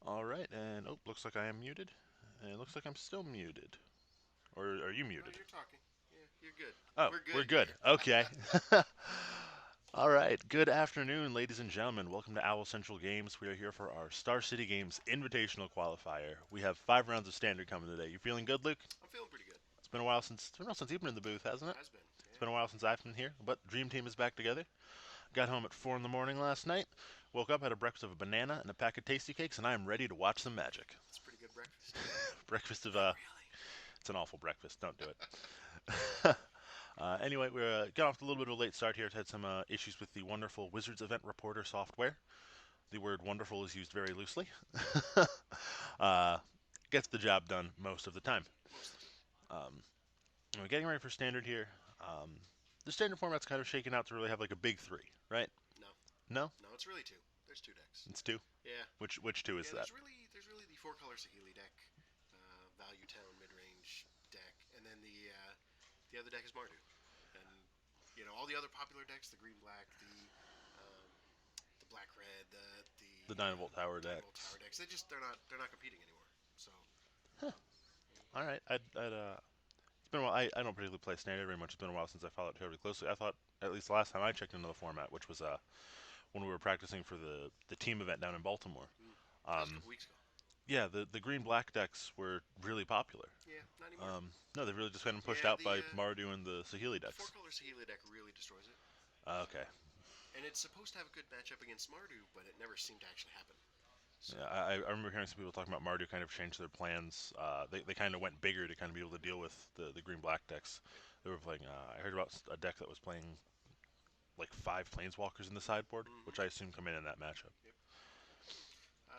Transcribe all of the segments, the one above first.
All right, and oh, looks like I am muted, and it looks like I'm still muted. Or are you No, muted? you're talking. Yeah, you're good. Oh, We're we're good good. here. Okay. All right. Good afternoon, ladies and gentlemen. Welcome to Owl Central Games. We are here for our Star City Games Invitational Qualifier. We have 5 rounds of standard coming today. You feeling good, Luke? I'm feeling pretty good. It's been a while since you've been in the booth, hasn't it? Has been. It's Yeah. been a while since I've been here, but Dream Team is back together. Got home at 4 in the morning last night. Woke up, had a breakfast of a banana and a pack of tasty cakes, and I am ready to watch some magic. It's a pretty good breakfast. breakfast of Not really. it's an awful breakfast. Don't do it. Anyway, we're got off to a little bit of a late start here. Had some issues with the wonderful Wizards Event Reporter software. The word wonderful is used very loosely. uh, Gets the job done most of the time. Most of the time. Um, we're getting ready for standard here. Um, the standard format's kind of shaken out to really have like a big three, right? No. No, No, it's really two. There's two decks. it's two. Yeah. Which two is Yeah, that? there's really the four color Sahili deck, Value Town mid range deck, and then the other deck is Mardu. And all the other popular decks, the green black, the black red, The Dynavolt Tower Dynamo Tower decks. decks. They're not competing anymore. So Huh. All right. It's been a while. I don't particularly play standard very much. It's been a while since I followed it terribly closely. I thought at least the last time I checked into the format, which was when we were practicing for the team event down in Baltimore. that was a Um, couple weeks ago. yeah, the green black decks were really popular. Yeah, not anymore. No, they've really just gotten pushed Yeah, out by Mardu and the Sahili the four decks. color Sahila deck really destroys it. Okay. And it's supposed to have a good matchup against Mardu, but it never seemed to actually happen. So Yeah, I remember hearing some people talking about Mardu kind of changed their plans. They kind of went bigger to kind of be able to deal with the green black decks. yep. They were playing. I heard about a deck that was playing like 5 planeswalkers in the sideboard, Mm-hmm. which I assume come in that matchup. Yep.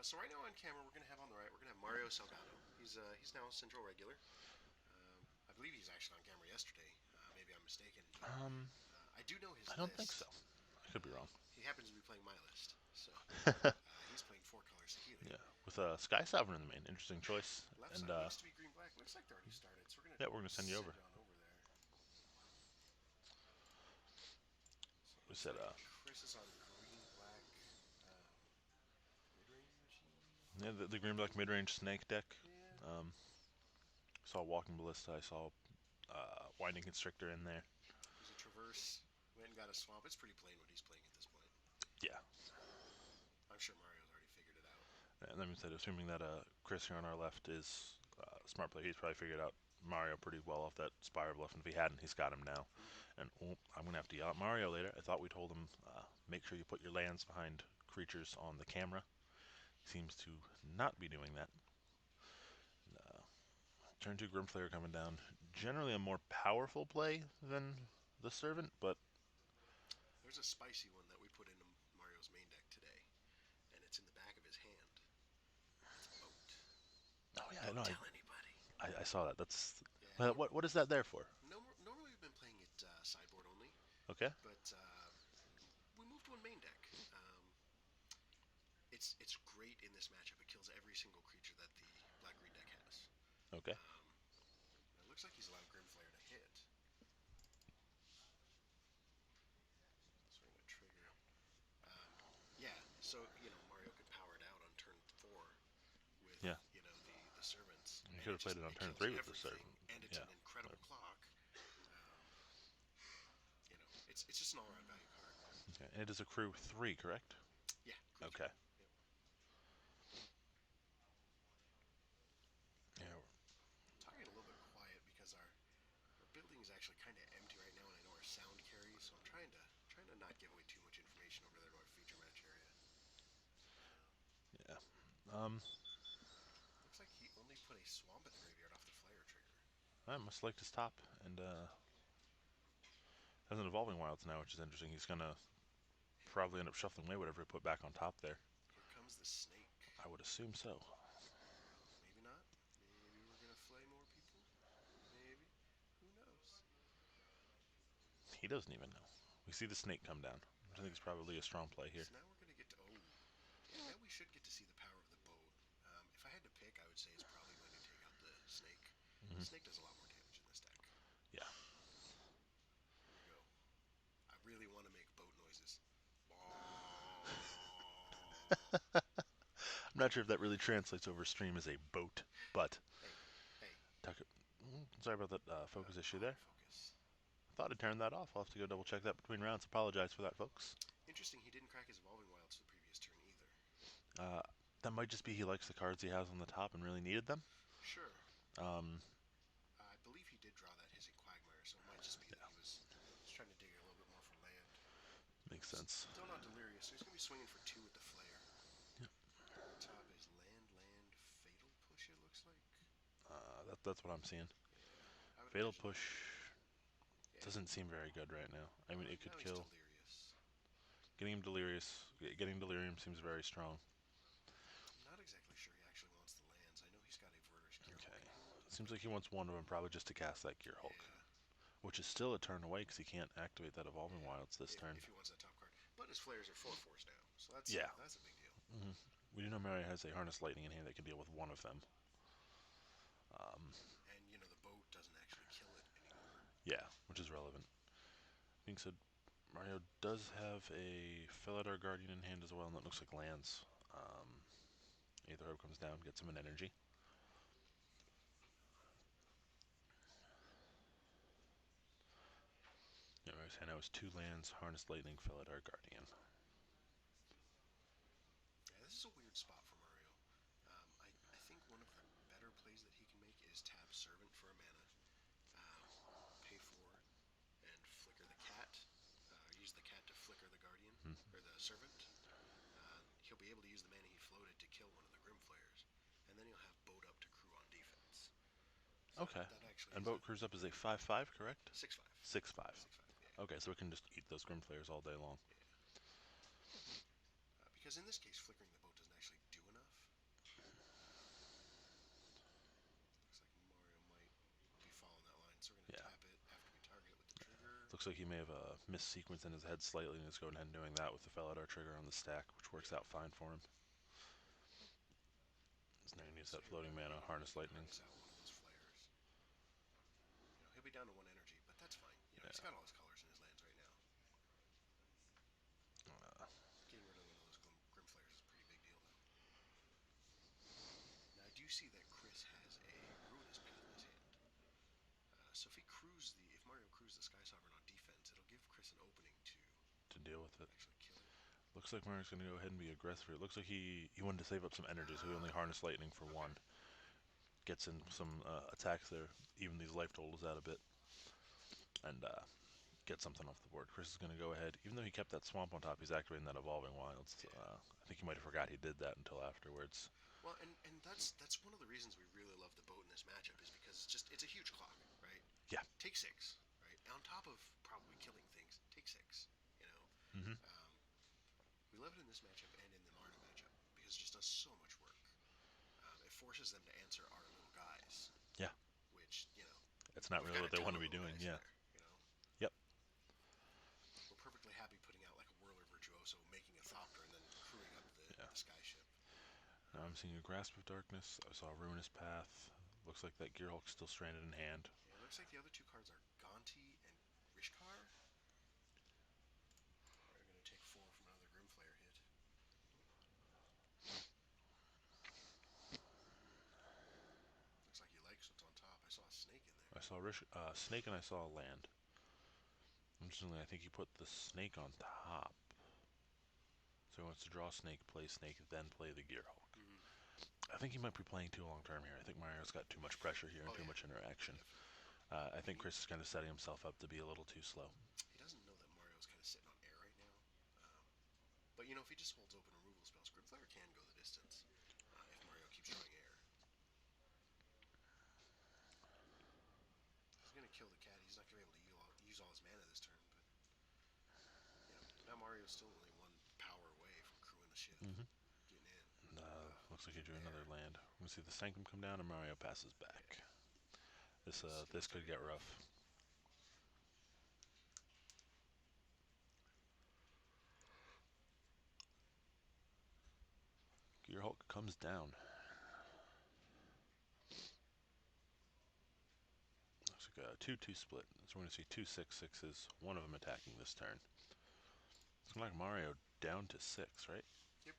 So right now on camera, we're gonna have on the right, we're gonna have Mario Salgado. He's now a central regular. I believe he's actually on camera yesterday. Maybe I'm mistaken, but Um, I do know his I don't think so. list. I could be wrong. He happens to be playing my list, so he's playing four color Sahili. Yeah, with Sky Sovereign in the main, interesting choice. Left And side looks to be green black. Looks like they already started, so we're gonna yeah, we're gonna send you send over. you on over there. So it We looks said, like Chris is on green black mid range. yeah, the green black mid range snake deck. Yeah. Um, saw Walking Ballista. I saw Winding Constrictor in there. There's a traverse. Went and got a swamp. It's pretty plain what he's playing at this point. Yeah, I'm sure Mario's already figured it out. and then we said, assuming that Chris here on our left is a smart player, he's probably figured out Mario pretty well off that Spire Bluff, and if he hadn't, he's got him now. Mm-hmm. And I'm gonna have to yell at Mario later. I thought we told him make sure you put your lands behind creatures on the camera. He seems to not be doing that. Turn 2 Grimflayer coming down. Generally a more powerful play than the Servant, but There's a spicy one that we put into Mario's main deck today, and it's in the back of his hand. It's Boat. oh yeah, Don't no, tell anybody. I saw that. That's Yeah, what is that there for? normally we've been playing it sideboard only, Okay, but we moved to a main deck. It's great in this matchup. It kills every single creature that the black green deck has. okay. Um, it looks like he's allowed Grimflayer to hit, so we're gonna trigger. Yeah, so Mario could power it out on turn four with Yeah, the servants, you and could it have played just it on it turn kills 3 with the everything, Servant. and it's Yeah, an incredible clock. Um, it's just an all around value card. okay. And it is a crew 3, correct? Yeah, crew three. Okay. Yep. Yeah, I'm talking a little bit quiet because our building is actually kind of empty right now, and I know our sound carries, so I'm trying to not give away too much information over there to our feature match area. yeah. Um, Looks like he only put a swamp in the graveyard off the flare trigger. I must like his top, and has an evolving wilds now, which is interesting. He's gonna probably end up shuffling away whatever he put back on top there. Here comes the snake. I would assume so. Maybe not. Maybe we're gonna flay more people. Maybe. Who knows? He doesn't even know. We see the snake come down, which I think is probably a strong play here. So now we're gonna get to yeah. Now we should get to see the power of the boat. If I had to pick, I would say it's probably going to take out the snake. The Hmm. snake does a lot more damage in this deck. Yeah. Here we go. I really want to make boat noises. I'm not sure if that really translates over stream as a boat, but Hey, hey. talk, sorry about that focus issue there. Autofocus. I thought I turned that off. I'll have to go double check that between rounds. Apologize for that, folks. Interesting, he didn't crack his evolving wilds the previous turn either. Uh, that might just be he likes the cards he has on the top and really needed them. Sure. Um, I believe he did draw that hissing quagmire, so it might just be that he yeah, was just trying to dig a little bit more for land. makes sense. Still not delirious, so he's going to be swinging for two with the flare. Yep. Card on top is land, fatal push, it looks like. That's what I'm seeing. Yeah, I would Fatal imagine. push Yeah, doesn't seem very good right now. I mean, it now could he's kill. delirious. Getting him delirious, getting delirium seems very strong. I'm not exactly sure he actually wants the lands. I know he's got a Verter's Okay. Gearhulk in hand, Seems but like he wants one of them probably just to cast that Gear Hulk, yeah, which is still a turn away because he can't activate that Evolving yeah. Wilds this turn. If he wants that top card, but his flares are 4/4s now, so Yeah. that's a big deal. hmm We do know Mario has a Harness Lightning in hand that can deal with one of them. Um, And you know the boat doesn't actually kill it anymore. yeah, which is relevant. Being said, Mario does have a Felidar Guardian in hand as well, and that looks like lands. Either Herb comes down, gets him an energy. Yeah, Mario's hand now is two lands, Harness Lightning, Felidar Guardian. Yeah, this is a weird spot for Mario. I think one of the better plays that he can make is tap Servant for a mana, um, pay four, and flicker the cat. Use the cat to flicker the Guardian Hmm. or the Servant. He'll be able to use the mana he floated to kill one of the Grim Flares, and then he'll have boat up to crew on defense. So Okay. that actually And is a Boat Cruise Up is a 5/5, correct? 6/5. 6/5. 6/5. Yeah, Okay, so we can just eat those Grim Flares all day long. yeah. Because in this case, flickering the boat doesn't actually do enough. Looks like Mario might be following that line, so we're gonna Yeah. tap it after we target it with the trigger. Looks like he may have missed sequence in his head slightly and is going ahead and doing that with the Felidar trigger on the stack, which works Yeah. out fine for him. He's now going to use So that here we floating go. mana, He Harness can Lightning. harness out one of those flares. He'll be down to one energy, but that's fine. He's Yeah. got all his colors in his lands right now. Uh, Getting rid of one of those Grim Flares is a pretty big deal, though. Now I do see that Chris has a Ruinous Path in his hand. So if Mario crews the Sky Sovereign on defense, it'll give Chris an opening to to deal with it. actually kill it. Looks like Mario's going to go ahead and be aggressive. It looks like he wanted to save up some energy, so he only Okay. Harness Lightning for Okay. one. Gets in some attacks there, even these life totals out a bit, and get something off the board. Chris is going to go ahead, even though he kept that swamp on top, he's activating that Evolving Wilds. Yeah. I think he might have forgot he did that until afterwards. Well, and that's one of the reasons we really love the boat in this matchup is because it's a huge clock, right? Yeah. Take six, right? On top of probably killing things, take six. You know, Mm-hmm. um, we love it in this matchup and in the Marta matchup because it just does so much work. It forces them to answer our little guys, Yeah. which It's not we've really got what a they ton want to of be little doing. guys Yeah. there. Yep. We're perfectly happy putting out like a Whirler Virtuoso, making a Thopter, and then crewing up Yeah. the Sky Ship. Now I'm seeing a Grasp of Darkness. I saw a Ruinous Path. Looks like that Gear Hulk's still stranded in hand. Yeah, it looks like the other two cards are Gonti and Rishkar. We're going to take four from another Grimflare hit. Looks like he likes what's on top. I saw a snake in there. I saw Snake and I saw a land. Interestingly, I think he put the Snake on top. So he wants to draw Snake, play Snake, then play the Gear Hulk. Mm-hmm. I think he might be playing too long term here. I think Mario's got too much pressure here and Oh too yeah, much interaction. definitely. I think He, Chris is kind of setting himself up to be a little too slow. he doesn't know that Mario's kind of sitting on air right now. But if he just holds open removal spells, Grimflare can go the distance if Mario keeps drawing air. He's going to kill the cat. He's not going to be able to use all his mana this turn, but now Mario's still only one power away from crewing the ship, Mm-hmm. getting in. Looks like he drew Air. another land. We're gonna see the Sanctum come down and Mario passes back. Yeah. This could get rough. Gear Hulk comes down. Looks like a 2-2 split. So we're going to see two 6/6s, one of them attacking this turn. It's like Mario down to 6, right? Yep.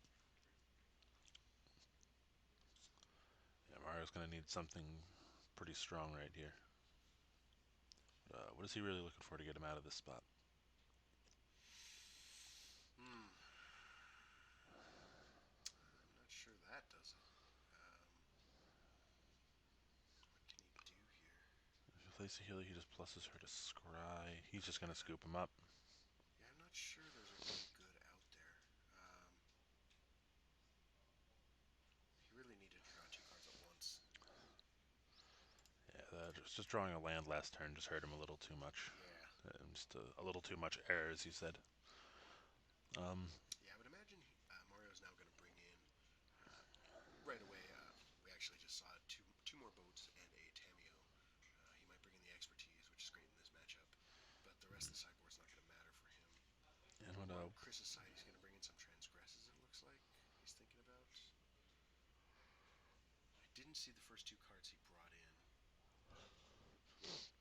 Mario's going to need something pretty strong right here. What is he really looking for to get him out of this spot? Hmm. I'm not sure that does it. What can he do here? If he plays a healer, he just pluses her to scry. He's just going to Yeah. scoop him up. Yeah, I'm not sure there's a really good out there. He really needed to draw two cards at once. Yeah, just drawing a land last turn just hurt him a little too much. Yeah. Just a little too much error, as you said. Um, Yeah, I would imagine Mario's now going to bring in uh, right away. We actually just saw two more boats and a Tameo. He might bring in the expertise, which is great in this matchup, but the rest of the sideboard's not going to matter for him. and what Over on Chris's side, he's going to bring in some transgresses. It looks like he's thinking about. I didn't see the first two cards he brought in.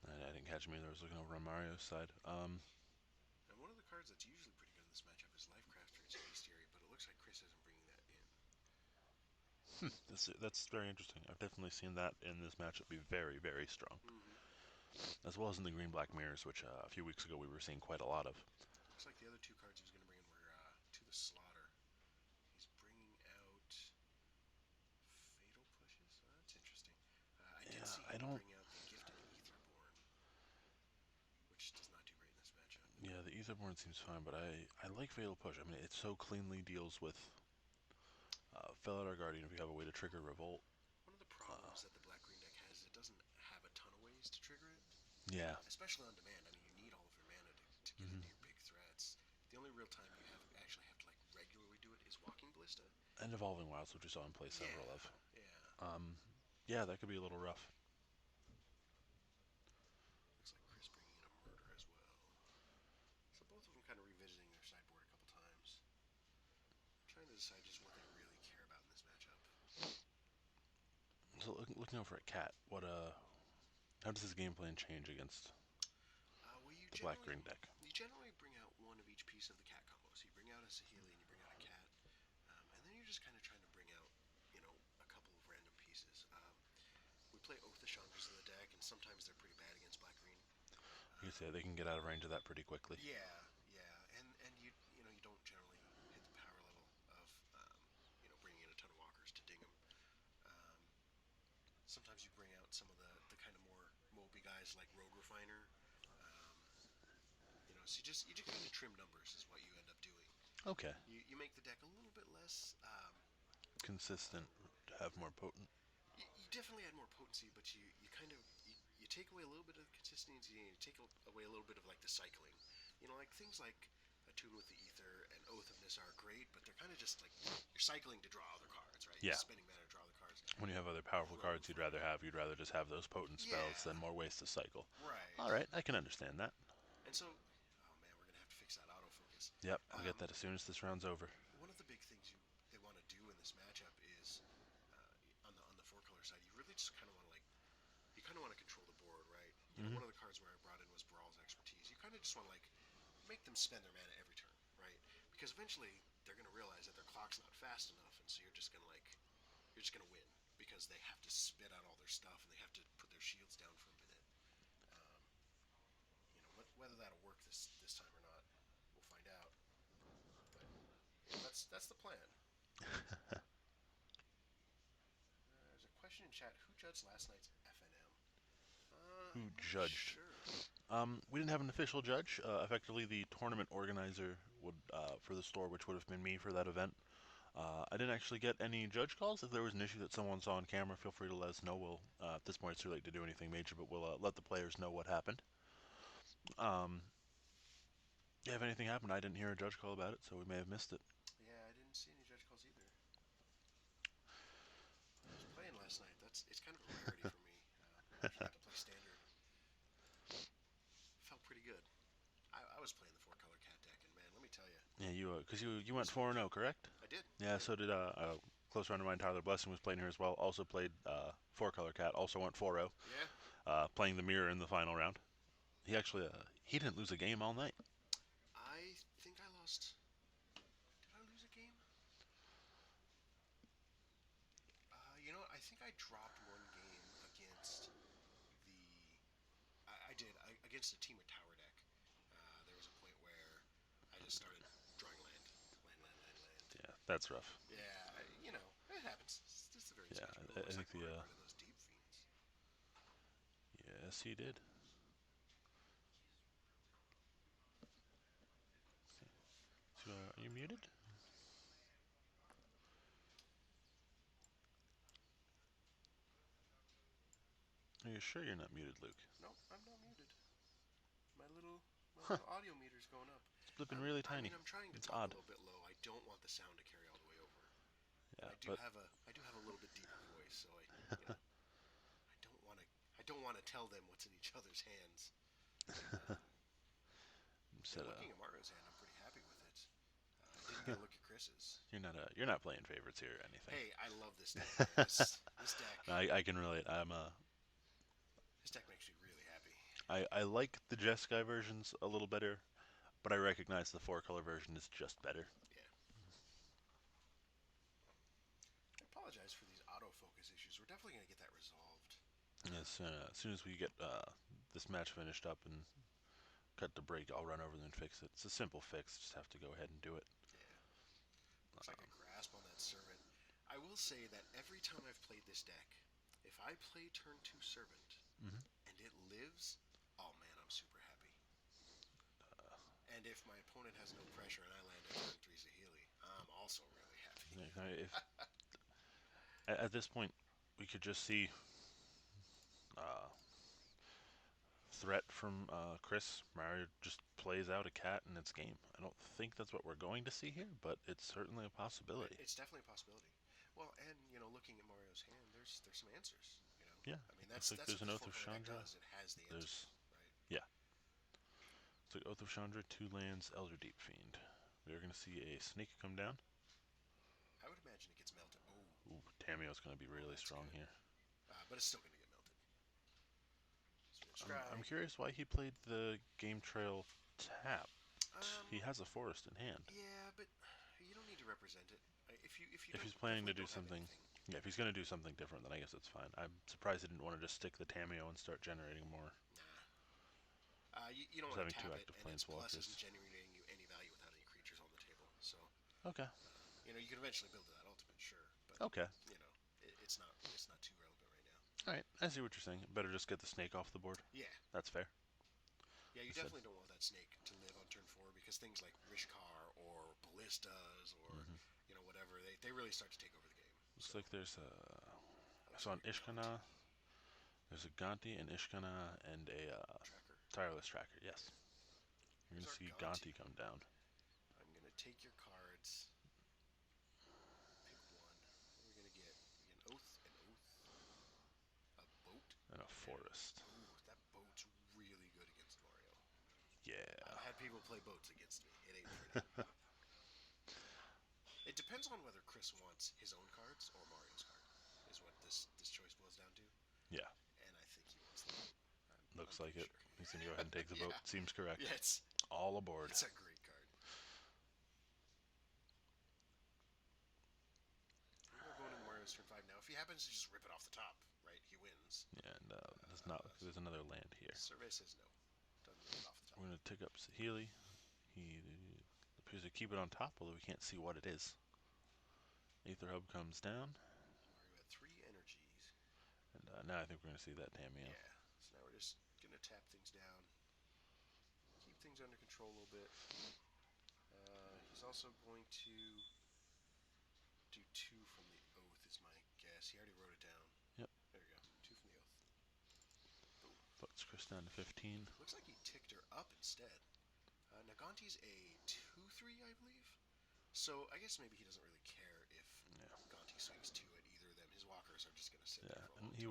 I didn't catch him either. I was looking over on Mario's side. And one of the cards that's usually pretty good in this matchup is Lifecrafter and Bestiary, but it looks like Chris isn't bringing that in. That's very interesting. I've definitely seen that in this matchup be very, very strong, Mm-hmm. as well as in the green black mirrors, which a few weeks ago we were seeing quite a lot of. Looks like the other two cards he was going to bring in were To the Slaughter. He's bringing out Fatal Pushes. Oh, that's interesting. I did Yeah, see I him don't. bring out the Gifted Etherborn, which does not do great in this matchup. Yeah, the Etherborn seems fine, but I like Fatal Push. I mean, it so cleanly deals with Felidar Guardian if you have a way to trigger Revolt. One of the Uh, problems that the black green deck has is it doesn't have a ton of ways to trigger it, yeah. especially on demand. I mean, you need all of your mana to get Hmm. into your big threats. The only real time you actually have to like regularly do it is Walking Ballista. And Evolving Wilds, which we saw him play several Yeah, of. yeah. Um, yeah, that could be a little rough. Looks like Chris bringing in a Murder as well. So both of them kind of revisiting their sideboard a couple times, trying to decide just what they really care about in this matchup. So looking over at Cat, how does his game plan change against Well, you the black generally green deck? you generally bring out one of each piece of the cat combo. So you bring out a Saheeli and you bring out a cat, and then you're just kind of trying to bring out, a couple of random pieces. We play Oath of Chandras in the deck, and sometimes they're pretty bad against black green. You say they can get out of range of that pretty quickly. Yeah, yeah, and you don't generally hit the power level of bringing in a ton of walkers to ding them. Um, Sometimes you bring out some of the kind of more mopey guys like Rogue Refiner. Um, so you just kind of trim numbers is what you end up doing. Okay, You make the deck a little bit less. consistent, to have more potent. You definitely add more potency, but you kind of you take away a little bit of consistency and you take away a little bit of like the cycling. Like things like Attune with the Ether and Oath of Nissa are great, but they're kind of just like you're cycling to draw other cards, right? You're Yeah, spending mana to draw other cards. when you have other powerful Rogue cards Refiner. you'd rather just have those potent spells Yeah, than more ways to cycle. right. All right, I can understand that. And so, oh man, we're gonna have to fix that autofocus. Yep, I'll get Um, that as soon as this round's over. One of the big things they want to do in this matchup is on the four color side. You really just kind of want to control the board, right? Hmm. One of the cards where I brought in was Brawl's Expertise. You kind of just want to make them spend their mana every turn, right? Because eventually they're gonna realize that their clock's not fast enough, and so you're just gonna win because they have to spit out all their stuff and they have to put their shields down for a minute. Um, whether that'll work this time or not, we'll find out. But that's the plan. There's a question in chat: who judged last night's FNM? Who I'm not judged? sure. We didn't have an official judge. Effectively, the tournament organizer would for the store, which would have been me for that event. I didn't actually get any judge calls. If there was an issue that someone saw on camera, feel free to let us know. We'll at this point it's too late to do anything major, but we'll let the players know what happened. Um, yeah, if anything happened, I didn't hear a judge call about it, so we may have missed it. Yeah, I didn't see any judge calls either. I was playing last night. It's kind of a rarity for me. Usually got to play standard. Felt pretty good. I was playing the four color cat deck, and man, let me tell you, Yeah, you went this 4 week and 0, correct? I did. I Yeah, did. so did a close friend of mine, Tyler Blessing, was playing here as well. Also played 4 color cat. Also went 4-0, Yeah. playing the mirror in the final round. He didn't lose a game all night. I think I lost. Did I lose a game? You know what? I I think I dropped one game against the. I did against a team with tower deck. There was a point where I just started drawing land. Yeah, that's rough. Yeah, it happens. It's just a very Yeah, sketchy. It I looks think like the Mario got in those deep fiends. yes he did. So, are you muted? Are you sure you're not muted, Luke? Nope, I'm not muted. My little my Huh? little audio meter's going up. It's flipping really I mean, tiny. I'm trying to It's talk a odd. little bit low. I don't want the sound to carry all the way over, and Yeah, but I do have a little bit deeper voice, so you know I don't want to tell them what's in each other's hands. Um, said Looking at Mario's hand, I'm pretty happy with it. I didn't get a look at Chris's. you're not playing favorites here or anything. Hey, I love this deck, man. This deck I can relate. this deck makes me really happy. I like the Jeskai versions a little better, but I recognize the four color version is just better. Yeah. I apologize for these autofocus issues. We're definitely gonna get that resolved. As soon as we get this match finished up and cut the break, I'll run over them and fix it. It's a simple fix. Just have to go ahead and do it. Yeah. Looks like a grasp on that servant. I will say that every time I've played this deck, if I play turn two servant Mm-hmm. and it lives, oh man, I'm super happy. And if my opponent has no pressure and I land a turn three Zahili, I'm also really happy. If at this point we could just see uh, threat from Chris, Mario just plays out a cat in its game. I don't think that's what we're going to see here, but it's certainly a possibility. It's definitely a possibility. Well, and looking at Mario's hand, there's some answers. Yeah, I mean looks like that's there's what an this Oath four of color deck Chandra. does. It has the There's answers, right? yeah, it's like Oath of Chandra, two lands, Elder Deep Fiend. We are going to see a snake come down. I would imagine it gets melted. Oh, Ooh, Tameo's going to be oh, really that's strong good. here. But it's still gonna get melted. Spin I'm Scry. curious why he played the Game Trail tapped. He Um, has a forest in hand. yeah, but you don't need to represent it. If you If don't he's planning to definitely do don't have something, anything. yeah, if he's going to do something different, then I guess it's fine. I'm surprised he didn't want to just stick the Tameo and start generating more. Nah. You don't Just want to having two tap it, active and its plus isn't planeswalkers. generating you any value without any creatures on the table. So, Okay. you can eventually build to that ultimate, sure, but Okay. it's not too relevant right now. All right. I see what you're saying. Better just get the snake off the board. Yeah, That's fair. yeah, you I said. definitely don't want that snake to live on turn four because things like Rishkar or Ballistas or Mm-hmm. whatever they really start to take over the game. Looks So like there's that looks so like on a Ishkana, Gonti there's a Gonti, an Ishkana, and a tracker. tireless tracker. Yes. You're Here's gonna our see Gonti. Gonti come down. I'm gonna take your cards. Pick one. What are we gonna get? We get an oath, a boat, And a and forest. ooh, that boat's really good against Mario. Yeah. I've had people play boats against me. It ain't pretty. It depends on whether Chris wants his own cards or Mario's card. Is what this choice boils down to. Yeah. And I think he wants the boat. I'm Looks like pretty it. sure. He's gonna go ahead and take the boat. Yeah, Seems correct. yeah. All aboard. It's a great card. We are going into Mario's turn five now. If he happens to just rip it off the top, right, he wins. Yeah, and does not look like there's another land here. Survey says no. Doesn't rip it off the top. We're gonna take up Sahili. He appears to keep it on top, although we can't see what it is. Aether Hub comes down, Mario had three energies. and now I think we're gonna see that Tameo. Yeah. So now we're just gonna tap things down, keep things under control a little bit. He's also going to do two from the oath, is my guess. He already wrote it down. Yep. There we go. Two from the oath. Boom. Puts Chris down to 15. Looks like he ticked her up instead. Naganti's a 2/3, I believe. So I guess maybe he doesn't really care if Yeah. Gonti swings two at either of them. His walkers are just going to sit there Yeah, for a and long time.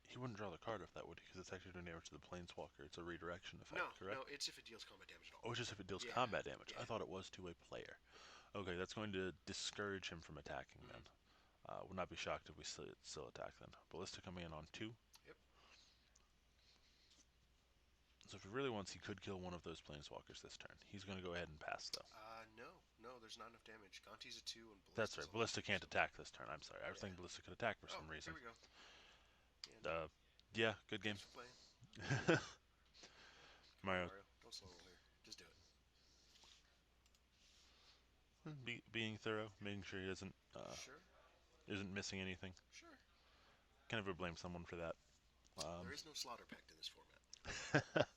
he wouldn't draw the card if that would, because it's actually doing damage to the Planeswalker. It's a redirection effect, No, correct? no, it's if it deals combat damage at all. Oh, just if it deals Yeah, combat damage. I yeah. thought it was to a player. Okay, that's going to discourage him from attacking then. Mm-hmm. Would not be shocked if we still attack then. Ballista coming in on 2. Yep. So if he really wants, he could kill one of those planeswalkers this turn. He's going to go ahead and pass though. No. No, there's not enough damage. Gonti's a 2 and That's Ballista's right. a level Ballista 2, can't so. attack this turn. I'm sorry. I was Yeah. thinking Ballista could attack for Oh, some there reason. we go. Yeah, no. Uh, yeah, good game. Thanks for playing. Come on, Mario Mario. Don't slow roll here. Just do it. being thorough, making sure he Sure. isn't missing anything. Sure. Can never blame someone for that. There is no Slaughter Pact in this format.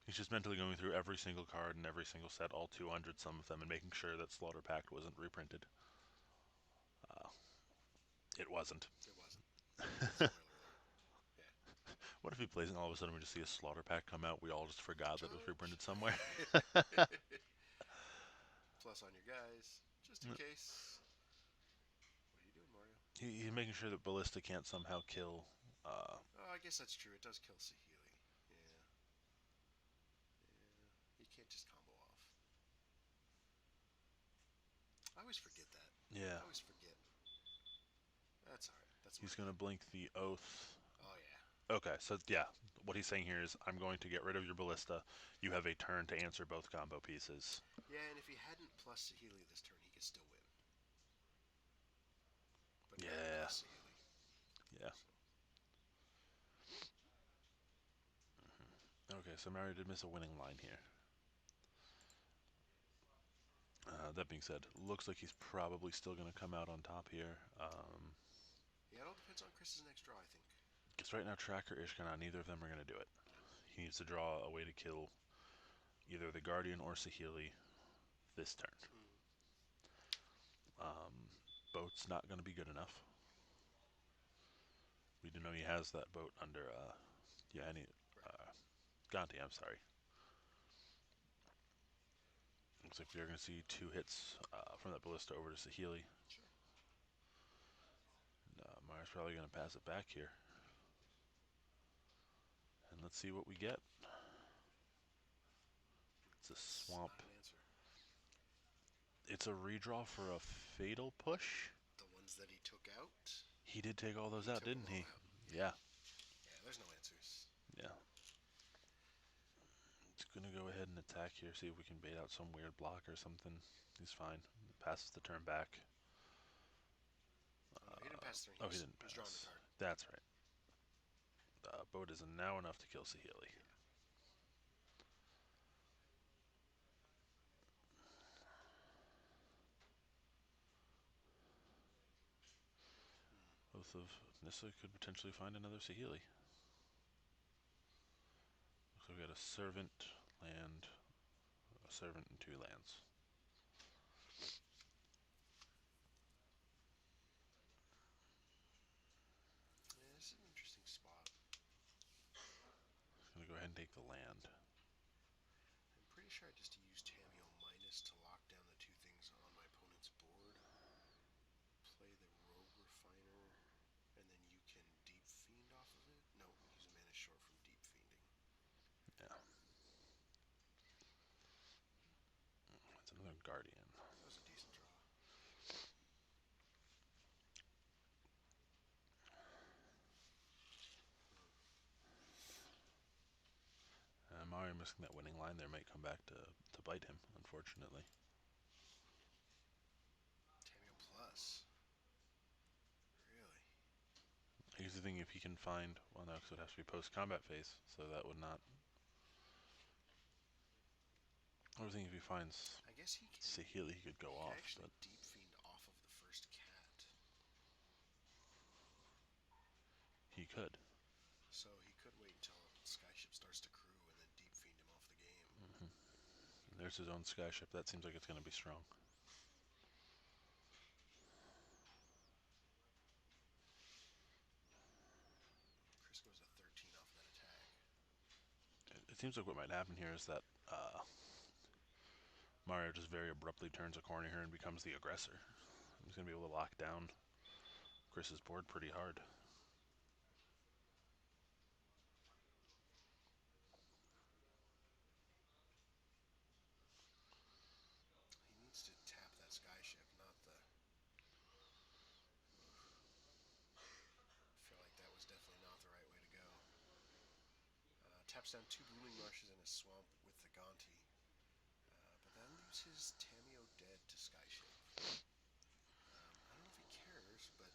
He's just mentally going through every single card and every single set, all 200 some of them, and making sure that Slaughter Pact wasn't reprinted. Uh, it wasn't. It wasn't. Spoiler alert. Yeah. What if he plays and all of a sudden we just see a Slaughter Pact come out? We all just forgot that it was Charge. reprinted somewhere. Plus on your guys, just in case. What are you doing, Mario? He's making sure that Ballista can't somehow kill. Oh, I guess that's true. It does kill Saheeli. Yeah. Yeah. You can't just combo off. I always forget that. Yeah. I always forget. That's alright. That's my He's going to game. blink the Oath. Oh, yeah. Okay, so yeah, what he's saying here is I'm going to get rid of your Ballista. You have a turn to answer both combo pieces. Yeah, and if he hadn't plus Saheeli this turn, he could still win. But now he Yeah. plus Saheeli. Yeah. So. Okay, so Mario did miss a winning line here. That being said, looks like he's probably still going to come out on top here. Yeah, it all depends on Chris's next draw, I think. Because right now, Tracker, Ishkana, neither of them are going to do it. No. He needs to draw a way to kill either the Guardian or Saheeli this turn. Mm. Boat's not going to be good enough. We do know he has that boat under, Right. Gonti, I'm sorry. Looks like we are going to see 2 hits from that Ballista over to Saheeli. Sure. Mario's probably going to pass it back here. And let's see what we get. It's a That's swamp. not an answer. It's a redraw for a fatal push. The ones that he took out, He did take all those he out, took them didn't all he? out. Yeah. Yeah, there's no answers. Yeah. It's gonna go ahead and attack here, see if we can bait out some weird block or something. He's fine. Passes the turn back. Oh, no, he didn't pass the turn. Oh, he didn't He was drawing the pass. card. That's right. Boat is now enough to kill Saheeli. Yeah. Hmm. Both of Nissa could potentially find another Saheeli. So we got a servant, land, a servant, and 2 lands. Yeah, this is an interesting spot. Gonna go ahead and take the land. I'm pretty sure I just used Tameo minus to lock down the 2 things on my opponent's board. Play the Rogue Refiner, and then you can Deep Fiend off of it. No, use a mana short from Deep Fiending. Yeah. That's another Guardian. That was a decent draw. Mario missing that winning line there might come back to bite him, unfortunately. Tameo plus. Really? Here's the thing, if he can find, well no, because it would have to be post-combat phase, so that would not... I was thinking if he finds I guess he can. Saheeli, he could go He can off, actually but Deep Fiend off of the first cat. he could. So he could wait until Skyship starts to crew and then Deep Fiend him off the game. There's his own skyship. That seems like it's going to be strong. Chris goes to 13 off of that attack. It seems like what might happen here is that Mario just very abruptly turns a corner here and becomes the aggressor. He's going to be able to lock down Chris's board pretty hard. He needs to tap that Skyship, not the... Oof. I feel like that was definitely not the right way to go. Taps down 2 Booming Marshes and a Swamp with the Gonti. But that leaves puts his Tameo dead to Skyship. I don't know if he cares, but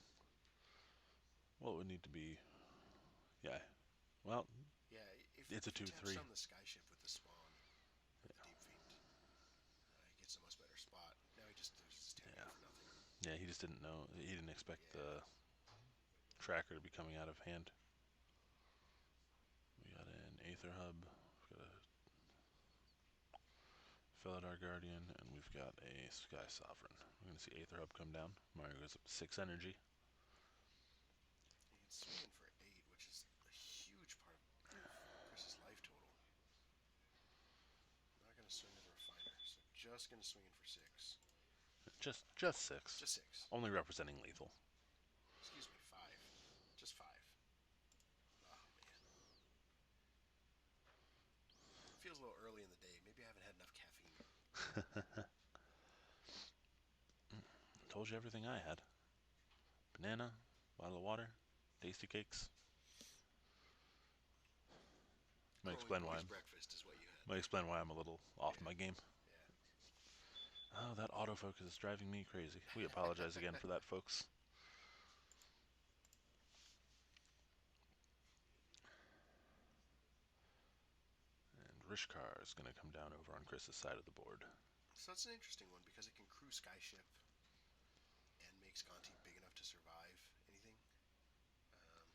Well, it would need to be. Yeah. Well, yeah, it's a if he taps 2/3. down the Skyship with the Spawn with the Deep Fiend, he gets a much better spot. Now he just loses his Yeah. Tameo for nothing. Yeah, he just didn't know. He didn't expect Yeah. the tracker to be coming out of hand. We got an Aether Hub. We've got a Felidar Guardian, and we've got a Sky Sovereign. We're going to see Aether Hub come down. Mario goes up 6 energy. He can swing in for 8, which is a huge part of Chris's life total. Not going to swing to the Refiner, so just going to swing in for 6. Just 6. Just 6. Only representing lethal. Excuse me, 5. Just 5. Oh, man. Feels a little early in the day. Maybe I haven't had enough caffeine. Told you everything I had. Banana, bottle of water, tasty cakes. Might Growing explain why boy's I'm breakfast is what you had might there. explain why I'm a little off my Yeah, game. yeah. Oh, that autofocus is driving me crazy. We apologize again for that, folks. And Rishkar is going to come down over on Chris's side of the board. So that's an interesting one because it can crew Skyship and make Sconti big enough to survive anything. Um,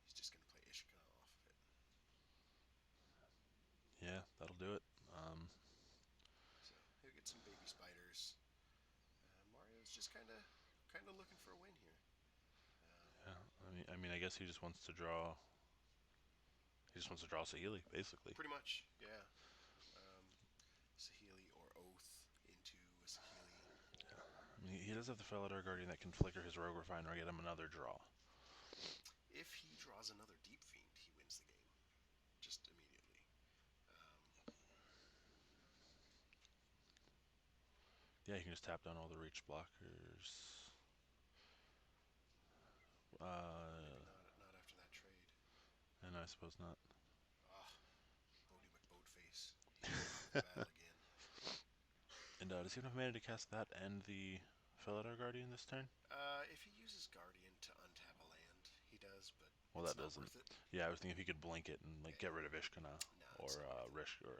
he's just going to play Ishika off of it. Yeah, that'll do it. So he'll get some baby spiders. Mario's just kind of looking for a win here. Yeah, I guess he just wants to draw. He just wants to draw Sahili, basically. Pretty much, yeah. Um, Sahili or Oath into a Sahili. I mean, he does have the Felidar Guardian that can flicker his Rogue Refiner or get him another draw. If he draws another Deep Fiend, he wins the game just immediately. Um, Yeah, he can just tap down all the reach blockers. maybe not after that trade. And I suppose not. Ah, Bodie McBoatface. He's rocked the battle again. And does he have enough mana to cast that and the Felidar Guardian this turn? If he uses Guardian to untap a land, he does, but Well, it's that not doesn't. worth it. Yeah, I was thinking if he could blink it and like Yeah. get rid of Ishkana No, or it's not worth it. Rish or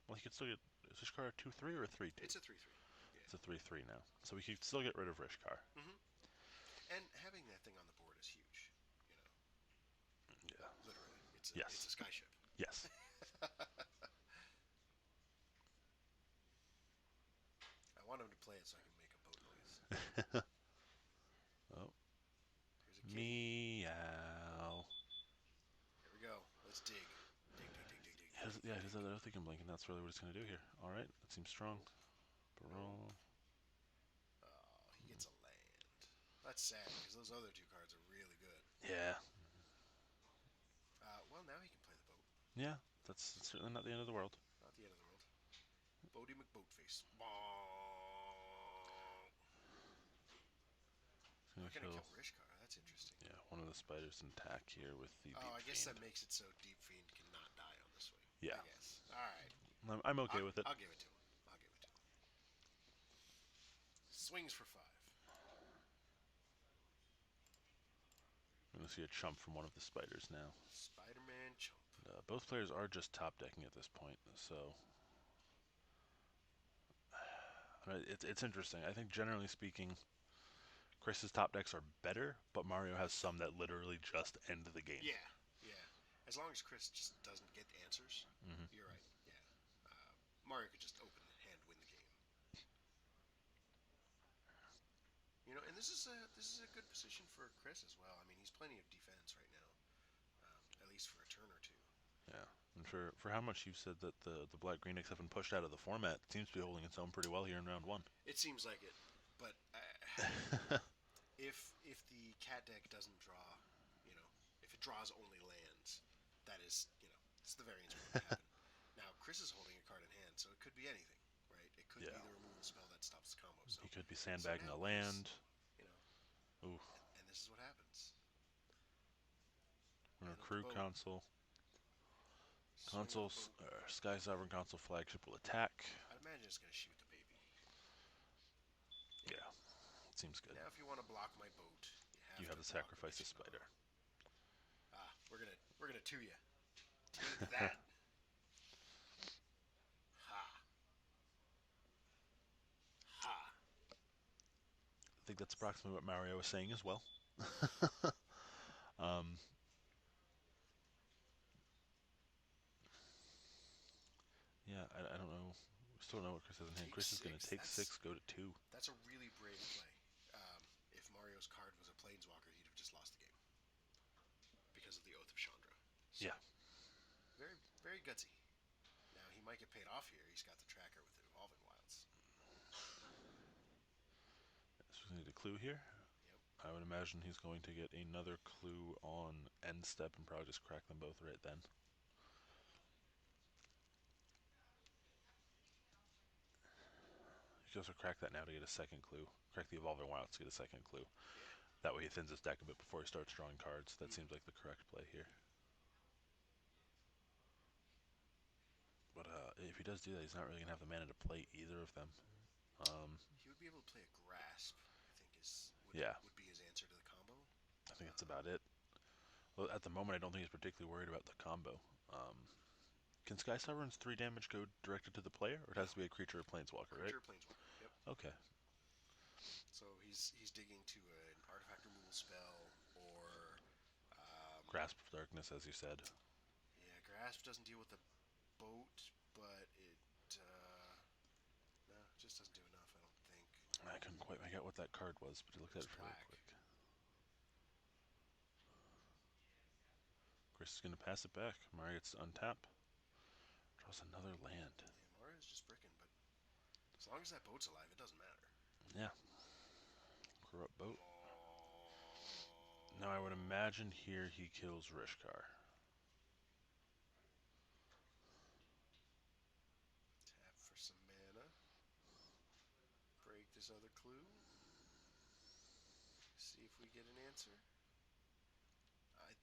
well, he could still get. Is Rishkar a 2/3 or a 3/2? It's a 3/3. Yeah. It's a 3/3 now, so we could still get rid of Rishkar. Mm-hmm. And having that thing on the board is huge. You know, Yeah. literally, it's Yes. a skyship. Yes. I want him to play it so I can make a boat noise. Oh, Here's a kitty. meow. Here we go. Let's dig. Dig, dig, dig, dig, dig, Yeah, dig, yeah, dig, he does dig. that other thing blink, and that's really what it's going to do here. All right, that seems strong. Nope. Nope. Parole. Oh, he gets a land. That's sad because those other two cards are really good. Yeah. Well, now he can play the boat. Yeah, that's certainly not the end of the world. Not the end of the world. Bodie McBoatface. Bong. It's Not going to gonna kill. kill Rishkar. That's interesting. Yeah, one of the spiders in attack here with the Oh, Deep I guess that Fiend. makes it so Deep Fiend cannot die on this swing. Yeah, I guess. All right. I'm okay with it. I'll give it to him. I'll give it to him. Swings for 5. I'm going to see a chump from one of the spiders now. Spider-Man Chump. Both players are just top decking at this point, so it's interesting. I think generally speaking, Chris's top decks are better, but Mario has some that literally just end the game. Yeah, yeah. As long as Chris just doesn't get answers, Mm-hmm. you're right. Yeah. Mario could just open hand win the game. You know, and this is a good position for Chris as well. I mean, he's plenty of defense right now, at least for a turn or two. Yeah, and for how much you've said that the black green decks have been pushed out of the format, it seems to be holding its own pretty well here in round one. It seems like it, but if the cat deck doesn't draw, you know, if it draws only lands, that is, it's the variance waiting to happen. Now Chris is holding a card in hand, so it could be anything, right? It could be Yeah, the removal spell that stops the combo. So, he could be so sandbagging now a Chris, land. you know, Ooh, and this is what happens. we're a Man of the crew boat. console. Swing with the Consoles, boat. Sky Sovereign console flagship will attack. I'd imagine it's gonna shoot the baby. Yeah, Yeah. seems good. Now, if you want to block my boat, you You have have to to block a sacrifice a mission. spider. We're gonna two you. Take that. Ha ha. I think that's approximately what Mario was saying as well. um, yeah, I don't know. We still don't know what Chris has in hand. Take Chris is going to six. take six, go to two. That's a really brave play. If Mario's card was a planeswalker, he'd have just lost the game because of the Oath of Chandra. So Yeah, very very gutsy. Now he might get paid off here. He's got the tracker with the Evolving Wilds. so we need a clue here. Yep. I would imagine he's going to get another clue on end step and probably just crack them both right then. He can also crack that now to get a second clue. Crack the Evolving Wilds to get a second clue. Yeah. That way he thins his deck a bit before he starts drawing cards. That Mm-hmm. seems like the correct play here. But if he does do that, he's not really going to have the mana to play either of them. He would be able to play a grasp. I think is Yeah, would be his answer to the combo. I think that's about it. Well, at the moment, I don't think he's particularly worried about the combo. Can Sky Sovereign's 3 damage go directed to the player, or it has No, to be a creature or planeswalker, right? creature planeswalker. Yep. Okay. So he's digging to an artifact removal spell or Grasp of Darkness, as you said. yeah, grasp doesn't deal with the boat, but it no, it just doesn't do enough. I don't think. I couldn't quite make out what that card was, but he looked It at was it fairly black. quick. Chris is going to pass it back. Mario gets to untap. Draws another land. Yeah, Mario's just bricking, but as long as that boat's alive, it doesn't matter. Yeah. Corrupt Boat. Now I would Oh, imagine here he kills Rishkar. tap for some mana. Break this other clue. See if we get an answer.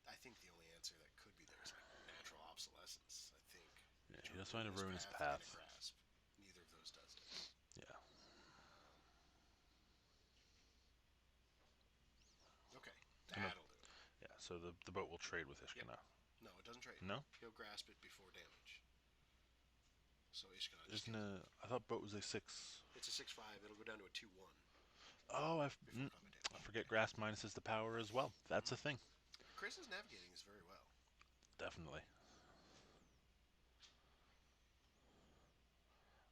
I think the only answer that could be there is like natural obsolescence. I think Yeah, to he does ruin find a his ruinous path and a path. grasp. Neither of those does it. Yeah. Okay, Gonna, that'll do it. yeah, so the boat will trade with Yep. Ishkana. No, it doesn't trade. No? He'll grasp it before damage. So Ishkana just Isn't kills it. it? I thought boat was a 6. It's a 6/5. It'll go down to a 2/1 Oh, before combat I damage. forget grass minuses the power as well. That's a thing. Chris is navigating this very well. Definitely.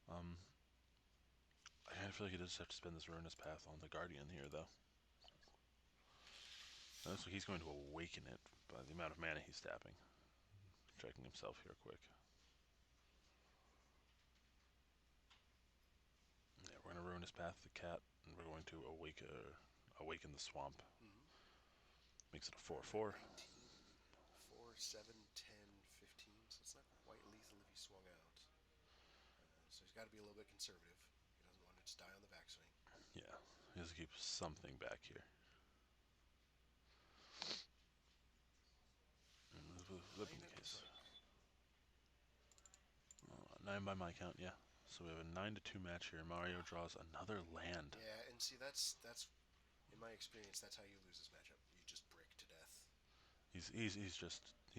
Um, I kind of feel like he does have to spend this ruinous path on the Guardian here, though. So he's going to awaken it by the amount of mana he's tapping. Checking himself here quick. Yeah, we're going to ruin his path, the cat, and we're going to awaken the swamp. Mm-hmm. Makes it a We're at 4/4. 19, 4, 7, 10, 15. So it's not quite lethal if he swung out. So he's got to be a little bit conservative. He doesn't want to just die on the backswing. Yeah, he has to keep something back here. Would been 9, the it looks case. like. 9 by my count, yeah. So we have a 9-2 match here. Mario draws another land. Yeah, and see, that's in my experience, that's how you lose this matchup. You just brick to death. He's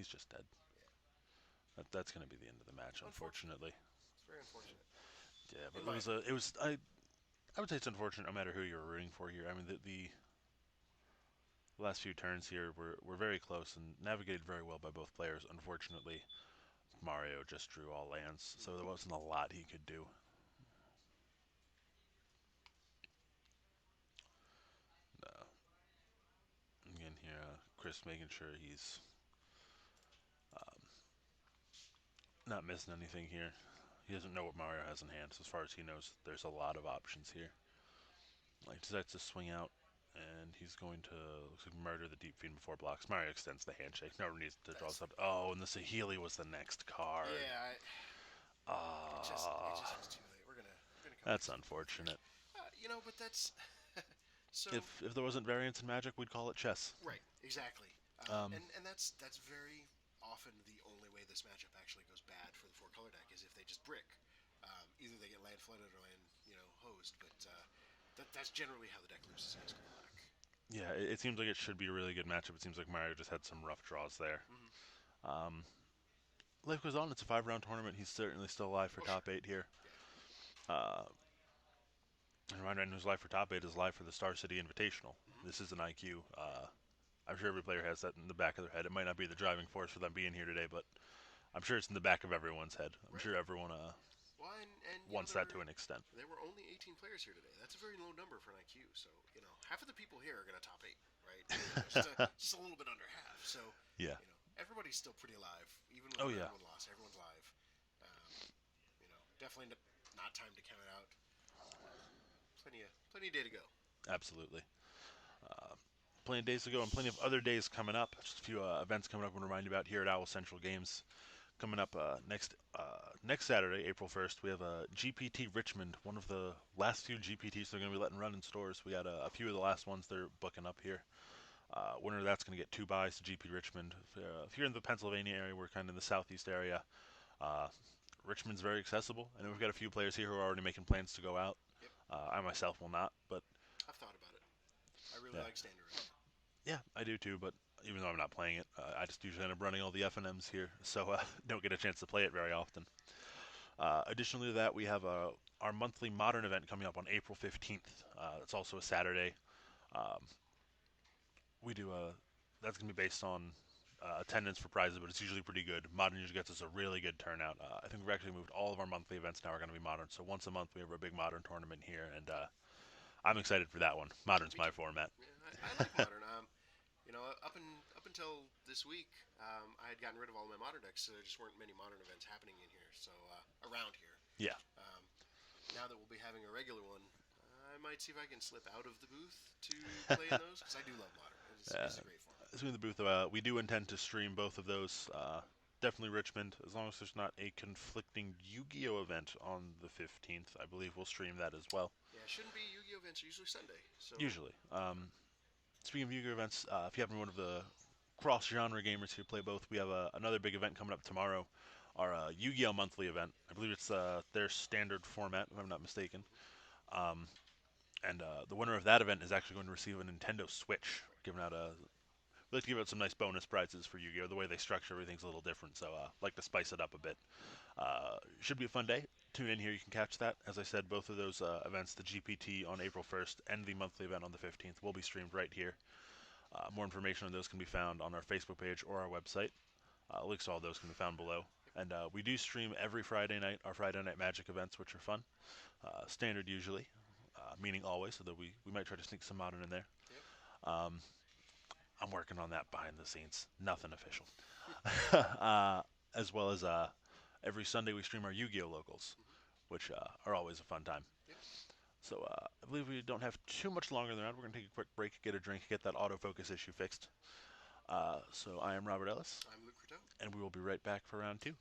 just dead. Yeah. That's going to be the end of the match, Unfortunate. unfortunately. It's very unfortunate. Yeah, but In my opinion. it was I would say it's unfortunate no matter who you're rooting for here. I mean the last few turns here were very close and navigated very well by both players. Unfortunately, Mario just drew all lands, so there Mm-hmm. wasn't a lot he could do. Uh, Again here, Chris making sure he's um, not missing anything here. He doesn't know what Mario has in hand, so as far as he knows, there's a lot of options here. Like decides to swing out, and he's going to looks like murder the Deep Fiend before blocks. Mario extends the handshake. Never needs to draw That's the something. problem. Oh, and the Sahili was the next card. Yeah, it just was too late. We're gonna come back That's to the booth here. unfortunate. But that's so If there wasn't variance in Magic, we'd call it chess. right, exactly. Um, And that's very often the only way this matchup actually goes bad for the four color deck is if they just brick. Either they get land flooded or land hosed, but that's generally how the deck loses against green black. Yeah, it seems like it should be a really good matchup. It seems like Mario just had some rough draws there. Mm-hmm. Um, Life goes on. It's a 5 round tournament. He's certainly still alive for Oh top sure, eight here. yeah. Uh, and Ryan Reddin, who's live for top eight, is live for the Star City Invitational. Mm-hmm. This is an IQ. I'm sure every player has that in the back of their head. It might not be the driving force for them being here today, but I'm sure it's in the back of everyone's head. I'm Right. sure everyone Well, and wants that to an extent. there were only 18 players here today. That's a very low number for an IQ. So half of the people here are going to top eight, right? Just a little bit under half. So Yeah. everybody's still pretty alive, even with Oh the yeah. 9-1 loss. Everyone's live. Definitely not time to count it out. Plenty of day to go. Absolutely. Uh, Plenty of days to go and plenty of other days coming up. Just a few events coming up. I want to remind you about here at Owl Central Games. Coming up next Saturday, April 1st, we have a GPT Richmond, one of the last few GPTs they're going to be letting run in stores. We got a few of the last ones they're booking up here. Winner of that's going to get 2 buys to GP Richmond. If you're in the Pennsylvania area, we're kind of in the southeast area. Uh, Richmond's very accessible. I know we've Mm-hmm. got a few players here who are already making plans to go out. Yep, I myself will not, but I've thought about it. I really yeah, like standard right now. yeah, I do too. But even though I'm not playing it, I just usually end up running all the FNMs here, so don't get a chance to play it very often. Additionally to that, we have our monthly modern event coming up on April 15th. It's also a Saturday. Um, we do a That's gonna be based on attendance for prizes, but it's usually pretty good. Modern usually gets us a really good turnout. I think we've actually moved all of our monthly events now are going to be modern. So once a month we have a big modern tournament here, and I'm excited for that one. Modern's Me my too. format. Yeah, I like modern. Up until this week, I had gotten rid of all my modern decks, so there just weren't many modern events happening in here. So around here, Yeah, um, now that we'll be having a regular one, I might see if I can slip out of the booth to play in those because I do love modern. It's a great format. as we in the booth, we do intend to stream both of those. Definitely Richmond, as long as there's not a conflicting Yu-Gi-Oh event on the 15th. I believe we'll stream that as well. Yeah, it shouldn't be Yu-Gi-Oh events are usually Sunday. So Usually. Speaking of Yu-Gi-Oh events, if you happen to be one of the cross-genre gamers who play both, we have another big event coming up tomorrow. Our Yu-Gi-Oh monthly event. I believe it's their standard format, if I'm not mistaken. mm-hmm. Um, and the winner of that event is actually going to receive a Nintendo Switch. Right. Giving out a We like to give out some nice bonus prizes for Yu-Gi-Oh. The way they structure everything's a little different, so like to spice it up a bit. Should be a fun day. Tune in here, you can catch that. As I said, both of those events, the GPT on April 1st and the monthly event on the 15th, will be streamed right here. More information on those can be found on our Facebook page or our website. Links to all those can be found below. Yep. And we do stream every Friday night, our Friday Night Magic events, which are fun. Standard usually, meaning always, so that we might try to sneak some modern in there. Yep. Um, I'm working on that behind the scenes. Nothing official. Mm-hmm. As well as every Sunday we stream our Yu-Gi-Oh locals, which are always a fun time. Yep. So I believe we don't have too much longer than that. We're going to take a quick break, get a drink, get that autofocus issue fixed. So I am Robert Ellis, I'm Luke Croteau. and we will be right back for round two.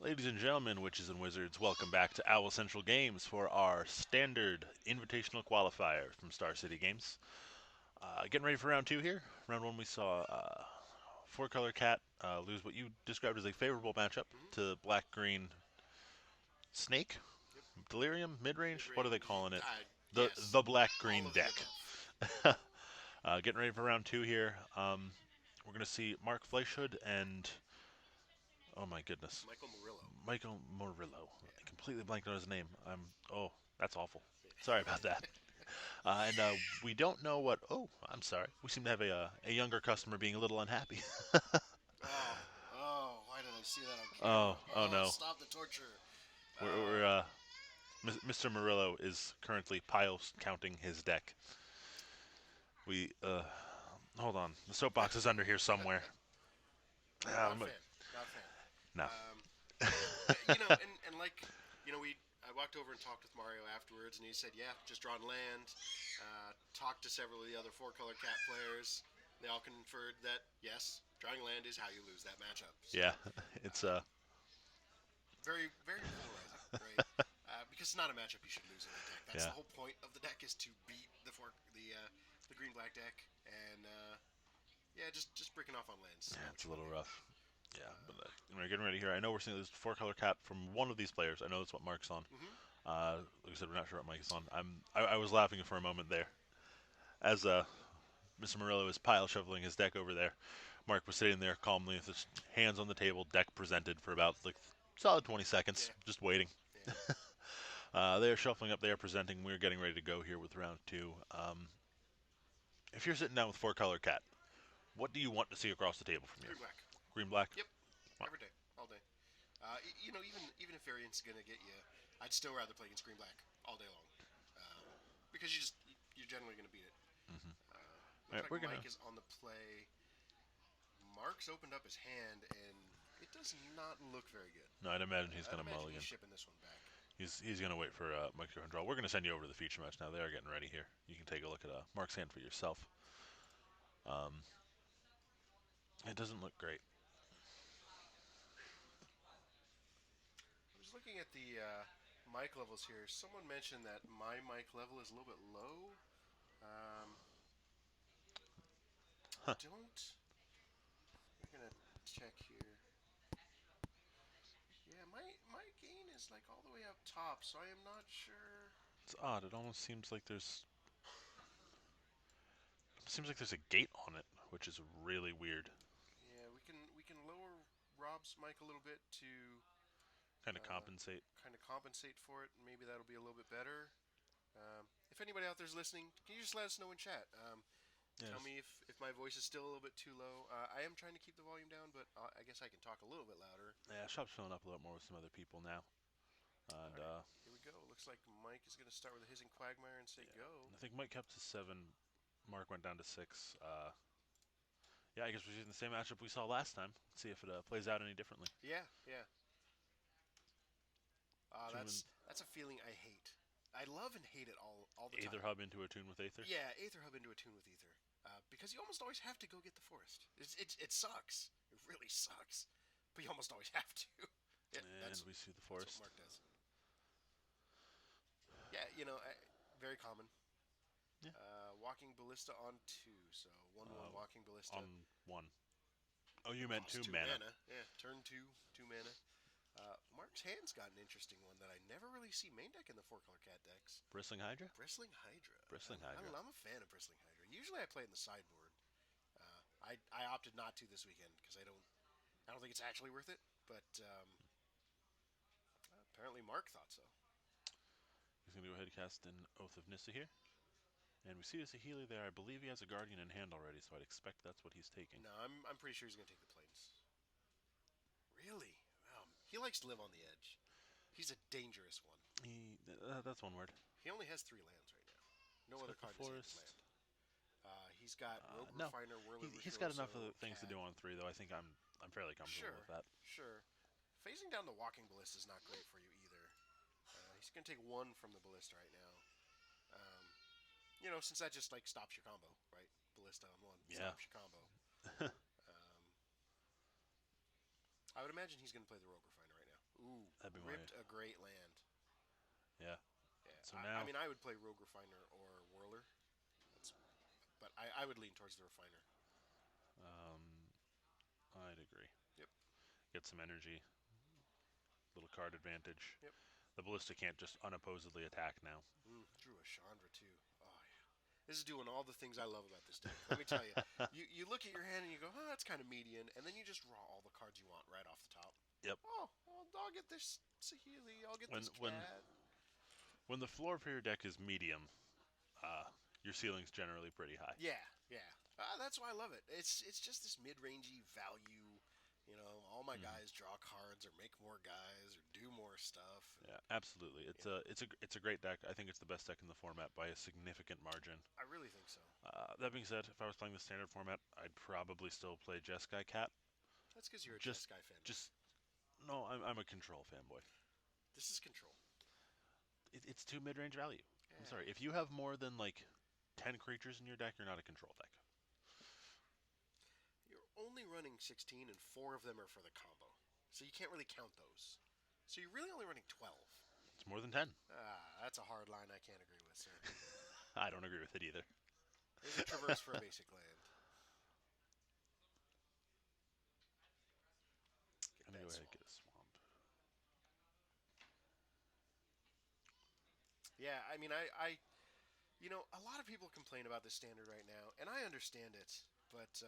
Ladies and gentlemen, witches and wizards, welcome back to Owl Central Games for our standard invitational qualifier from Star City Games. Getting ready for round two here. Round one, we saw Four Color Cat lose what you described as a favorable matchup Mm-hmm. to Black Green Snake, Yep. Delirium, mid Mid range. What are they range. calling it? Yes. The Black All Green of the deck. above. Getting ready for round two here. We're gonna see Mark Fleischhood and oh my goodness, Michael Murillo. Michael Morillo. I Yeah. completely blanked on his name. Oh, that's awful. Sorry about Yeah. that. And we don't know what. Oh, I'm sorry. We seem to have a younger customer being a little unhappy. Oh. Oh. Why did I see that on Oh, camera? oh Oh, no. stop the torture. We're Oh. Mr. Murillo is currently pile counting his deck. We hold on. The soapbox is under here somewhere. Not a Um, fan. Not a fan. no. Um, and like, I walked over and talked with Mario afterwards, and he said, yeah, just drawn land. Talked to several of the other Four Color Cat players. They all conferred that yes, drawing land is how you lose that matchup. So Yeah, it's um, very, very polarizing, right? Because it's not a matchup you should lose in the deck. That's yeah, the whole point of the deck is to beat the green black deck, and yeah, just breaking off on lands is yeah, not what it's a you want little to do. rough. Yeah, but Uh, we're getting ready here. I know we're seeing this four color cap from one of these players. I know that's what Mark's on. mm-hmm. Like I said, we're not sure what Mike is on. I was laughing for a moment there as Mr. Murillo is pile shoveling his deck over there. Mark was sitting there calmly with his hands on the table, deck presented for about like solid 20 seconds, Yeah, just waiting. yeah. They are shuffling up, they are presenting. We're getting ready to go here with round two. If you're sitting down with four color cat, what do you want to see across the table from you? Green black. Green black? Yep, Well, every day, all day. Even if variant's gonna get you, I'd still rather play against green black all day long, um, because you're generally gonna beat it. mm-hmm. All Looks right, like we're gonna. Mike is on the play. Mark's opened up his hand, and it does not look very good. No, I'd imagine he's I'd gonna imagine he's mulligan. shipping this one back. He's gonna wait for Mike's to draw. We're gonna send you over to the feature match now. They are getting ready here. You can take a look at Mark's hand for yourself. Um, it doesn't look great. I was looking at the mic levels here. Someone mentioned that my mic level is a little bit low. Um, I Huh. don't. We're gonna check here. Yeah, my gain is like all the way up top, so I am not sure. It's odd. It almost seems like there's a gate on it, which is really weird. Yeah, we can lower Rob's mic a little bit to Kind of compensate. kind of compensate for it. Maybe that'll be a little bit better. If anybody out there's listening, can you just let us know in chat? Tell Yes. me if my voice is still a little bit too low. I am trying to keep the volume down, but I guess I can talk a little bit louder. Yeah, shop's filling up a lot more with some other people now. All And right, here we go. Looks like Mike is going to start with a hissing quagmire and say yeah, go. I think Mike kept to seven. Mark went down to six. Yeah, I guess we're using the same matchup we saw last time. Let's see if it plays out any differently. Yeah, yeah. Tune in That's a feeling I hate. I love and hate it all the time. Aether Hub into a tune with Aether. Yeah, Aether Hub into a tune with Ether. Because you almost always have to go get the forest. It sucks. It really sucks. But you almost always have to. Yeah, And we see the that's what forest. Mark does. Yeah, very common. Yeah. Walking Ballista on 2. So 1/1 Walking Ballista. On one. Oh, you meant Costs two 2 mana. mana. Yeah, turn 2, 2 mana. Mark's hand's got an interesting one that I never really see main deck in the 4 color cat decks. Bristling Hydra? Bristling Hydra. Bristling Hydra. I'm a fan of Bristling Hydra. Usually I play in the sideboard. I opted not to this weekend because I don't think it's actually worth it. But apparently Mark thought so. He's going to go ahead and cast an Oath of Nissa here. And we see a Saheeli there. I believe he has a Guardian in hand already, so I'd expect that's what he's taking. No, I'm pretty sure he's gonna take the planes. Really? He likes to live on the edge. He's a dangerous one. That's one word. He only has 3 lands right now. No He's other got the card does he have forest. land. He's got Rogue No, Refiner, Whirler he's got enough Virtuoso, other things to Cat. do on three, though. I think I'm fairly comfortable Sure, with that. sure. Phasing down the Walking Ballista is not great for you either. He's gonna take 1 from the Ballista right now. Since that just like stops your combo, right? Ballista on 1 Yeah. stops your combo. I would imagine he's gonna play the Rogue Refiner right now. ripped a great land. Yeah. Yeah, So I now, mean, I would play Rogue Refiner or Whirler. That's, but I would lean towards the Refiner. I'd agree. Yep, Get some energy, little card advantage. yep. The ballista can't just unopposedly attack now. Drew a Chandra too. Oh yeah, this is doing all the things I love about this deck. Let me tell you, you look at your hand and you go, oh, that's kind of median, and then you just draw all the cards you want right off the top. Yep. Oh, well, I'll get this Saheeli. I'll get When this when cat. when the floor for your deck is medium, uh, your ceiling's generally pretty high. Yeah, yeah. That's why I love it. It's just this mid-rangey value. You know, all my Mm-hmm. guys draw cards or make more guys or do more stuff. And, Yeah, absolutely. you know, It's a great deck. I think it's the best deck in the format by a significant margin. I really think so. That being said, if I was playing the standard format, I'd probably still play Jeskai Cat. That's because you're a Just, Jeskai fanboy. just no. I'm a control fanboy. This is control. It's too mid range value. I'm sorry. If Eh. you have more than like 10 creatures in your deck, you're not a control deck. You're only running 16, and 4 of them are for the combo. So you can't really count those. So you're really only running 12. It's more than 10. That's a hard line I can't agree with, sir. I don't agree with it either. There's a traverse for a basic land. Get I'm gonna that go ahead and swamp. get a swamp. Yeah, I mean, a lot of people complain about this standard right now, and I understand it. But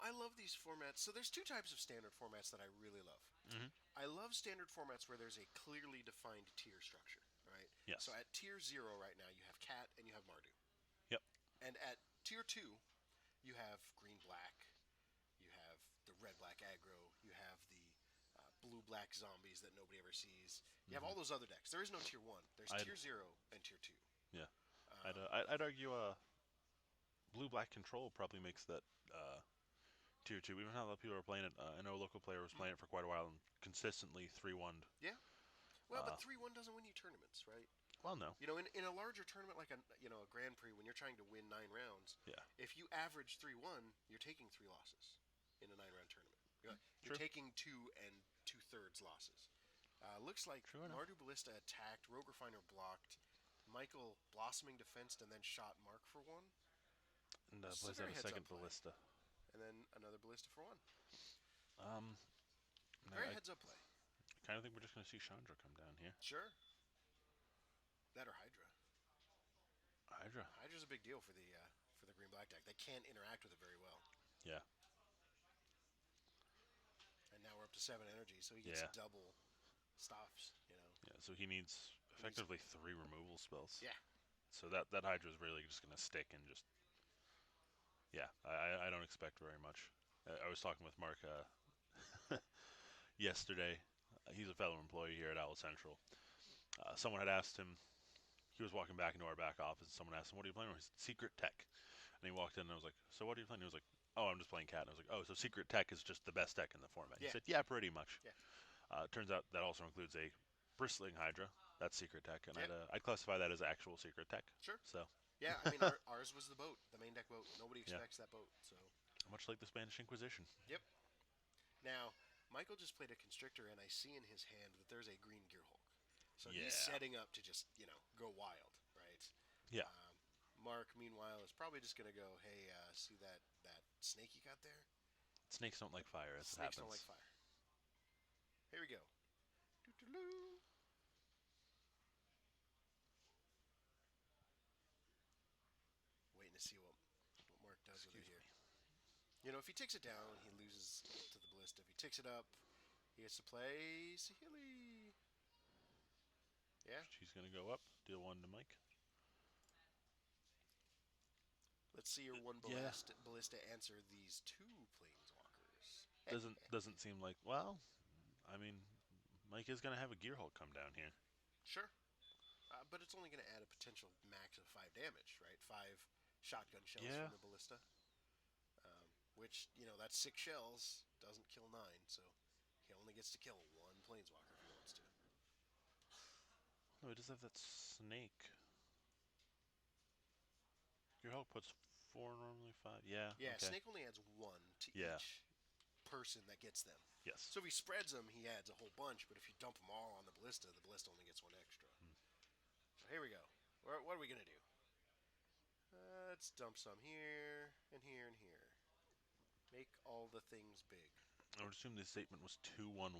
I love these formats. So there's two types of standard formats that I really love. Hmm. I love standard formats where there's a clearly defined tier structure, right? So Yes. at tier 0 right now, you have Cat and you have Mardu. Yep. And at tier 2, you have green black, you have the red black aggro, you have the blue black zombies that nobody ever sees. You have Hmm. all those other decks. There is no tier 1. There's I'd tier 0 and tier 2. yeah. Um, I'd argue blue black control probably makes that uh, tier two. Even how a lot of people are playing it. I know a local player was playing it for quite a while and consistently 3-1'd. yeah. Well, Uh, but 3-1 doesn't win you tournaments, right? well, no. In a larger tournament like a Grand Prix, when you're trying to win 9 rounds, Yeah. if you average 3-1, you're taking 3 losses in a 9 round tournament. You're True. taking 2 2/3 losses. Looks like True enough. Mardu Ballista attacked, Rogue Refiner blocked, Michael Blossoming defensed and then shot Mark for 1. And This is a plays out very a heads up second play. ballista. And then another Ballista for 1. Um, Very I heads up play. kind of think we're just going to see Chandra come down here. Sure. That or Hydra. Hydra. Hydra's a big deal for the green black deck. They can't interact with it very well. Yeah. And now we're up to 7 energy, so he gets Yeah. double stops. Yeah. So he needs He needs, effectively 3 removal spells. yeah, So that Hydra is really just going to stick and just. Yeah. I don't expect very much. I was talking with Mark yesterday. He's a fellow employee here at Owl Central. Someone had asked him. He was walking back into our back office, and someone asked him, "What are you playing?" He said, "Secret Tech." And he walked in, and I was like, "So what are you playing?" He was like, "Oh, I'm just playing Cat." And I was like, "Oh, so Secret Tech is just the best deck in the format?" He yeah, said, "Yeah, pretty much." yeah, Turns out that also includes a bristling Hydra. That's Secret Tech, and yeah, I'd classify that as actual Secret Tech. sure. So, Yeah, I mean, ours was the boat, the main deck boat. Nobody yeah, expects that boat, so. much like the Spanish Inquisition. Yep. Now, Michael just played a Constrictor, and I see in his hand that there's a green Gearhulk. So Yeah, he's setting up to just, go wild, right? yeah. Mark, meanwhile, is probably just going to go, hey, see that snake you got there? Snakes don't like fire, as it Snakes don't like happens. fire. Here we go. Doo-doo-doo. Waiting to see what Mark does with it Excuse here. me. If he takes it down, he loses to the ballista. If he takes it up, he gets to play Saheeli. Yeah. She's gonna go up. Deal one to Mike. Let's see your one Yeah, ballista answer these 2 planeswalkers. doesn't seem like. Well, I mean, Mike is gonna have a Gearhulk come down here. Sure. But it's only going to add a potential max of 5 damage, right? 5 shotgun shells Yeah. from the ballista. Which, that's 6 shells. Doesn't kill 9, so he only gets to kill 1 planeswalker if he wants to. No, he does have that snake. Gearhulk puts 4 normally 5. Yeah. Yeah, Okay. Snake only adds 1 to Yeah. each person that gets them. Yes. So if he spreads them, he adds a whole bunch. But if you dump them all on the ballista only gets one extra. So here we go. What are we gonna do? Let's dump some here and here and here. Make all the things big. I would assume this statement was 2-1-1,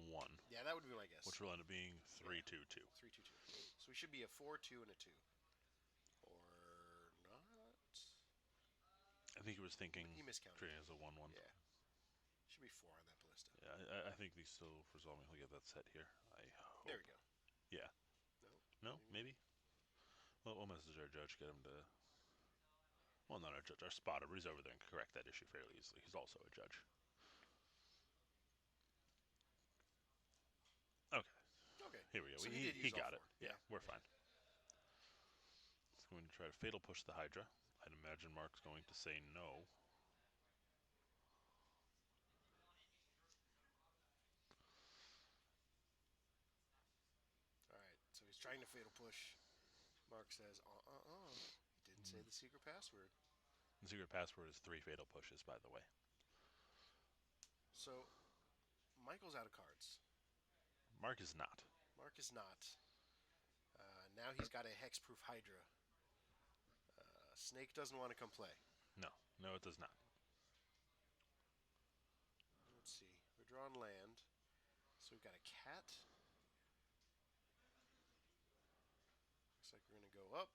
Yeah, that would be my guess. which will end up being Yeah, 3-2-2. 3-2-2. So we should be a 4-2 and a 2, or not? I think he was thinking He miscounted. trading as a 1-1. Yeah, should be 4 on that ballista. Yeah, I think he's still resolving. He'll get that set here. I hope. There we go. Yeah. No, No, maybe. Well, we'll message our judge, get him to. Well, not our judge, our spotter, but he's over there and can correct that issue fairly easily. He's also a judge. Okay, Okay. here we go. So He use all got it. four. Yeah, we're fine. He's going to try to fatal push the Hydra. I'd imagine Mark's going to say no. All right. So he's trying to fatal push. Mark says, He didn't say the secret password. The secret password is 3 fatal pushes, by the way. So Michael's out of cards. Mark is not. Mark is not. Now he's got a hexproof Hydra. Snake doesn't want to come play. No, it does not. Let's see. We're drawing land. So we've got a cat. Looks like we're going to go up.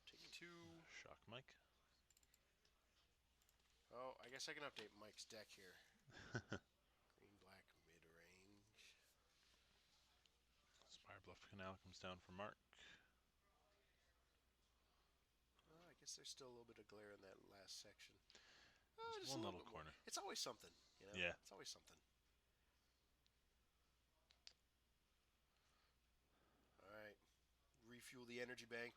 Take 2. Shock Mike. Oh, I guess I can update Mike's deck here. Green, black, mid-range. Spire Bluff Canal comes down for Mark. Oh, I guess there's still a little bit of glare in that last section. Just one little corner. More. It's always something, you know? Yeah. It's always something. All right. Refuel the energy bank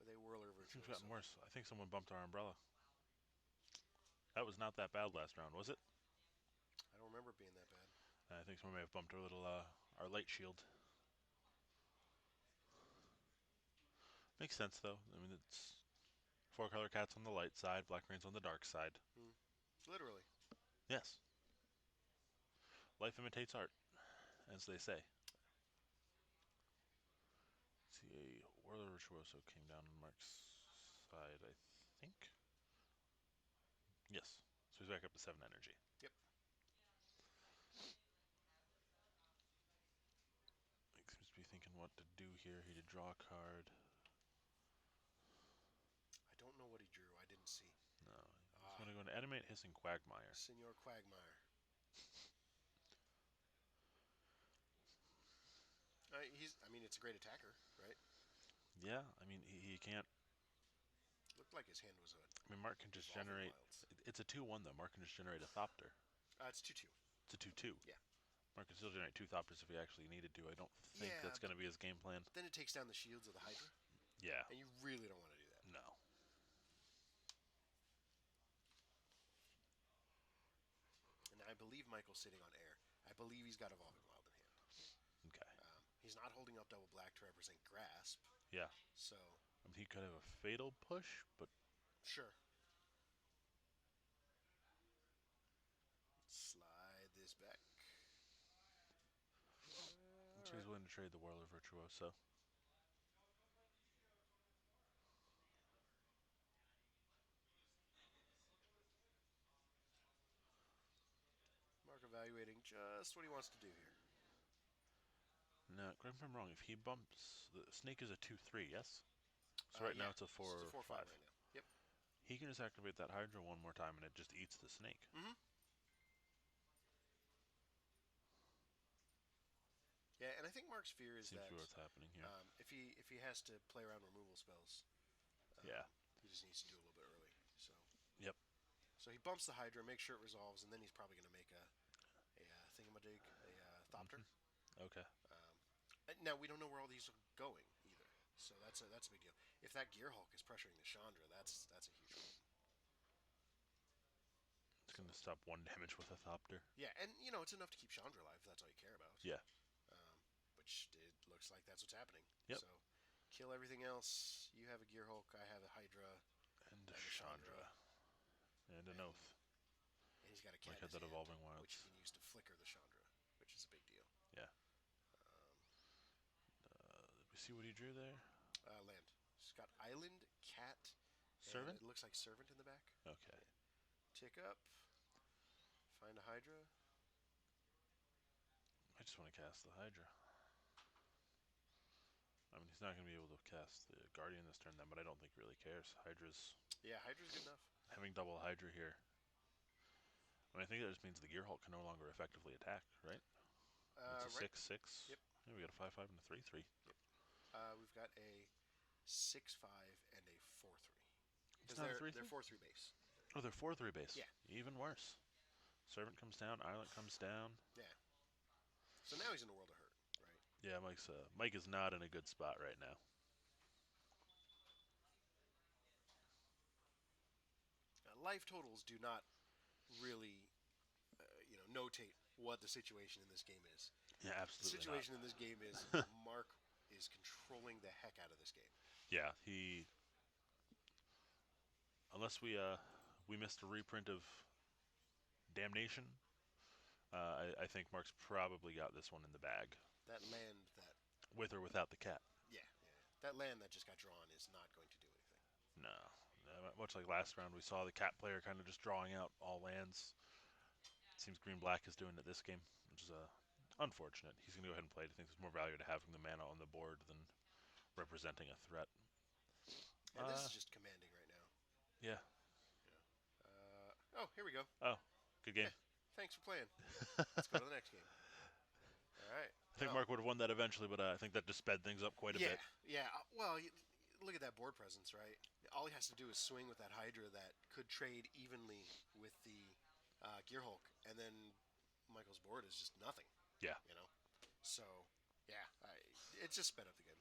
with a whirler virtuoso. It's gotten worse. I think someone bumped our umbrella. That was not that bad last round, was it? I don't remember it being that bad. I think someone may have bumped our little our light shield. Makes sense though. I mean, it's 4-color cats on the light side, black rains on the dark side. Literally. Yes. Life imitates art, as they say. Let's see, a Whirler Virtuoso came down on Mark's side, I think. Yes. So he's back up to 7 energy. Yep. He seems to be thinking what to do here. He did draw a card. I don't know what he drew. I didn't see. No. He's going to go into Animate Hissing Quagmire. Senor Quagmire. I mean, it's a great attacker, right? Yeah, I mean, he can't. Looked like his hand was a. I mean, Mark can just generate. It's a 2-1 though. Mark can just generate a Thopter. It's 2-2. It's a 2-2. Yeah. Mark can still generate 2 Thopters if he actually needed to. I don't think that's going to be his game plan. Then it takes down the shields of the Hydra. Yeah. And you really don't want to do that. No. And I believe Michael's sitting on air. I believe he's got Evolving Wild in hand. Okay. He's not holding up double black to represent Grasp. Yeah. So. I mean, he could have a Fatal Push, but. Sure. Slide this back. He's willing to trade the Whirler Virtuoso. Mark evaluating just what he wants to do here. No, correct me if I'm wrong. If he bumps, the Snake is a 2-3, yes? So right now it's a 4 it's a 4-5 right now. Yep. He can just activate that Hydra one more time and it just eats the Snake. Mm-hmm. Yeah, and I think Mark's fear is Seems that to be what's happening here. if he has to play around removal spells, yeah, he just needs to do a little bit early. So. Yep. So he bumps the Hydra, makes sure it resolves, and then he's probably going to make a thingamajig, a Thopter. Okay. Now we don't know where all these are going either, so that's a big deal. If that Gear Hulk is pressuring the Chandra, that's a huge problem. It's going to stop 1 damage with a Thopter. Yeah, and it's enough to keep Chandra alive if that's all you care about. Yeah. Which it looks like that's what's happening. Yep. So kill everything else. You have a Gear Hulk. I have a Hydra. And a Chandra. And an Oath. And he's got a cat that Evolving Wilds. which he can use to flicker the Chandra. see what he drew there. Land. It's got island, cat, and Servant? it looks like servant in the back. Okay. Yeah. Tick up. Find a Hydra. I just want to cast the Hydra. I mean, he's not going to be able to cast the Guardian this turn then, but I don't think he really cares. Hydra's Yeah, Hydra's good enough. having double Hydra here. I mean, I think that just means the Gearhulk can no longer effectively attack, right? It's a Right. 6/6. Yep. Yeah, we got a 5/5 and a 3/3. Yep. We've got a 6/5 and a 4/3 It's because not a they're 3/3. 4/3 base. Oh, they're 4/3 base. Yeah. Even worse. Servant comes down. Island comes down. Yeah. So now he's in a world of hurt, right? Yeah, Mike is not in a good spot right now. Life totals do not really, notate what the situation in this game is. Yeah, The absolutely not. situation in this game is Mark is controlling the heck out of this game. Yeah, he unless we missed a reprint of Damnation, I think Mark's probably got this one in the bag, That land that, with or without the cat. yeah, that land that just got drawn is not going to do anything. No, much like last round, we saw the cat player kind of just drawing out all lands. It seems green black is doing it this game, which is unfortunate. He's gonna go ahead and play it. I think there's more value to having the mana on the board than representing a threat. And this is just commanding right now. Yeah. Oh, here we go. Oh, good game. Yeah, thanks for playing. Let's go to the next game. All right. I think Oh, Mark would have won that eventually, but I think that just sped things up quite a yeah, bit. yeah. Well, look at that board presence, right? All he has to do is swing with that Hydra that could trade evenly with the Gearhulk, and then Michael's board is just nothing. Yeah. You know. So, yeah, it just sped up the game.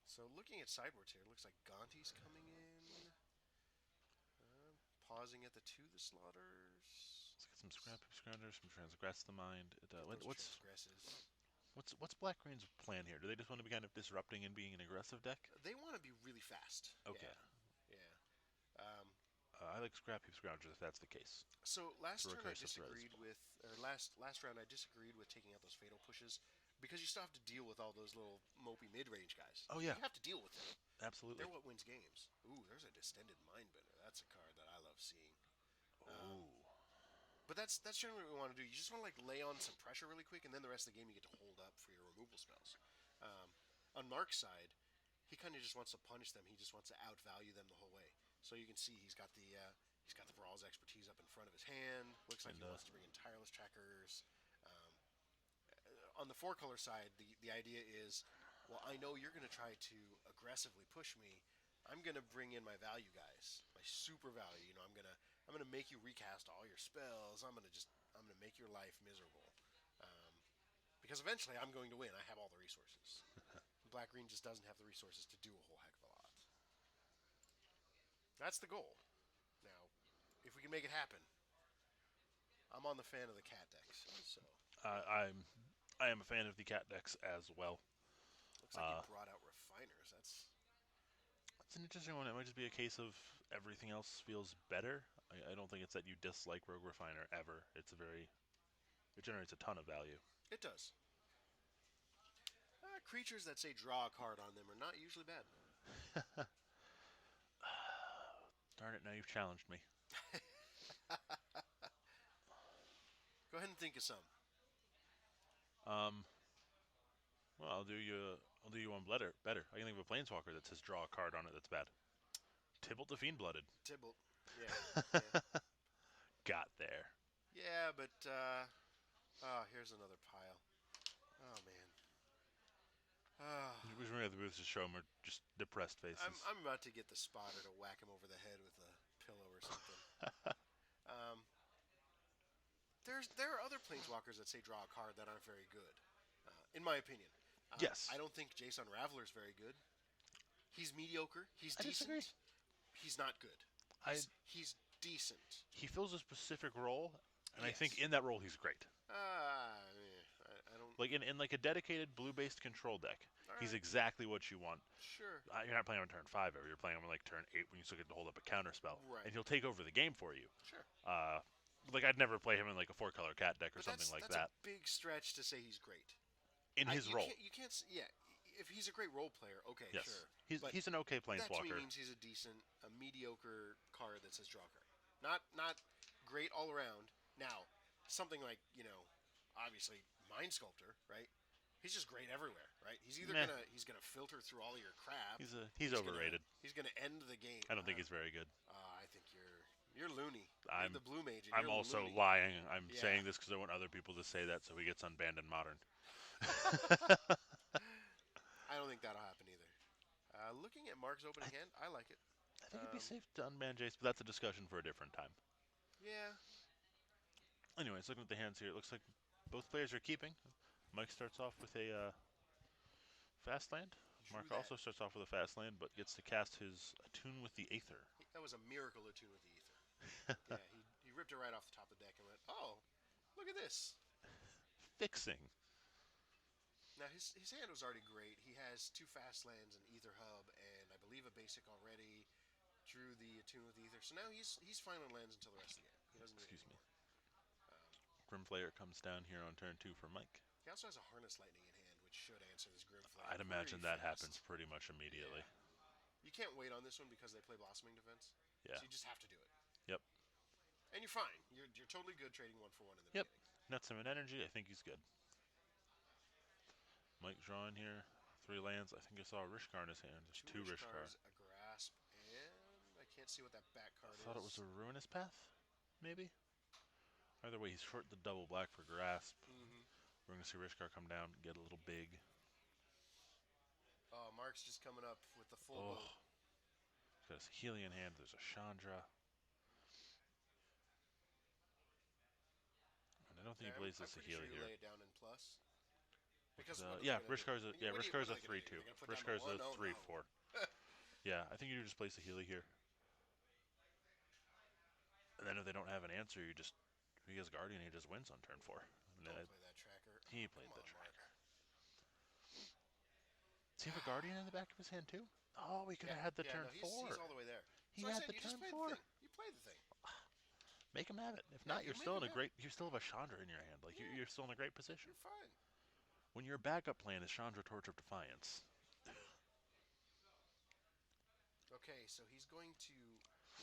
So looking at sideboards here, looks like Gonti's coming in. Pausing at the to the slaughters. Let's get some scrappy scroungers, some transgress the mind. Get those transgresses. What's Black Green's plan here? Do they just want to be kind of disrupting and being an aggressive deck? They want to be really fast. Okay. Yeah. Yeah. I like scrappy scroungers if that's the case. So last For turn I recursive threat as disagreed well. with, or last round I disagreed with taking out those fatal pushes because you still have to deal with all those little mopey mid range guys. Oh yeah, You have to deal with them. absolutely. They're what wins games. Ooh, there's a distended mindbender. That's a card that I love seeing. Oh, But that's generally what we want to do. You just want to like lay on some pressure really quick, and then the rest of the game you get to hold up for your removal spells. On Mark's side, he kind of just wants to punish them. He just wants to outvalue them the whole way. So you can see he's got the Brawl's expertise up in front of his hand. Looks like and he wants to bring in tireless trackers. On the four color side, the idea is, well, I know you're going to try to aggressively push me. I'm going to bring in my value guys, my super value. I'm gonna make you recast all your spells. I'm gonna make your life miserable. Because eventually I'm going to win. I have all the resources. Black Green just doesn't have the resources to do a whole heck of a lot. That's the goal. Now, if we can make it happen, I'm on the fan of the cat decks. So I am a fan of the cat decks as well. looks like he brought out refiners. It's an interesting one. It might just be a case of everything else feels better. I don't think it's that you dislike Rogue Refiner ever. It generates a ton of value. It does. Creatures that say draw a card on them are not usually bad. Darn it! Now you've challenged me. Go ahead and think of some. Well, I'll do you one better. Better. I can think of a Planeswalker that says draw a card on it that's bad. Tybalt the Fiend-Blooded. Tybalt. Yeah. Yeah. Got there. Yeah, but here's another pile. Oh man. We should the booths to show them just depressed faces. I'm about to get the spotter to whack him over the head with a pillow or something. There are other planeswalkers that say draw a card that aren't very good, in my opinion. Yes. I don't think Jason Raveler's very good. He's mediocre. He's I decent. disagree. He's not good. He's decent. He fills a specific role, and I Yes. think in that role he's great. I don't. Like in like a dedicated blue-based control deck, All he's right. exactly what you want. Sure. You're not playing on turn 5 ever. You're playing on like turn 8 when you still get to hold up a counter spell, Right. and he'll take over the game for you. Sure. Like I'd never play him in like a 4-color cat deck or But something like that's that. a big stretch to say he's great. in his You role. can't. Yeah, if he's a great role player, okay, Yes, sure. But he's an okay that to me planeswalker. means he's a decent, a mediocre card that says draw card. Not great all around. Now, something like obviously Mind Sculptor, right? He's just great everywhere, right? He's either Meh, he's gonna filter through all of your crap. he's overrated. He's gonna end the game. I don't think he's very good. I think you're loony. You're the I'm blue mage, and I'm you're also loony. lying. I'm Yeah. saying this because I want other people to say that so he gets unbanned in modern. I don't think that'll happen either. Looking at Mark's opening hand, I like it. I think it'd be Um, safe to unban Jace, but that's a discussion for a different time. yeah. Anyways, looking at the hands here, it looks like both players are keeping. Mike starts off with a fast land. True Mark that. also starts off with a fast land, but gets to cast his Attune with the Aether. That was a miracle attune with the ether. Yeah, he ripped it right off the top of the deck and went, "Oh, look at this." Fixing. Now his hand was already great. He has two fast lands, an ether hub, and I believe a basic already. Drew the attune with ether, so now he's fine on lands until the rest of the game. He doesn't need Excuse any me. more. Um, Grim Player comes down here on turn 2 for Mike. he also has a harness lightning in hand, which should answer this grim flare I'd pretty imagine that happens fast. pretty much Yeah, immediately. you can't wait on this one because they play blossoming defense, Yeah. so you just have to do it. Yep. And you're fine. You're totally good trading one for one in the Yep. beginning. Nuts him in energy. I think he's good. Mike drawing here. 3 lands. I think I saw a Rishkar in his hand. There's Two 2 Rish Rishkar. cards, a grasp, and I can't see what that back I card thought it was is. a Ruinous Path, maybe? Either way, he's short the double black for Grasp. Mm-hmm. We're going to see Rishkar come down, get a little big. Oh, Mark's just coming up with the full Oh, boat. he's got his Healy in hand. There's a Chandra. And I don't think Yeah, he plays I'm this pretty sure Healy you here. lay it down in plus. Because what are they Yeah, gonna do? Rishkar's a What Rishkar's are a they gonna do? 3-2. They're gonna put down the Rishkar's a one? Oh no. 3-4. Yeah, I think you just place a Healy here. And then if they don't have an answer, if he has Guardian, he just wins on turn 4. I mean, Don't play that tracker. he Oh, played come the on, Mark. tracker. Does he have a Guardian in the back of his hand too? Oh, we could Yeah, have had the yeah, turn no, he's 4. all the way there. He So I had said the you just turn play the 4. thing. You play the thing. Make him have it. If Yeah, not, you're you make still in him a have it. great. You still have a Chandra in your hand. Like Yeah, you're still in a great position. you're fine. When your backup plan is Chandra Torch of Defiance. Okay, so he's going to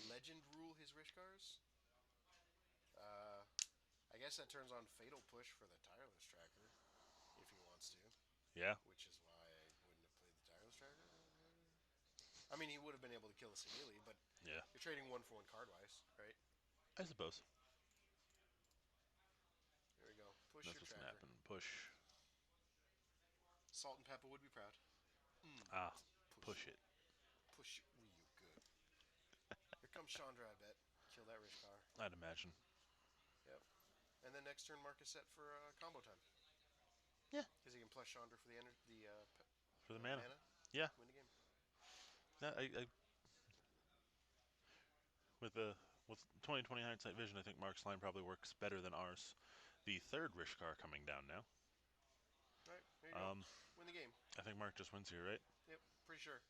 legend rule his Rishkars. Uh, I guess that turns on Fatal Push for the Tireless Tracker if he wants to, Yeah, which is why I wouldn't have played the Tireless Tracker. I mean, he would have been able to kill the Saheeli, but yeah. you're trading one for one card wise, right? I suppose There we go. Push that's your what's gonna tracker. happen. Push. Salt and Pepper would be proud. Ah, Push push it. it. Push it real good. Here comes Chandra, I bet. Kill that Rishkar. I'd imagine. Yep. And then next turn, Mark is set for combo time. Yeah, Because he can plus Chandra for for the mana. mana. Yeah, Win the game. yeah. With the with 2020 hindsight vision, I think Mark's line probably works better than ours. The third Rishkar coming down now. All right, there you go. Um, Win the game. I think Mark just wins here, right? Yep, pretty sure.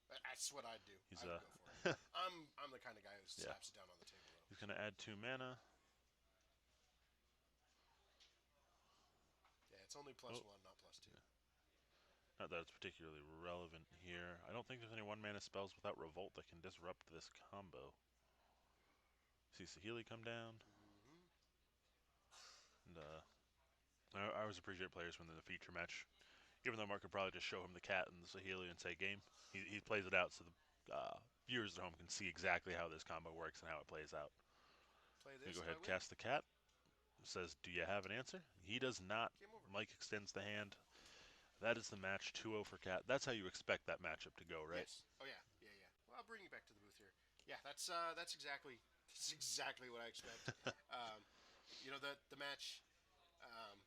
That's what I'd do. He's I would go for it. I'm the kind of guy who yeah. slaps it down on the table though. He's gonna add 2 mana. Yeah, it's only plus Oh, one, not plus two. not that it's particularly relevant here. I don't think there's any 1 mana spells without Revolt that can disrupt this combo. See Saheeli come down, Mm-hmm. and I always appreciate players when in the feature match. Even though Mark could probably just show him the cat and the Saheeli and say game, he plays it out so the viewers at home can see exactly how this combo works and how it plays out. Play You go this and I ahead, win. cast the cat. Says, do you have an answer? He does not. Game over. Mike extends the hand. That is the match. 2-0 for cat. That's how you expect that matchup to go, right? Yes. Oh yeah, yeah, yeah. Well, I'll bring you back to the booth here. Yeah, that's exactly what I expect. um, the match. Um,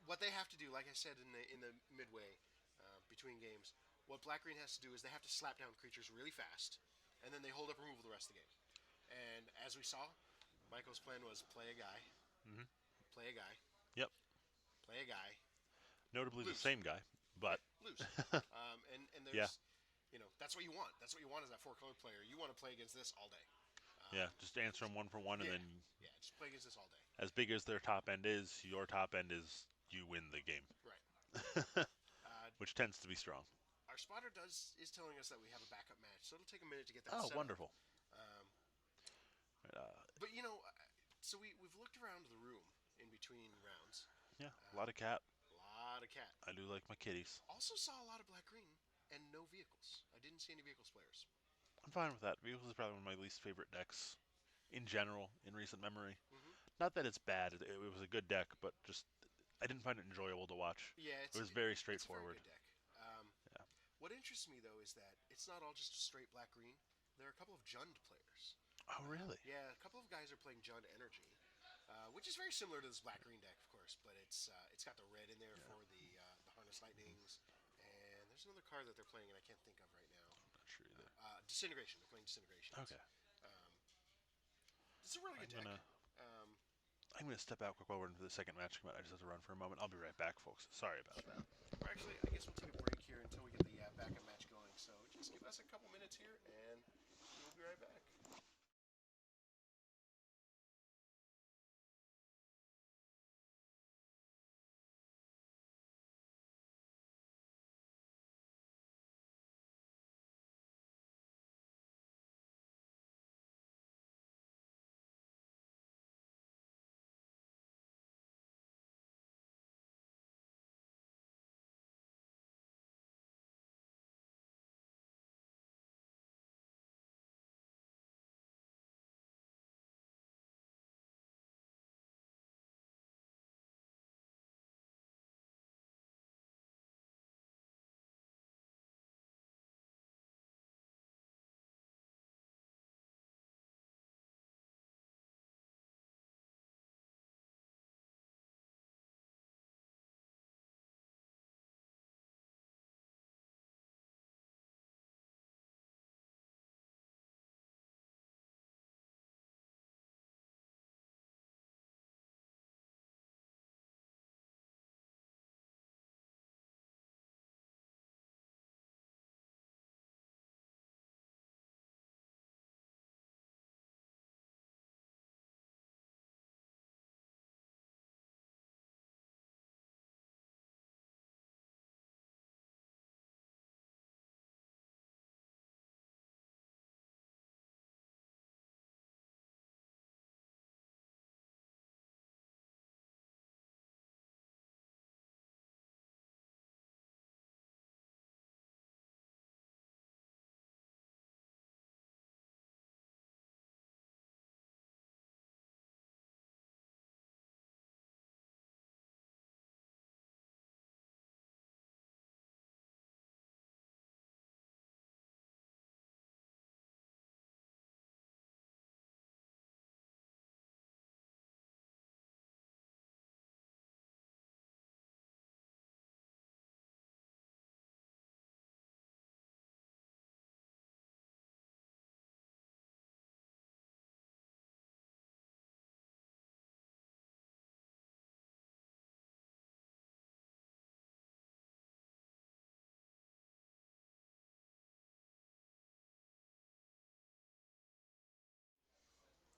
what they have to do, like I said in the midway between games, what Black Green has to do is they have to slap down creatures really fast, and then they hold up removal the rest of the game. And as we saw, Michael's plan was play a guy, Mm-hmm. play a guy, Yep. play a guy, Notably the lose. same guy, Yeah, but lose. And yeah, there's, that's what you want. That's what you want as that four-color player. You want to play against this all day. yeah. Just answer them one for one, and Yeah, then yeah. Just play against this all day. as big as their top end is, your top end is you win the game, Right. Uh, which tends to be strong. our spotter is telling us that we have a backup match, so it'll take a minute to get that Oh, set up. wonderful. Um, Uh, but so we've looked around the room in between rounds. yeah, a Uh, lot of cat. a lot of cat. I do like my kitties. Also saw a lot of black green and no vehicles. I didn't see any vehicles players. I'm fine with that. Vehicles is probably one of my least favorite decks in general in recent memory. Hmm. Not that it's bad; it was a good deck, but just I didn't find it enjoyable to watch. Yeah, It was very it's a very straightforward. good deck. Um, Yeah. what interests me though is that it's not all just straight black green. There are a couple of Jund players. Oh, really? Yeah, a couple of guys are playing Jund Energy, which is very similar to this black green deck, of course, but it's got the red in there Yeah. for the Harness Lightnings, and there's another card that they're playing, and I can't think of right now. Not sure either. Disintegration. They're playing Disintegrations. Okay. Um, it's a really good I'm deck. gonna Um, I'm gonna step out quick while we're into the second match. Come on, I just have to run for a moment. I'll be right back, folks. Sorry about sure. that. Or actually, I guess we'll take a break here until we get the backup match going. So just give us a couple minutes here, and we'll be right back.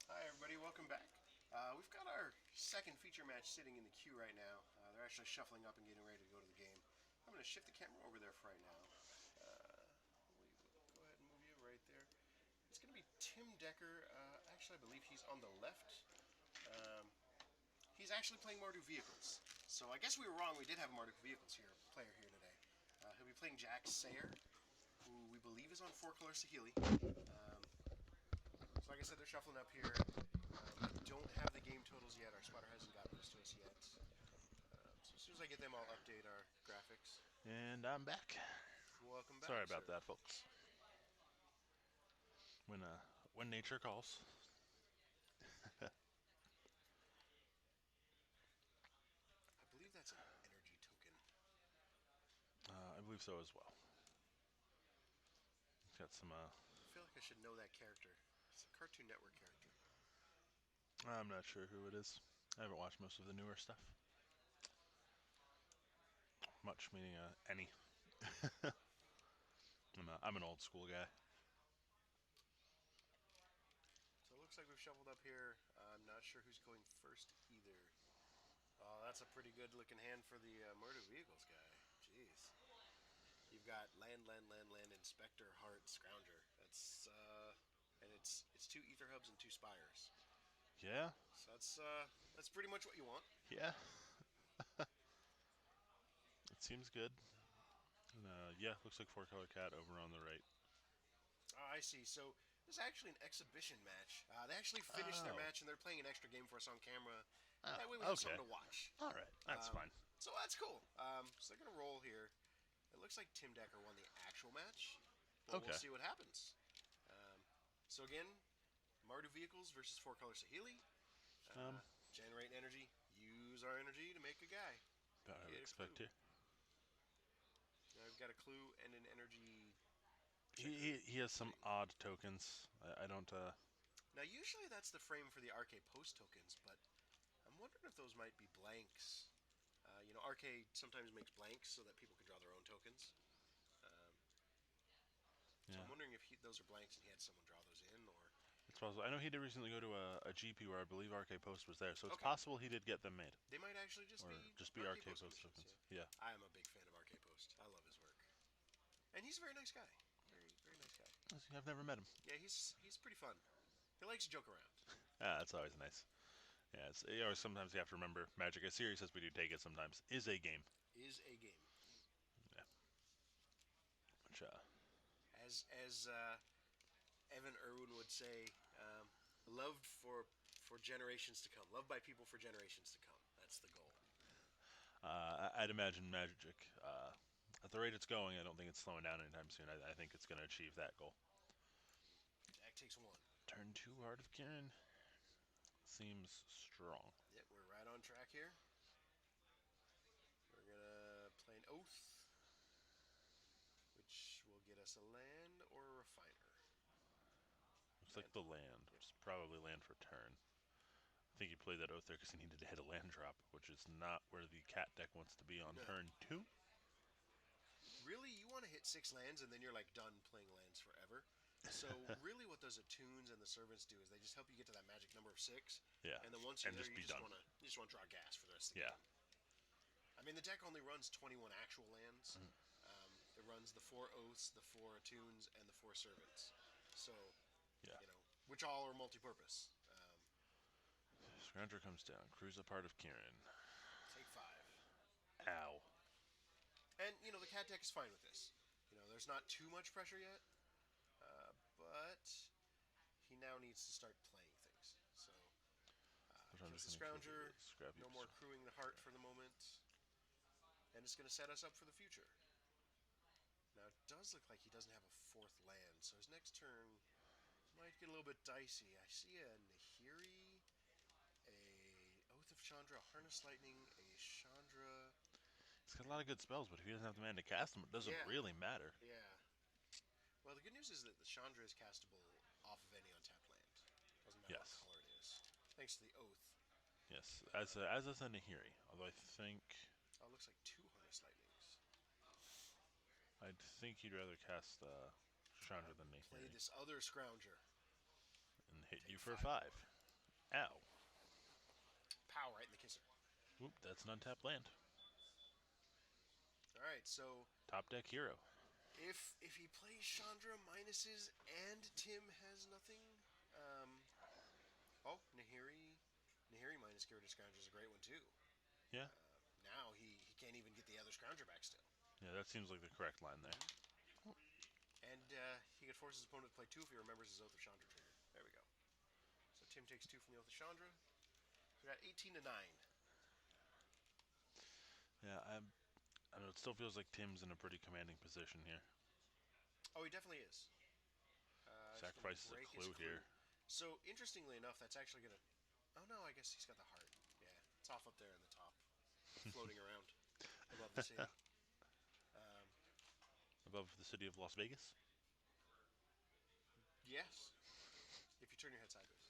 Hi, everybody. Welcome back. We've got our second feature match sitting in the queue right now. They're actually shuffling up and getting ready to go to the game. I'm going to shift the camera over there for right now. We will go ahead and move you right there. It's going to be Tim Decker. Actually, I believe he's on the left. Um, he's actually playing Mardu Vehicles. So I guess we were wrong. We did have a Mardu Vehicles player here today. He'll be playing Jack Sayer, who we believe is on 4-color Sahili. So like I said, they're shuffling up here. I don't have the game totals yet. Our spotter hasn't gotten those to us yet. So as soon as I get them, I'll update our graphics. And I'm back. Welcome Sorry back, about sir. that, folks. When uh, when nature calls. I believe that's an energy token. I believe so as well. Got some. I feel like I should know that character. It's a Cartoon Network character. I'm not sure who it is. I haven't watched most of the newer stuff. Much meaning any. I'm an old school guy. So it looks like we've shuffled up here. I'm not sure who's going first either. Oh, that's a pretty good looking hand for the murder vehicles guy. Jeez. You've got land, inspector, heart, scrounger. And it's two ether hubs and two spires. Yeah, So that's pretty much what you want. yeah, it seems good. And, yeah, looks like four color cat over on the right. Oh, I see. So this is actually an exhibition match. They actually finished their Oh, match and they're playing an extra game for us on camera. oh, That way we have okay. something to watch. All right, that's fine. So that's cool. So they're gonna roll here. It looks like Tim Decker won the actual match, but we'll Okay. see what happens. So again, Mardu vehicles versus four color Sahili. Um, Generate energy. Use our energy to make a guy. about what I would Get a expect clue. here. Now I've got a clue and an energy He, checker he, he has some waiting. odd tokens. I don't. Now usually that's the frame for the RK post tokens, but I'm wondering if those might be blanks. RK sometimes makes blanks so that people can draw their own tokens. Um, so Yeah, I'm wondering if those are blanks and he had someone draw those in, or it's possible. I know he did recently go to a GP where I believe RK Post was there, so it's okay, possible he did get them made, they might actually just or be just be RK RK Post Post commissions. tokens. Yeah, Yeah. I am a big fan of RK Post. I love his work, and he's a very nice guy. Very nice guy. I've never met him. Yeah, he's pretty fun. He likes to joke around. Ah, that's always nice. Yeah, sometimes you have to remember Magic, as serious as we do take it sometimes, is a game. Is a game. Yeah. Which, As Evan Irwin would say, loved for generations to come. Loved by people for generations to come. That's the goal. I'd imagine Magic, at the rate it's going, I don't think it's slowing down anytime soon. I think it's going to achieve that goal. Jack takes one. Turn 2, Heart of Kieran. Seems strong. Yep, we're right on track here. We're gonna play an oath, which will get us a land or a refiner. Looks like Land. the land, Yep. which is probably land for turn. I think he played that oath there because he needed to hit a land drop, which is not where the cat deck wants to be on No. turn 2. Really, you want to hit 6 lands and then you're like done playing lands forever. So really, what those attunes and the servants do is they just help you get to that magic number of 6, Yeah, and then once you're and there, just be done. you just want to draw gas for the rest of the Yeah, game. I mean, the deck only runs 21 actual lands. It runs the 4 oaths, the 4 attunes, and the 4 servants. So, yeah. which all are multi-purpose. Scrounger comes down, cruise up Heart of Kieran. Take 5. Ow. And, the cat deck is fine with this. There's not too much pressure yet, but he now needs to start playing things. So, Which I'm kills the just going to keep Scrounger. it. Scrap you. No more crewing the heart for the moment. And it's going to set us up for the future. Now, it does look like he doesn't have a 4th land, so his next turn might get a little bit dicey. I see a Nahiri, a Oath of Chandra, a Harness Lightning, a Chandra. He's got a lot of good spells, but if he doesn't have the mana to cast them, it doesn't Yeah, really matter. yeah. Well, the good news is that the Chandra is castable off of any untapped land. Doesn't matter what Yes. color it is. Thanks to the Oath. Yes, as is a Nahiri. Although Oh, it looks like 2 Harness Lightnings. I'd think he'd rather cast Chandra than Play Nahiri this other Scrounger. and hit you Take for 5 more. 5. Ow. Pow, right in the kisser. Oop, that's an untapped land. All right, so Top deck hero. if he plays Chandra minuses and Tim has nothing, Nahiri minus Curator Scrounger is a great one too. Yeah, Now he can't even get the other Scrounger back still. yeah, that seems like the correct line there. And he could force his opponent to play 2 if he remembers his Oath of Chandra trigger. There we go. So Tim takes 2 from the Oath of Chandra. We got 18 to 9. Yeah, I don't know. It still feels like Tim's in a pretty commanding position here. Oh, he definitely is. He's going to Sacrifices a break his clue clue. here. So, interestingly enough, that's actually going to... Oh, no, I guess he's got the heart. Yeah, it's off up there in the top. Floating around above the city. Above the city of Las Vegas. Yes, if you turn your head sideways.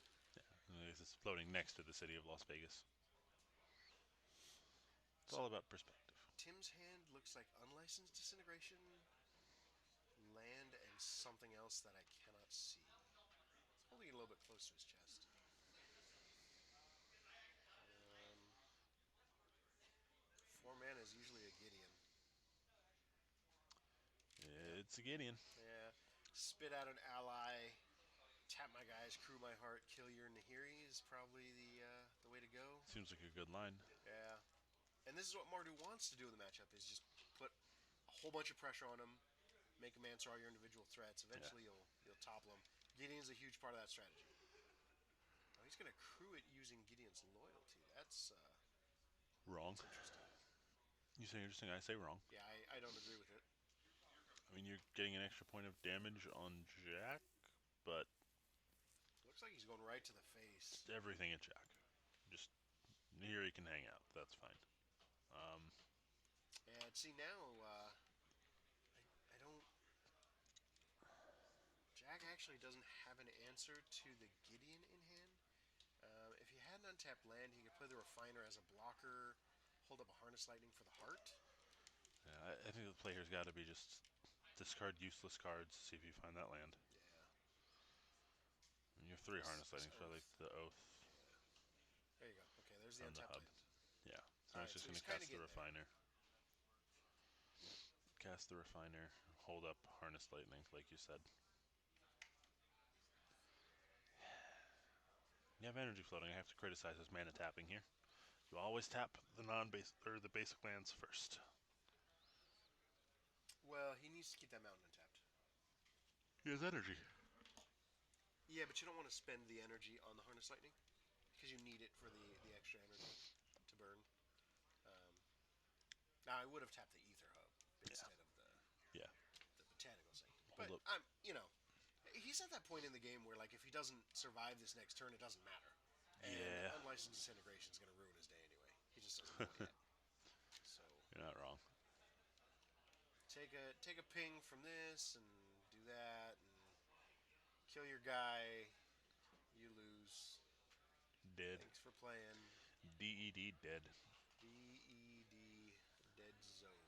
It's floating next to the city of Las Vegas. It's all So, about perspective. Tim's hand looks like unlicensed disintegration, land, and something else that I cannot see. He's holding it a little bit close to his chest. is usually a Gideon. Yep. It's a Gideon. Yeah. Spit out an ally. Tap my guys, crew my heart, kill your Nahiri is probably the way to go. Seems like a good line. Yeah. And this is what Mardu wants to do in the matchup: is just put a whole bunch of pressure on him, make him answer all your individual threats. Yeah. Eventually, you'll topple him. Gideon's a huge part of that strategy. Oh, he's gonna crew it using Gideon's loyalty. Wrong. That's interesting. You say interesting, I say wrong. Yeah, I don't agree with it. I mean, you're getting an extra point of damage on Jack, but Looks like he's going right to the face. everything at Jack. Just here he can hang out. That's fine. Um, And see now, I don't. Jack actually doesn't have an answer to the Gideon in hand. If he had an untapped land, he could play the Refiner as a blocker, hold up a Harness Lightning for the heart. yeah, I think the play here's got to be just discard useless cards, see if you find that land. Yeah. And you have three Harness This Lightnings, so I like Oath. the Oath Yeah. There you go. Okay, there's the on the untapped hub. land. Yeah, so Alright, it's just so going he's to kind of cast the getting there. Refiner. Cast the Refiner, hold up Harness Lightning, like you said. You have energy floating. I have to criticize his mana tapping here. You always tap the non-base or the basic lands first. Well, he needs to keep that mountain untapped. He has energy. Yeah, but you don't want to spend the energy on the Harness Lightning because you need it for the extra energy to burn. Um, Now I would have tapped the Ether Hub Yeah, instead of yeah. the Botanical Sanctum, Hold but up. he's at that point in the game where like if he doesn't survive this next turn, it doesn't matter. And Yeah, Unlicensed Disintegration is going to ruin his day anyway. He just doesn't know it yet. So you're not wrong. take a ping from this and do that and kill your guy. You lose. Dead. Thanks for playing. DED dead. DED Dead Zone.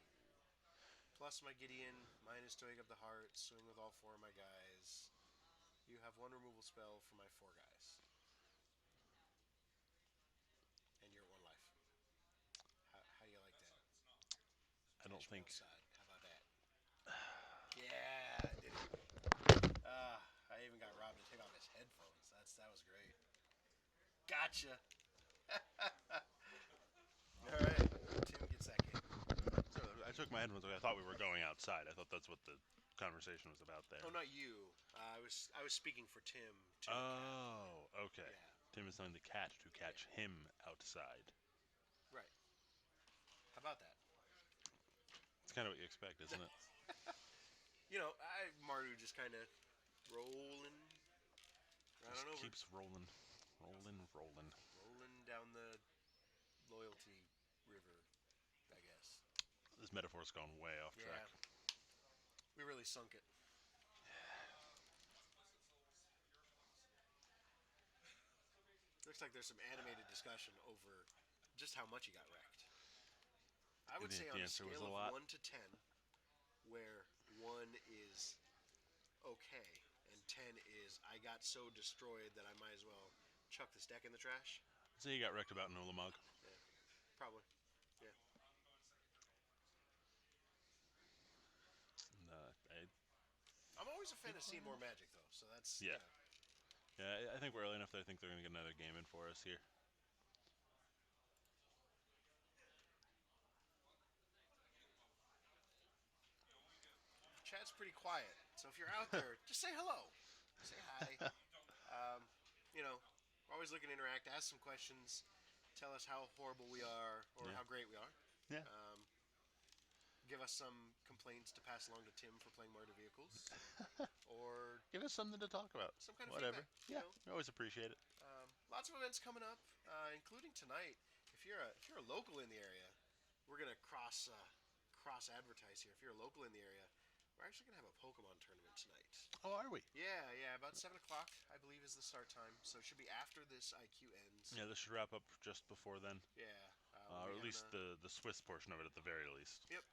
Plus my Gideon, minus to wake up the heart, swing with all four of my guys. You have one removal spell for my four guys. And you're at one life. How do you like that? I don't Cash me think. outside. How about that? Yeah, I did it. I even got Rob to take off his headphones. That was great. Gotcha. All right, Tim gets that game. So I took my headphones away. I thought we were going outside. I thought that's what the conversation was about there. Oh, not you. I was speaking for Tim. Oh, okay. Yeah. Tim is telling the cat to catch him outside. Right. How about that? It's kind of what you expect, isn't it? Mardu just kind of rolling right Just on over, keeps rolling, rolling, rolling. rolling down the loyalty river, I guess. This metaphor's gone way off track. Yeah, we really sunk it. Looks like there's some animated discussion over just how much he got wrecked. I would say The on a answer was scale a of lot. 1 to 10, where 1 is okay and 10 is I got so destroyed that I might as well chuck this deck in the trash. So you got wrecked about Nola Mug. Yeah, probably. Yeah. I, I'm always a fan of seeing more magic, though, so that's, yeah. Yeah, I think we're early enough that I think they're going to get another game in for us here. Chat's pretty quiet, so if you're out there, just say hello. Say hi. Um, we're always looking to interact, ask some questions, tell us how horrible we are or Yeah. how great we are. Yeah. Give us some complaints to pass along to Tim for playing Mardu vehicles, or Give us something to talk about. some kind of Whatever. feedback. Yeah, we always appreciate it. Lots of events coming up, including tonight. If you're a local in the area, we're gonna cross advertise here. If you're a local in the area, we're actually gonna have a Pokemon tournament tonight. Oh, are we? Yeah, about 7 o'clock, I believe, is the start time. So it should be after this IQ ends. Yeah, this should wrap up just before then. Yeah, Or at least the Swiss portion of it at the very least. Yep.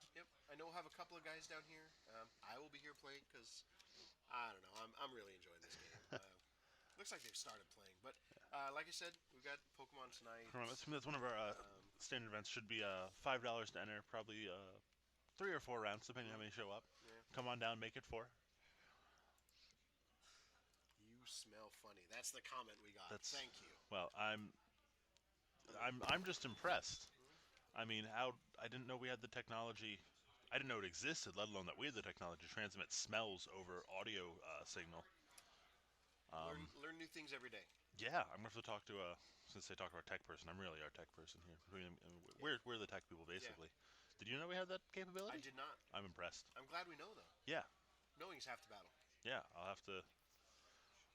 I know we'll have a couple of guys down here. I will be here playing because I don't know. I'm really enjoying this game. Looks like they've started playing, but like I said, we've got Pokemon tonight. That's one of our standard events should be $5 to enter, probably 3 or 4 rounds, depending on how Mm, many show up. yeah. Come on down, make it 4. You smell funny. That's the comment we got. That's Thank you. well, I'm just impressed. Mm, I mean, how I didn't know we had the technology. I didn't know it existed, let alone that we had the technology to transmit smells over audio signal. learn new things every day. Yeah, I'm gonna have to talk to since they talk to our tech person. I'm really our tech person here. Yeah. We're the tech people Yeah. basically. Did you know we had that I capability? did not. I'm impressed. I'm glad we know though. Yeah, Knowing is half the battle. yeah. I'll have to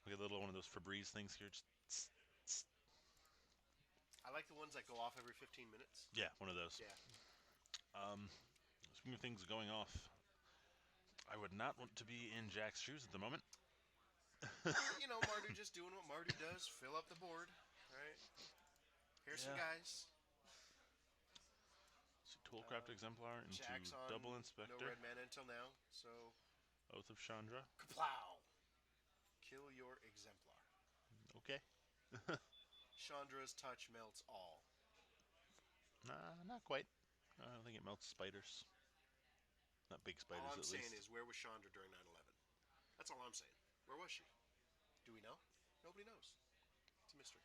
get a little one of those Febreze things here. Just I like the ones that go off every 15 minutes. yeah, one of those. Yeah. Speaking of things going off, I would not want to be in Jack's shoes at the moment. You know, Mardu just doing what Mardu does. Fill up the board. All right. Here's some Yeah. guys. So Toolcraft Exemplar into Jack's on Double no Inspector. red mana until now. So, Oath of Chandra. kaplow. Kill your exemplar. Okay. Chandra's touch melts all. Nah, not quite. I don't think it melts spiders. Not big All spiders, I'm at saying least. is, where was Chandra during 9/11? That's all I'm saying. Where was she? Do we know? Nobody knows. It's a mystery.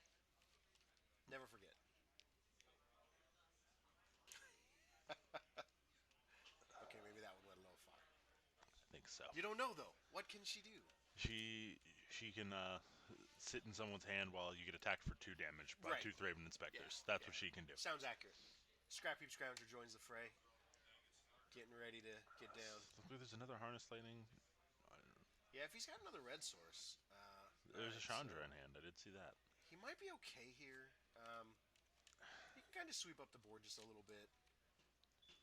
Never forget. Okay, maybe that one went a little far. I think so. You don't know though. What can she do? She she can sit in someone's hand while you get attacked for 2 damage by Right. two Thraben Yeah. Inspectors. That's Yeah. what she can do. Sounds accurate. Scrap Heap Scrounger joins the fray, getting ready to get down. Look, there's another Harness Lightning. Yeah, if he's got another red source, all There's a right. So Chandra in hand. I did see that. he might be okay here. He can kind of sweep up the board just a little bit.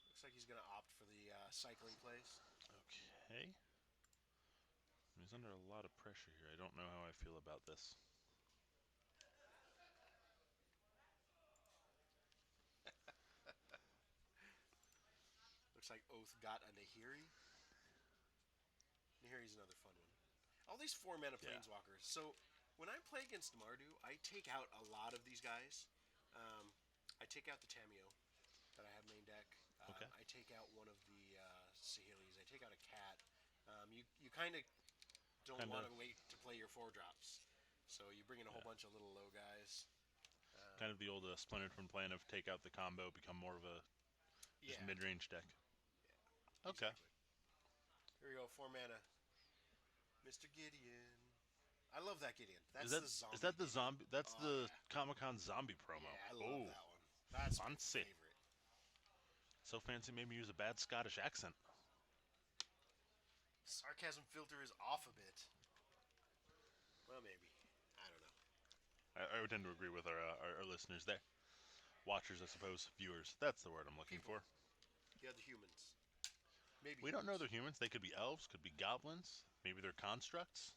Looks like he's going to opt for the cycling plays. Okay. He's under a lot of pressure here. I don't know how I feel about this. Looks like Oath got a Nahiri. Nahiri's another fun one. All these 4 mana Yeah. planeswalkers. So when I play against Mardu, I take out a lot of these guys. Um, I take out the Tameo that I have main deck. Okay. I take out one of the Sahelis. I take out a cat. You kind of don't Kinda want to wait to play your 4 drops. So you bring in a whole Yeah. bunch of little low guys. Kind of the old Splintered Twin plan of take out the combo, become more of a just Yeah, mid-range deck. yeah, Okay. exactly. Here we go, 4 mana. Mr. Gideon. I love that Gideon. That's the zombie. Is that the Gideon. zombie? That's Oh, the yeah. Comic Con zombie promo. Yeah, I love Oh, that one. That's my fancy. favorite. So fancy, made me use a bad Scottish accent. Sarcasm filter is off a bit. Well, maybe. I don't know. I would tend to agree with our listeners there. Watchers, I suppose. Viewers. That's the word I'm looking People. for. The other humans. Maybe We don't know they're humans. humans. They could be elves, could be goblins. Maybe they're constructs.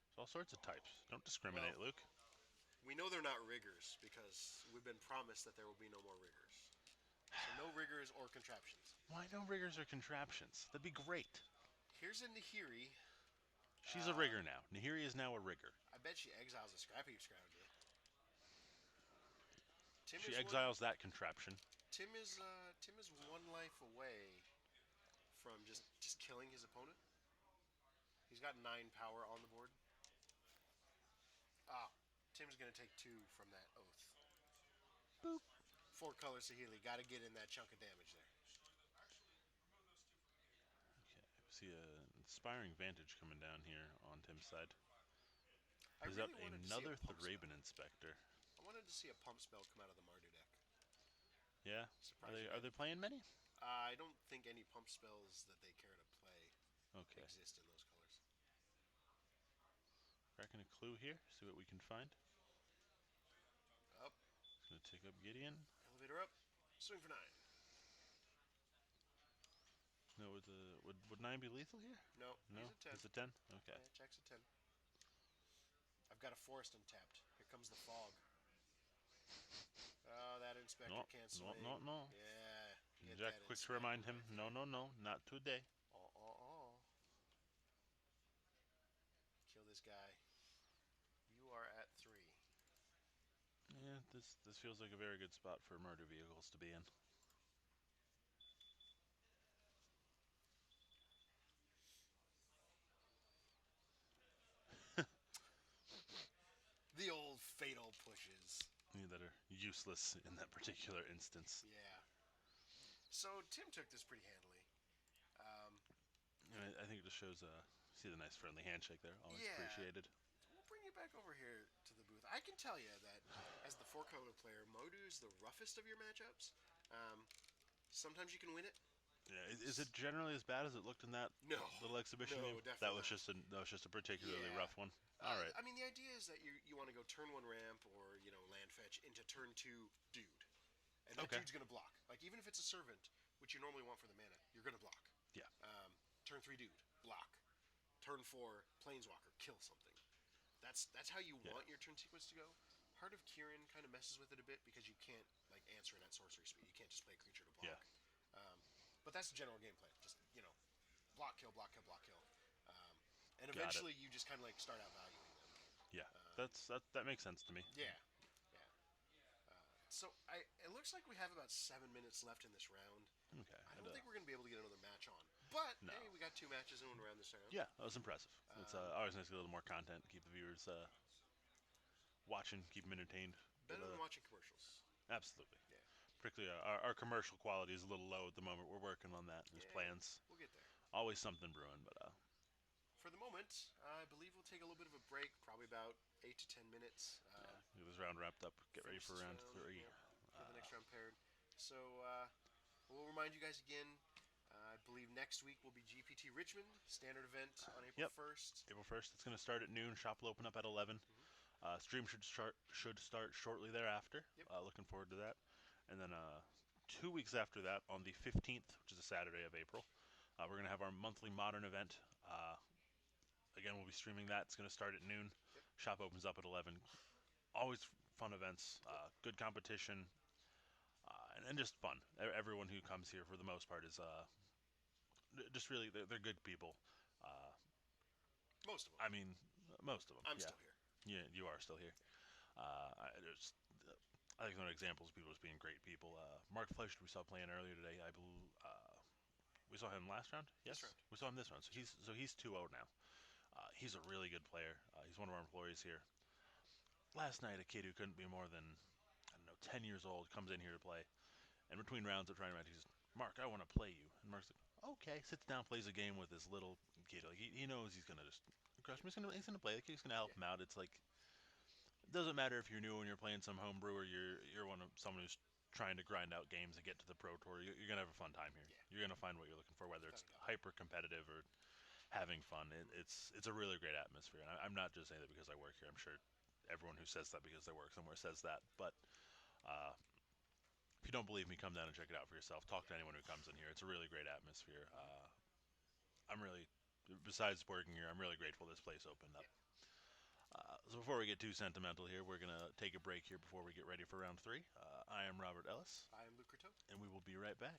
There's all sorts of types. Don't Well, discriminate, Luke. we know they're not riggers because we've been promised that there will be no more riggers. So no riggers or contraptions. Why no riggers or contraptions? That'd be great. Here's a Nahiri. She's a rigger now. Nahiri is now a rigger. I bet she exiles a Scrap Heap Scrounger. Tim She is exiles that contraption. Tim is 1 life away from just killing his opponent. He's got 9 power on the board. Ah, Tim's gonna take 2 from that oath. Boop. 4 color Sahili, gotta get in that chunk of damage there. Okay. See a inspiring vantage coming down here on Tim's side. I Plays really out wanted to see another a pump spell. Thraben Inspector. I wanted to see a pump spell come out of the Mardu deck. Yeah. Surprising. Are they playing many? I don't think any pump spells that they care to play Okay. exist in those colors. Cracking a clue here. See what we can find. Up, Gonna take up Gideon. elevator up, swing for 9. No, would 9 be lethal here? No, No, he's a 10. it's a 10. Okay. Yeah, Jack's a 10. I've got a forest untapped. Here comes the fog. Oh, that inspector No, can't no, swing. no, no. Yeah. Get Jack, that quick to remind him. inspector, my No, friend. no, no, not today. Oh. Kill this guy. You are at 3. Yeah, This feels like a very good spot for murder vehicles to be in. The old fatal pushes. That are useless in that particular instance. Yeah. So Tim took this pretty handily. Um, I think it just shows see the nice friendly handshake there. Always yeah. appreciated. We'll bring you back over here to the booth. I can tell you that as the four color player, Modu is the roughest of your matchups. Um, Sometimes you can win it. Yeah, is it generally as bad as it looked in that No, little exhibition game? no, definitely not. That was just a particularly Yeah. rough one. All right. I mean, the idea is that you want to go turn one ramp or land fetch into turn two dude, and that Okay. dude's gonna block. Like even if it's a servant, which you normally want for the mana, you're gonna block. Yeah. Turn three dude, block. Turn four planeswalker, kill something. That's how you Yeah. want your turn sequence to go. Heart of Kieran kind of messes with it a bit because you can't like answer it at sorcery speed. You can't just play a creature to Yeah. block. But that's the general gameplay. Just block, kill, block, kill, block, kill. And Got it. eventually you just kind of like start out valuing them. Yeah. That makes sense to me. Yeah, yeah. So it looks like we have about 7 minutes left in this round. Okay. I And, don't think we're going to be able to get another match on. But no. hey, we got two matches in one round this round. Yeah, that was impressive. It's always nice to get a little more content, keep the viewers watching, keep them entertained. But Better than watching commercials. absolutely. Yeah, Particularly, our commercial quality is a little low at the moment. We're working on that. There's yeah, plans. we'll get there. Always something brewing, but For the moment, I believe we'll take a little bit of a break, probably about 8 to 10 minutes. get this round wrapped up. Get ready Finish for this round round. three. Yep, get the next round paired. So we'll remind you guys again. I believe next week will be GPT Richmond standard event on April Yep. 1st. April 1st. It's going to start at noon. Shop will open up at 11. Mm-hmm. Stream should start shortly thereafter. Yep. Looking forward to that. And then 2 weeks after that, on the 15th, which is a Saturday of April, we're going to have our monthly modern event. Again, we'll be streaming that. It's going to start at noon. Yep. Shop opens up at 11. Always fun events, Yep. good competition, and just fun. Everyone who comes here, for the most part, is just really they're good people. Uh, Most of them. I mean, most of them. I'm Yeah, still here. yeah, you are still here. There's, I think, some examples of people just being great people. Mark Fleischer, we saw playing earlier today. I believe we saw him last round. This Yes, round. we saw him this round. So This round. he's 2-0 now. He's a really good player. He's one of our employees here. Last night, a kid who couldn't be more than, I don't know, 10 years old comes in here to play. And between rounds of trying to match, he says, Mark, I want to play you. And Mark's like, okay. Sits down, plays a game with this little kid. Like, he knows he's going to just crush him. He's gonna play. Like, he's going to help Yeah. him out. It's like, it doesn't matter if you're new and you're playing some homebrew or you're someone who's trying to grind out games and get to the pro tour. You're going to have a fun time here. Yeah. You're going to find what you're looking for, whether Without it's a doubt. hyper competitive or having fun. It's a really great atmosphere. And I'm not just saying that because I work here. I'm sure everyone who says that because they work somewhere says that. But uh, if you don't believe me, come down and check it out for yourself. Talk Yeah. to anyone who comes in here. It's a really great atmosphere. I'm really, besides working here, I'm really grateful this place opened up. Yeah. So before we get too sentimental here, we're gonna take a break here before we get ready for round three. I am Robert Ellis, I am Luke Courteau. and we will be right back.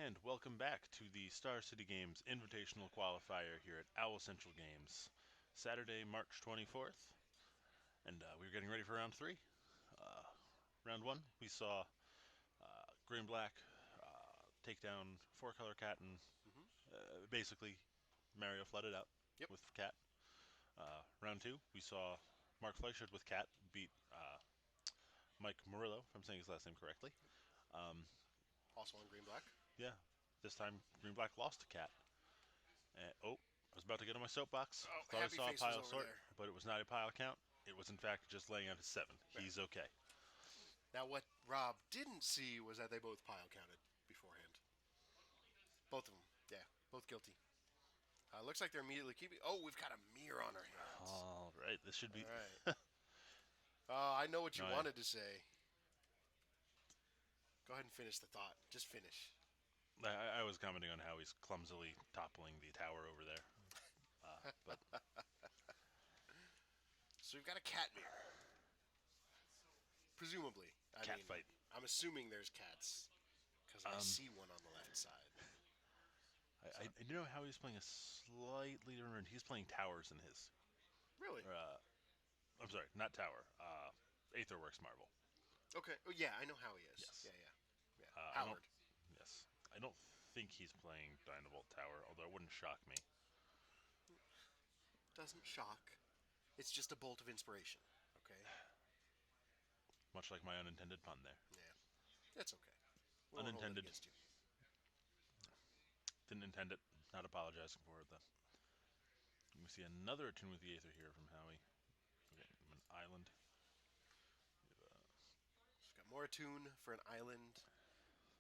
And welcome back to the Star City Games Invitational Qualifier here at Owl Central Games. Saturday, March 24th, and we're getting ready for round three. Uh, round one, we saw Green Black take down Four Color Cat and Mm-hmm. basically Mario flooded out Yep. with Cat. Round two, we saw Mark Fleischert with Cat beat Mike Murillo, if I'm saying his last name correctly. Um, Also on green black. yeah, this time Green Black lost to Cat. Oh, I was about to get on my soapbox. Oh, Thought I happy saw a face was pile over sort, there. but it was not a pile count. It was in fact just laying out his seven. Yeah. He's okay. Now what Rob didn't see was that they both pile counted beforehand. Both of them. Yeah, both guilty. Looks like they're immediately keeping. Oh, we've got a mirror on our hands. All right, this should All be. right. I know what you No, wanted to say. Go ahead and finish the thought. Just finish. I was commenting on how he's clumsily toppling the tower over there, but So we've got a cat mirror. Presumably. I cat mean, fight. I'm assuming there's cats because I see one on the left side. So, I do know how he's playing a slightly different. He's playing towers in his. really? Or, I'm sorry, not tower. Aetherworks Marvel. Okay. Oh, yeah, I know how he is. Yes. Yeah, yeah. Yeah. I don't. Howard. Yes, I don't think he's playing Dynavolt Tower, although it wouldn't shock me. Doesn't shock. It's just a bolt of inspiration. Okay? Much like my unintended pun there. Yeah. That's okay. We won't hold it Unintended. against you. Didn't intend it. Not apologizing for it, though. We see another attune with the Aether here from Howie. Okay, an island. He's got more attune for an island.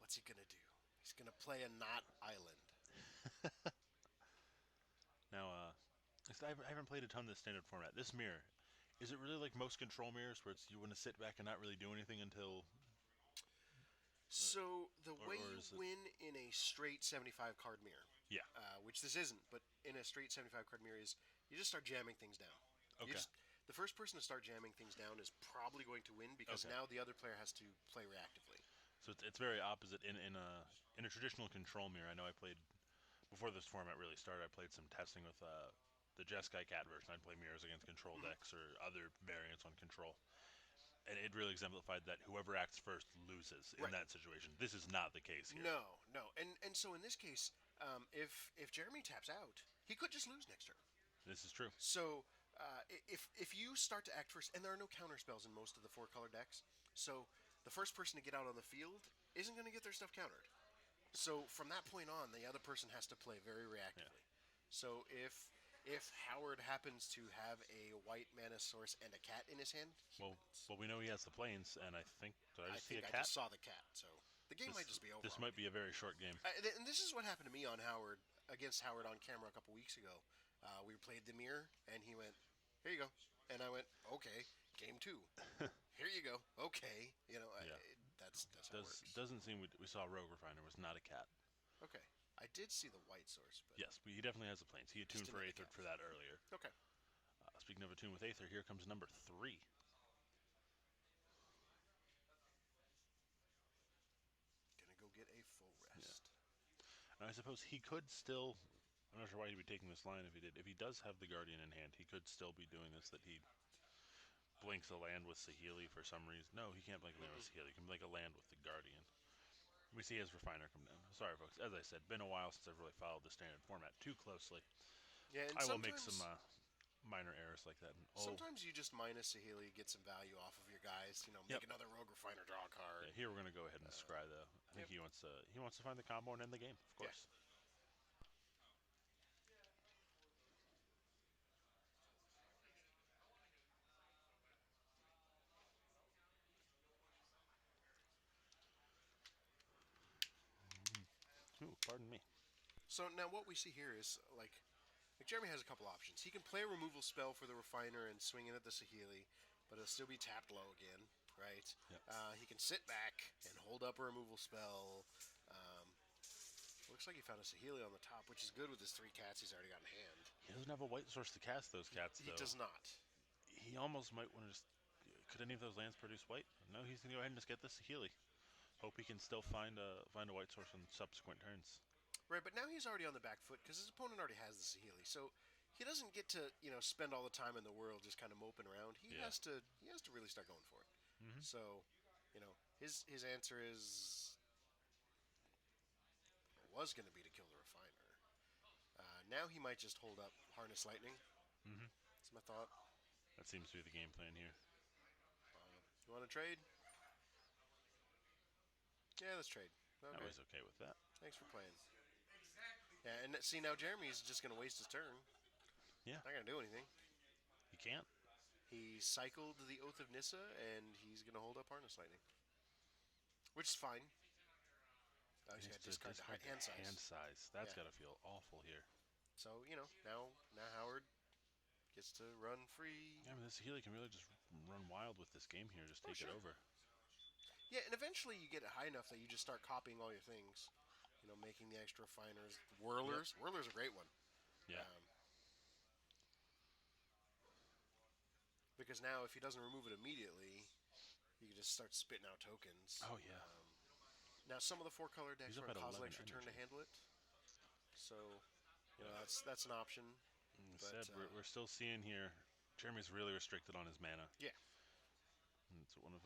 What's he gonna do? He's gonna play a not island. Now, I haven't played a ton of this standard format. This mirror, is it really like most control mirrors where it's you want to sit back and not really do anything until, So the way or you is it? win in a straight 75 card mirror, Yeah. which this isn't, but in a straight 75 card mirror is you just start jamming things down. You Okay. just the first person to start jamming things down is probably going to win because Okay. now the other player has to play reactively. So it's very opposite in a traditional control mirror. I know I played before this format really started. I played some testing with the Jeskai Cat version. I'd play mirrors against control decks or other variants on control, and it really exemplified that whoever acts first loses in Right. that situation. This is not the case here. No, no, and so in this case, if Jeremy taps out, he could just lose next turn. This is true. So if you start to act first, and there are no counter spells in most of the four color decks, so the first person to get out on the field isn't going to get their stuff countered. So from that point on, the other person has to play very reactively. So if Howard happens to have a white mana source and a cat in his hand, he Well, wins. well, we know he has the planes, and I think did I I just see a think I cat? just saw the cat, so the game might just be over. This might be a very short game. And this is what happened to me on Howard against Howard on camera a couple weeks ago. We played the mirror, and he went, "Here you go," and I went, "Okay, game two. Here you go. Okay, Yeah. that's how it works." Doesn't seem we saw Rogue Refiner was not a cat. Okay, I did see the white source, but Yes, he definitely has the planes. He attuned didn't for have the Aether cat. for that earlier. Okay, Speaking of attune with Aether, here comes number 3. gonna go get a full rest. And I suppose he could still. I'm not sure why he'd be taking this line if he did. If he does have the Guardian in hand, he could still be doing this. That he blinks a land with Saheeli for some reason. No, he can't blink a land with Saheeli. He can blink a land with the Guardian. We see his Refiner come down. Sorry, folks. As I said, been a while since I've really followed the standard format too closely. Yeah, and I will make some sometimes minor errors like that. sometimes you just minus Saheeli, get some value off of your guys. Make Yep. another Rogue Refiner, draw a card. Yeah, here we're gonna go ahead and scry though. I think Yep. he wants to find the combo and end the game, of Yeah. course. Ooh, pardon me. So now what we see here is like Jeremy has a couple options. He can play a removal spell for the Refiner and swing in at the Saheeli, but it'll still be tapped low again, right? Yep. He can sit back and hold up a removal spell. Um, looks like he found a Saheeli on the top, which is good with his 3 cats he's already got in hand. He doesn't have a white source to cast those cats He though. does not. He almost might want to just. Could any of those lands produce white? No, he's gonna go ahead and just get this Saheeli. Hope he can still find a white source on subsequent turns. Right, but now he's already on the back foot because his opponent already has the Saheeli. So he doesn't get to spend all the time in the world just kind of moping around. He Yeah. has to he has to really start going for it. Mm-hmm. So his answer is was going to be to kill the refiner. Now he might just hold up harness lightning. Mm-hmm. That's my thought. That seems to be the game plan here. You want to trade? Yeah, let's trade. I Okay. was okay with that. Thanks for playing. Yeah, and see now Jeremy's just going to waste his turn. Yeah, Not going to do anything. he can't. He cycled the Oath of Nissa, and he's going to hold up Harness Lightning, which is fine. Oh, He he's has got to to discard the discard hand the hand size. size. That's Yeah. got to feel awful here. So now Howard gets to run free. Yeah, I mean, this Healy can really just run wild with this game here. Just Oh take it sure. over. Yeah, and eventually you get it high enough that you just start copying all your things. Making the extra refiners, Yep. whirlers. Whirler's a great one. Yeah. Um, because now if he doesn't remove it immediately, you can just start spitting out tokens. Oh yeah. Now some of the four color He's decks up run at 11 Kozilek's Return to energy. handle it. So Yeah. that's an option. Like I But said, we're still seeing here. Jeremy's really restricted on his mana. yeah. And it's one of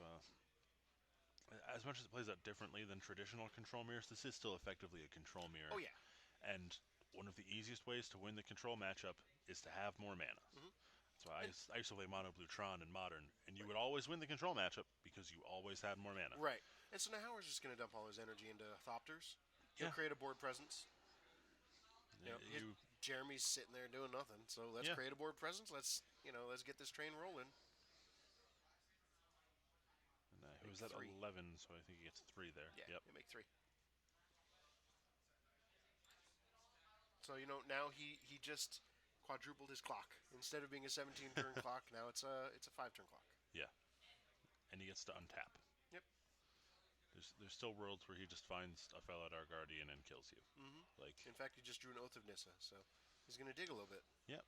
as much as it plays out differently than traditional control mirrors, this is still effectively a control Oh mirror. yeah. And one of the easiest ways to win the control matchup is to have more mana. Hmm. That's why And I used to play Mono Blue Tron in Modern, and you right. would always win the control matchup because you always had more mana. Right. And so now Howard's just going to dump all his energy into Thopters. He'll Yeah. create a board presence. His You. Jeremy's sitting there doing nothing. So let's Yeah. create a board presence. Let's get this train rolling. And he Make was at three. 11, so I think he gets 3 there. Yeah, Yep. you make three. So now he just quadrupled his clock. Instead of being a 17 turn clock, now it's a 5 turn clock. Yeah. And he gets to untap. Yep. There's still worlds where he just finds a Felidar Guardian and kills you. Hmm. Like, In fact, he just drew an Oath of Nissa, so he's going to dig a little bit. yep.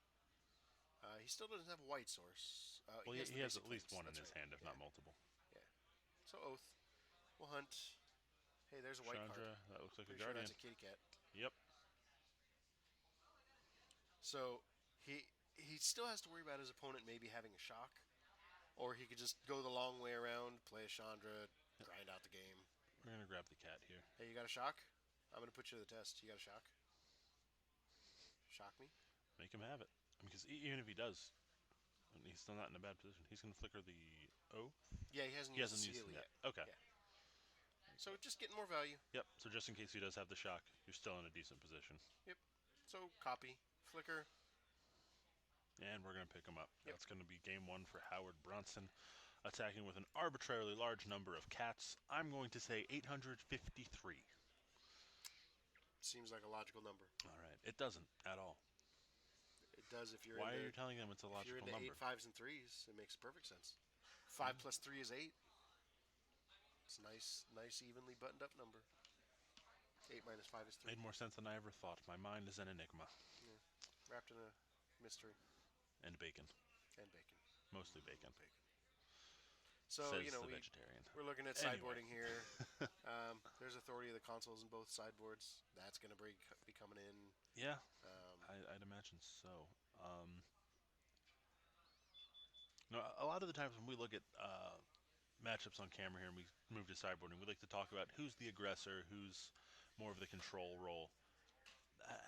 He still doesn't have a white source. Well, He has he the has basic at least links. one in That's his right. hand, if Yeah. not multiple. Yeah. So Oath. We'll hunt. Hey, there's a white card. Chandra, that looks like a Pretty sure Guardian. that's a kitty cat. Yep. So he still has to worry about his opponent maybe having a shock, or he could just go the long way around, play a Chandra, grind out the game. We're going to grab the cat here. Hey, you got a shock? I'm gonna put you to the test. You got a shock? Shock me? Make him have it. Because even if he does, and he's still not in a bad position, he's going to flicker the O. Yeah, he hasn't He used hasn't the used seal it yet. yet. Okay. Yeah. So just getting more value. Yep. So just in case he does have the shock, you're still in a decent position. Yep. So copy, flicker. And we're going to pick him up. Yep. That's going to be game 1 for Howard Bronson, attacking with an arbitrarily large number of cats. I'm going to say 853. Seems like a logical number. All right. It doesn't at all. It does if you're Why into are you telling them it's a if you're logical into number? 8 5s and 3s. It makes perfect sense. 5 plus 3 is 8. It's nice, evenly buttoned up number. 8 minus 5 is 3. Made more sense than I ever thought. My mind is an enigma. Yeah. Wrapped in a mystery. And bacon. And bacon. Mostly bacon. Bacon. So, Says the vegetarian. we're looking at Anyway. sideboarding here. There's authority of the consoles in both sideboards. That's going to be coming in. Yeah, Um, I'd imagine so. No, a lot of the times when we look at matchups on camera here and we move to sideboarding, we like to talk about who's the aggressor, who's more of the control role.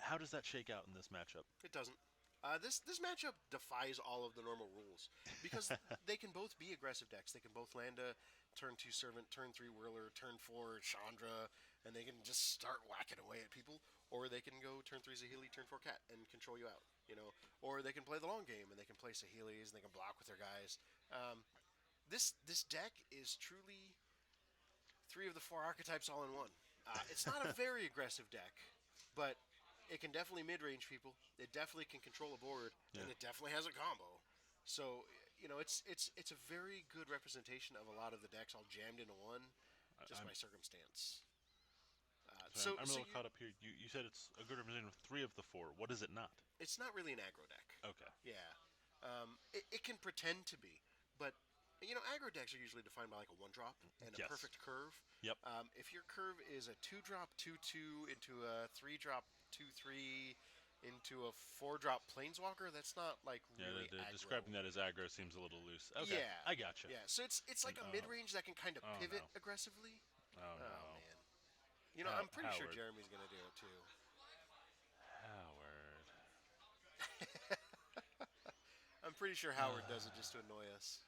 How does that shake out in this matchup? it doesn't. This matchup defies all of the normal rules because they can both be aggressive decks. They can both land a turn 2 Servant, turn 3 Whirler, turn 4 Chandra, and they can just start whacking away at people. Or they can go turn 3 Saheeli, turn 4 Cat, and control you out. Or they can play the long game and they can play Saheelis and they can block with their guys. This deck is truly 3 of the 4 archetypes all in one. It's not a very aggressive deck, but it can definitely mid-range people. It definitely can control a board, Yeah. and it definitely has a combo. So it's a very good representation of a lot of the decks all jammed into one, just I'm, by circumstance. sorry, I'm a So little caught up here. You said it's a good representation of 3 of the 4. What is it not? it's not really an aggro deck. Okay. Yeah, it can pretend to be, but aggro decks are usually defined by like a one drop and a Yes. perfect curve. Yep. If your curve is a two drop 2/2 into a three drop 2/3 into a four drop planeswalker, that's not like Yeah, really aggro. describing that as aggro seems a little loose. Okay, Yeah, I gotcha. yeah. So it's And like a mid range that can kind of oh pivot no, aggressively. oh Oh no, man, I'm pretty sure Howard, Jeremy's gonna do it too. Howard. I'm pretty sure Howard does it just to annoy us.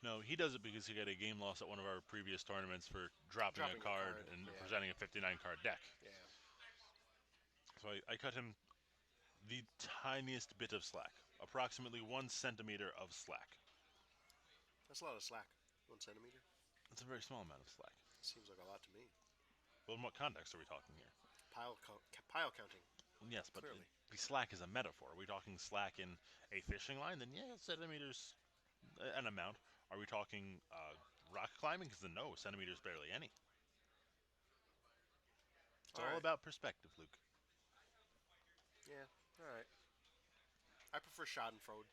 No, he does it because he got a game loss at one of our previous tournaments for dropping a Dropping a card card, and yeah, presenting a 59 card deck. yeah. So I cut him the tiniest bit of slack, approximately 1 centimeter of slack. That's a lot of slack. 1 centimeter It's a very small amount of slack. seems like a lot to me. Well, in what context are we talking here? Pile counting, Yes, but clearly. the slack is a metaphor. Are we talking slack in a fishing line? Then yeah, centimeters an amount. Are we talking rock climbing? Because then no, centimeters barely any. It's All all right. about perspective, Luke. Yeah. All right. I prefer Schadenfreude.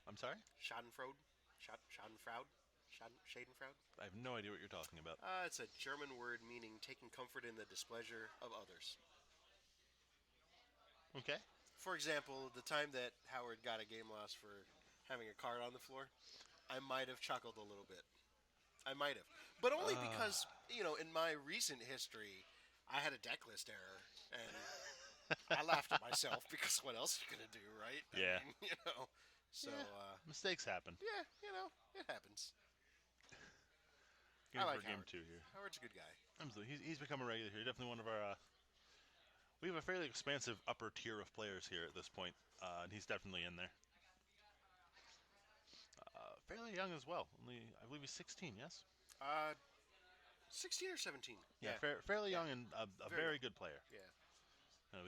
I'm sorry? Schadenfreude. Schadenfreude. Schadenfreude. I have no idea what you're talking about. It's a German word meaning taking comfort in the displeasure of others. Okay. For example, the time that Howard got a game loss for having a card on the floor, I might have chuckled a little bit. I might have. But only because, in my recent history, I had a deck list error. And I laughed at myself because what else are you going to do, right? Yeah. I mean, So, Yeah. Mistakes happen. yeah, it happens. I Game for like game Howard. two here. Howard's a good guy. Absolutely. He's become a regular here. Definitely one of our. We have a fairly expansive upper tier of players here at this point, and he's definitely in there. Fairly young as well. Only, I believe he's 16. Yes. Uh, 16 or 17? Yeah, Yeah, fairly yeah. young and a Very young. very good player. Yeah.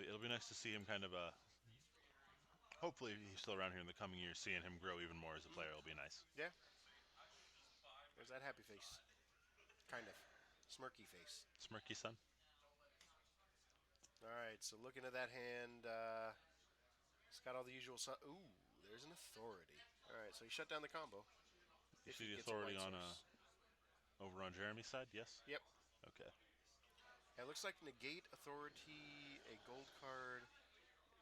It'll be nice to see him kind of. Hopefully, he's still around here in the coming years. Seeing him grow even more as a player will be nice. Yeah. There's that happy face. Kind of. Smirky face. Smirky son. All right, so looking at that hand, it's got all the usual. Ooh, there's an authority. All right, so he shut down the combo. You If see he the gets a authority light on source. over on Jeremy's side. Yes. Yep. Okay. Yeah, it looks like negate authority, a gold card,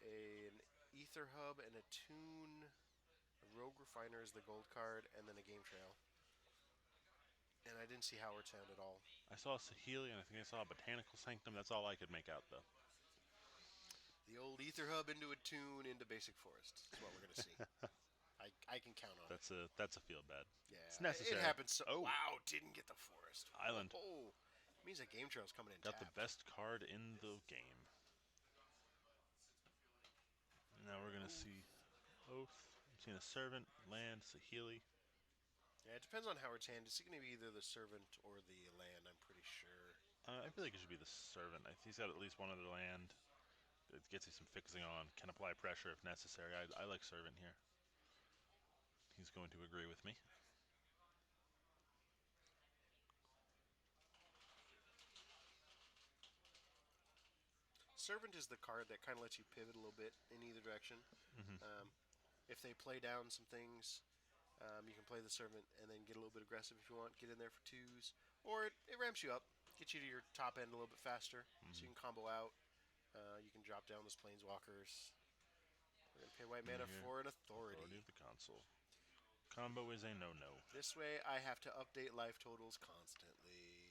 an ether hub, and a tune. A rogue refiner is the gold card, and then a game trail. And I didn't see Howard sound at all. I saw a Saheli and I think I saw a Botanical Sanctum. That's all I could make out though. The old ether hub into a tune into basic forest. That's what we're gonna see. I can count on it. That's a feel bad. Yeah, It's it necessary. happens. So, Oh, wow, didn't get the forest. Island. Oh, means that game trail's coming in Got the tapped. best card in the game. Now we're gonna Ooh. see Oath. I'm seeing a Servant, Land, Sahili. Yeah, it depends on Howard's hand. It's going to be either the servant or the land. I'm pretty sure. I feel like it should be the Servant. He's got at least one other land. It gets you some fixing on. Can apply pressure if necessary. I like Servant here. He's going to agree with me. Servant is the card that kind of lets you pivot a little bit in either direction. Hmm. Um, if they play down some things, you can play the servant and then get a little bit aggressive if you want. Get in there for twos, or it ramps you up, gets you to your top end a little bit faster, so you can combo out. You can drop down those planeswalkers. We're gonna pay white mana Here, for an Authority authority. of the Console. Combo is a no-no. This way, I have to update life totals constantly.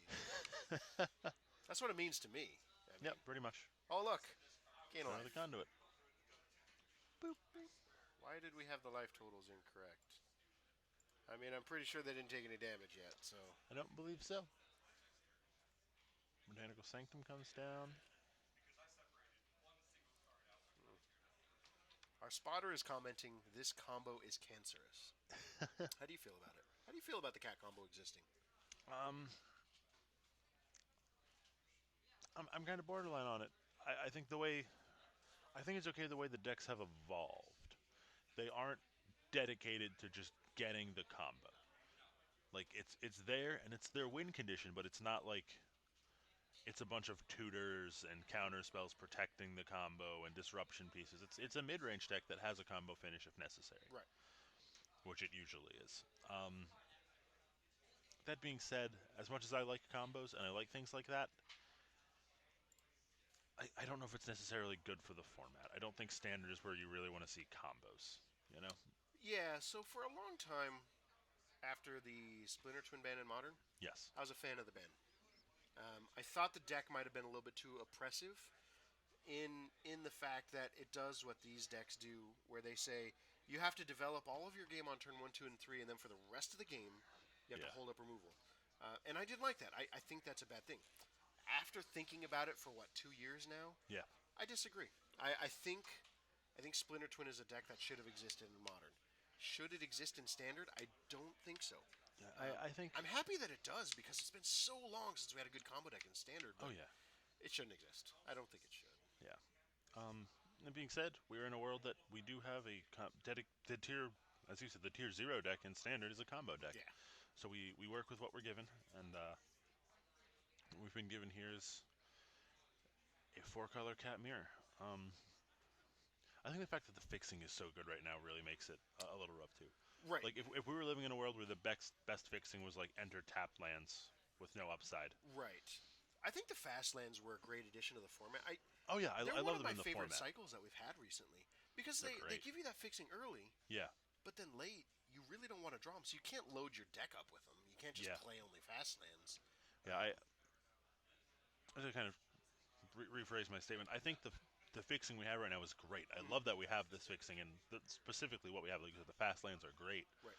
That's what it means to me. I mean, Yep, pretty much. oh look, gain a Another life. conduit. Boop. Why did we have the life totals incorrect? I mean, I'm pretty sure they didn't take any damage yet, so. I don't believe so. Botanical Sanctum comes down. Our spotter is commenting, this combo is cancerous. How do you feel about it? How do you feel about the cat combo existing? Um, I'm kind of borderline on it. I think the way I think it's okay the way the decks have evolved. They aren't dedicated to just getting the combo. Like it's there and it's their win condition, but it's not like it's a bunch of tutors and counter spells protecting the combo and disruption pieces. It's a mid range deck that has a combo finish if necessary. Right. which it usually is. That being said, as much as I like combos and I like things like that, I don't know if it's necessarily good for the format. I don't think standard is where you really want to see combos. You know? Yeah, so for a long time after the Splinter Twin ban in Modern, Yes. I was a fan of the ban. I thought the deck might have been a little bit too oppressive in the fact that it does what these decks do, where they say you have to develop all of your game on turn 1, 2, and 3, and then for the rest of the game, you have to Yeah. hold up removal. And I didn't like that. I think that's a bad thing. After thinking about it for what, 2 years now, Yeah. I disagree. I think Splinter Twin is a deck that should have existed in Modern. Should it exist in Standard? I don't think so. Yeah, I think. I'm happy that it does because it's been so long since we had a good combo deck in Standard, Oh but yeah. it shouldn't exist. I don't think it should. Yeah. That being said, we're in a world that we do have the tier, as you said, the tier zero deck in standard is a combo deck. Yeah. So we work with what we're given, and what we've been given here is a four-color cat mirror. I think the fact that the fixing is so good right now really makes it a little rough too. Right. Like if we were living in a world where the best fixing was like enter tapped lands with no upside. Right. I think the fast lands were a great addition to the format. Oh yeah, They're I one love of them my in the favorite format. cycles that we've had recently because They're they great. give you that fixing early, Yeah, but then late you really don't want to draw them, so you can't load your deck up with them. You can't just yeah, play only fast lands. yeah. I to kind of rephrase my statement. I think the fixing we have right now is great. I love that we have this fixing, and specifically what we have. Like the fast lands are great. Right.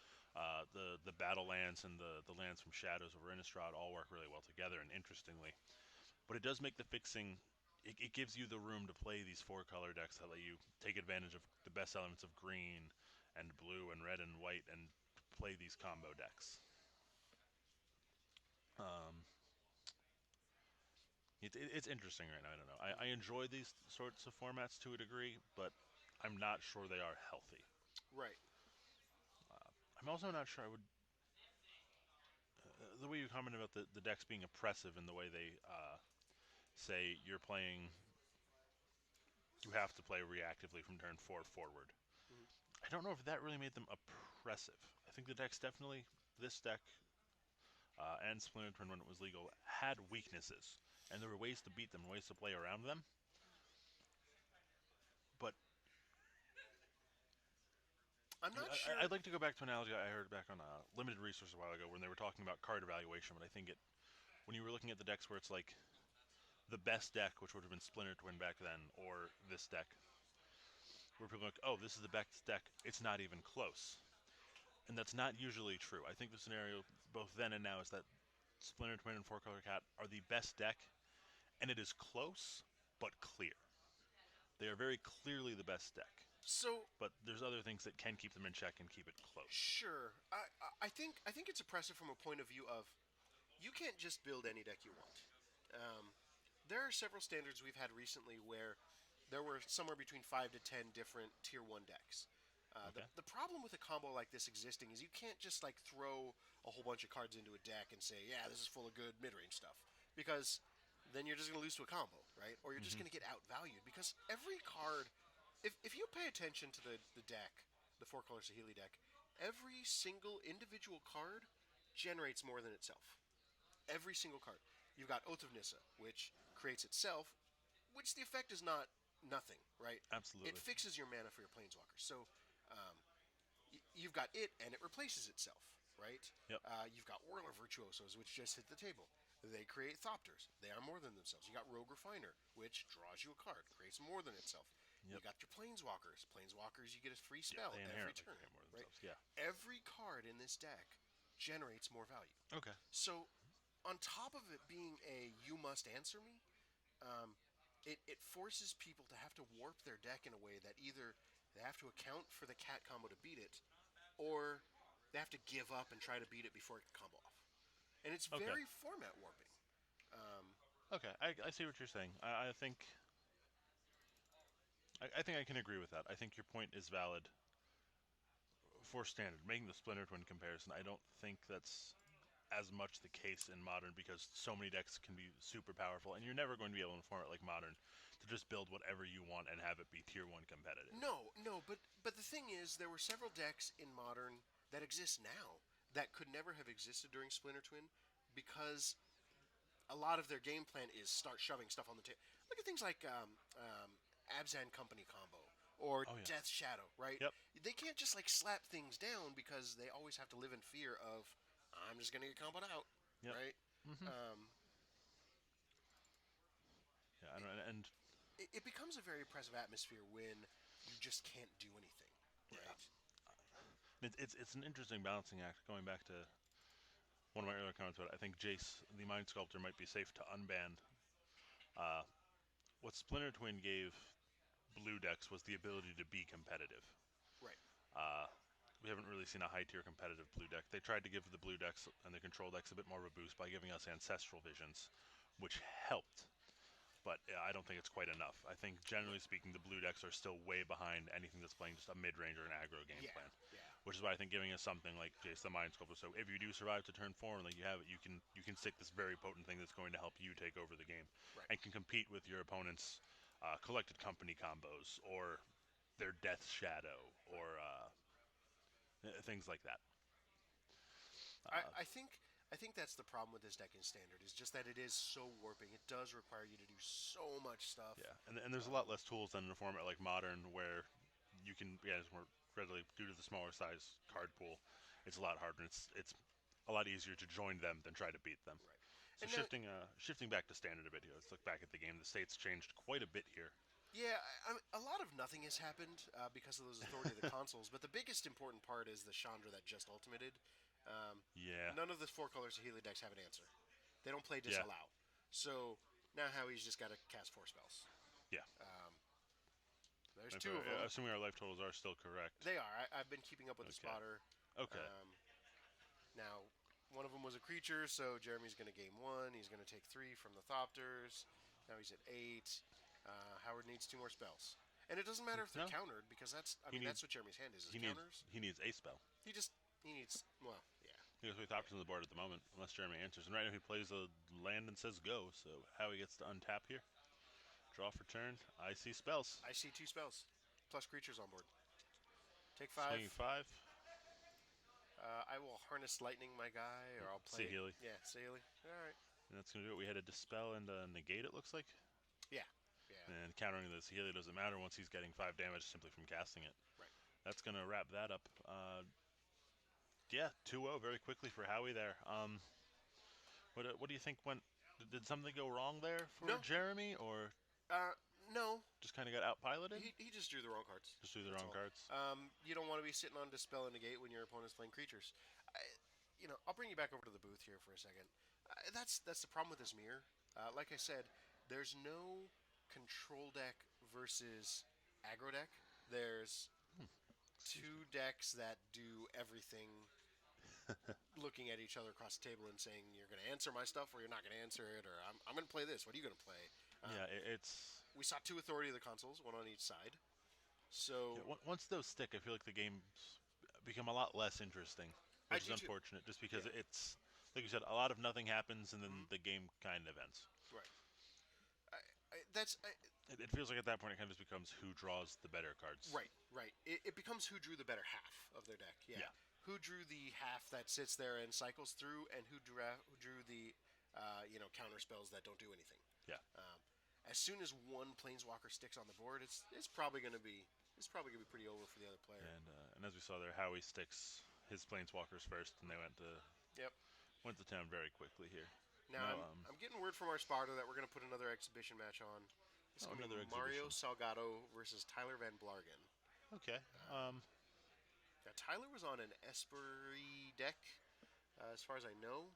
The battle lands and the lands from Shadows over Innistrad all work really well together and interestingly. But it does make the fixing. It gives you the room to play these four-color decks that let you take advantage of the best elements of green and blue and red and white and play these combo decks. Um, it's interesting right now. I don't know. I enjoy these sorts of formats to a degree, but I'm not sure they are healthy. Right. I'm also not sure I would. The way you commented about the decks being oppressive in the way they say you're playing, you have to play reactively from turn 4 forward. Mm-hmm. I don't know if that really made them oppressive. I think the decks definitely, this deck and Splinter Twin when it was legal, had weaknesses. And there were ways to beat them, ways to play around them. But I'm not sure. I'd like to go back to an analogy I heard back on Limited Resource a while ago when they were talking about card evaluation. But I think when you were looking at the decks where it's like the best deck, which would have been Splinter Twin back then, or this deck, where people are like, oh, this is the best deck, it's not even close. And that's not usually true. I think the scenario, both then and now, is that Splinter Twin and Four Color Cat are the best deck, and it is close, but clear. They are very clearly the best deck. So But there's other things that can keep them in check and keep it close. sure. I think it's oppressive from a point of view of you can't just build any deck you want. There are several standards we've had recently where there were somewhere between 5 to 10 different tier 1 decks. The, Okay? the problem with a combo like this existing is you can't just like throw a whole bunch of cards into a deck and say, yeah, this is full of good mid-range stuff. Because then you're just going to lose to a combo, right? Or you're just Mm-hmm. going to get outvalued. Because every card, if you pay attention to the deck, the Four Color Sahili deck, every single individual card generates more than itself. Every single card. You've got Oath of Nissa, which creates itself, which the effect is not nothing, right? It Absolutely. fixes your mana for your planeswalkers. So you've got it, and it replaces itself, right? Yep. You've got Whirler Virtuosos, which just hit the table. They create Thopters. They are more than themselves. You got Rogue Refiner, which draws you a card, creates more than itself. You Yep. got your Planeswalkers. Planeswalkers, you get a free Yeah, spell they every inherently turn, create more right? themselves. Yeah. Every card in this deck generates more value. Okay. So, on top of it being a you must answer me, it forces people to have to warp their deck in a way that either they have to account for the cat combo to beat it, or they have to give up and try to beat it before it can combo off. And it's Okay. very format warping. Okay. I see what you're saying. I think I can agree with that. I think your point is valid for standard. Making the Splinter Twin comparison, I don't think that's as much the case in modern because so many decks can be super powerful, and you're never going to be able in a format like modern to just build whatever you want and have it be tier one competitive. No, no, but the thing is, there were several decks in Modern that exists now that could never have existed during Splinter Twin because a lot of their game plan is start shoving stuff on the table. Look at things like Abzan Company combo or Oh yeah. Death Shadow, right? Yep. They can't just like slap things down because they always have to live in fear of I'm just gonna get comboed out, Yep. right? Mhm. Um, Yeah. And it becomes a very oppressive atmosphere when you just can't do anything, yeah, right? it's an interesting balancing act. Going back to one of my earlier comments about it, I think Jace, the Mind Sculptor, might be safe to unban. Uh, what Splinter Twin gave blue decks was the ability to be competitive. Right. Uh, we haven't really seen a high tier competitive blue deck. They tried to give the blue decks and the control decks a bit more of a boost by giving us ancestral visions, which helped. But I don't think it's quite enough. I think Yeah. generally speaking, the blue decks are still way behind anything that's playing just a mid range or an aggro game Yeah. plan. Yeah. Which is why I think giving us something like Jace the Mind Sculptor. So if you do survive to turn 4 and like you have it, you can stick this very potent thing that's going to help you take over the game, Right. and can compete with your opponent's collected company combos or their Death Shadow Right. or things like that. I, Uh, I think I think that's the problem with this deck in standard is just that it is so warping. It does require you to do so much stuff. yeah, and there's a lot less tools than in a format like Modern where you can it's more readily due to the smaller size Right. card pool. It's a lot harder. It's a lot easier to join them than try to beat them. Right. So And now, shifting back to standard a bit here. Let's look back at the game. The state's changed quite a bit here. yeah, a lot of nothing has happened because of those authority of the consoles. But the biggest important part is the Chandra that just ultimated. Yeah, None of the four colors of Healy decks have an answer. They don't play yeah, disallow. So now Howie's just got to cast four spells. yeah. Um, there's If, two of them. assuming our life totals are still correct. They are. I've been keeping up with the Okay. spotter. Okay. Um, Now, one of them was a creature, so Jeremy's going to game one. He's going to take three from the Thopters. Now he's at eight. Howard needs two more spells. And it doesn't matter if they're No, countered because I he mean, needs that's what Jeremy's hand is he needs counters. he needs a spell. He just, he needs, well, yeah. He has three options on the board at the moment, unless Jeremy answers. And right now he plays a land and says go. So how he gets to untap here, draw for turn. I see spells. I see two spells, plus creatures on board. Take Swinging five. five. I will harness lightning my guy, or I'll See play, Healy. yeah, Saley. All right. And that's gonna do it. We had a dispel and a negate. It looks like. Yeah, yeah, And countering this Healy doesn't matter once he's getting 5 damage simply from casting it. right. That's gonna wrap that up. Yeah, 2-0 very quickly for Howie there. What do you think went? Did something go wrong there for No, Jeremy, or uh, no. just kind of got outpiloted? He just drew the wrong cards. Just threw the That's wrong all. cards. You don't want to be sitting on Dispel and Negate when your opponent's playing creatures. I, I'll bring you back over to the booth here for a second. That's the problem with this mirror. Like I said, there's no control deck versus aggro deck. There's Excuse me. two decks that do everything, looking at each other across the table and saying, "You're going to answer my stuff, or you're not going to answer it," or "I'm going to play this. What are you going to play?" Yeah, Um, it's we saw two authority of the consoles, one on each side. yeah, So once those stick, I feel like the games become a lot less interesting, I which is do too. unfortunate. Just because Yeah. it's like you said, a lot of nothing happens, and then Hmm. the game kind of ends. Right. I, that's It feels like at that point it kind of just becomes who draws the better cards. right. Right. It becomes who drew the better half of their deck. Yeah. Yeah, Who drew the half that sits there and cycles through, and who drew the counter spells that don't do anything. yeah, Um, as soon as one planeswalker sticks on the board, it's probably going to be pretty over for the other player. and as we saw there, Howie sticks his planeswalkers first, and they Yep. went to town very quickly here. Now No, I'm getting word from our spotter that we're going to put another exhibition match on. It's oh, going to another be Mario exhibition. Salgado versus Tyler Van Blargen. Okay. Now, Tyler was on an Espery deck, as far as I know.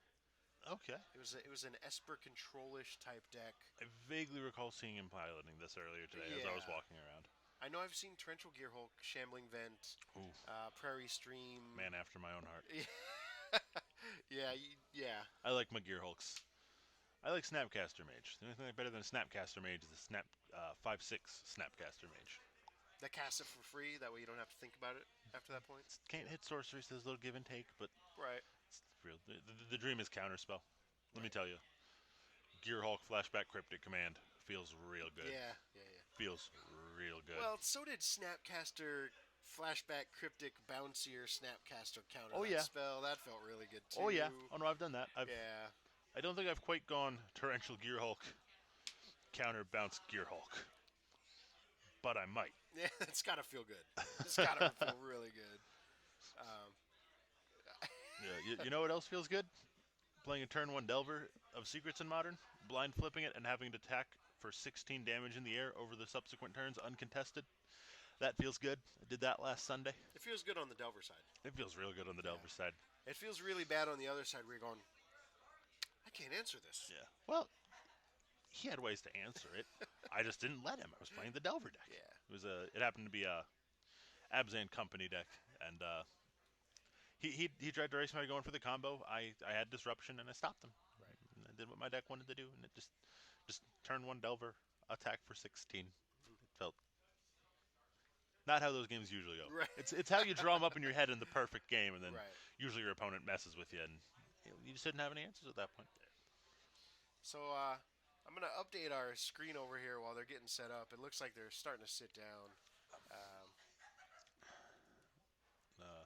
Okay. It was an Esper controlish type deck. I vaguely recall seeing him piloting this earlier today as I was Yeah, walking around. I know I've seen Torrential Gearhulk, Shambling Vent, Ooh, Prairie Stream. man after my own heart. Yeah, yeah. I like my Gear Hulks. I like Snapcaster Mage. The only thing better than a Snapcaster Mage is the 5/6 Snapcaster Mage. That casts it for free. That way you don't have to think about it after that point. Can't hit sorceries, there's a little give and take, but Right, it's real. The dream is counterspell. Let me right. tell you, Gear Hulk Flashback Cryptic Command feels real good. Yeah, yeah, yeah. Feels real good. Well, so did Snapcaster flashback, cryptic, bouncier, snapcaster counter Oh that yeah. spell. That felt really good Oh yeah. too. Oh no, I've done that. Yeah. I don't think I've quite gone torrential Gear Hulk counter bounce Gear Hulk, but I might. Yeah, it's gotta feel good. It's gotta feel really good. Um, Yeah. You know what else feels good? Playing a turn one Delver of Secrets in Modern, blind flipping it, and having to attack for 16 damage in the air over the subsequent turns uncontested. That feels good. I did that last Sunday. it feels good on the Delver side. It feels real good on the Yeah. Delver side. It feels really bad on the other side where you're going, I can't answer this. Yeah. Well, he had ways to answer it. I just didn't let him. I was playing the Delver deck. Yeah. It happened to be a Abzan Company deck, and he tried to race me going for the combo. I had disruption and I stopped him. Right. And I did what my deck wanted to do, and it just turn one Delver, attack for 16. It felt not how those games usually go. Right. It's how you draw them up in your head in the perfect game, and then Right. usually your opponent messes with you, and you just didn't have any answers at that point. So I'm gonna update our screen over here while they're getting set up. It looks like they're starting to sit down. Um, Uh,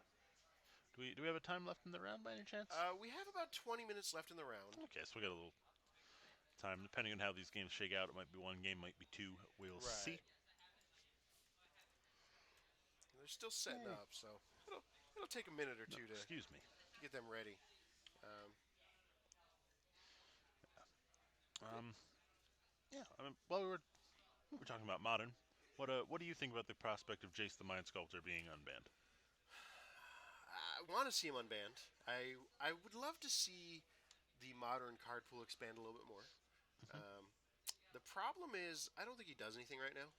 do we have a time left in the round by any chance? we have about 20 minutes left in the round. Okay, so we got a little time. Depending on how these games shake out, it might be one game, might be two. We'll see. Right. They're still setting up, so it'll take a minute or No, two to excuse me. get them ready. Um, Um, yeah. I mean, while we were talking about modern, what do you think about the prospect of Jace the Mind Sculptor being unbanned? I want to see him unbanned. I would love to see the modern card pool expand a little bit more. Um, the problem is I don't think he does anything right now.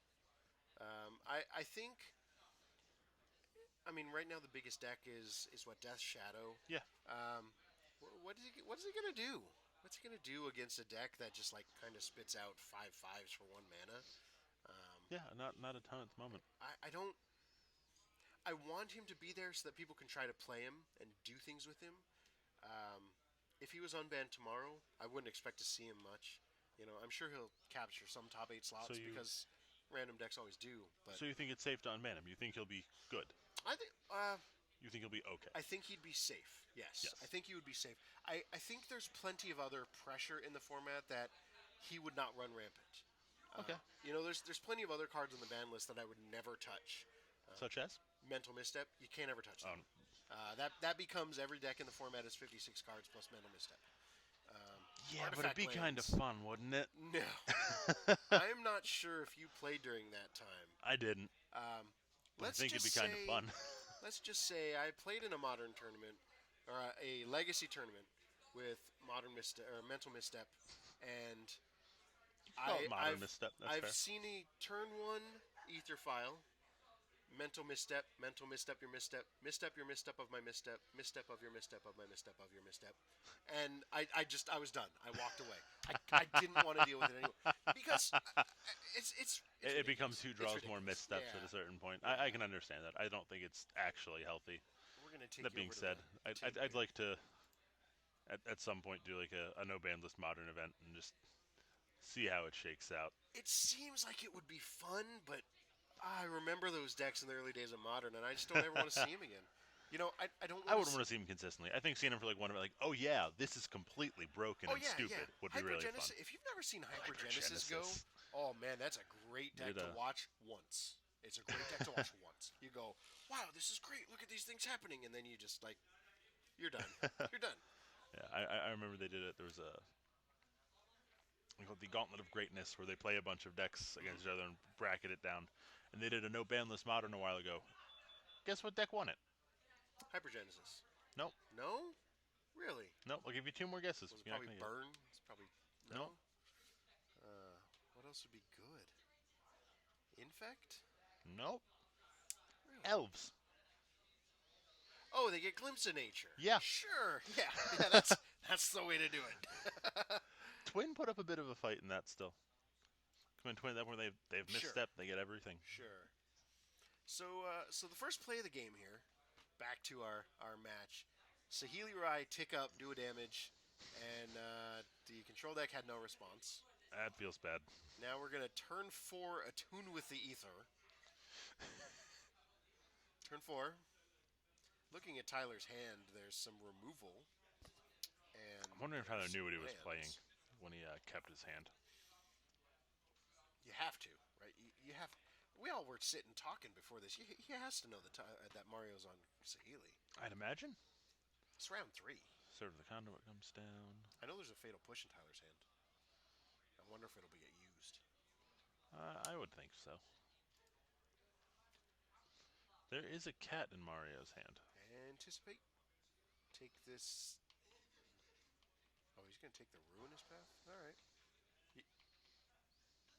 I think I mean right now the biggest deck is what Death Shadow. Yeah. Um, what is he gonna do? What's he gonna do against a deck that just like kind of spits out 5/5s for 1 mana? Yeah. Not a ton at the moment. I don't. I want him to be there so that people can try to play him and do things with him. Um, if he was unbanned tomorrow, I wouldn't expect to see him much. You know, I'm sure he'll capture some top 8 So slots you because random decks always do. But so you think it's safe to unban him? You think he'll be good? I think You think he'll be okay? I think he'd be safe. Yes, Yes. I think he would be safe. I think there's plenty of other pressure in the format that he would not run rampant. Okay. You know, there's plenty of other cards on the ban list that I would never touch. Such as? Mental Misstep, you can't ever touch them. That becomes every deck in the format is 56 cards plus Mental Misstep. Yeah, but it'd Artifact be kind of lands. fun, wouldn't it? No, I'm not sure if you played during that time. I didn't. But Let's I think it'd just be kind of say, fun. let's just say I played in a modern tournament or a legacy tournament with modern misstep or mental misstep, and Call it modern I've misstep. That's I've fair. seen a turn one ether file, mental misstep, your misstep your misstep of my misstep of your misstep of my misstep of your misstep, and I was done. I walked away. I didn't want to deal with it anymore because it's It becomes ridiculous. two It's draws, more ridiculous. missteps Yeah. at a certain point. I can understand that. I don't think it's actually healthy. We're gonna take That you being over to said, the table I'd here. like to at some point do like a no ban list modern event and just see how it shakes out. It seems like it would be fun, but I remember those decks in the early days of Modern, and I just don't ever want to see them again. You know, I don't I want wouldn't want to see him consistently. I think seeing him for like one of like, oh yeah, this is completely broken Oh and yeah, yeah. stupid would be really fun. Hypergenesis. If you've never seen Hypergenesis go, Hypergenesis. oh man, that's a great deck Did, to watch once. It's a great deck to watch once. You go, wow, this is great. Look at these things happening, and then you just like, you're done. You're done. Yeah, I remember they did it. There was a called the Gauntlet of Greatness where they play a bunch of decks against each other and bracket it down. And they did a no ban list modern a while ago. Guess what deck won it? Hypergenesis. Nope. No, really. Nope. I'll give you two more guesses. Was it You're not probably gonna get Burn? It's probably it. no. Nope. What else would be good? Infect? Nope. Really? Elves. Oh, they get glimpse of nature. Yeah. Sure. Yeah. Yeah. That's the way to do it. Twin put up a bit of a fight in that still. Come on, Twin, that where they've Sure. misstepped, they get everything. Sure. So the first play of the game here, back to our match. Sahili Rai tick up, do a damage, and the control deck had no response. That feels bad. Now we're gonna turn 4 attune with the ether. Turn 4. Looking at Tyler's hand, there's some removal and I'm wondering if Tyler there's knew what he was playing lands. when he kept his hand. You have to, right? You have. We all were sitting talking before this. He has to know that Mario's on Sahili. I'd imagine. It's round 3. Serve the conduit comes down. I know there's a fatal push in Tyler's hand. I wonder if it'll be used. I would think so. There is a cat in Mario's hand. Anticipate. Take this. Oh, he's going to take the ruinous path? Alright.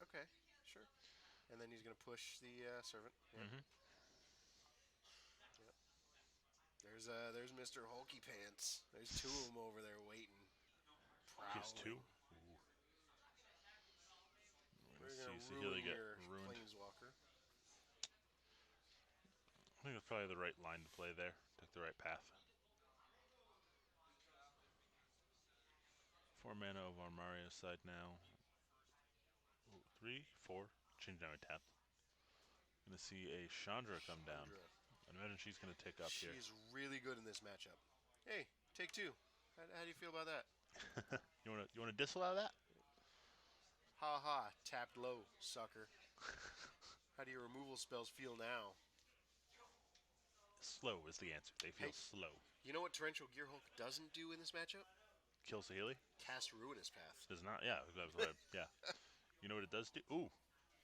Okay, sure. And then he's going to push the servant. Yep. Mm-hmm. Yep. There's Mr. Hulky Pants. There's 2 of them over there waiting, He has two. prowling. Ooh. We're We're gonna going see to ruin Sahili get your ruined. planeswalker. I think that's probably the right line to play there. Took the right path. 4 mana over on Mario's side now. Ooh, 3, 4. Change down a tap. Gonna see a Chandra come down. Chandra. I imagine she's gonna take up She here. is really good in this matchup. Hey, take 2. How do you feel about that? You wanna disallow that? Ha ha, tapped low, sucker. How do your removal spells feel now? Slow is the answer. They feel Hey, slow. you know what Torrential Gearhulk doesn't do in this matchup? Kill Sahili? Cast Ruinous Path. Does not. Yeah, that was what yeah. You know what it does do? Ooh,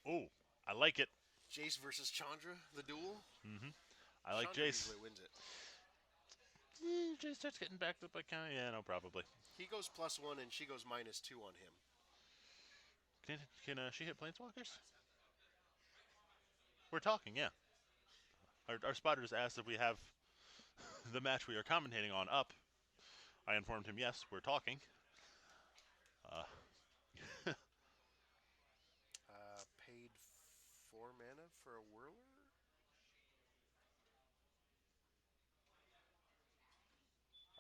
ooh. I like it. Jace versus Chandra, the duel. I like Chandra Jace. usually wins it. Jace starts getting backed up by count. Yeah, no, probably. He goes +1 and she goes -2 on him. Can she hit planeswalkers? We're talking, yeah. Our spotters asked if we have the match we are commentating on up. I informed him, yes, we're talking. Paid 4 mana for a Whirler?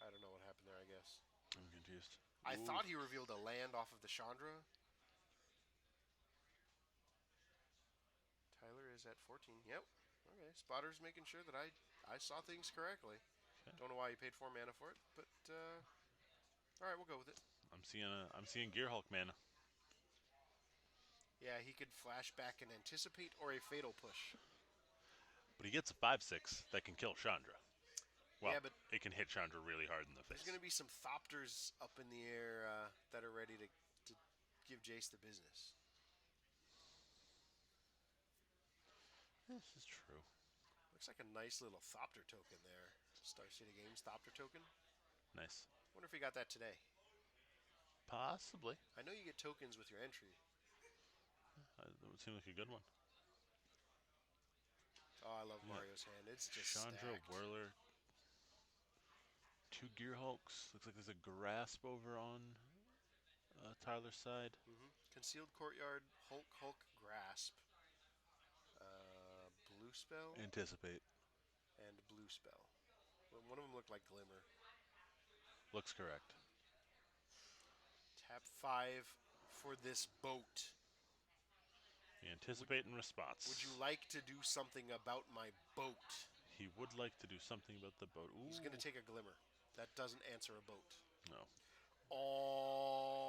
I don't know what happened there, I guess. I'm confused. I Ooh, thought he revealed a land off of the Chandra. Tyler is at 14. Yep. Okay. Spotter's making sure that I saw things correctly. okay. Don't know why he paid 4 mana for it, but all right, we'll go with it. I'm seeing Gearhulk mana. Yeah, he could flash back and anticipate or a fatal push. But he gets a 5/6 that can kill Chandra. Well, Yeah, but it can hit Chandra really hard in the there's face. going to be some Thopters up in the air that are ready to give Jace the business. This is true. Looks like a nice little Thopter token there. Star City Games Thopter token. Nice. Wonder if he got that today. Possibly. I know you get tokens with your entry. That would seem like a good one. Oh, I love Yeah. Mario's hand. It's just Chandra, stacked. Whirler, 2 Gearhulks. Looks like there's a Grasp over on Tyler's side. Concealed Courtyard, Hulk, Grasp, Blue Spell, Anticipate. and Blue Spell. Well, one of them looked like Glimmer. Looks correct. Tap 5 for this boat. Anticipate in Would you response. like to do something about my boat? He would like to do something about the boat. He's going to Ooh. take a Glimmer. That doesn't answer a boat. No. Oh.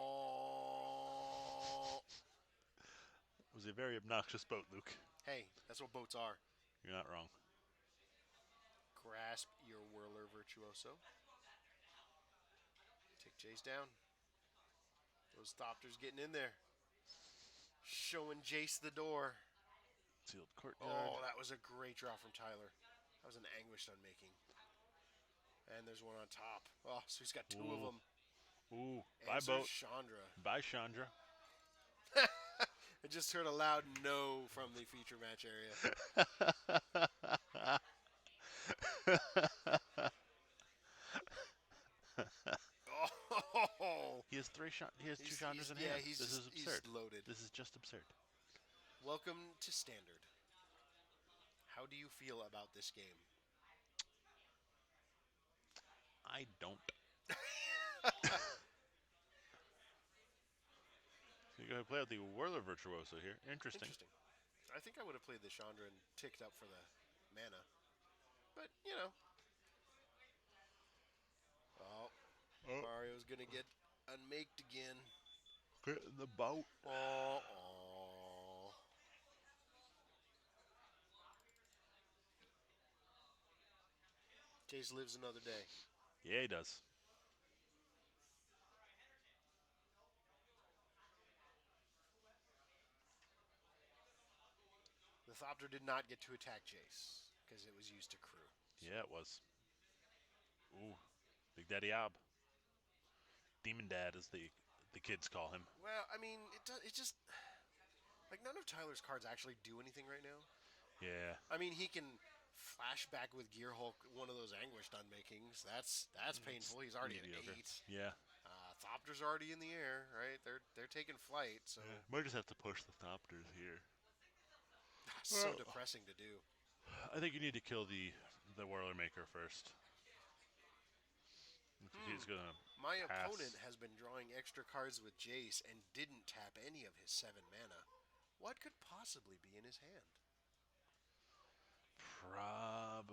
It was a very obnoxious boat, Luke. Hey, that's what boats are. You're not wrong. Grasp your Whirler Virtuoso. Take Jace down. Those Thopters getting in there. Showing Jace the door. Sealed Courtyard. Oh, that was a great draw from Tyler. That was an anguished unmaking. And there's one on top. Oh, so he's got 2 of Ooh. them. Ooh. Bye, Answers boat. Chandra. Bye, Chandra. I just heard a loud no from the feature match area. Oh, He has he has 2 Chandras in yeah, hand. This is he's absurd. loaded. This is just absurd. Welcome to Standard. How do you feel about this game? I don't. So you go ahead and play out the Whirler Virtuoso here. Interesting. Interesting. I think I would have played the Chandra and ticked up for the mana. But you know, oh, Oh, Mario's gonna get unmaked again. get in the boat. Oh, oh. Jace lives another day. Yeah, he does. The Thopter did not get to attack Jace because it was used to crew. So, Yeah, it was. Ooh, Big Daddy Ob. Demon Dad, as the kids call him. well, I mean, it does. It just like none of Tyler's cards actually do anything right now. Yeah, I mean, he can flashback with Gear Hulk, one of those anguished unmakings. That's it's painful. He's already at mediocre. 8. Yeah. Thopter's already in the air, right? They're taking flight, so Yeah. Might just have to push the Thopters here. so Well, depressing to do. I think you need to kill the Whirler Maker first. He's gonna My opponent pass. has been drawing extra cards with Jace and didn't tap any of his 7 mana. What could possibly be in his hand?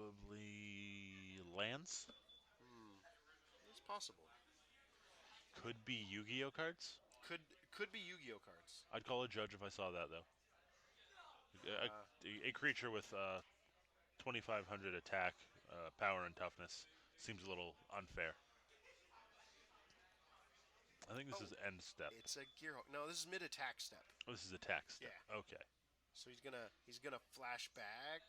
Probably lands. It's possible. Could be Yu-Gi-Oh cards. Could be Yu-Gi-Oh cards. I'd call a judge if I saw that though. Uh, A creature with 2,500 attack, power, and toughness seems a little unfair. I think this oh, is end step. it's a Gear Hulk. No, this is mid attack step. Oh, this is attack step. Yeah. Okay. So he's gonna flash back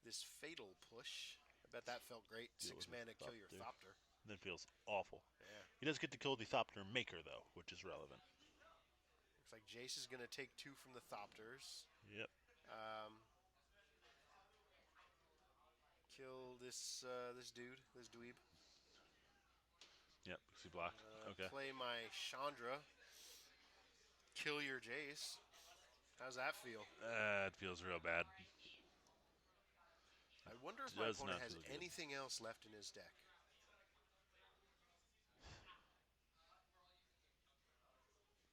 this fatal push. I bet that felt great. Deal with 6 his mana, kill your Thopter. Thopter. That feels awful. Yeah. He does get to kill the Thopter Maker though, which is relevant. Looks like Jace is gonna take 2 from the Thopters. Yep. Um, kill this dude, this dweeb. Yep. See block. Okay. Play my Chandra. Kill your Jace. How's that feel? It feels real bad. I wonder if my Does opponent not has feel good. anything else left in his deck.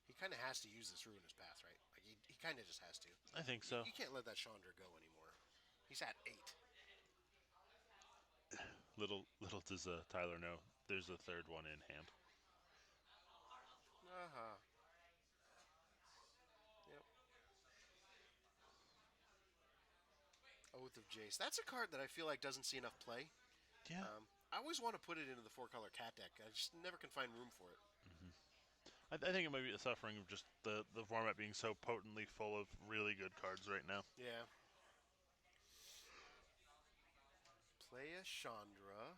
He kind of has to use this Ruinous Path, right? Like he kind of just has to. I think You, so. you can't let that Chandra go anymore. He's at 8. Little does Tyler know. There's a third one in hand. Uh huh. Yep. Oath of Jace. That's a card that I feel like doesn't see enough play. Yeah. I always want to put it into the 4-color cat deck. I just never can find room for it. I think it might be a suffering of just the format being so potently full of really good cards right now. Yeah. Play a Chandra.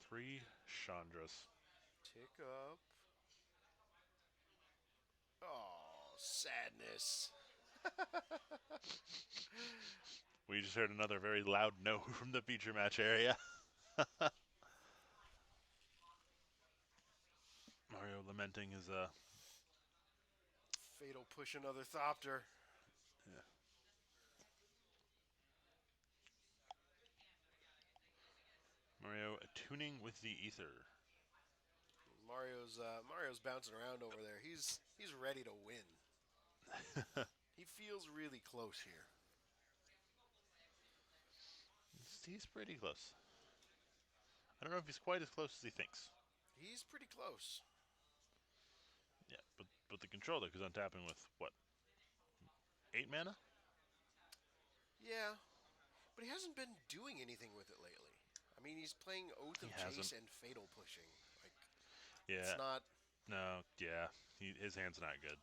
3 Chandras. Tick up. Oh, sadness. We just heard another very loud no from the feature match area. Mario lamenting his Fatal push another Thopter. yeah. Mario attuning with the ether. Mario's bouncing around over there. He's ready to win. He feels really close here. He's pretty close. I don't know if he's quite as close as he thinks. He's pretty close. Yeah, but the controller goes on tapping with what? 8 mana? Yeah, but he hasn't been doing anything with it lately. I mean, he's playing Oath He of hasn't. Jace and Fatal pushing. Like, it's Yeah. not No. Yeah. His hand's not good.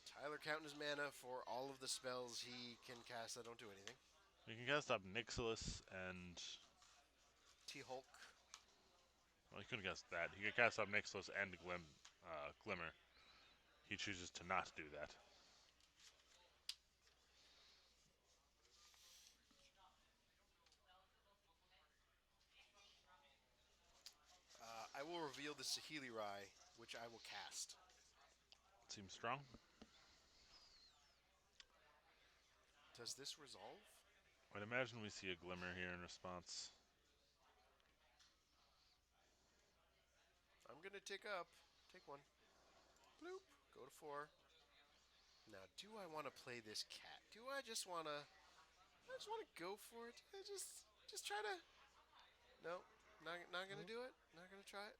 Tyler counting his mana for all of the spells he can cast that don't do anything. You can cast up Nixilis and T-Hulk. well, he couldn't cast that. He could cast up Nixilis and Glimmer. He chooses to not do that. I will reveal the Saheeli Rai, which I will cast. Seems strong. Does this resolve? I'd imagine we see a Glimmer here in response. I'm gonna tick up. Take one. Bloop. Go to 4. Now, do I want to play this cat? Do I just want to I just want to go for it. Just try to. No, not gonna do it. Not gonna try it.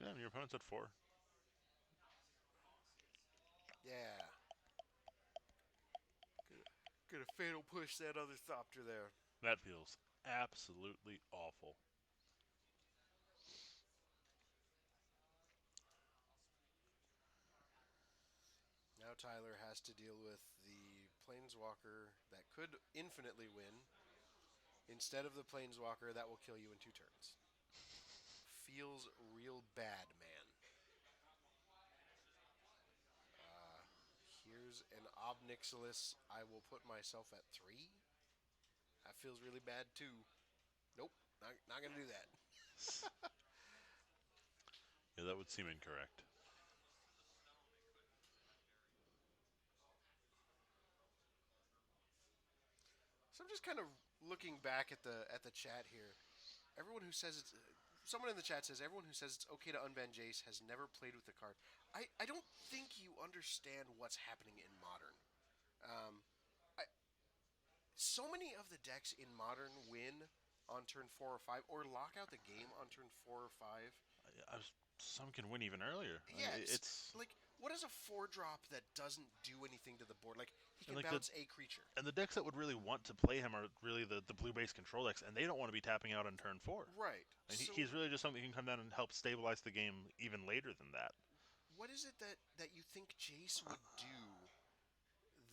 Yeah, and your opponent's at 4. Yeah. Gonna fatal push that other Thopter there. That feels absolutely awful. Now Tyler has to deal with the Planeswalker that could infinitely win instead of the Planeswalker that will kill you in 2 turns. Feels real bad, man. Here's an Obnixilis. I will put myself at 3. That feels really bad too. Nope, not gonna do that. Yeah, that would seem incorrect. So I'm just kind of looking back at the chat here. Everyone who says it's someone in the chat says everyone who says it's okay to unban Jace has never played with the card. I don't think you understand what's happening in modern. I, so many of the decks in modern win on turn 4 or 5 or lock out the game on turn 4 or 5. Some can win even earlier. Yes, It's like what is a 4 drop that doesn't do anything to the board? Like he and can like the bounce a creature. and the decks that would really want to play him are really the blue base control decks, and they don't want to be tapping out on turn 4. Right. And So he's really just something that can come down and help stabilize the game even later than that. what is it that you think Jace would do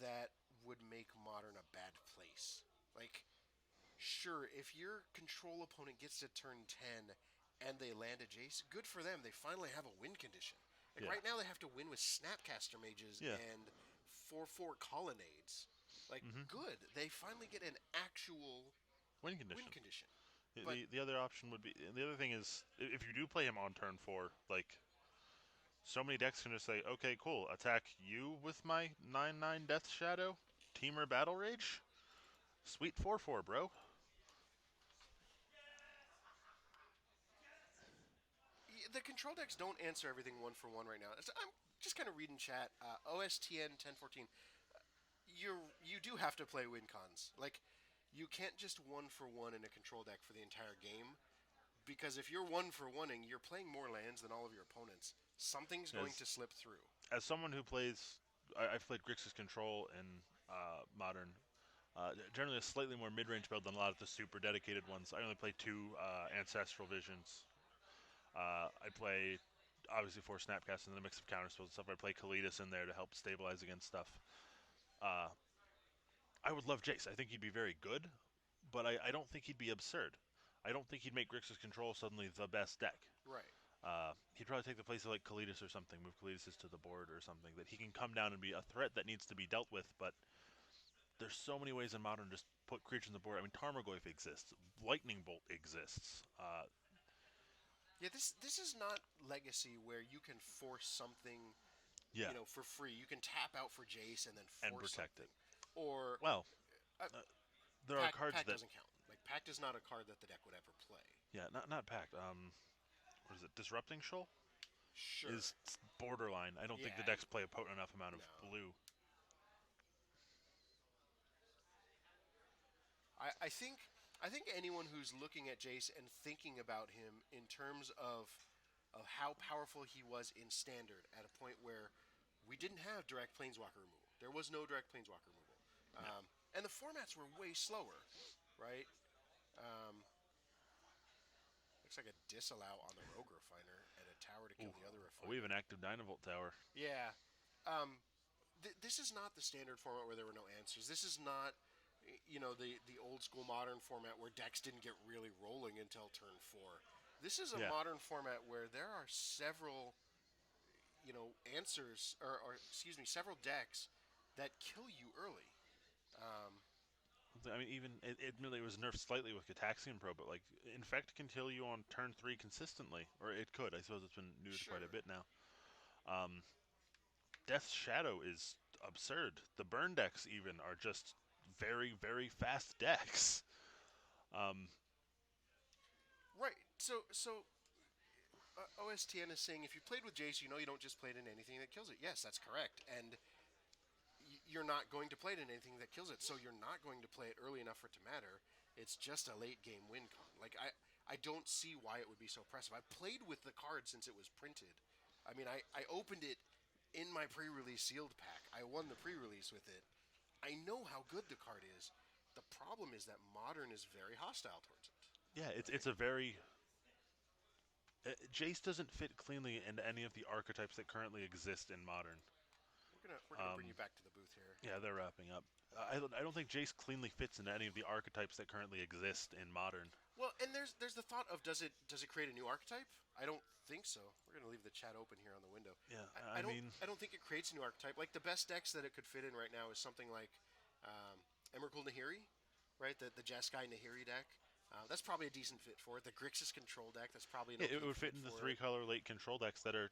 that would make modern a bad place? Like, sure, if your control opponent gets to turn 10 and they land a Jace, good for them. They finally have a win condition. Like, Yeah, right now, they have to win with Snapcaster Mages yeah, and 4/4 Colonnades. Like, good. They finally get an actual win win condition. condition. The, But, the the other option would be the other thing is if you do play him on turn 4, like so many decks can just say, okay, cool, attack you with my 9/9 Death Shadow, Teamer Battle Rage, sweet 4/4, bro. the control decks don't answer everything one for one right now. I'm just kind of reading chat. OSTN 1014. You do have to play win cons. Like you can't just one for one in a control deck for the entire game because if you're one for oneing, you're playing more lands than all of your opponents. Something's going As to slip through. as someone who plays, I've played Grixis Control in Modern. Generally, a slightly more mid-range build than a lot of the super dedicated ones. I only play 2 Ancestral Visions. I play obviously 4 Snapcasts and then a mix of counterspells and stuff. I play Kalidas in there to help stabilize against stuff. I would love Jace. I think he'd be very good, but I don't think he'd be absurd. I don't think he'd make Grixis Control suddenly the best deck. Right. He'd probably take the place of like Kalidas or something, move Kalidas to the board or something, that he can come down and be a threat that needs to be dealt with, but there's so many ways in Modern to just put creatures on the board. I mean, Tarmogoyf exists, Lightning Bolt exists. Yeah, this is not Legacy where you can force something, Yeah, for free. You can tap out for Jace and then and force protect something. it. Or Well, uh, there are Pact cards Pact that, doesn't count. Like Pact is not a card that the deck would ever play. yeah, not Pact. What is it? Disrupting Shoal Sure. is borderline. I don't think the Yeah. decks play a potent enough amount of No. blue. I think anyone who's looking at Jace and thinking about him in terms of how powerful he was in standard at a point where we didn't have direct planeswalker removal. There was no direct planeswalker removal. No. And the formats were way slower, right? Looks like a disallow on the Rogue Refiner and a tower to kill Ooh, the other we have Refiner. an active Dynavolt tower. Yeah. This is not the standard format where there were no answers. This is not, the old school modern format where decks didn't get really rolling until turn 4. This is a Yeah. modern format where there are several, answers or excuse me, several decks that kill you early. I mean, even it really was nerfed slightly with Gataxian Pro, but like Infect can kill you on turn 3 consistently, or it could. I suppose it's been neutered quite a Sure. bit now. Death's Shadow is absurd. The burn decks even are just very very fast decks. Right. So OSTN is saying if you played with Jace, you know you don't just play it in anything that kills it. Yes, that's correct. And you're not going to play it in anything that kills it. So you're not going to play it early enough for it to matter. It's just a late game win con. Like I don't see why it would be so oppressive. I played with the card since it was printed. I mean, I opened it in my pre-release sealed pack. I won the pre-release with it. I know how good the card is. The problem is that Modern is very hostile towards it. Yeah, it's Right? a very Jace doesn't fit cleanly into any of the archetypes that currently exist in modern. We're gonna bring you back to the booth here. Yeah, they're wrapping up. I don't think Jace cleanly fits into any of the archetypes that currently exist in modern. Well, and there's the thought of does it create a new archetype? I don't think so. We're gonna leave the chat open here on the window. Yeah, I, I I don't mean, I don't think it creates a new archetype. Like the best decks that it could fit in right now is something like Emrakul Nahiri, right? The Jeskai Nahiri deck. That's probably a decent fit for it. The Grixis control deck. That's probably an it okay would fit fit in the for it. three-color late control decks that are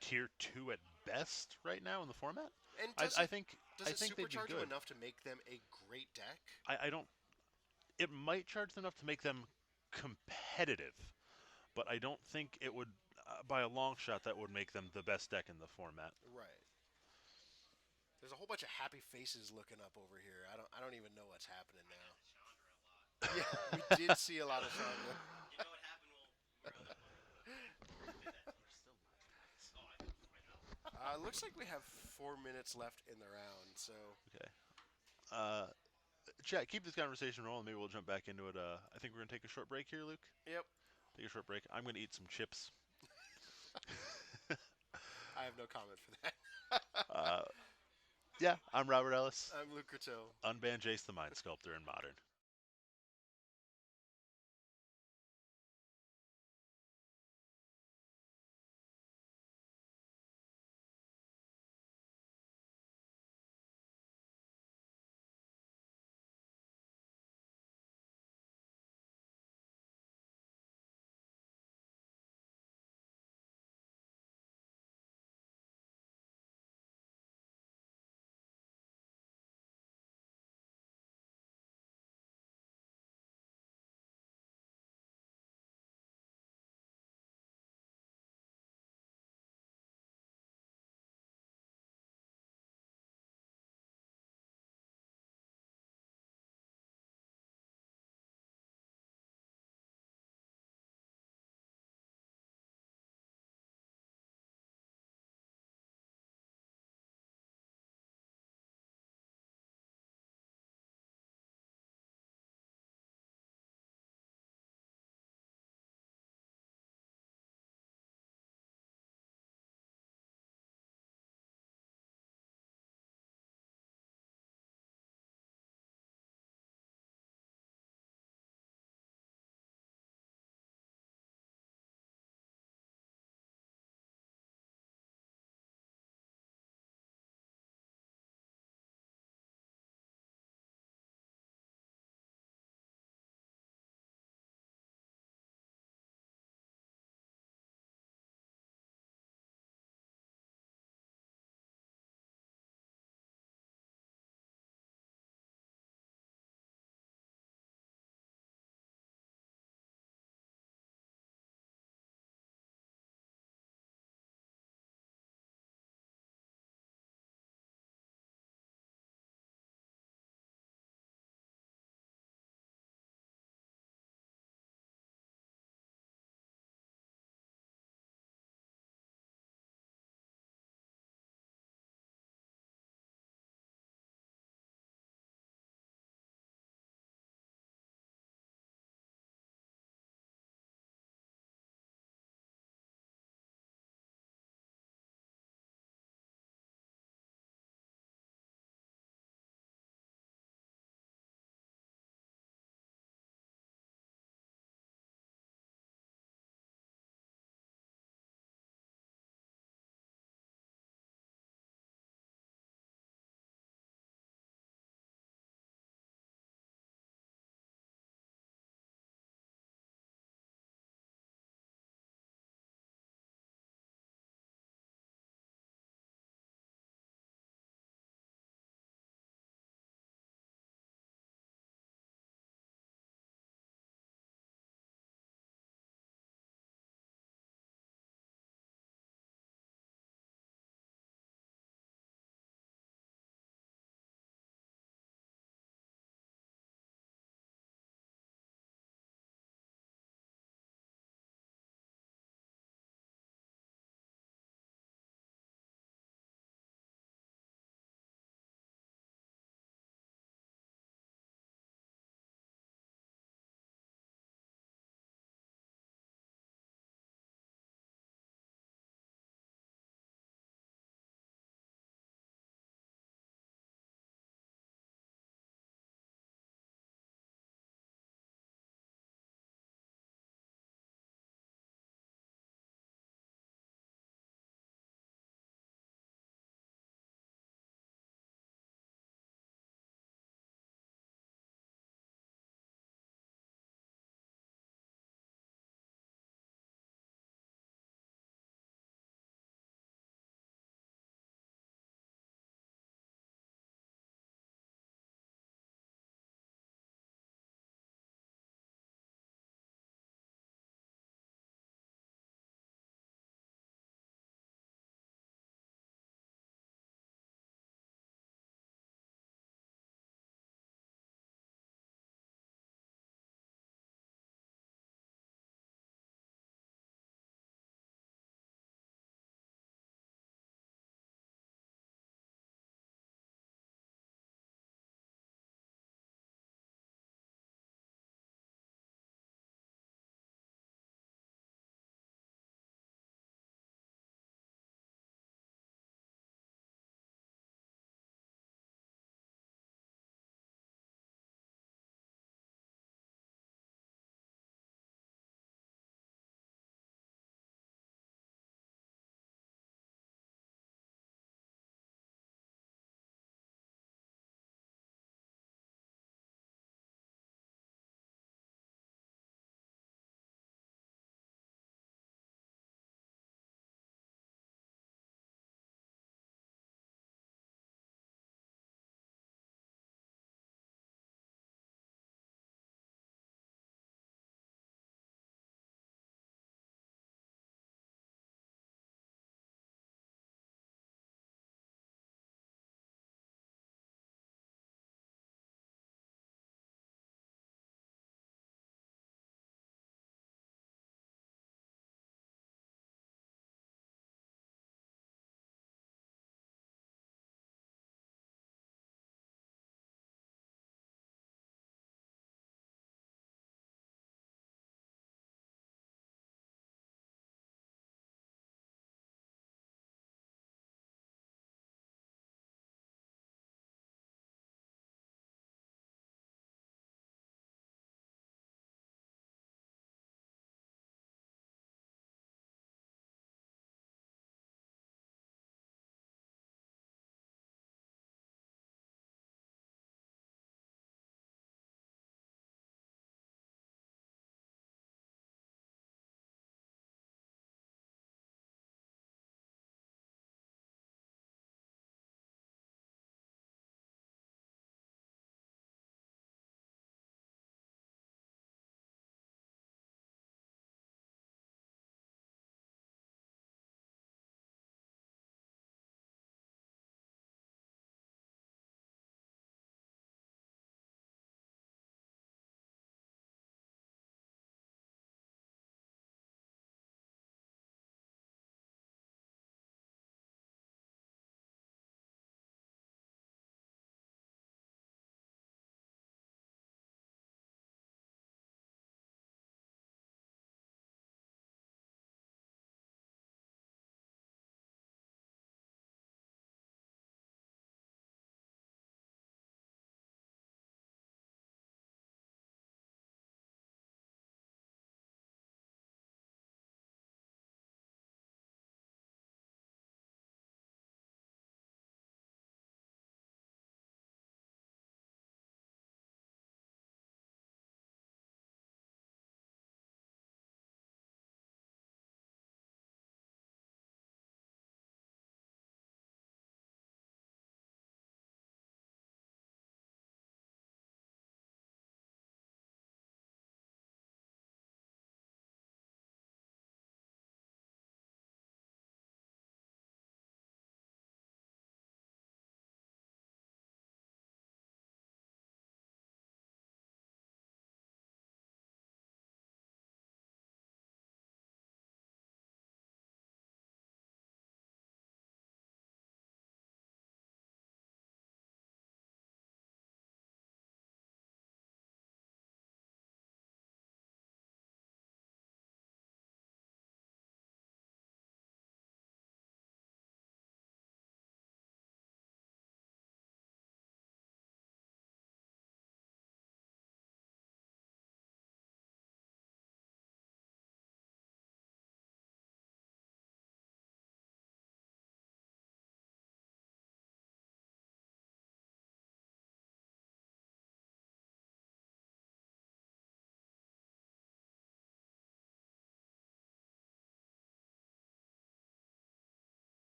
tier two at best right now in the format. And I, does I it think does I it think they'd be supercharge them good. enough to make them a great deck? I don't. It might charge them enough to make them competitive, but I don't think it would, by a long shot, that would make them the best deck in the format. Right. There's a whole bunch of happy faces looking up over here. I don't even know what's happening now. Yeah, we did see a lot of Chandra. Looks like we have 4 minutes left in the round. So, Okay. Uh, Chat, keep this conversation rolling. Maybe we'll jump back into it. I think we're gonna take a short break here, Luke. yep, Take a short break. I'm gonna eat some chips. I have no comment for that. Uh, yeah, I'm Robert Ellis. I'm Luke Coteau. Unban Jace the Mind Sculptor in Modern.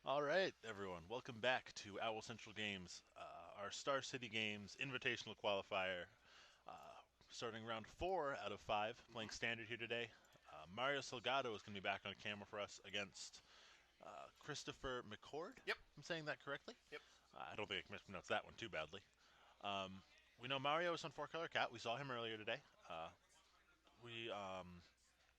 All right, everyone. Welcome back to Owl Central Games, our Star City Games Invitational Qualifier. Uh, Starting round 4 out of 5, playing Mm-hmm. standard here today. Mario Salgado is going to be back on camera for us against Christopher McCord. Yep. I'm saying that correctly. Yep. I don't think I mispronounced that one too badly. We know Mario is on Four Color Cat. We saw him earlier today. We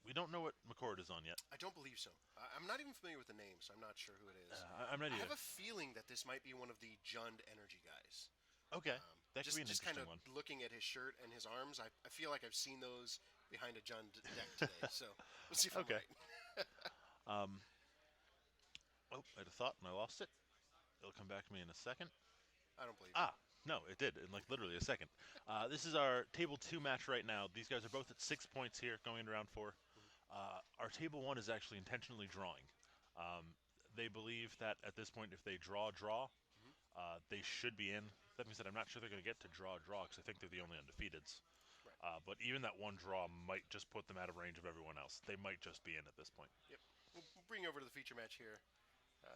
we don't know what McCord is on yet. I don't believe so. I'm not even familiar with the name, so I'm not sure who it is. I'm ready I to. have a feeling that this might be one of the Jund Energy guys. Okay, that could be Just an just kind interesting of one. looking at his shirt and his arms, I feel like I've seen those behind a Jund deck today. So let's see if I'm Okay. right. Um, Oh, I had a thought and I lost it. It'll come back to me in a second. I don't believe you. Ah, no, it did in like literally a second. This is our table 2 match right now. These guys are both at 6 points here, going into round 4. Mm-hmm. Our table 1 is actually intentionally drawing. Um, they believe that at this point, if they draw, Mm-hmm. they should be in. That means that I'm not sure they're going to get to draw because I think they're the only undefeateds. Right. But even that one draw might just put them out of range of everyone else. They might just be in at this point. Yep. We'll bring you over to the feature match here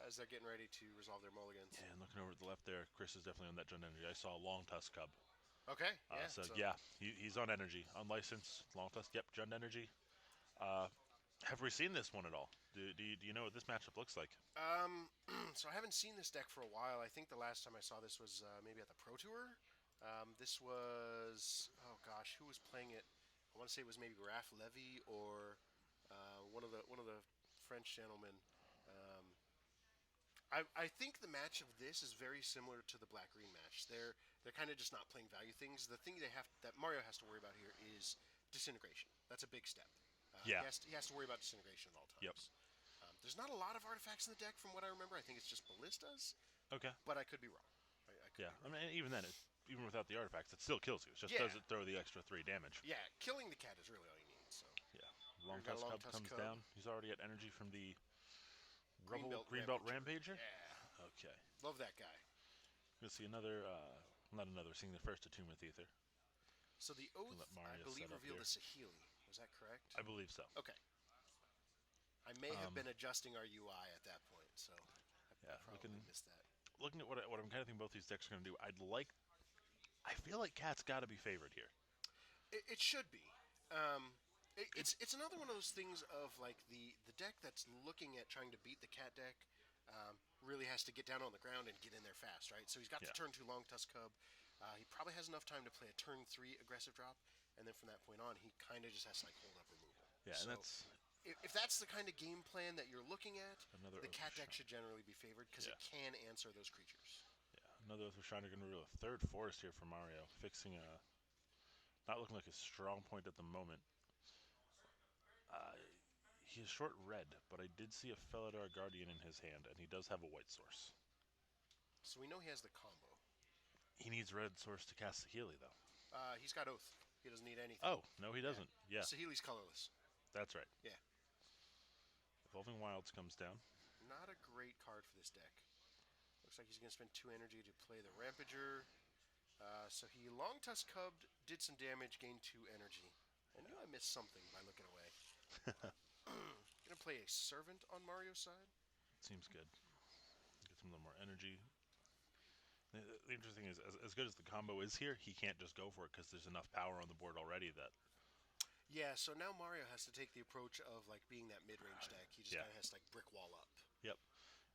as they're getting ready to resolve their mulligans. Yeah, and looking over to the left there, Chris is definitely on that John Energy. I saw a long tusk cub. Okay. Yeah. So So yeah, he's on energy, unlicensed, long tusk. Yep, Jund energy. Uh, have we seen this one at all? Do you know what this matchup looks like? so I haven't seen this deck for a while. I think the last time I saw this was maybe at the Pro Tour. This was oh gosh, who was playing it? I want to say it was maybe Raph Levy or one of the French gentlemen. Um, I think the match of this is very similar to the Black Green match. They're kind of just not playing value things. The thing that Mario has to worry about here is disintegration. That's a big step. Yeah. He has to worry about disintegration at all Yep. times. There's not a lot of artifacts in the deck from what I remember. I think it's just ballistas, Okay. but I could be wrong. I could Yeah. be I wrong. mean, even then, even without the artifacts, it still kills you. It just Yeah, doesn't throw the extra 3 damage. yeah. Killing the cat is really all you need. So Yeah. Long we've got a tusk long cub tusk comes cub, down. He's already at energy from the greenbelt Greenbelt rampager. Rampager. Yeah, Okay. love that guy. Gonna see another. Not another. Seeing the first Attunement Ether. So the Can let oath, I Mario believe, set up revealed here. a Sahili. Was that correct? I believe so. Okay. I may have Um, been adjusting our UI at that point, so I yeah. probably missed that. Looking at what I'm kind of thinking both these decks are gonna do. I feel like Cat's got to be favored here. It should be. It's another one of those things of like the deck that's looking at trying to beat the cat deck really has to get down on the ground and get in there fast, right? So he's got Yeah. the turn 2 long tusk cub. He probably has enough time to play a turn 3 aggressive drop, and then from that point on, he kind of just has to like hold up removal. Yeah, and So that's if that's the kind of game plan that you're looking at, another the Oath cat of deck should generally be favored because Yeah. it can answer those creatures. Yeah, another Oath of Shrine are going to reveal a third forest here for Mario, fixing a not looking like a strong point at the moment. Uh, he is short red, but I did see a Felidar Guardian in his hand, and he does have a white source. So we know he has the combo. He needs red source to cast Healy, though. He's got Oath. He doesn't need anything. Oh, no, he Yeah. doesn't. Yeah, Sahili's colorless. that's right. Yeah. Evolving Wilds comes down. Not a great card for this deck. Looks like he's going to spend 2 energy to play the Rampager. So he Long Tusk Cubbed, did some damage, gained 2 energy. I knew I missed something by looking away. Going to play a Servant on Mario's side. Seems good. Get some a little more energy. The interesting thing is, as good as the combo is here, he can't just go for it because there's enough power on the board already that. Yeah, so now Mario has to take the approach of like being that mid-range deck. He just Yeah. kind of has to like brick wall up. Yep.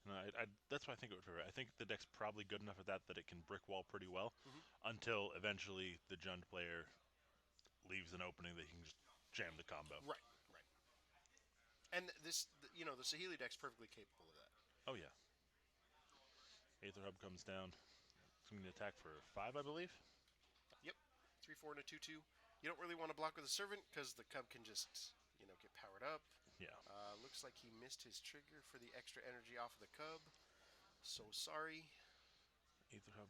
And that's why I think it would favor. I think the deck's probably good enough at that it can brick wall pretty well, Mm-hmm. until eventually the Jund player leaves an opening that he can just jam the combo. Right, right. And the Sahili deck's perfectly capable of that. Oh yeah. Aether Hub comes down. It's going to attack for 5, I believe. Yep, 3/4 and a 2/2. You don't really want to block with a Servant because the Cub can just get powered up. Yeah. Looks like he missed his trigger for the extra energy off of the Cub. So sorry. Aether Hub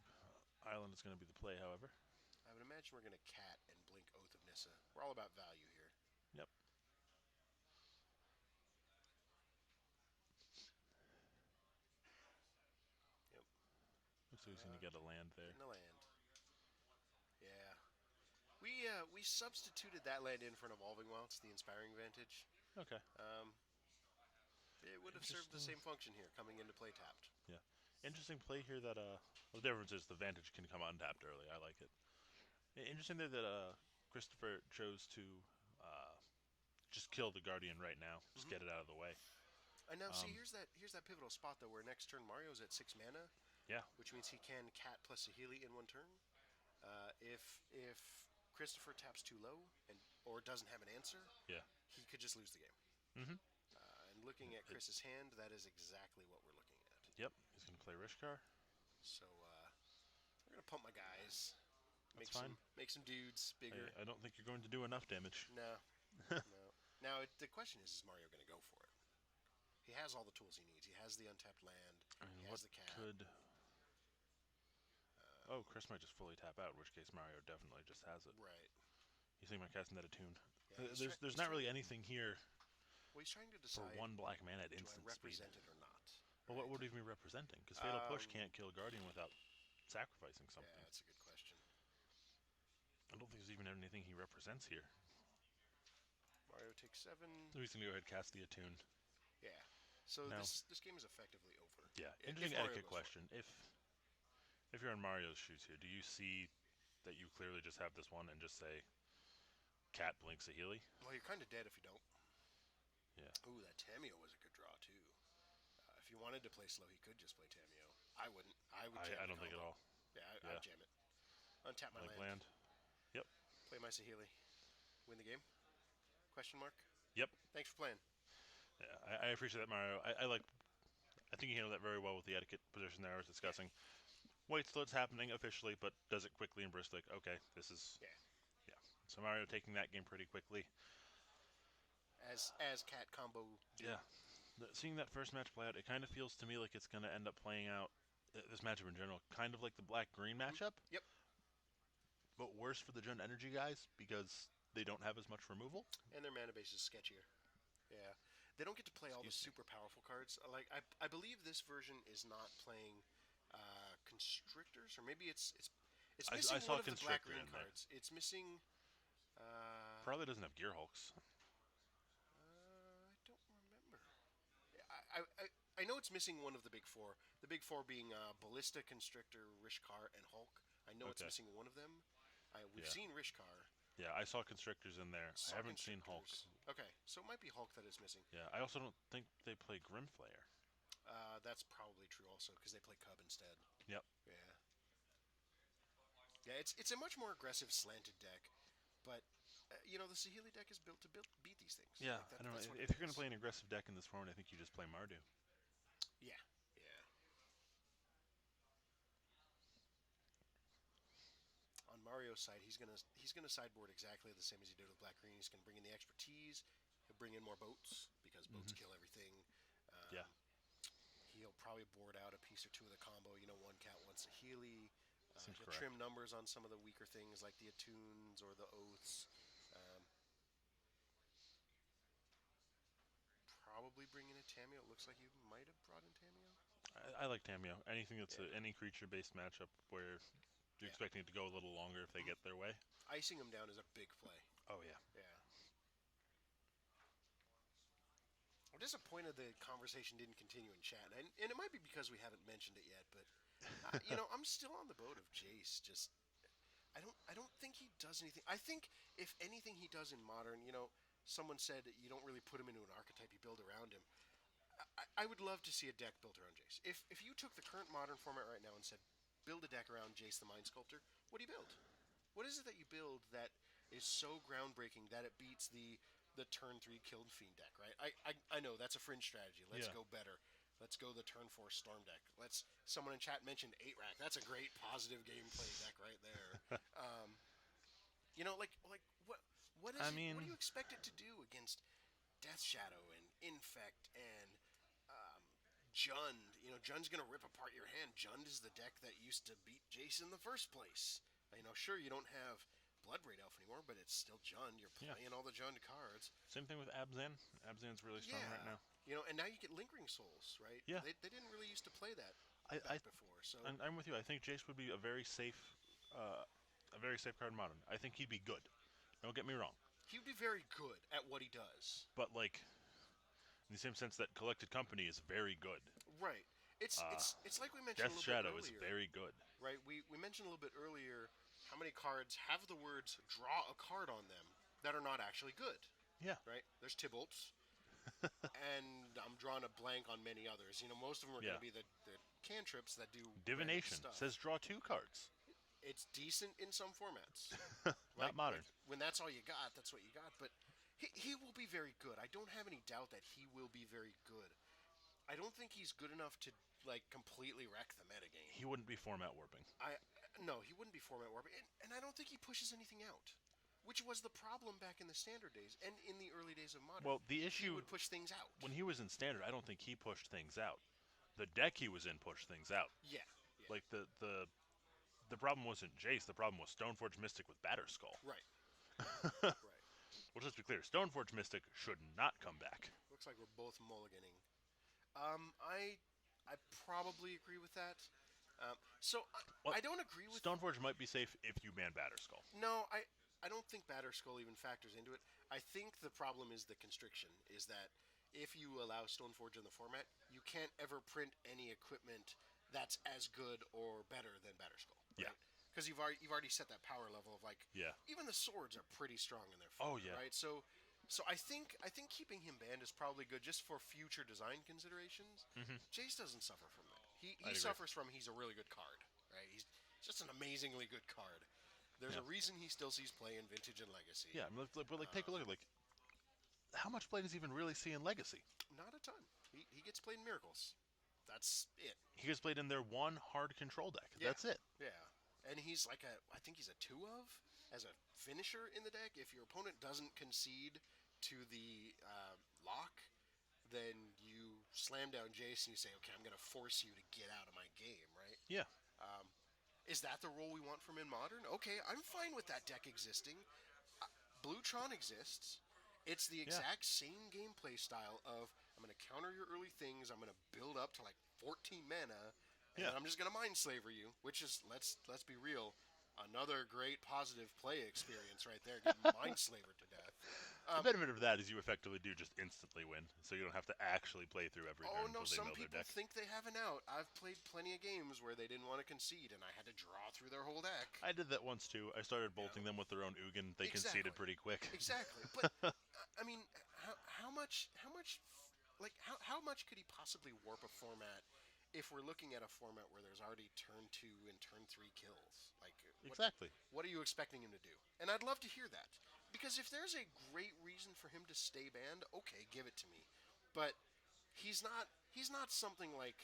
Island is going to be the play, however. I would imagine we're going to cat and blink Oath of Nissa. We're all about value here. Yep. Yep. Looks like he's going to get a land there. Getting the land. Yeah. We substituted that land in for an Evolving Wilds, the Inspiring Vantage. Okay. It would have served the Interesting. same function here, coming into play tapped. Yeah. Interesting play here that well, the difference is the Vantage can come untapped early. I like it. Interesting there that Christopher chose to uh just kill the Guardian right now. Just Hmm. get it out of the way. And now, see, Um, here's that pivotal spot though, where next turn Mario's at 6 mana, yeah. which means he can cat plus a Healy in one turn. If Christopher taps too low and or doesn't have an answer, Yeah. he could just lose the game. Mm-hmm. And looking at It, Chris's hand, that is exactly what we're looking at. yep. He's gonna play Rishkar. So we're gonna pump my guys, That's fine. make some dudes bigger. I don't think you're going to do enough damage. No, no. Now the question is Mario going to go for it? He has all the tools he needs. He has the untapped land. I He mean, what has the cat. could? Oh, Chris might just fully tap out, in which case Mario definitely just has it. Right. You think about casting that attune? Yeah. There's He's not trying. really anything here Well, he's trying to for decide: one black mana at do I instant speed. represent it or not? Well, what Right. would even be representing? Because Fatal Push Um. can't kill Guardian without sacrificing Yeah, something. that's a good question. I don't think there's even anything he represents here. Mario takes 7. So he's gonna go ahead and cast the attune. Yeah. So Now, this game is effectively over. yeah, If interesting Mario etiquette goes for it. question. If you're in Mario's shoes here, do you see that you clearly just have this one and just say Cat blinks a Healy? Well, you're kind of dead if you don't. Yeah. Ooh, that Tamio was a good draw too. If he wanted to play slow, he could just play Tamio. I wouldn't. I would jam I the don't think at combo. all. Yeah, Yeah. I'd jam it. Untap my Like land. land. Yep. Play my Sahili. Win the game? Question mark. Yep. Thanks for playing. Yeah, I appreciate that, Mario. I like. I think you handled that very well with the etiquette position there I was Yeah, discussing. Waits till it's happening officially, but does it quickly and brisk. Like, okay, this is yeah. yeah. So Mario taking that game pretty quickly. As cat combo do. Yeah. Seeing that first match play out, it kind of feels to me like it's going to end up playing out this matchup in general, kind of like the black green Hmm. matchup, Yep. but worse for the Gen Energy guys because they don't have as much removal. And their mana base is sketchier. Yeah. They don't get to play all the Excuse me. super powerful cards. Like I believe this version is not playing constrictors, or maybe it's I missing saw one of the black Constrictor green in there. cards. It's missing. Probably doesn't have Gear Hulks. I don't remember. I know it's missing one of the big four. The big four being Ballista, Constrictor, Rishkar, and Hulk. I know it's Okay. missing one of them. We've Yeah. seen Rishkar. Yeah, I saw Constrictors in there. I Saw haven't seen Hulk. Constrictors. Okay, so it might be Hulk that is missing. Yeah, I also don't think they play Grimflayer. That's probably true also because they play Cub instead. Yep. Yeah. Yeah, it's a much more aggressive slanted deck, but the Sahili deck is built to beat these things. Yeah, Like I don't know. that's what If it you're going to is. play an aggressive deck in this format, I think you just play Mardu. Yeah, yeah. On Mario's side, he's gonna sideboard exactly the same as he did with Black Green. He's gonna bring in the expertise. He'll bring in more boats because boats Hmm. kill everything. Yeah, He'll probably board out a piece or two of the combo. One cat, one Sahili. seems He'll correct. trim numbers on some of the weaker things like the attunes or the oaths. Um, Probably bring in a Tamio. It looks like you might have brought in Tamio. I like Tamio. Anything that's Yeah, any creature-based matchup where you're yeah. expecting it to go a little longer if they get their way. Icing him down is a big play. Oh yeah. Yeah. I'm disappointed the conversation didn't continue in chat, and it might be because we haven't mentioned it yet. But I'm still on the boat of Jace. Just I don't think he does anything. I think if anything he does in modern, someone said that you don't really put him into an archetype, you build around him. I would love to see a deck built around Jace. If you took the current modern format right now and said build a deck around Jace the Mind Sculptor, what do you build? What is it that you build that is so groundbreaking that it beats the turn 3 killed fiend deck, right? I know that's a fringe strategy. Let's Yeah. go better. Let's go the turn 4 storm deck. Someone in chat mentioned 8 rack. That's a great positive gameplay deck right there. Like what I is it? What do mean, you expect it to do against Death Shadow and Infect and Jund? Jund's gonna rip apart your hand. Jund is the deck that used to beat Jason in the first place. Sure you don't have Bloodbraid Elf anymore, but it's still Jund. You're yeah. playing all the Jund cards. Same thing with Abzan. Abzan's really strong right Yeah, now. and now you get Lingering Souls, right? Yeah. They didn't really used to play that I back before, so I'm with you. I think Jace would be uh, a very safe card in modern. I think he'd be good. Don't get me wrong, he would be very good at what he does. but like in the same sense that Collected Company is very good. Right. It's like we mentioned a Death little bit Shadow is earlier, very good. right? We mentioned a little bit earlier how many cards have the words "draw a card" on them that are not actually good. Yeah. Right? There's Tybalt's, and I'm drawing a blank on many others. Most of them are going Yeah. to be the cantrips that do random Divination stuff. says draw 2 cards. It's decent in some formats. Not Like modern. when that's all you got, that's what you got. But he will be very good. I don't have any doubt that he will be very good. I don't think he's good enough to like completely wreck the metagame. He wouldn't be format warping. I No, he wouldn't be format warping, and I don't think he pushes anything out, which was the problem back in the standard days and in the early days of modern. Well, the He issue would push things out. when he was in standard, I don't think he pushed things out. The deck he was in pushed things out. Yeah, yeah, Like the problem wasn't Jace. The problem was Stoneforge Mystic with Batterskull. right, right. Well, just to be clear, Stoneforge Mystic should not come back. Looks like we're both mulliganing. I probably agree with that. So Well, I don't agree with. Stoneforge might be safe if you ban Batterskull. No, I don't think Batterskull even factors into it. I think the problem is the constriction. Is that if you allow Stoneforge in the format, you can't ever print any equipment that's as good or better than Batterskull, Yeah. right? Because you've already set that power level of like Yeah. even the swords are pretty strong in their Oh, format, yeah. right? So I think keeping him banned is probably good just for future design considerations. Jace doesn't suffer from that. He I'd agree. suffers from he's a really good card, right? He's just an amazingly good card. There's Yeah. a reason he still sees play in Vintage and Legacy. Yeah, but like take a look at like how much play does he even really see in Legacy? Not a ton. He gets played in Miracles. That's it. He gets played in their one hard control deck. Yeah. That's it. Yeah. And he's like I think he's a 2 of as a finisher in the deck. If your opponent doesn't concede to the lock, then you slam down Jace and you say, okay, I'm going to force you to get out of my game, right? Yeah. Is that the role we want from in Modern? Okay, I'm fine with that deck existing. Bluetron exists. It's the exact same gameplay style of I'm going to counter your early things. I'm going to build up to like 14 mana, and Yeah. then I'm just going to Mind Slaver you, which is let's be real, another great positive play experience right there. Getting Mind Slaver to death. The benefit of that is you effectively do just instantly win, so you don't have to actually play through every Oh turn no, until they some mill their people deck. think they have an out. I've played plenty of games where they didn't want to concede, and I had to draw through their whole deck. I did that once too. I started bolting them with their own Ugin. They Exactly. conceded pretty quick. Exactly, but I mean, how much how much could he possibly warp a format if we're looking at a format where there's already turn 2 and turn 3 kills? Like, Exactly. what are you expecting him to do? And I'd love to hear that, because if there's a great reason for him to stay banned, okay, give it to me. But he's not something like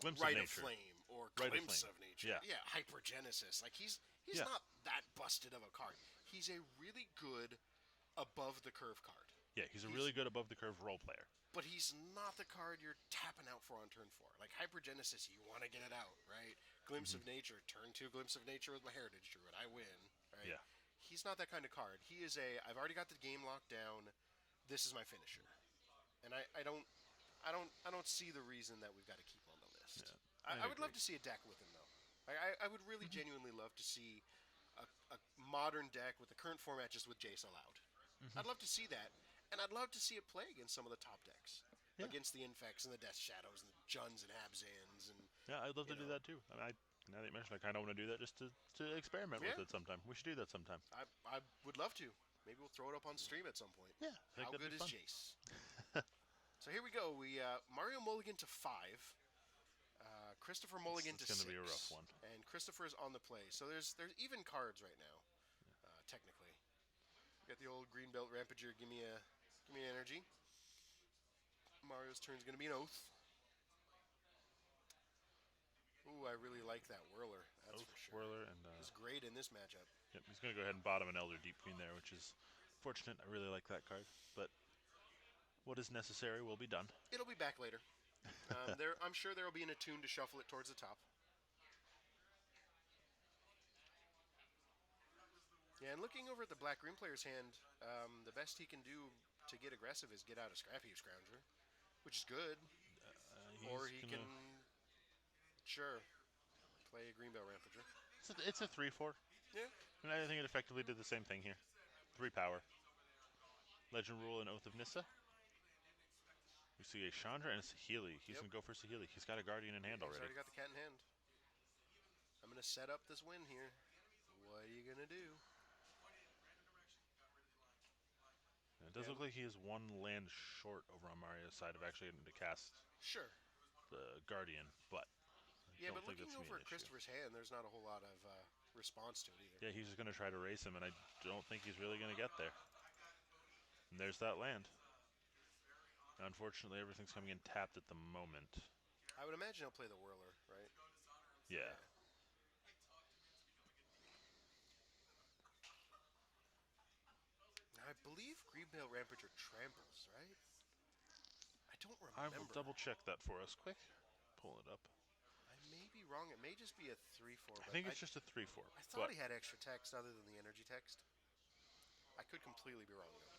Glimpse Rite of of Nature. Flame or Rite of Glimpse Flame. of Nature. Yeah. Yeah, Hypergenesis. Like he's Yeah. not that busted of a card. He's a really good above the curve card. Yeah, he's a really good above the curve role player. But he's not the card you're tapping out for on turn 4. Like Hypergenesis, you want to get it out, right? Glimpse of Nature, turn 2 Glimpse of Nature with my Heritage Druid, I win, right? Yeah. He's not that kind of card. He is I've already got the game locked down. This is my finisher, and I don't see the reason that we've got to keep him on the list. I I would love agree. to see a deck with him though. I would really genuinely love to see a modern deck with the current format just with Jace allowed. I'd love to see that, and I'd love to see it play against some of the top decks, Yeah. against the Infects and the Death Shadows and the Juns and Abzans and Yeah, I'd love to you do know. that too. I mean, now that you mentioned, I kind of want to do that just to experiment with Yeah. it sometime. We should do that sometime. I would love to. Maybe we'll throw it up on stream at some point. Yeah, I think How that'd good be is fun. Jace? So here we go. We Mario Mulligan to 5. Christopher Mulligan It's to gonna 6. be a rough one. And Christopher is on the play. So there's even cards right now, technically. Got the old Greenbelt Rampager. Give me energy. Mario's turn is going to be an Oath. Ooh, I really like that Whirler. That's Oath, for sure. Whirler, and It's great in this matchup. yep, he's gonna go ahead and bottom an Elder Deep Queen there, which is fortunate. I really like that card, but what is necessary will be done. It'll be back later. I'm sure there will be an attune to shuffle it towards the top. Yeah, and looking over at the black-green player's hand, the best he can do to get aggressive is get out a Scrappy Scrounger, which is good. Or he gonna- can, sure, play a Greenbelt Rampager. It's a 3/4, Yeah, and I think it effectively did the same thing here. 3 power. Legend Rule and Oath of Nissa. We see a Chandra and a Sahili. He's Yep. going to go for Sahili. He's got a Guardian in hand Yeah, he's already. already got the cat in hand. I'm gonna set up this win here. What are you gonna do? And it does Yeah, look like he is one land short over on Mario's side of actually getting to cast sure. the Guardian, but I Yeah, don't but think that's looking going to be over an at issue. Christopher's hand, there's not a whole lot of response to it either. Yeah, he's just going to try to race him, and I don't think he's really going to get there. And there's that land. Unfortunately, everything's coming in tapped at the moment. I would imagine he'll play the Whirler, right? Yeah. Yeah. Now, I believe Greenbale Rampager tramples, right? I don't I will remember. double check that for us quick. Pull it up. I may be wrong. It may just be a 3/4, I but think I it's just a 3-4, I thought but he had extra text other than the energy text. I could completely be wrong though.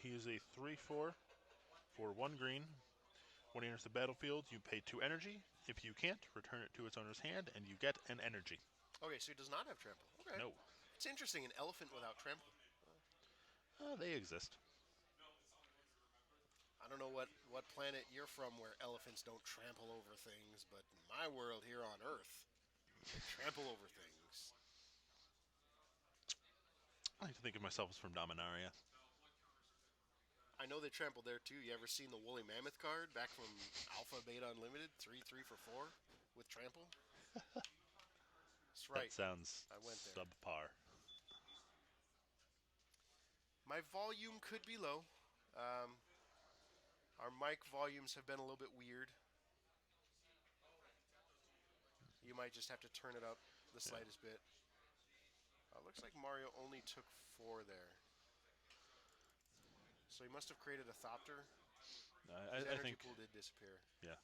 he is a 3-4 for 1 green. When he enters the battlefield, you pay 2 energy. If you can't, return it to its owner's hand, and you get an energy. Okay, so he does not have trample. Okay, No. it's interesting. An elephant without trample. They exist. I don't know what planet you're from where elephants don't trample over things, but in my world here on Earth, they trample over things. I like to think of myself as from Dominaria. I know they trample there too. You ever seen the woolly mammoth card back from Alpha Beta Unlimited? 3/3 for 4 with trample? That's That right. sounds I went there. subpar. My volume could be low. Um, our mic volumes have been a little bit weird. You might just have to turn it up the Yeah. slightest bit. Looks like Mario only took 4 there. So he must have created a Thopter. His I energy think, pool did disappear. yeah.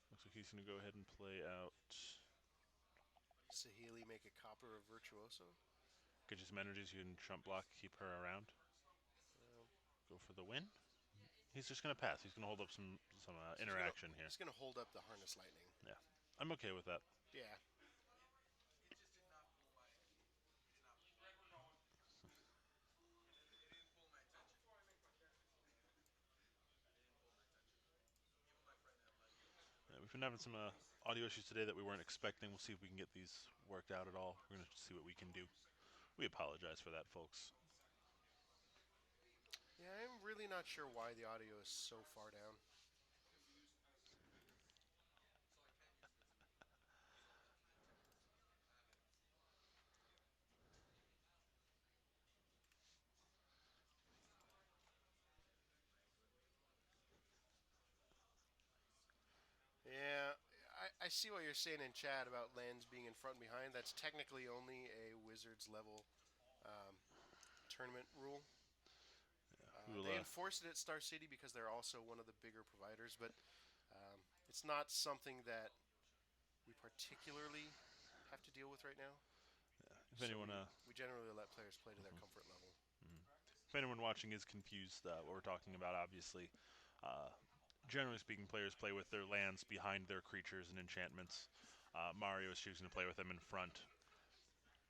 Looks like he's going to go ahead and play out. Sahili make a Copper of Virtuoso. Get you some energies. You can jump block, keep her around. Um, Go for the win. He's just going to pass. He's going to hold up some so interaction here. he's gonna hold up the Harness Lightning. Yeah. I'm okay with that. Yeah. Yeah, we've been having some audio issues today that we weren't expecting. We'll see if we can get these worked out at all. We're going to see what we can do. We apologize for that, folks. Yeah, I'm really not sure why the audio is so far down. Yeah, I see what you're saying in chat about lands being in front and behind. That's technically only a Wizards level um, tournament rule. We will, They enforced it at Star City because they're also one of the bigger providers, but it's not something that we particularly have to deal with right now. if So anyone, we generally let players play to their comfort level. if anyone watching is confused, what we're talking about, obviously, uh, generally speaking, players play with their lands behind their creatures and enchantments. Mario is choosing to play with them in front.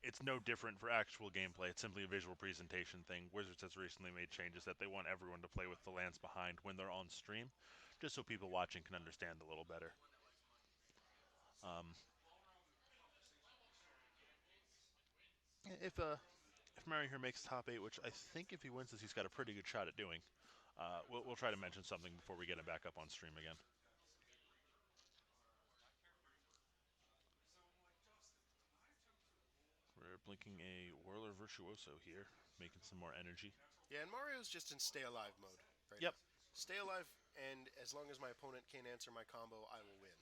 It's no different for actual gameplay. It's simply a visual presentation thing. Wizards has recently made changes that they want everyone to play with the lands behind when they're on stream, just so people watching can understand a little better. Um, if Mario here makes top 8, which I think if he wins this, he's got a pretty good shot at doing, we'll try to mention something before we get him back up on stream again. We're blinking a Whirler Virtuoso here, making some more energy. Yeah, and Mario's just in stay alive mode right Yep. now. Stay alive, and as long as my opponent can't answer my combo, I will win.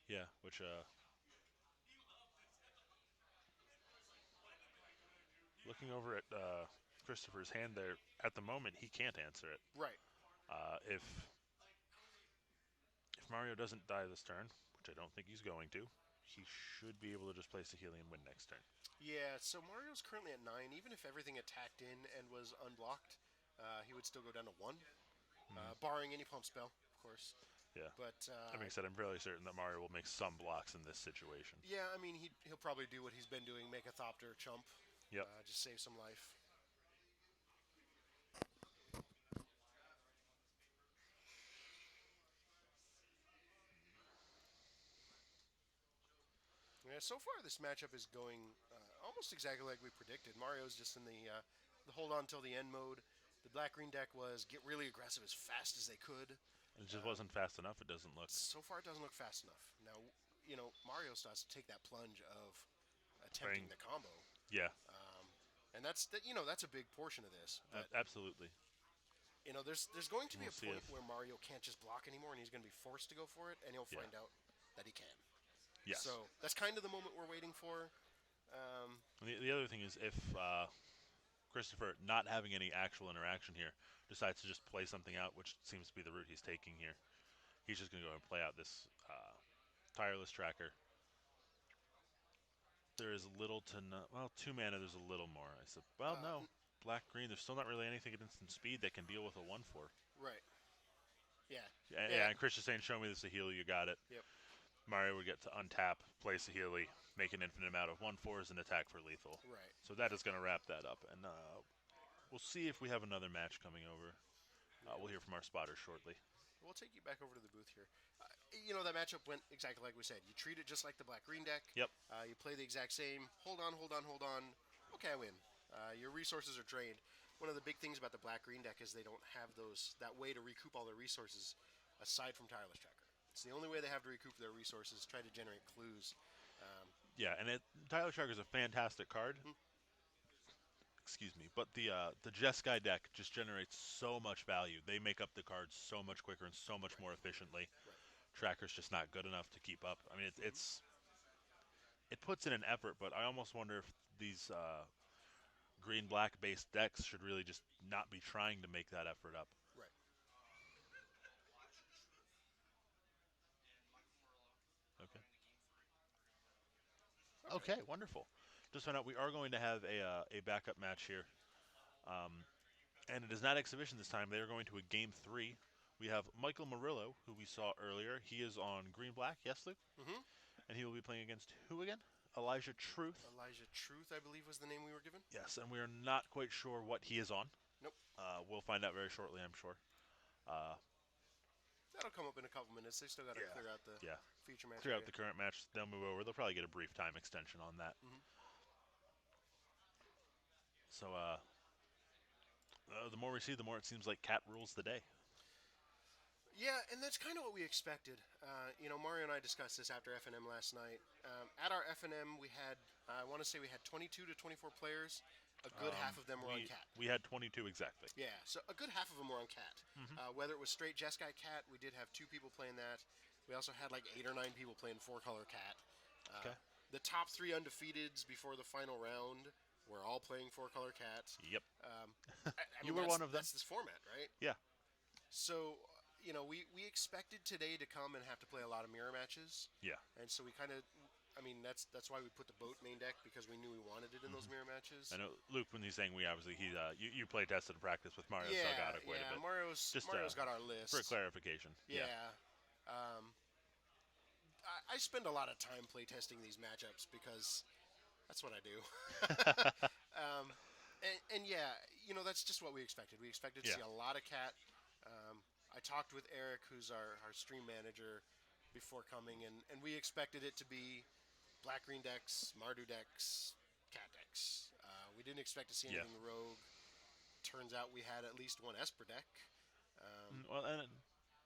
Yeah, which looking over at Christopher's hand there, at the moment he can't answer it. Right. If Mario doesn't die this turn, which I don't think he's going to, he should be able to just place a Helium win next turn. Yeah, so Mario's currently at 9. Even if everything attacked in and was unblocked, he would still go down to 1, barring any pump spell, of course. Yeah. But That being said, I'm fairly certain that Mario will make some blocks in this situation. yeah, I mean he'll probably do what he's been doing, make a Thopter chump, Yep. just save some life. Yeah, so far this matchup is going almost exactly like we predicted. Mario's just in the hold on till the end mode. The black green deck was get really aggressive as fast as they could. It just wasn't fast enough. It doesn't look. So far, it doesn't look fast enough. Now, Mario starts to take that plunge of attempting Playing. the combo, Yeah. and that's a big portion of this. But Absolutely. there's going to be We'll a see point if. where Mario can't just block anymore, and he's going to be forced to go for it, and he'll Yeah. find out that he can. Yes. So that's kind of the moment we're waiting for. And the other thing is if Christopher, not having any actual interaction here, decides to just play something out, which seems to be the route he's taking here. He's just going to go and play out this tireless tracker. There is little to no. Well, 2 mana. There's a little more. I said, well, no. Black green. There's still not really anything at instant speed that can deal with a 1/4. Right. Yeah. Yeah, Yeah. yeah. And Chris is saying, "Show me the Sahili. You got it." Yep. Mario would get to untap, play Sahili, make an infinite amount of 1/4s, and attack for lethal. Right. So that is going to wrap that up, and we'll see if we have another match coming over. Yeah. We'll hear from our spotters shortly. We'll take you back over to the booth here. That matchup went exactly like we said. You treat it just like the black green deck. Yep. You play the exact same. Hold on, hold on, hold on. Okay, I win. Your resources are drained. One of the big things about the black green deck is they don't have that way to recoup all their resources aside from tireless tracker. It's the only way they have to recoup their resources. Try to generate clues. Yeah, and Tyler Shark is a fantastic card. Excuse me, but the Jeskai deck just generates so much value. They make up the cards so much quicker and so much Right. more efficiently. Right. Tracker's just not good enough to keep up. I mean, it puts in an effort, but I almost wonder if these green black based decks should really just not be trying to make that effort up. Right. Okay. Okay. Okay, wonderful. Just found out we are going to have a backup match here, and it is not exhibition this time. They are going to a game 3. We have Michael Murillo, who we saw earlier. He is on green black. Yes, Luke. Mm-hmm. And he will be playing against who again? Elijah Truth. Elijah Truth, I believe, was the name we were given. Yes, and we are not quite sure what he is on. Nope. We'll find out very shortly, I'm sure. Uh, That'll come up in a couple minutes. They still got to clear out the yeah. feature match Throughout area. the current match, they'll move over. They'll probably get a brief time extension on that. Mm-hmm. So, the more we see, the more it seems like Cat rules the day. Yeah, and that's kind of what we expected. Mario and I discussed this after FNM last night. At our FNM, we had, I want to say we had 22 to 24 players. A good half of them were on We, Cat. we had 22 exactly. Yeah, so a good half of them were on Cat. Whether it was straight Jeskai Cat, we did have 2 people playing that. We also had like 8 or 9 people playing 4-color Cat. Okay. The top 3 undefeateds before the final round were all playing 4-color Cats. Yep. I You mean, were that's- one of them. That's this format, right? Yeah. So, we expected today to come and have to play a lot of mirror matches. Yeah. And so we kind of, that's why we put the boat main deck, because we knew we wanted it in those mirror matches. I know Luke, when he's saying we, obviously you play tested and practice with Mario Yeah, Salgado quite a bit. Mario's Just, got our list. For clarification. Yeah. I spend a lot of time playtesting these matchups because that's what I do. And yeah, that's just what we expected. We expected to see Yeah. a lot of Cat. I talked with Eric, who's our stream manager, before coming, and we expected it to be black green decks, Mardu decks, Cat decks. We didn't expect to see Yeah. anything rogue. Turns out we had at least one Esper deck. Well, and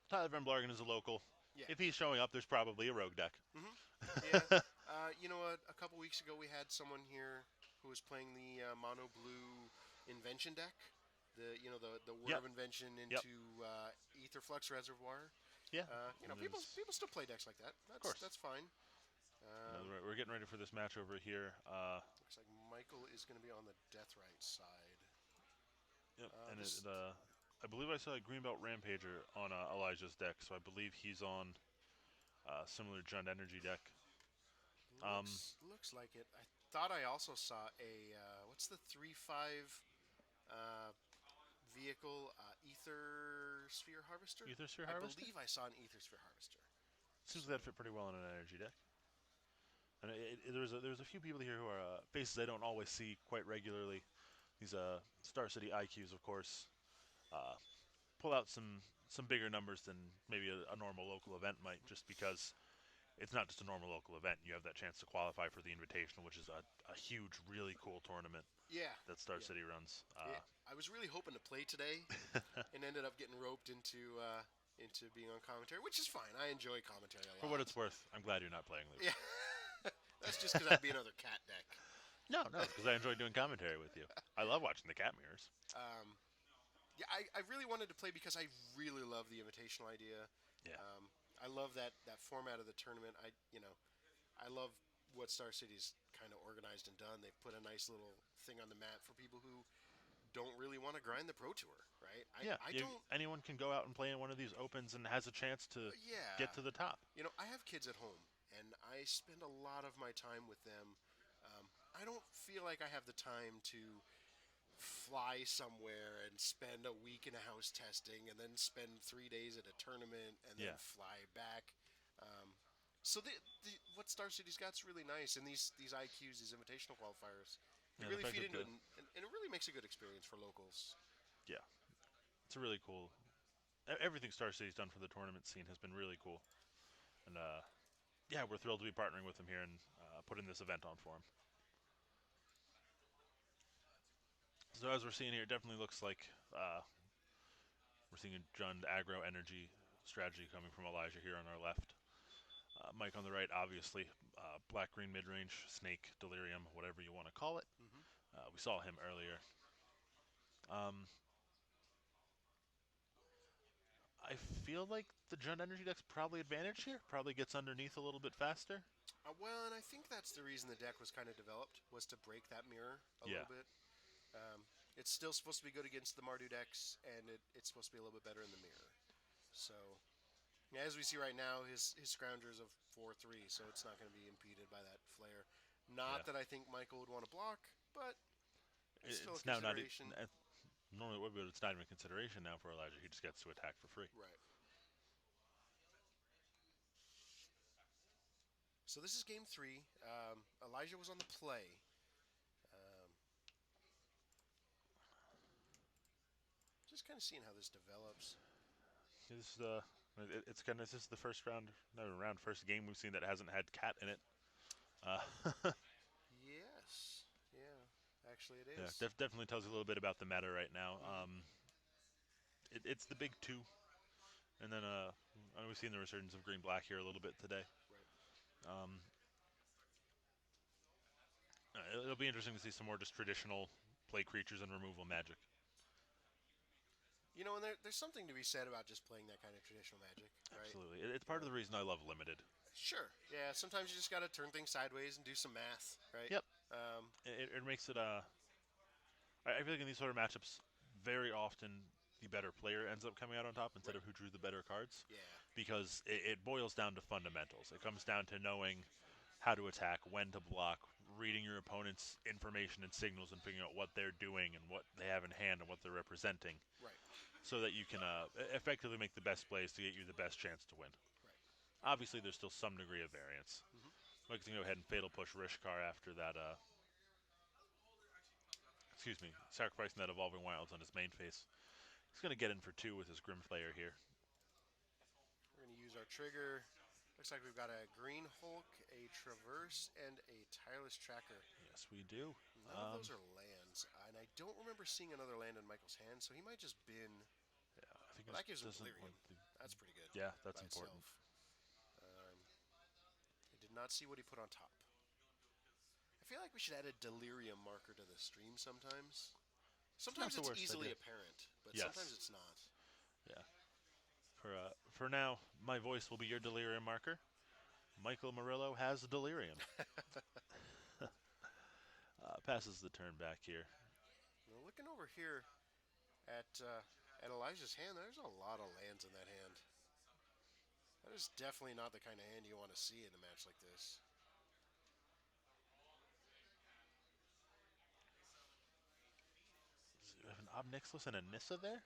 Tyler Van Blargen is a local. Yeah. If he's showing up, there's probably a rogue deck. Yeah. You know what? A couple weeks ago, we had someone here who was playing the mono blue invention deck. The word Yep. of invention into Etherflux Reservoir. Yeah. People still play decks like that. course. That's fine. We're getting ready for this match over here. Looks like Michael is going to be on the Deathrite side. Yep. I believe I saw a Greenbelt Rampager on Elijah's deck, so I believe he's on similar Jund Energy deck. Looks like it. I thought I also saw a what's the 3/5 vehicle Ether Sphere Harvester. Ether Sphere I Harvester? believe I saw an Ether Sphere Harvester. Seems So like that fit pretty well in an energy deck. And there's a few people here who are faces I don't always see quite regularly. These Star City IQs, of course, uh, pull out some bigger numbers than maybe a normal local event might, just because it's not just a normal local event. You have that chance to qualify for the Invitational, which is a huge, really cool tournament yeah, that Star yeah. City runs. I was really hoping to play today, and ended up getting roped into being on commentary, which is fine. I enjoy commentary a For what lot. it's worth, I'm glad you're not playing Yeah, loose. that's just because I'd be another cat deck. No, it's because I enjoy doing commentary with you. I love watching the cat mirrors. Um, yeah, I really wanted to play because I really love the invitational idea. Yeah, I love that format of the tournament. I love what Star City's kind of organized and done. They've put a nice little thing on the map for people who don't really want to grind the pro tour, right? yeah. I don't. Anyone can go out and play in one of these opens and has a chance to Yeah, get to the top. I have kids at home, and I spend a lot of my time with them. I don't feel like I have the time to fly somewhere and spend a week in a house testing, and then spend 3 days at a tournament, and then Yeah, fly back. Um, so what Star City's got's really nice, and these IQs, these invitational qualifiers, they yeah. The really fact feed that into the it, and it really makes a good experience for locals. yeah, it's a really cool. Everything Star City's done for the tournament scene has been really cool, and yeah, we're thrilled to be partnering with them here and putting this event on for them. So as we're seeing here, it definitely looks like we're seeing a Jund aggro energy strategy coming from Elijah here on our left. Mike on the right, obviously, black green mid range, snake, delirium, whatever you want to call it. Hmm. We saw him earlier. Um, I feel like the Jund energy deck's probably advantage here. Probably gets underneath a little bit faster. Well, and I think that's the reason the deck was kind of developed, was to break that mirror a Yeah, little bit. It's still supposed to be good against the Mardu decks, and it's supposed to be a little bit better in the mirror. So, yeah, as we see right now, his Scrounger's of 4-3, so it's not going to be impeded by that flare. yeah. Not that I think Michael would want to block, but it's still a It's now not. consideration. Normally it would be, but it's not even a consideration now for Elijah. He just gets to attack for free. Right. So this is game three. Elijah was on the play. Um, just kind of seeing how this develops. This is it's kind of this is the first round, no round, first game we've seen that hasn't had cat in it. Uh, Yes. Yeah. Actually, it yeah, is. definitely tells you a little bit about the meta right now. Mm-hmm. It's the big two, and then we've seen the resurgence of green black here a little bit today. Right. Um, it'll be interesting to see some more just traditional play creatures and removal magic. And there's something to be said about just playing that kind of traditional magic, right? Absolutely, it's You part of know, the reason I love limited. sure. Yeah. Sometimes you just got to turn things sideways and do some math, right? Yep, Um, it makes it. I feel like in these sort of matchups, very often the better player ends up coming out on top instead right. of who drew the better cards, Yeah. because it boils down to fundamentals. It comes down to knowing how to attack, when to block, reading your opponent's information and signals, and figuring out what they're doing and what they have in hand and what they're representing, Right. so that you can effectively make the best plays to get you the best chance to win. Right. Obviously, there's still some degree of variance. Hmm. Mike's gonna go ahead and fatal push Rishkar after that. Excuse me, sacrificing that evolving wilds on his main face. He's gonna get in for two with his Grim Player here. We're going to use our trigger. Looks like we've got a Green Hulk, a Traverse, and a Tireless Tracker. Yes, we do. None of those are lands, and I don't remember seeing another land in Michael's hand, so he might just bin. Yeah, I think Well, it that gives him doesn't Delirium. like the. That's pretty good Yeah, that's by important. itself. Um, I did not see what he put on top. I feel like we should add a Delirium marker to the stream sometimes. It's not Sometimes the it's worst easily idea. apparent, but sometimes Yes. it's not. Yeah. For now, my voice will be your delirium marker. Michael Murillo has delirium. Passes the turn back here. Now, looking over here at uh, at Elijah's hand, there's a lot of lands in that hand. That is definitely not the kind of hand you want to see in a match like this. Does he have an Ob Nixilis and a Nissa there?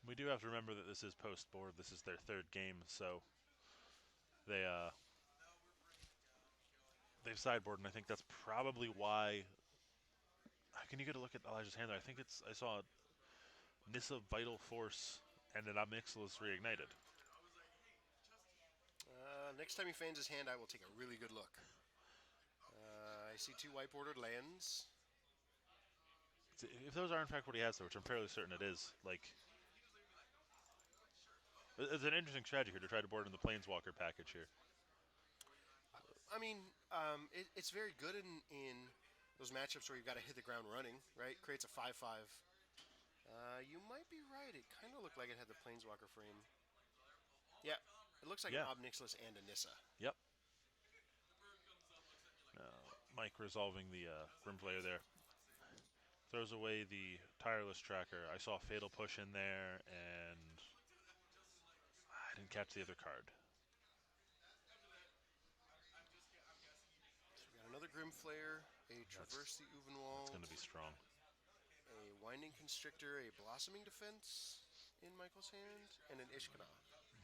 We do have to remember that this is post board. This is their third game, so they they've sideboarded, and I think that's probably why. Can you get a look at Elijah's hand there? I think it's I saw Nissa Vital Force and an Omnixilus reignited. Next time he fans his hand, I will take a really good look. I see 2 white bordered lands. If those are in fact what he has, though, which I'm fairly certain it is, like it's an interesting strategy here to try to board in the Planeswalker package here. I mean, it's very good in those matchups where you've got to hit the ground running, right? Creates a 5/5. You might be right. It kind of looked like it had the Planeswalker frame. Yeah, it looks like an Yeah. Obnixilus and a Nissa. Yep. Mike resolving the Grimflayer there. Throws away the Tireless Tracker. I saw Fatal Push in there, and I didn't catch the other card. So we got another Grimflayer, a Traverse the That's Uvenwald, going to be strong. a Winding Constrictor, a Blossoming Defense in Michael's hand, and an Ishkana.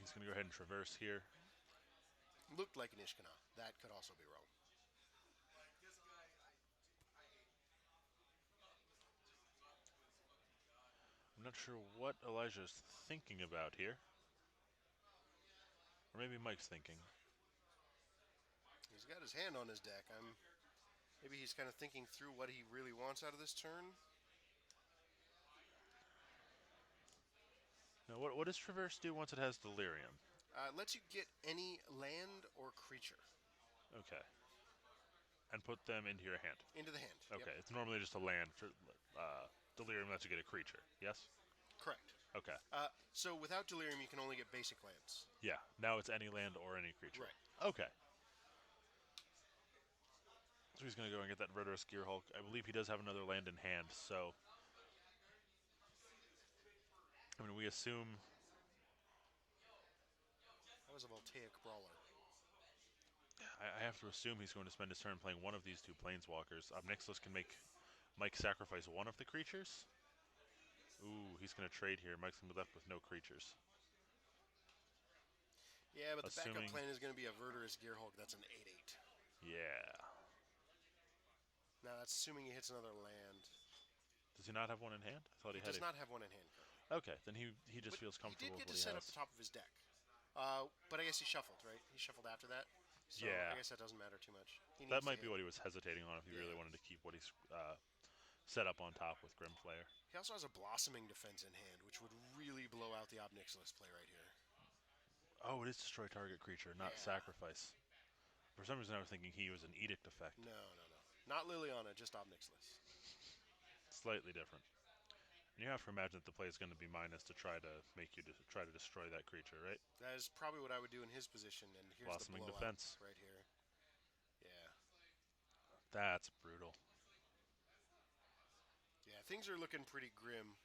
He's going to go ahead and traverse here. Looked like an Ishkana. That could also be wrong. I'm not sure what Elijah's thinking about here. Or maybe Mike's thinking. He's got his hand on his deck. Maybe he's kind of thinking through what he really wants out of this turn. Now, what does Traverse do once it has Delirium? Lets you get any land or creature Okay. And put them into your hand. into the hand. Okay, Yep. it's normally just a land. Delirium lets you get a creature. Yes? Correct. Okay. So without Delirium, you can only get basic lands. Yeah, now it's any land or any creature. Right. Okay. So he's going to go and get that Verdurous Gearhulk. I believe he does have another land in hand, so. I mean, we assume. That was a Voltaic Brawler. I have to assume he's going to spend his turn playing one of these 2 Planeswalkers. Obnixilus can make Mike sacrifice one of the creatures. Ooh, he's going to trade here. Mike's going to be left with no creatures. Yeah, but the Assuming- backup plan is going to be a Verdurous Gearhulk. That's an 8/8. Yeah. Now that's assuming he hits another land. Does he not have one in hand? I thought he, He had does it. not have one in hand currently. Okay, then he just But feels he comfortable did get with to what set he up the has. top of his deck. But I guess he shuffled, right? He shuffled after that. So Yeah. I guess that doesn't matter too much. He That needs to might be hit. what he was hesitating on if he really Yeah. wanted to keep what he's set up on top with Grimflayer. He also has a Blossoming Defense in hand, which would really blow out the Obnixilus play right here. Oh, it is destroy target creature, not Yeah. sacrifice. For some reason, I was thinking he was an edict effect. No. Not Liliana, just Obnixilus. Slightly different. And you have to imagine that the play is going to be minus to try to make you try to destroy that creature, right? That is probably what I would do in his position, and here's Blossoming the blowout Defense. right here. Yeah. That's brutal. Yeah, things are looking pretty grim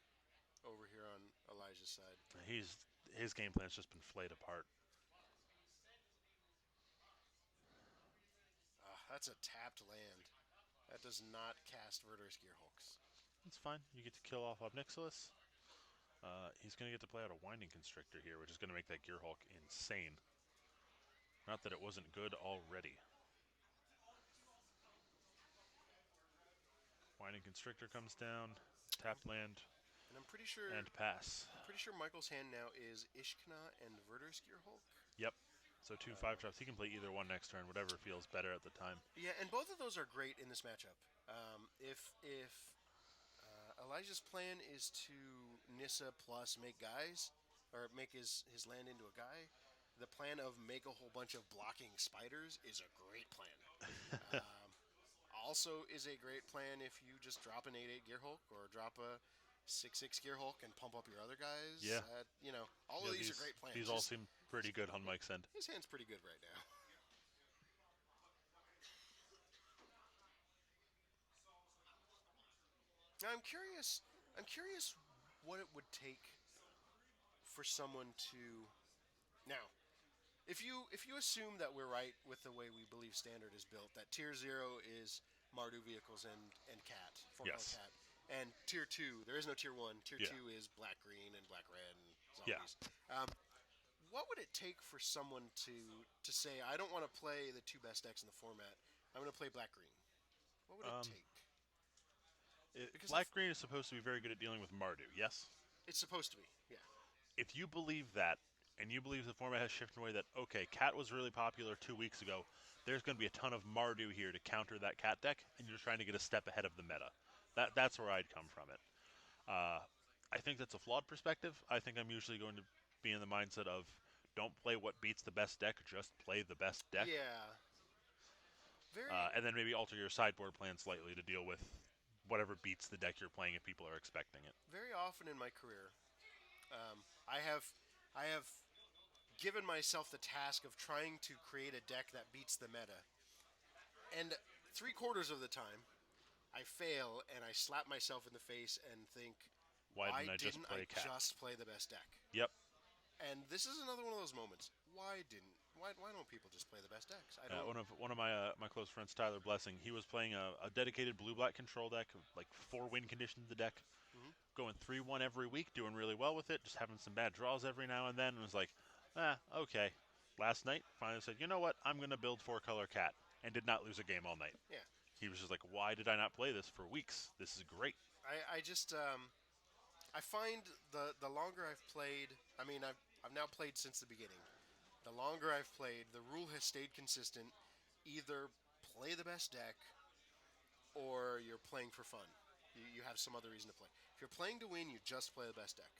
over here on Elijah's side. His game plan's just been flayed apart. That's a tapped land. That does not cast Verdurous Gearhulks. It's fine. You get to kill off Obnixilus. He's going to get to play out a Winding Constrictor here, which is going to make that Gearhulk insane. Not that it wasn't good already. Winding Constrictor comes down, tapped land, And I'm pretty sure and pass. Michael's hand now is Ishkana and Verdurous Gearhulk. Yep. So 2 5-drops. He can play either one next turn, whatever feels better at the time. Yeah, and both of those are great in this matchup. If Elijah's plan is to Nissa plus make guys, or make his land into a guy, the plan of make a whole bunch of blocking spiders is a great plan. Also is a great plan if you just drop an 8/8 Gearhulk or drop a 6/6 Gearhulk and pump up your other guys. Yeah. All of these are great plans. These all seem pretty good on Mike's end. His hand's pretty good right now. Now I'm curious what it would take for someone to now. If you assume that we're right with the way we believe Standard is built, that Tier 0 is Mardu vehicles and Cat, 4-color Yes. Cat, and Tier 2 there is no Tier 1. Tier Yeah. 2 is black green and black red and Yeah. zombies. What would it take for someone to say, I don't want to play the two best decks in the format. I'm going to play black green. What would it Um, take? Because Black Green is supposed to be very good at dealing with Mardu, yes? it's supposed to be. Yeah. If you believe that, and you believe the format has shifted in a way that, okay, Cat was really popular 2 weeks ago, there's going to be a ton of Mardu here to counter that Cat deck, and you're trying to get a step ahead of the meta. That's where I'd come from it. Uh, I think that's a flawed perspective. I think I'm usually going to be in the mindset of don't play what beats the best deck, just play the best deck, Yeah. Very, and then maybe alter your sideboard plan slightly to deal with whatever beats the deck you're playing if people are expecting it. very often in my career, I have given myself the task of trying to create a deck that beats the meta, and 3/4 of the time, I fail and I slap myself in the face and think, Why why didn't I just didn't I play Cat? just play the best deck? Yep. And this is another one of those moments. Why don't people just play the best decks? I don't. One of my close friends, Tyler Blessing, he was playing a dedicated blue black control deck, like 4 win conditions the deck, Hmm. going 3-1 every week, doing really well with it, just having some bad draws every now and then, and was like, okay. Last night, finally said, you know what, I'm gonna build 4 color Cat, and did not lose a game all night. Yeah. He was just like, why did I not play this for weeks? This is great. I just I find the longer I've played. I mean, I've now played since the beginning. The longer I've played, the rule has stayed consistent. Either play the best deck, or you're playing for fun. You have some other reason to play. If you're playing to win, you just play the best deck.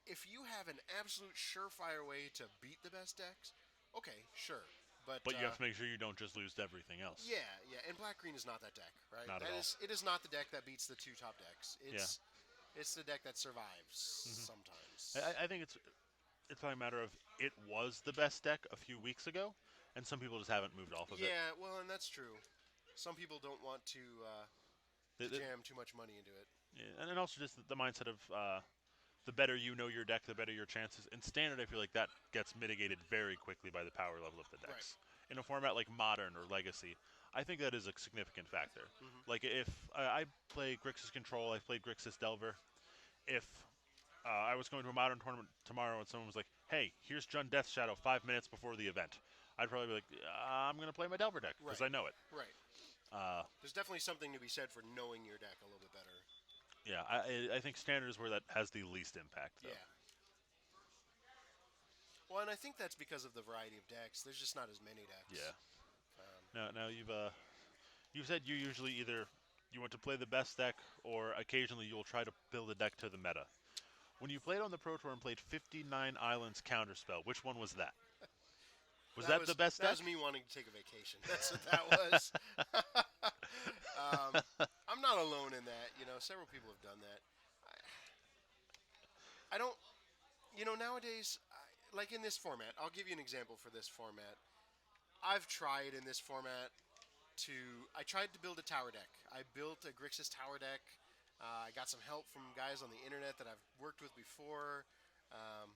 If you have an absolute surefire way to beat the best decks, okay, sure. But But you have to make sure you don't just lose to everything else. yeah, yeah, and black green is not that deck, right? Not at That all. is, it is not the deck that beats the two top decks. Yeah. It's the deck that survives sometimes. I think it's probably a matter of it was the best deck a few weeks ago, and some people just haven't moved off of it. Yeah, well, and that's true. Some people don't want The, to the, jam too much money into it. yeah, and also just the mindset of the better you know your deck, the better your chances. In standard, I feel like that gets mitigated very quickly by the power level of the Right. decks. In a format like Modern or Legacy, I think that is a significant factor. Hmm. Like if I play Grixis Control, I played Grixis Delver. If I was going to a Modern tournament tomorrow and someone was like, "Hey, here's Jund Death Shadow 5 minutes before the event," I'd probably be like, "I'm going to play my Delver deck because Right. I know it." Right. Uh, There's definitely something to be said for knowing your deck a little bit better. yeah, I think standard is where that has the least impact, though. Yeah. Well, and I think that's because of the variety of decks. There's just not as many Yeah. decks. Um, Now you've said you usually either you want to play the best deck or occasionally you'll try to build a deck to the meta. When you played on the Pro Tour and played 59 Islands Counterspell, which one was that? Was that the best that was deck? me wanting to take a vacation. That's what that was. I'm not alone in that. Several people have done that. I don't. Nowadays, like in this format, I'll give you an example for this format. I've tried in this format I tried to build a tower deck. I built a Grixis tower deck. I got some help from guys on the internet that I've worked with before. Um,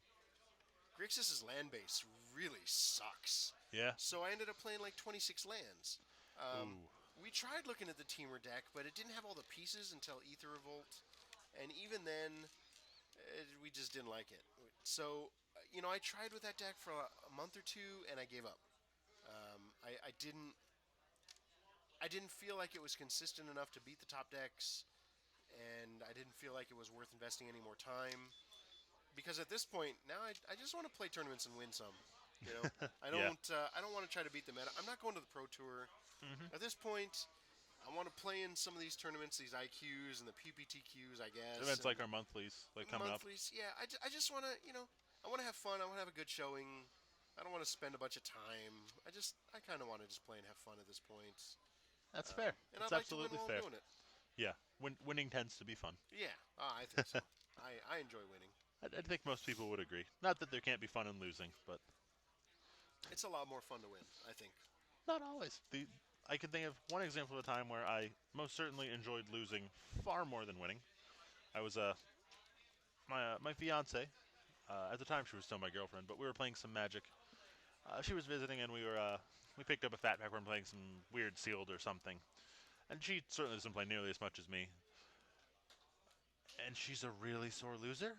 Grixis' land base really sucks. Yeah. So I ended up playing like 26 lands. Ooh. We tried looking at the Teamer deck, but it didn't have all the pieces until Ether Revolt. And even then, we just didn't like it. So, I tried with that deck for a month or two, and I gave up. I didn't feel like it was consistent enough to beat the top decks, and I didn't feel like it was worth investing any more time. Because at this point, now I just want to play tournaments and win some. You know, Yeah. I don't want to try to beat the meta. I'm not going to the pro tour. Hmm. At this point, I want to play in some of these tournaments, these IQs and the PPTQs, I guess. Events like And our monthlies, like coming up. monthlies. Yeah, I just want to, I want to have fun. I want to have a good showing. I don't want to spend a bunch of time. I kind of want to just play and have fun at this point. That's fair. And That's I'd like to win absolutely while I'm fair. doing it. Yeah. Winning tends to be fun. Yeah, I think so. I enjoy winning. I think most people would agree. Not that there can't be fun in losing, but It's a lot more fun to win, I think. not always. I can think of one example of a time where I most certainly enjoyed losing far more than winning. I was my fiance. At the time, she was still my girlfriend, but we were playing some Magic. She was visiting, and we picked up a fat pack. We were playing some weird sealed or something, and she certainly doesn't play nearly as much as me. And she's a really sore loser.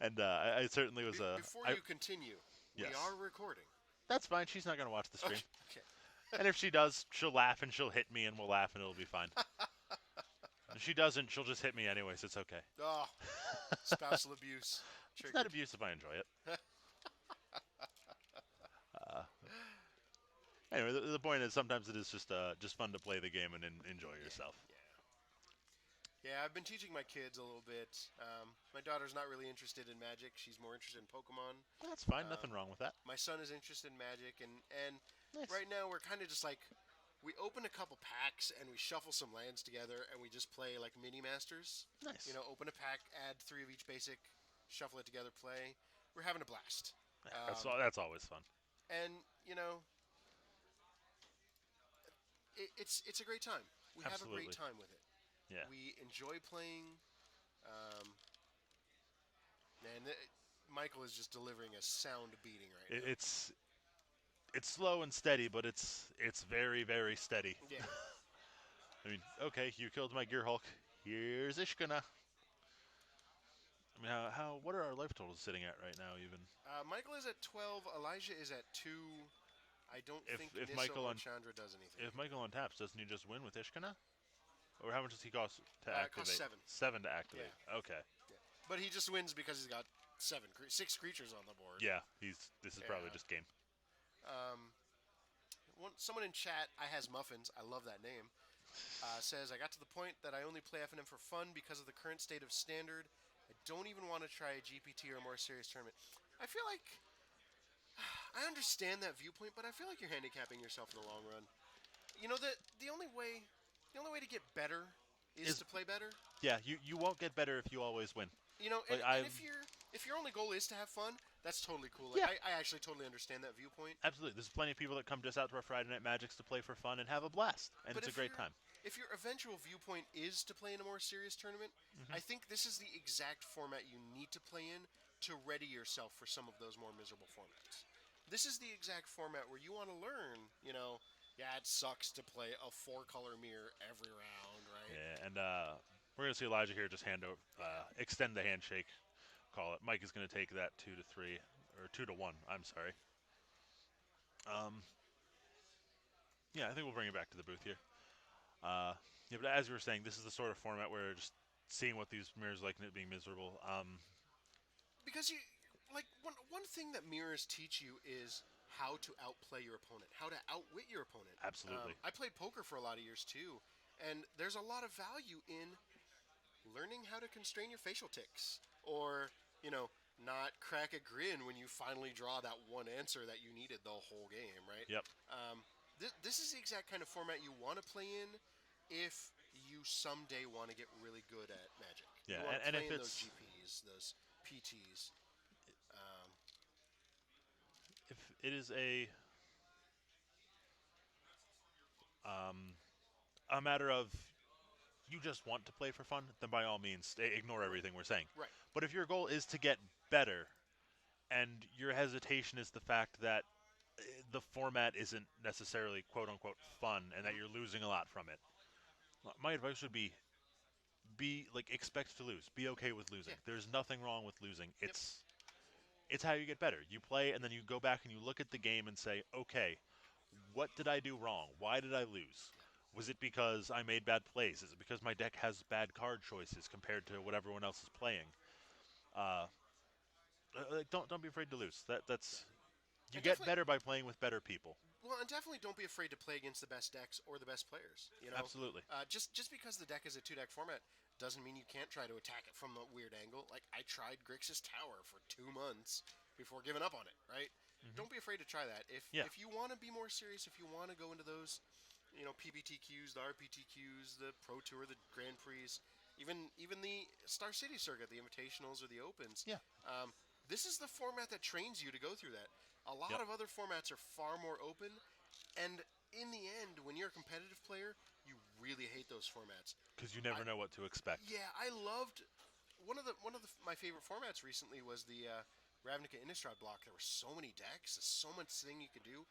And I certainly was Before I you continue, we yes, are recording. that's fine. She's not gonna watch the stream, Okay, okay. and if she does, she'll laugh and she'll hit me, and we'll laugh and it'll be fine. If she doesn't, she'll just hit me anyways. It's okay. Oh, spousal abuse It's not triggered. abusive. I enjoy it. Uh, anyway, the point is sometimes it is just fun to play the game and enjoy Yeah, yourself. yeah. Yeah, I've been teaching my kids a little bit. My daughter's not really interested in Magic. She's more interested in Pokemon. That's fine. Nothing Um, wrong with that. my son is interested in Magic, and Nice. right now we're kind of just like we open a couple packs and we shuffle some lands together and we just play like mini masters. You Nice. know, open a pack, add three of each basic, shuffle it together, play. We're having a blast. Yeah, Um, that's always fun. and you know, it's a great time. We have a great Absolutely. time with it. Yeah. We enjoy playing. Um, man, Michael is just delivering a sound beating right It, now. it's slow and steady, but it's very steady. Yeah. I mean, okay, you killed my Gear Hulk. Here's Ishkana. I mean, how what are our life totals sitting at right now? Even Michael is at 12. Elijah is at 2. I don't think if Nissa Michael or on Chandra does anything. if Michael untaps, doesn't he just win with Ishkana? Or how much does he cost to It costs activate? 7. 7 to Yeah. activate. Okay. Yeah. But he just wins because he's got 6 creatures on the board. Yeah, this is probably Yeah. just game. Someone in chat, I has muffins. I love that name. Says I got to the point that I only play FNM for fun because of the current state of standard. I don't even want to try a GPT or a more serious tournament. I feel like I understand that viewpoint, but I feel like you're handicapping yourself in the long run. You know that the only way to get better is Is to play better. yeah, you won't get better if you always win. You know, Like and I if your only goal is to have fun, that's totally cool. Like yeah, I actually totally understand that viewpoint. absolutely. There's plenty of people that come just out to our Friday Night Magics to play for fun and have a blast, and But it's a great time. if your eventual viewpoint is to play in a more serious tournament, I think this is the exact format you need to play in to ready yourself for some of those more miserable formats. This is the exact format where you want to learn, yeah, it sucks to play a 4-color mirror every round, right? Yeah, and we're gonna see Elijah here just hand over, extend the handshake, call it. Mike is gonna take that 2 to 3 or 2 to 1. I'm sorry. Yeah, I think we'll bring it back to the booth here. Yeah, but as we were saying, this is the sort of format where just seeing what these mirrors like and it being miserable. Because one thing that mirrors teach you is how to outplay your opponent, how to outwit your opponent. Absolutely. I played poker for a lot of years too, and there's a lot of value in learning how to constrain your facial tics, or not crack a grin when you finally draw that one answer that you needed the whole game, right? Yep. This is the exact kind of format you want to play in if you someday want to get really good at Magic. Yeah, You want to and play if in those it's GPs, those PTs. if it is a matter of you just want to play for fun, then by all means ignore Right, everything we're saying. right. But if your goal is to get better, and your hesitation is the fact that the format isn't necessarily quote unquote fun and that you're losing a lot from it, my advice would be like expect to lose. Be okay with losing. Yeah. There's nothing wrong with losing. Yep. It's how you get better. You play and then you go back and you look at the game and say, okay, what did I do wrong? Why did I lose? Yeah. Was it because I made bad plays? Is it because my deck has bad card choices compared to what everyone else is playing? Don't be afraid to lose. Yeah. That's you And get definitely, better by playing with better people. well, and definitely don't be afraid to play against the best decks or the best players. Absolutely. Just because the deck is a 2-deck format doesn't mean you can't try to attack it from a weird angle. Like I tried Grixis Tower for 2 months before giving up on it. Right? Don't be afraid to try that. Yeah. If you want to be more serious, if you want to go into those, PBTQs, the RPTQs, the Pro Tour, the Grand Prix, even the Star City circuit, the Invitationals or the Opens. Yeah. This is the format that trains you to go through that. A lot Yep. of other formats are far more open, and in the end, when you're a competitive player, you really hate those formats. Because you never I, know what to expect. yeah, I loved my favorite formats recently was the Ravnica Innistrad block. There were so many decks, so much thing you could do.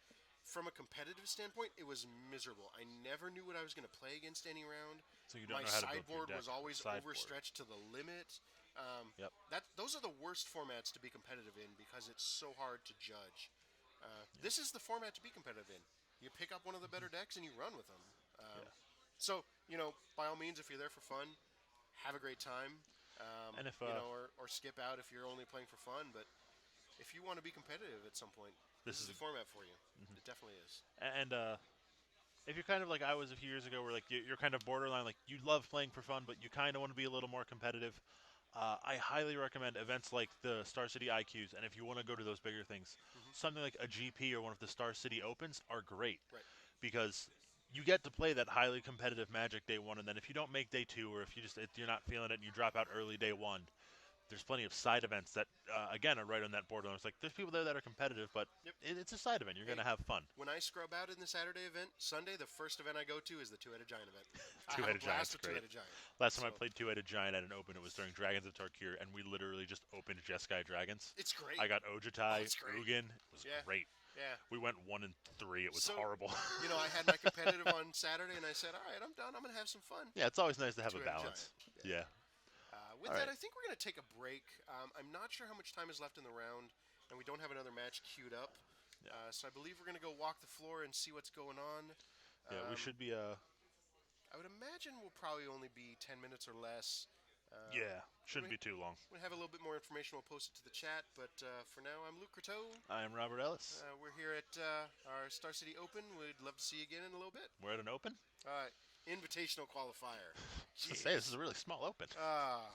From a competitive standpoint, it was miserable. I never knew what I was going to play against any round. So you don't My know how to build your sideboard deck. was always Sideboard. overstretched to the limit. Yep. Those are the worst formats to be competitive in because it's so hard to judge. This is the format to be competitive in. You pick up one of the better decks and you run with them. Yeah. So by all means, if you're there for fun, have a great time. And if Or skip out if you're only playing for fun. But if you want to be competitive at some point, this this is is the format for you. It definitely is. and if you're kind of like I was a few years ago, where like you're kind of borderline, like you love playing for fun, but you kind of want to be a little more competitive. I highly recommend events like the Star City IQs, and if you want to go to those bigger things, Hmm. something like a GP or one of the Star City Opens are great Right. because you get to play that highly competitive Magic day one, and then if you don't make day two, or if you're not feeling it and you drop out early day one, there's plenty of side events that again are right on that borderline. It's like there's people there that are competitive, but Yep. it's a side event. You're Hey, gonna have fun. when I scrub out in the Saturday event, Sunday, the first event I go to is the two-headed giant event. I have a Two-headed blast giant's with great. two-headed giant. Last time I So played two-headed giant at an open, it was during Dragons of Tarkir, and we literally just opened Jeskai Dragons. it's great. I got Oh, Ojutai, it's great. Ugin. It was Yeah, great. yeah. We went 1-3. It was So, horrible. I had my competitive on Saturday, and I said, all right, I'm done. I'm gonna have some fun. Yeah, it's always nice to have a Two-headed giant. balance. Yeah. Yeah. With All that, right. I think we're gonna take a break. I'm not sure how much time is left in the round, and we don't have another match queued up. Yeah. So I believe we're gonna go walk the floor and see what's going on. Yeah, we Um, should be. I would imagine we'll probably only be 10 minutes or less. Yeah, shouldn't When be too long. we have a little bit more information, we'll post it to the chat. But for now, I'm Luke Croteau. I am Robert Ellis. We're here at our Star City Open. We'd love to see you again in a little bit. We're at an open. Invitational qualifier. I was gonna say this is Jeez. a really small open. Ah.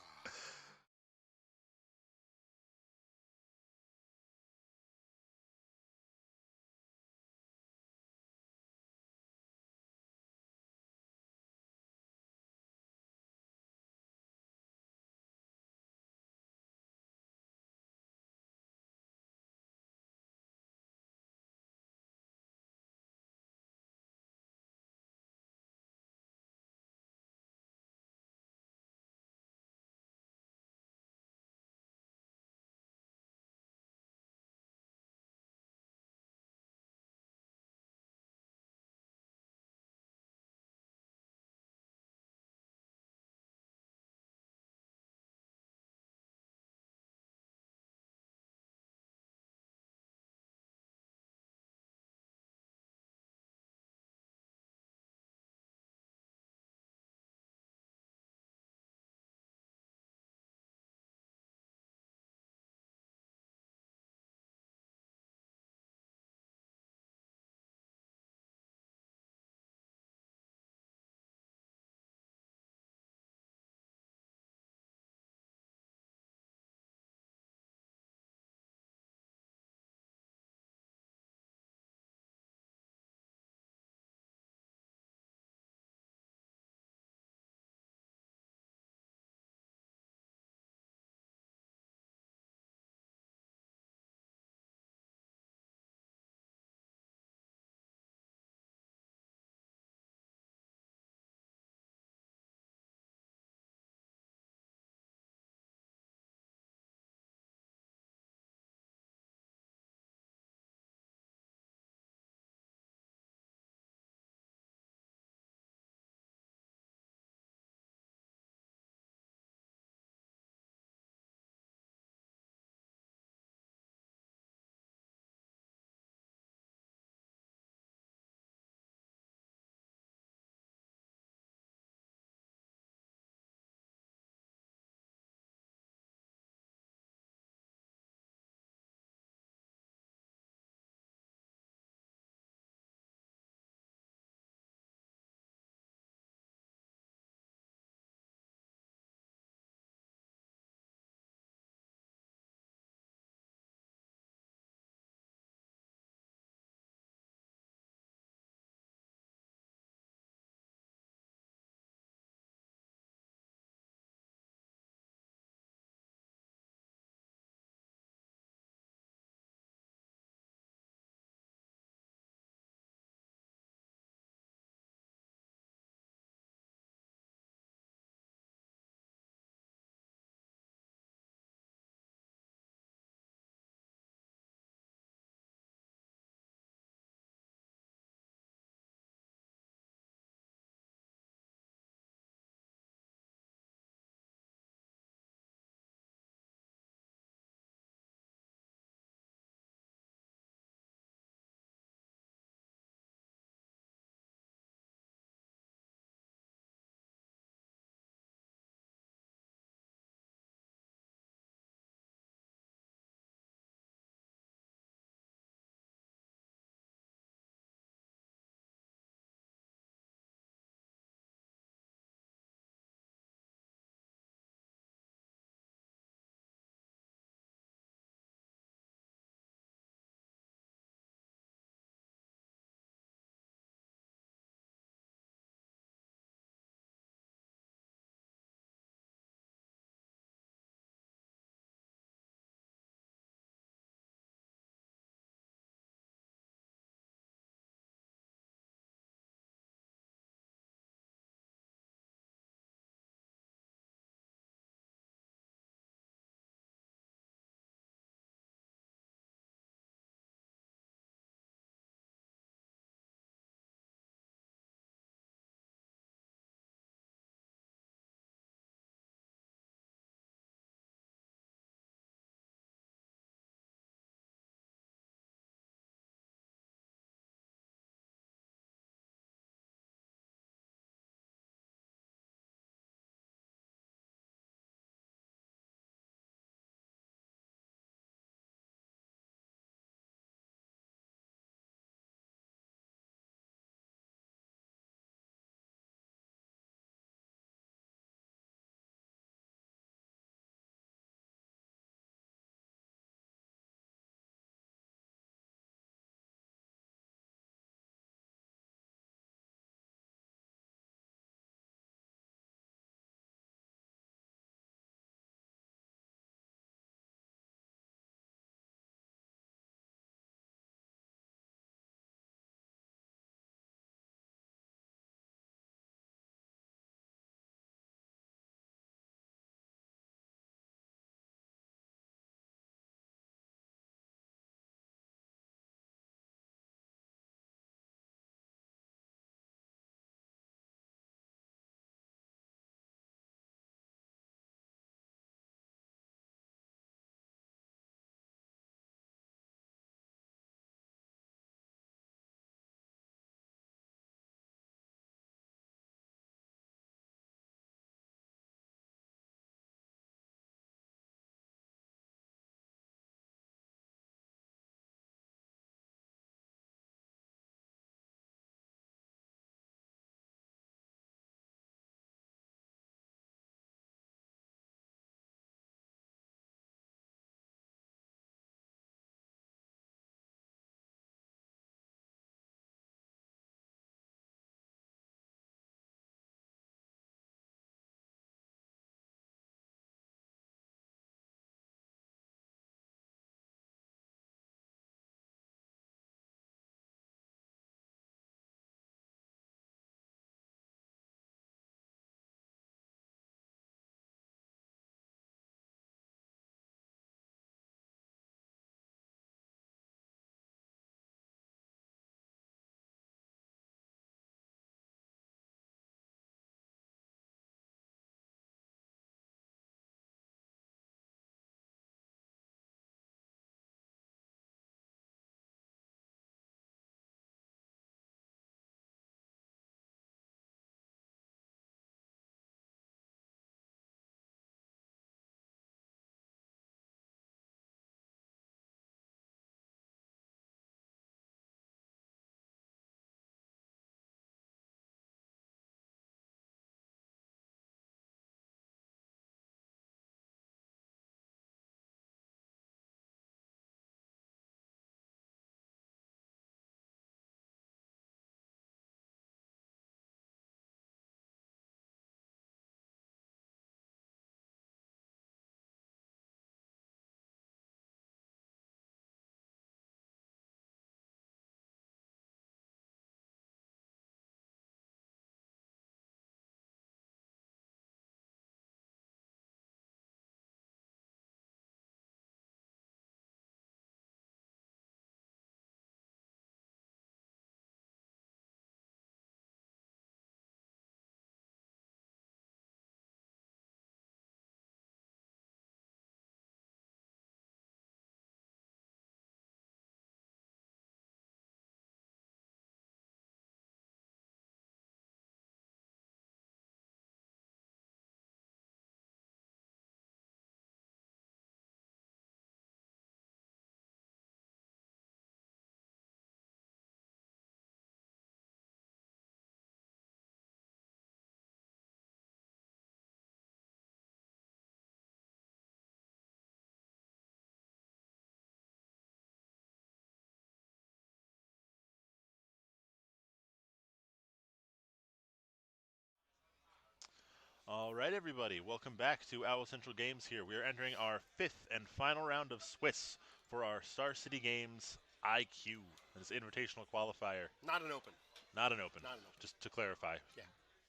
All right, everybody, welcome back to Owl Central Games here. We are entering our fifth and final round of Swiss for our Star City Games IQ. This invitational qualifier, Not an open. not an open, Not an open. just to clarify. Yeah.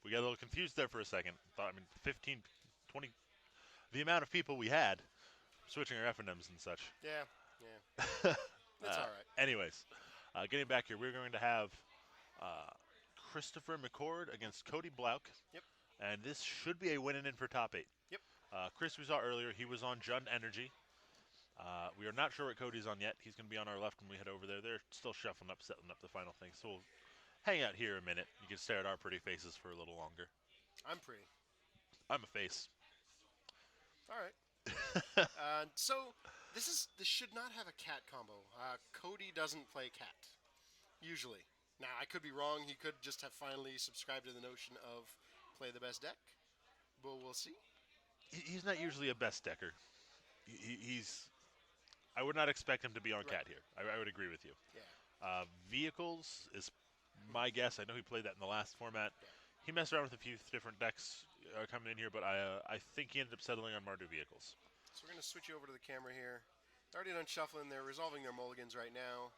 We got a little confused there for a second. Thought, 15, 20, the amount of people we had switching our FNMs and such. Yeah. Yeah. It's Uh, all right. anyways, getting back here, we're going to have uh, Christopher McCord against Cody Blauk, Yep. and this should be a win and in for top 8. Yep. Chris we saw earlier, he was on Jund Energy. We are not sure what Cody's on yet. He's going to be on our left when we head over there. They're still shuffling up, setting up the final thing. So we'll hang out here a minute. You can stare at our pretty faces for a little longer. I'm pretty. I'm a face. All right. So this should not have a cat combo. Cody doesn't play cat usually. Now I could be wrong. He could just have finally subscribed to the notion of play the best deck, but we'll see. He's not usually a best decker. He's. I would not expect him to be on Right. cat here. I would agree with you. Yeah. Vehicles is my guess. I know he played that in the last format. Yeah. He messed around with a few different decks coming in here, but I think he ended up settling on Mardu vehicles. So we're gonna switch you over to the camera here. They're already done shuffling. They're resolving their mulligans right now.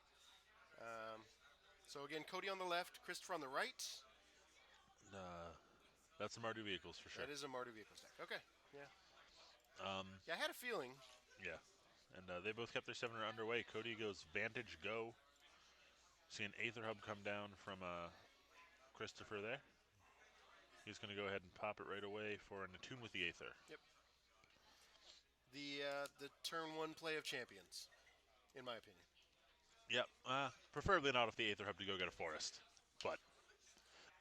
So again, Cody on the left, Christopher on the right. That's the Mardu vehicles for sure. That is a Mardu vehicles deck. Okay. Yeah. Um, Yeah, I had a feeling. yeah, and they both kept their 7 underway. Cody goes Vantage Go. See an Aether Hub come down from Christopher there. He's going to go ahead and pop it right away for an Attune with the Aether. Yep. The turn one play of champions, in my opinion. Yep. Preferably not off the Aether Hub to go get a Forest, but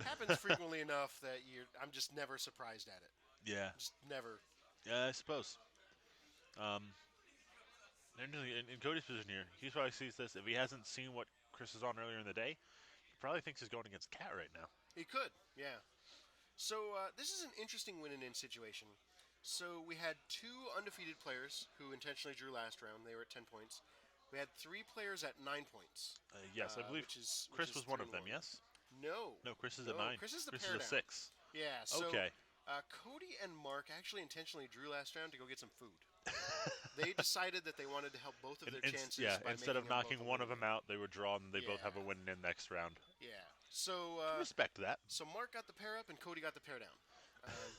Happens frequently enough that I'm just never surprised at it. yeah, Just never. I suppose. In Cody's position here, he probably sees this. If he hasn't seen what Chris is on earlier in the day, he probably thinks he's going against Cat right now. He could, yeah. So this is an interesting win and in situation. So we had two undefeated players who intentionally drew last round. They were at 10 points. We had three players at 9 points. Yes, I believe Which Chris is was one of 3-1. them. Yes. No. No, Chris is No, at 9. Chris is the Chris pair is a down. 6. Yeah. So Okay. Cody and Mark actually intentionally drew last round to go get some food. They decided that they wanted to help both of their chances. Yeah, by instead of making them both knocking a one of win. them out, they would draw and they both have a Yeah. win in next round. Yeah. So Respect that. so Mark got the pair up and Cody got the pair down.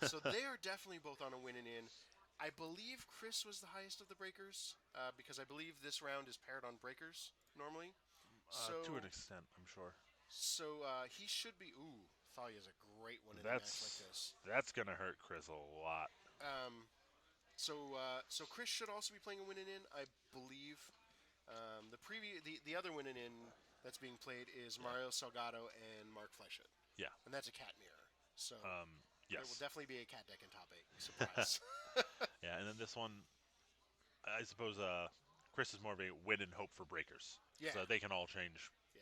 So they are definitely both on a win and in. I believe Chris was the highest of the breakers because I believe this round is paired on breakers normally. To an extent, I'm sure. So he should be. Ooh, Thalia's a great one in a match like this. That's gonna hurt Chris a lot. So Chris should also be playing a win and in, I believe. The other win and in that's being played is Mario Salgado and Mark Fleshett, Yeah. and that's a cat mirror. So there will Yes. definitely be a cat deck in top 8. Surprise. Yeah, and then this one, I suppose Chris is more of a win and hope for breakers. Yeah. So they can all change, Yeah.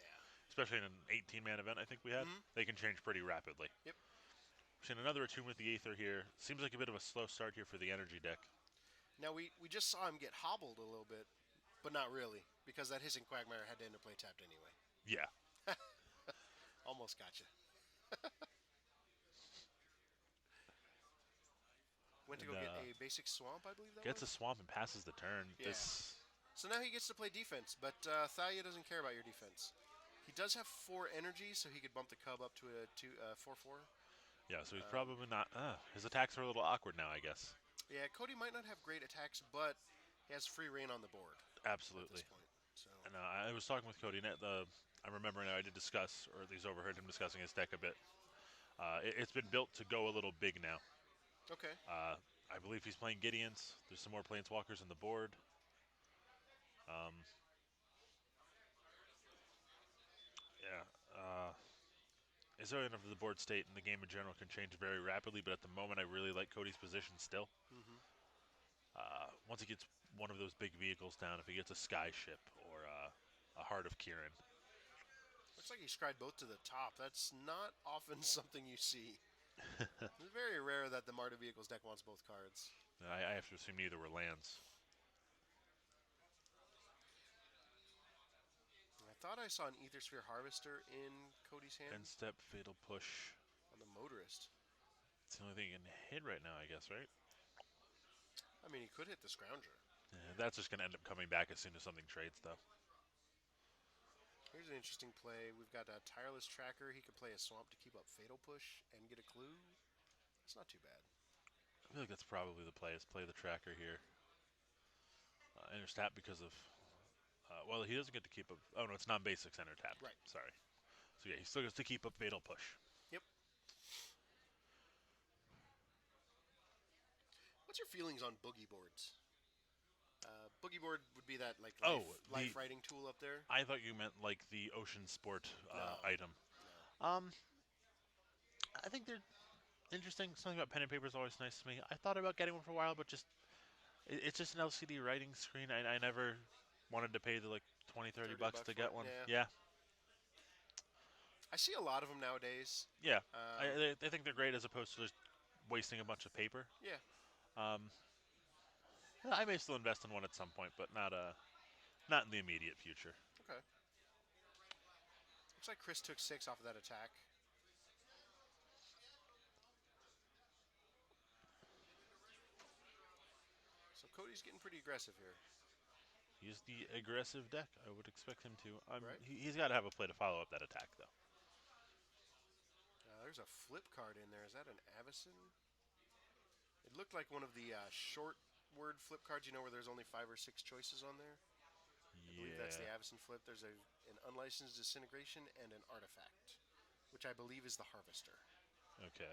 especially in an 18-man event I think we had. They can change pretty rapidly. Yep. We've seen another Attune with the Aether here. Seems like a bit of a slow start here for the energy deck. Now we just saw him get hobbled a little bit, but not really because that hissing Quagmire had to end up play tapped anyway. Yeah. Almost gotcha. Went to go And, get a basic swamp, I believe that Gets a was. swamp and passes the turn. Yeah. This So now he gets to play defense, but Thalia doesn't care about your defense. He does have 4 energy, so he could bump the cub up to a 4/4. Yeah, so he's probably not. His attacks are a little awkward now, I guess. Yeah, Cody might not have great attacks, but he has free reign on the board Absolutely. at this point. So And I was talking with Cody. I remember now I did discuss, or at least overheard him discussing his deck a bit. It's been built to go a little big now. okay, I believe he's playing Gideons. There's some more Planeswalkers on the board. Yeah. Is there enough of the board state and the game in general can change very rapidly, but at the moment I really like Cody's position still. Once he gets one of those big vehicles down, if he gets a Skyship or a Heart of Kieran, looks like he scried both to the top. That's not often something you see. It's very rare that the Marta Vehicles deck wants both cards. I have to assume neither were lands. I thought I saw an Ethersphere Harvester in Cody's hand End step, Fatal Push. on the Motorist. It's the only thing you can hit right now, I guess, right? I mean, he could hit the Scrounger. Yeah, that's just going to end up coming back as soon as something trades, though. Here's an interesting play. We've got a Tireless Tracker. He could play a Swamp to keep up Fatal Push and get a clue. It's not too bad. I feel like that's probably the play, is play the tracker here. Enter tap because of... well, he doesn't get to keep up... Oh, no, it's non-basic center tapped. Right. Sorry. So, yeah, he still gets to keep up Fatal Push. Yep. What's your feelings on boogie boards? Boogie board would be that like Oh, life writing tool up there. I thought you meant like the Ocean Sport No, item. no. Um, I think they're interesting. Something about pen and paper is always nice to me. I thought about getting one for a while, but just it's just an LCD writing screen. I never wanted to pay the like 20, 30 30 bucks bucks to for get it. one. Yeah. Yeah, I see a lot of them nowadays. yeah. Um, I think they're great as opposed to just wasting a bunch of paper. yeah. Um, I may still invest in one at some point, but not in the immediate future. Okay. Looks like Chris took 6 off of that attack. So Cody's getting pretty aggressive here, He's the aggressive deck. I would expect him to. right? He's got to have a play to follow up that attack, though. There's a flip card in there. Is that an Avison? It looked like one of the short word flip cards, where there's only 5 or 6 choices on there. I believe that's the Yeah. Avison flip. There's an unlicensed disintegration and an artifact, which I believe is the Harvester. Okay.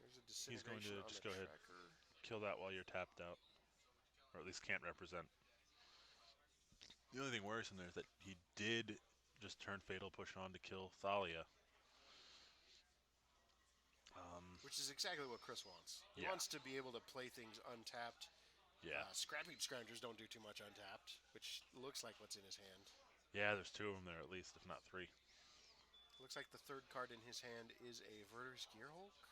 There's a He's going disintegration to on the just go ahead, tracker. kill that while you're tapped out, or at least can't represent. The only thing worse in there is that he did just turn Fatal Push on to kill Thalia. Which is exactly what Chris wants. He Yeah. wants to be able to play things untapped. Yeah. Scrap Heap Scroungers don't do too much untapped, which looks like what's in his hand. Yeah, there's two of them there at least, if not three. Looks like the third card in his hand is a Verter's Gearhulk.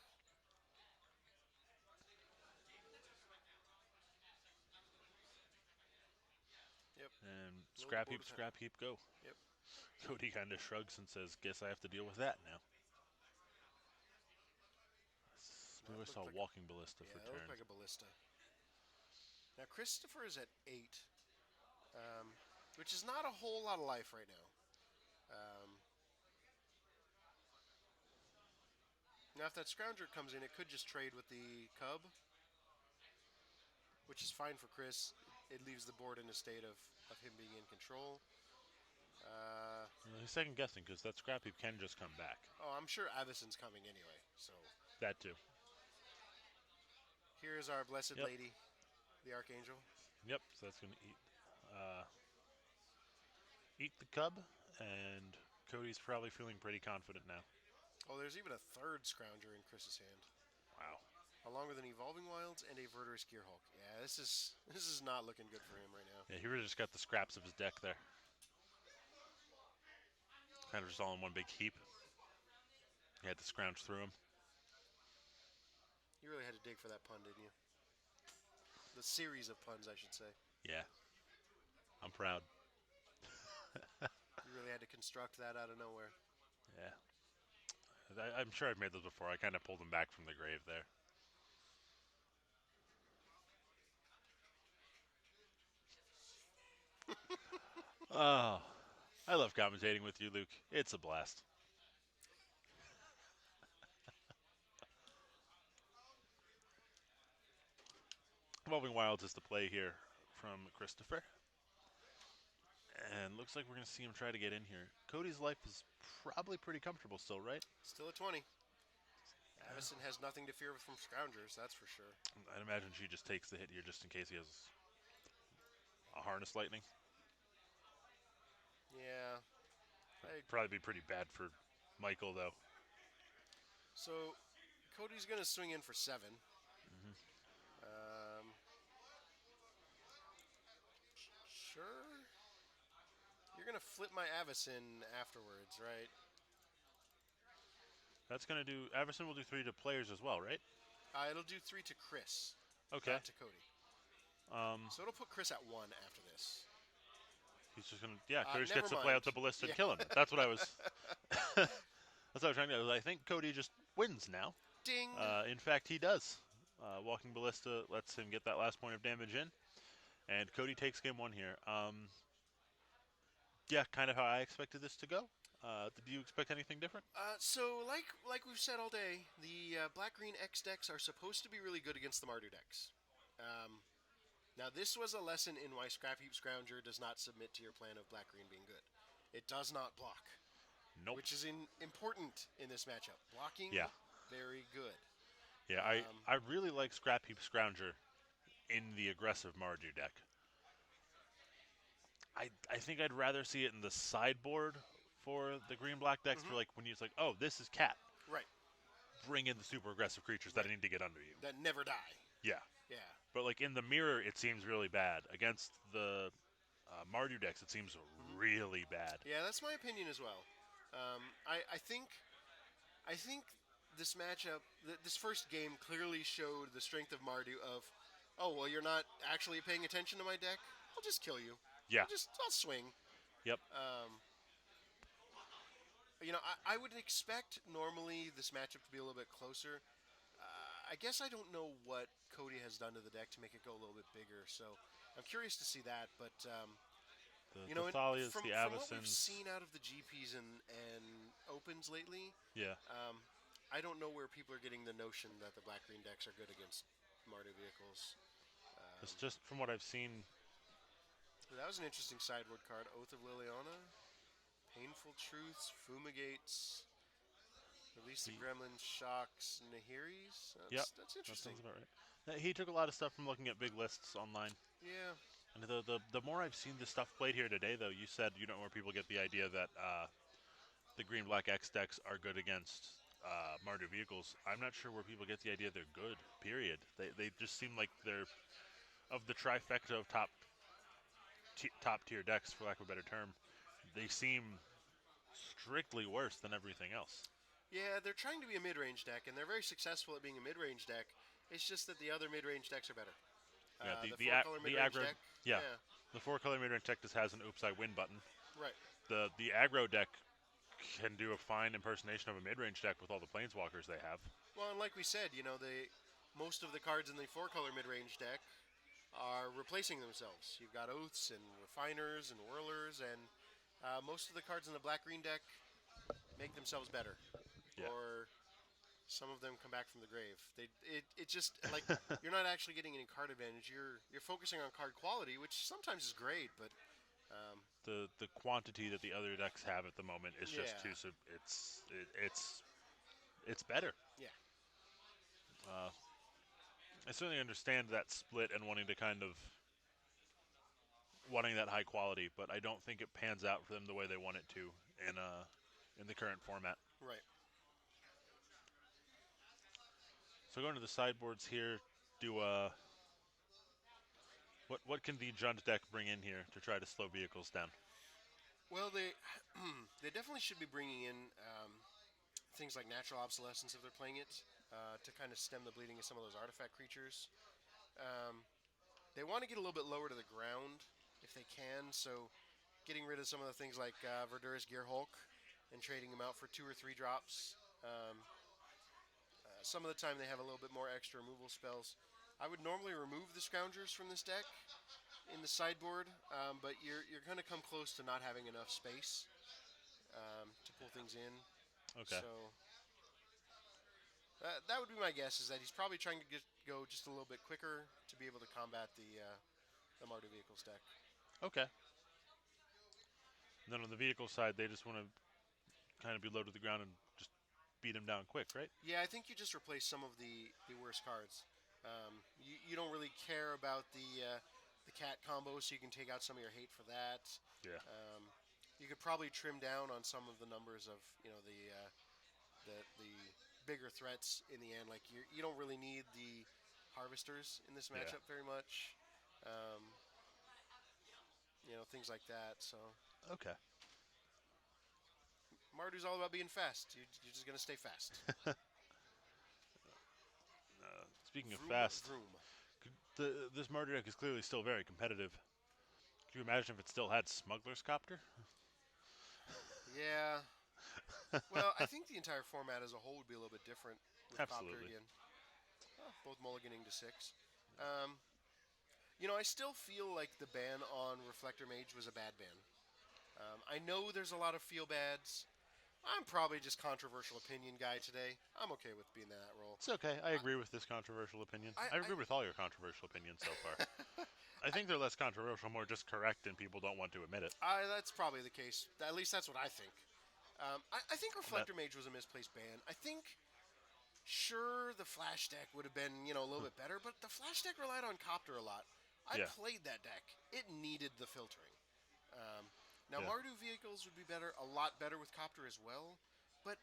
Yep. And Load the Scrap board Heap, with him. Scrap Heap, go. Yep. Cody kind of shrugs and says, guess I have to deal with that now. I believe I That saw looked like Walking Ballista yeah, for that looked turn. like a ballista. Now Christopher is at 8, which is not a whole lot of life right now. Now if that Scrounger comes in, it could just trade with the Cub, which is fine for Chris. It leaves the board in a state of him being in control. Well, he's second guessing because that Scrap Heap can just come back. Oh, I'm sure Avison's coming anyway. So That too. here is our Blessed Yep. Lady, the Archangel. Yep, so that's going to eat the cub, and Cody's probably feeling pretty confident now. Oh, there's even a third Scrounger in Chris's hand, Wow. along with an Evolving Wilds and a Verter's Gearhulk. Yeah, this is not looking good for him right now. Yeah, he really just got the scraps of his deck there. Kind of just all in one big heap. He had to scrounge through them. You really had to dig for that pun, didn't you? The series of puns, I should say. Yeah. I'm proud. You really had to construct that out of nowhere. Yeah. I'm sure I've made those before. I kind of pulled them back from the grave there. Oh, I love commentating with you, Luke. It's a blast. Evolving Wilds is the play here from Christopher. And looks like we're going to see him try to get in here. Cody's life is probably pretty comfortable still, right? Still at 20. Avison has nothing to fear from Scroungers, that's for sure. I'd imagine she just takes the hit here just in case he has a Harness Lightning. Yeah. Probably be pretty bad for Michael, though. So, Cody's going to swing in for 7. Sure. You're going to flip my Avison afterwards, right? That's going to do... Averson will do 3 to players as well, right? It'll do 3 to Chris, Okay. not to Cody. So it'll put Chris at 1 after this. He's just gonna, yeah. Cody just Never gets to play mind. out the ballista and Yeah. kill him. That's what I was. That's what I was trying to do. I think Cody just wins now. Ding. In fact, he does. Walking ballista lets him get that last point of damage in, and Cody takes game one here. Yeah, kind of how I expected this to go. Did you expect anything different? So like we've said all day, the black green X decks are supposed to be really good against the Mardu decks. Um, Now this was a lesson in why Scrap Heap Scrounger does not submit to your plan of black green being good. It does not block, Nope. which is important in this matchup. Blocking, Yeah, very good. yeah. I really like Scrap Heap Scrounger in the aggressive Mardu deck. I think I'd rather see it in the sideboard for the green black decks for Hmm. like when you're like, oh, this is cat. Right, Bring in the super aggressive creatures that right. need to get under you. That never die. Yeah. Yeah. But like in the mirror, it seems really bad. Against the Mardu decks, it seems Hmm. really bad. Yeah, that's my opinion as well. I think this matchup, this first game clearly showed the strength of Mardu. Of, oh well, you're not actually paying attention to my deck. I'll just kill you. Yeah. I'll swing. Yep. I would expect normally this matchup to be a little bit closer. I guess I don't know what Cody has done to the deck to make it go a little bit bigger, so I'm curious to see that. But The Thalias, from the what we've Avacins. seen out of the GPs and opens lately, Yeah. I don't know where people are getting the notion that the black green decks are good against Mardu vehicles. It's just from what I've seen. That was an interesting sideboard card. Oath of Liliana, Painful Truths, Fumigates, Release the He, Gremlins, Shocks, Nahiris. yep. That's That interesting. sounds about right. He took a lot of stuff from looking at big lists online. Yeah. And the more I've seen this stuff played here today, though, you said you don't know where people get the idea that the green black X decks are good against Mardu vehicles. I'm not sure where people get the idea they're good. Period. They just seem like they're of the trifecta of top tier decks, for lack of a better term. They seem strictly worse than everything else. Yeah, they're trying to be a mid-range deck, and they're very successful at being a mid-range deck. It's just that the other mid-range decks are better. Yeah, The four-color the mid-range aggro, deck, yeah, yeah, the 4 color mid range deck just has an oops I win button. right. The aggro deck can do a fine impersonation of a mid range deck with all the planeswalkers they have. Well, and like we said, most of the cards in the four-color mid-range deck are replacing themselves. You've got Oaths and Refiners and Whirlers, and most of the cards in the black-green deck make themselves better, Yeah, or some of them come back from the grave. It just like you're not actually getting any card advantage. You're focusing on card quality, which sometimes is great, but the quantity that the other decks have at the moment is yeah, just too. It's better. yeah, I certainly understand that split and wanting to kind of wanting that high quality, but I don't think it pans out for them the way they want it to in the current format. right. So going to the sideboards here, do what can the Jund deck bring in here to try to slow vehicles down? Well, they they definitely should be bringing in things like natural obsolescence if they're playing it to kind of stem the bleeding of some of those artifact creatures. Um, they want to get a little bit lower to the ground if they can, so getting rid of some of the things like Verdurous Gear Hulk and trading them out for 2 or 3 drops. Some of the time they have a little bit more extra removal spells. I would normally remove the Scroungers from this deck in the sideboard, but you're going to come close to not having enough space to pull things in. Okay. So that would be my guess. Is that he's probably trying to go just a little bit quicker to be able to combat the Mardu vehicles deck. Okay. And then on the vehicle side, they just want to kind of be low to the ground and just beat them down quick, right? Yeah, I think you just replace some of the worst cards. You don't really care about the cat combo, so you can take out some of your hate for that. Yeah. You could probably trim down on some of the numbers of the bigger threats in the end. Like you don't really need the harvesters in this Yeah. matchup very much. Um, things like that. So Okay. Mardu's all about being fast. You're just gonna stay fast. Speaking of Vroom, fast, vroom. this Mardu deck is clearly still very competitive. Can you imagine if it still had Smuggler's Copter? Yeah. Well, I think the entire format as a whole would be a little bit different with Copter Absolutely. again. Both mulliganing to 6. Um, I still feel like the ban on Reflector Mage was a bad ban. I know there's a lot of feel bads. I'm probably just controversial opinion guy today. I'm okay with being in that role. It's okay. I I, agree with this controversial opinion. I, I I, agree with all your controversial opinions so far. I I, think they're less controversial, more just correct, and people don't want to admit it. that's probably the case. At least that's what I think. I think That Reflector Mage was a misplaced ban. I think sure the Flash deck would have been a little bit better, but the Flash deck relied on Copter a lot. I yeah, played that deck. It needed the filtering. Now yeah. Mardu vehicles would be better, a lot better with Copter as well, but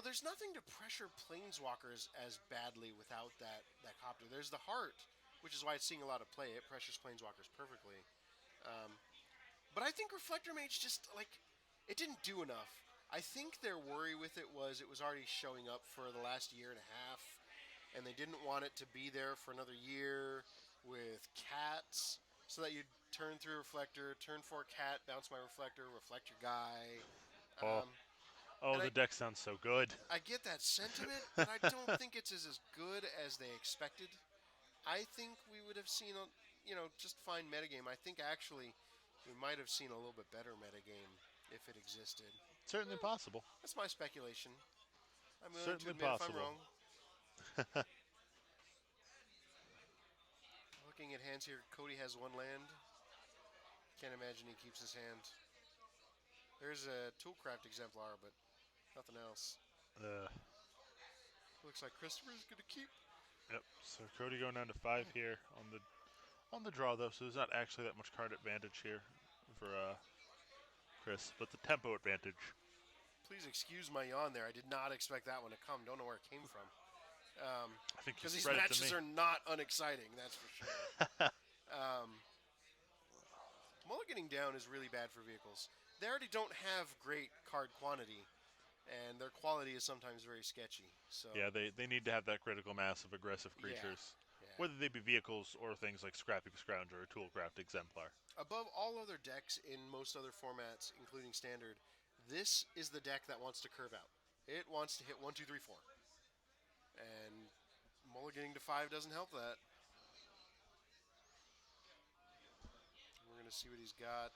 there's nothing to pressure planeswalkers as badly without that Copter. There's the heart, which is why it's seeing a lot of play. It pressures planeswalkers perfectly. But I think Reflector Mage just it didn't do enough. I think their worry with it was already showing up for the last year and a half, and they didn't want it to be there for another year with cats, so that you'd turn through Reflector, turn 4 cat, bounce my Reflector, reflect your guy. Oh, Um, oh, and the deck sounds so good. I get that sentiment, but I don't think it's as good as they expected. I think we would have seen just fine metagame. I think actually we might have seen a little bit better metagame if it existed. Certainly Eh, possible. that's my speculation. I'm willing to Certainly admit if I'm possible. wrong. Looking at hands here, Cody has 1 land. Can't imagine he keeps his hand. There's a Toolcraft exemplar, but nothing else. Uh, Looks like Christopher's gonna keep. yep. So Cody going down to 5 here on the draw though, so there's not actually that much card advantage here for Chris, but the tempo advantage. Please excuse my yawn there. I did not expect that one to come. Don't know where it came from. I think you Because these spread it to matches me. are not unexciting, that's for sure. Mulliganing down is really bad for vehicles. They already don't have great card quantity, and their quality is sometimes very sketchy. So, Yeah, they need to have that critical mass of aggressive yeah, creatures, yeah. whether they be vehicles or things like Scrappy Scrounger or Toolcraft Exemplar. Above all other decks in most other formats, including Standard, this is the deck that wants to curve out. It wants to hit 1, 2, 3, 4. And mulliganing to 5 doesn't help that. We're going to see what he's got.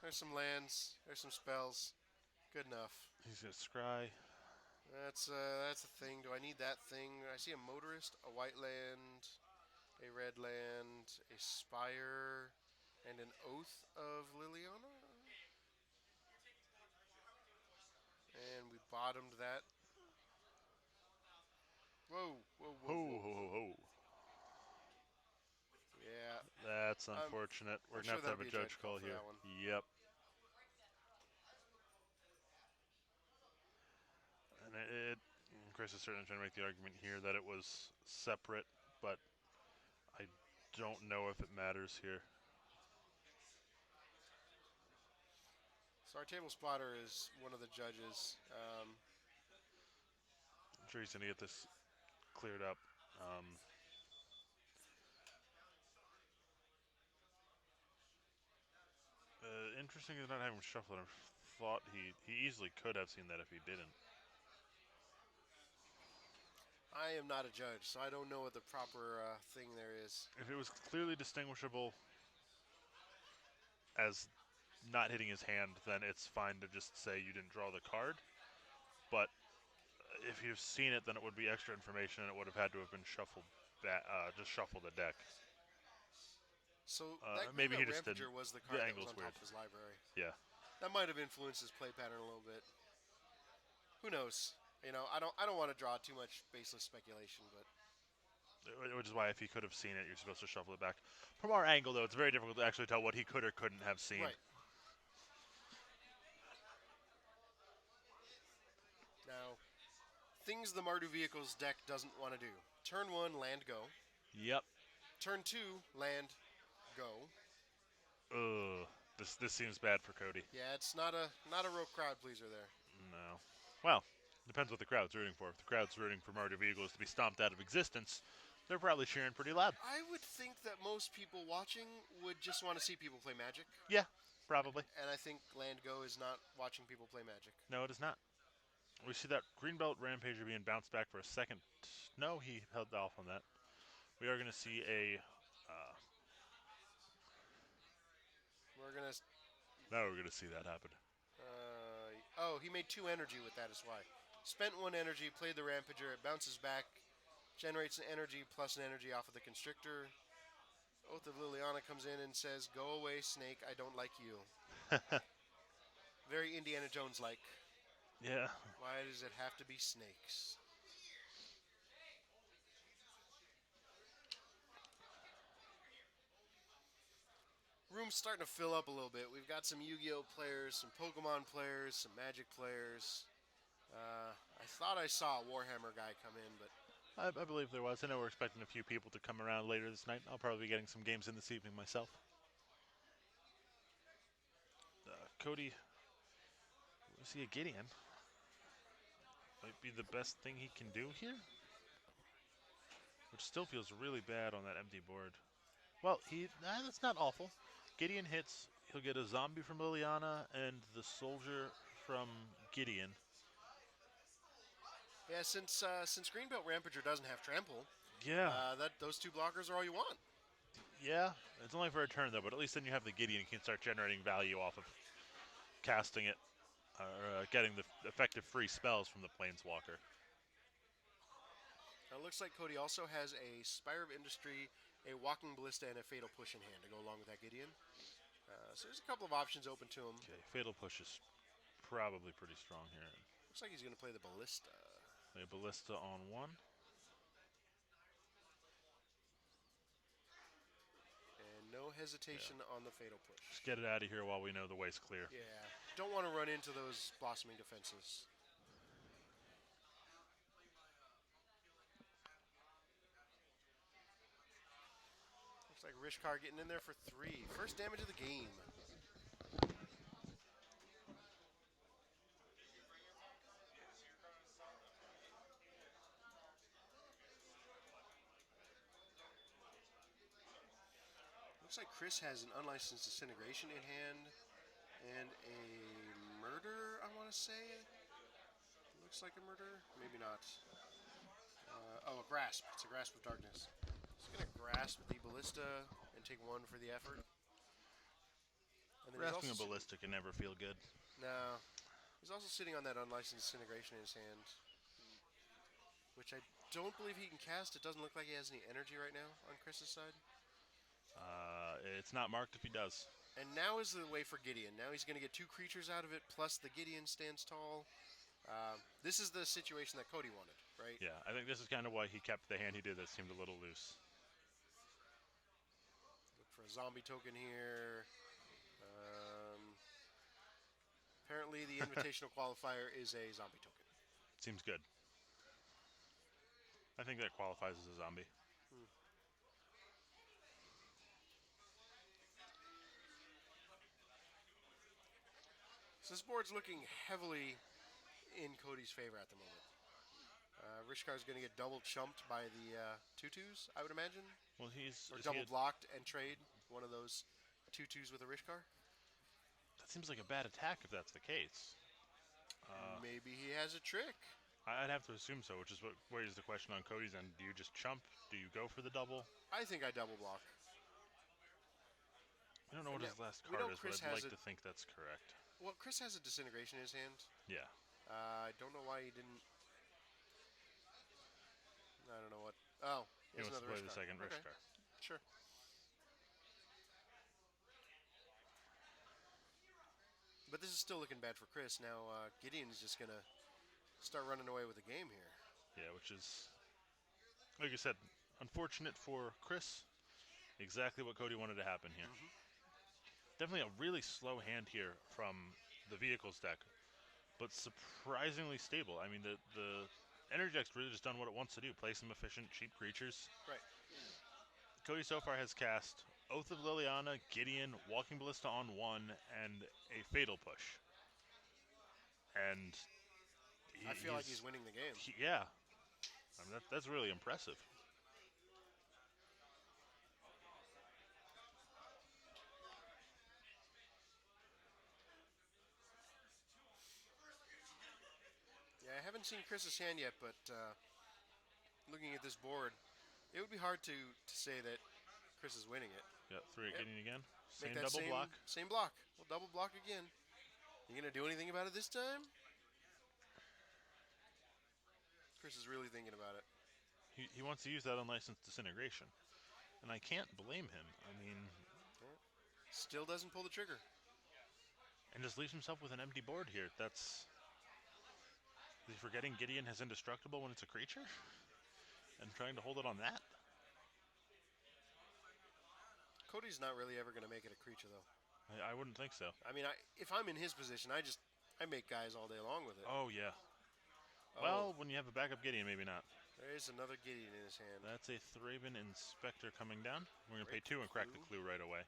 There's some lands. There's some spells. Good enough. He's got Scry. That's a thing. Do I need that thing? I see a motorist, a white land, a red land, a spire, and an oath of Liliana. And we bottomed that. Whoa, whoa, whoa, Ho whoa, ho whoa. ho ho. Yeah, That's I'm unfortunate. We're I'm gonna sure have to that'll have a be a judge judge call call for here. that one. Yep. And Chris is certainly trying to make the argument here that it was separate, but I don't know if it matters here. So our table spotter is one of the judges. I'm sure he's gonna get this cleared up. Um, Interesting is not having him shuffle. I thought he easily could have seen that if he didn't. I am not a judge, so I don't know what the proper thing there is. If it was clearly distinguishable as not hitting his hand, then it's fine to just say you didn't draw the card. But if you've seen it, then it would be extra information, and it would have had to have been shuffled back. Just shuffle the deck. So that green Maybe he out just didn't. Rampager was the The card that was angle's on weird. top of his library. Yeah. That might have influenced his play pattern a little bit. Who knows? I don't want to draw too much baseless speculation, but Which is why if he could have seen it, you're supposed to shuffle it back. From our angle, though, it's very difficult to actually tell what he could or couldn't have seen. right now, things the Mardu Vehicles deck doesn't want to do. Turn 1, land, go. Yep. Turn 2, land, go. Ugh. This seems bad for Cody. Yeah, it's not a real crowd pleaser there. No. Well, depends what the crowd's rooting for. If the crowd's rooting for Marty Eagles to be stomped out of existence, They're probably cheering pretty loud. I would think that most people watching would just want to see people play Magic, Yeah, probably. and I think Land Go is not watching people play Magic. No, it is not. We see that Greenbelt Rampager being bounced back for a second. No, he held off on that. We are going to see a. We're gonna. Now we're going to see that happen. Oh, he made 2 energy with that. Is why. Spent 1 energy, played the Rampager. It bounces back, generates an energy plus an energy off of the Constrictor. Oath of Liliana comes in and says, "Go away, Snake. I don't like you." Very Indiana Jones like. Yeah. Why does it have to be snakes? Room's starting to fill up a little bit. We've got some Yu-Gi-Oh players, some Pokemon players, some Magic players. I thought I saw a Warhammer guy come in, but I believe there was. I know we're expecting a few people to come around later this night. I'll probably be getting some games in this evening myself. Cody, we see a Gideon. Might be the best thing he can do here. Which still feels really bad on that empty board. Well, that's not awful. Gideon hits. He'll get a zombie from Liliana and the soldier from Gideon. yeah, since Greenbelt Rampager doesn't have trample, Yeah, that those 2 blockers are all you want. yeah. It's only for a turn though, but at least then you have the Gideon. You can start generating value off of casting it, or getting the effective free spells from the Planeswalker. Now, it looks like Cody also has a Spire of Industry, a Walking Ballista, and a Fatal Push in hand to go along with that Gideon. So there's a couple of options open to him. Okay, Fatal Push is probably pretty strong here. Looks like he's going to play the Ballista. A Ballista on one. And no hesitation on the Fatal Push. Just get it out of here while we know the way's clear. Yeah, don't want to run into those Blossoming Defenses. Looks like Rishkar getting in there for 3. First damage of the game. Looks like Chris has an Unlicensed Disintegration in hand and a Murder, I want to say. Looks like a Murder. Maybe not. A Grasp. It's a Grasp of Darkness. He's going to Grasp the Ballista and take 1 for the effort. And then Grasping a Ballista can never feel good. No. He's also sitting on that Unlicensed Disintegration in his hand, which I don't believe he can cast. It doesn't look like he has any energy right now on Chris's side. It's not marked if he does. And now is the way for Gideon. Now he's going to get 2 creatures out of it, plus the Gideon stands tall. This is the situation that Cody wanted, right? Yeah, I think this is kind of why he kept the hand he did that seemed a little loose. Look for a zombie token here. Apparently the invitational qualifier is a zombie token. Seems good. I think that qualifies as a zombie. So this board's looking heavily in Cody's favor at the moment. Rishkar's going to get double chumped by the 2/2s, I would imagine. Well, Or double blocked and trade one of those 2/2s with a Rishkar. That seems like a bad attack if that's the case. Maybe he has a trick. I'd have to assume so, which is what raises the question on Cody's end. Do you just chump? Do you go for the double? I think I double block. I don't know what his last we card know is, Chris but I'd has like a- to think that's correct. Well, Chris has a Disintegration in his hand. Yeah. I don't know why he didn't. I don't know what. Oh, He wants to another play the Rishkar. second Okay, Rishkar. sure. But this is still looking bad for Chris. Now Gideon's just going to start running away with the game here. Yeah, which is, like you said, unfortunate for Chris. Exactly what Cody wanted to happen here. Definitely a really slow hand here from the vehicles deck, but surprisingly stable. I mean, the energy deck's really just done what it wants to do: play some efficient, cheap creatures. Right. Cody so far has cast Oath of Liliana, Gideon, Walking Ballista on one, and a Fatal Push. And I feel like he's winning the game. yeah, I mean, that's really impressive. haven't seen Chris's hand yet, but looking at this board, it would be hard to say that Chris is winning it. Got 3 at Yep. Gideon again. Make Same that double block. same block. We'll double block again. You gonna do anything about it this time? Chris is really thinking about it. He wants to use that unlicensed disintegration. And I can't blame him. I mean, Yeah. Still doesn't pull the trigger. and just leaves himself with an empty board here. Is he forgetting Gideon has indestructible when it's a creature? And trying to hold it on that? Cody's not really ever gonna make it a creature though. I wouldn't think so. I mean, if I'm in his position, I make guys all day long with it. Oh, yeah. Oh, Well, when you have a backup Gideon, maybe not. there is another Gideon in his hand. That's a Thraben Inspector coming down. We're going to pay Break 2 and crack the clue. clue right away.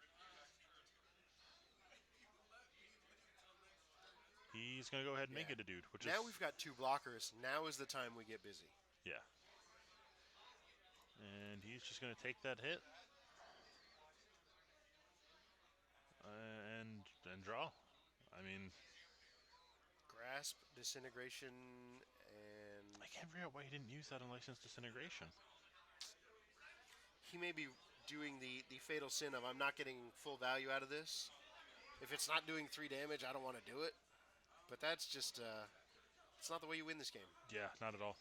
He's going to go ahead and make Yeah. it a dude, which Now is... we've got 2 blockers. Now is the time we get busy. Yeah. And he's just going to take that hit. And draw. I mean, Grasp, disintegration, and I can't figure out why he didn't use that unlicensed disintegration. he may be doing the fatal sin of I'm not getting full value out of this. If it's not doing 3 damage, I don't want to do it. But that's just it's not the way you win this game. Yeah, not at all.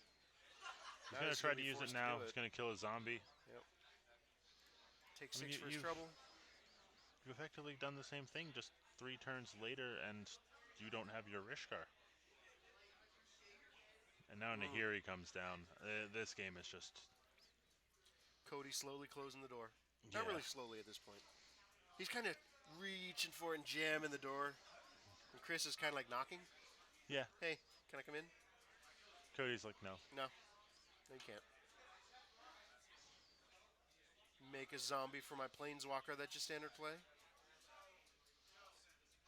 He's Now going to he's try gonna to be use it forced to now. do He's it. going to kill a zombie. Yep. Take I mean, 6 for his you've- trouble. You've effectively done the same thing, just 3 turns later, and you don't have your Rishkar. And now Nahiri comes down. This game is just... Cody slowly closing the door. Yeah. Not really slowly at this point. He's kind of reaching for it and jamming the door. And Chris is kind of like knocking. Yeah, Hey, can I come in? Cody's like, no. No. No, you can't. Make a zombie for my planeswalker. That's your standard play.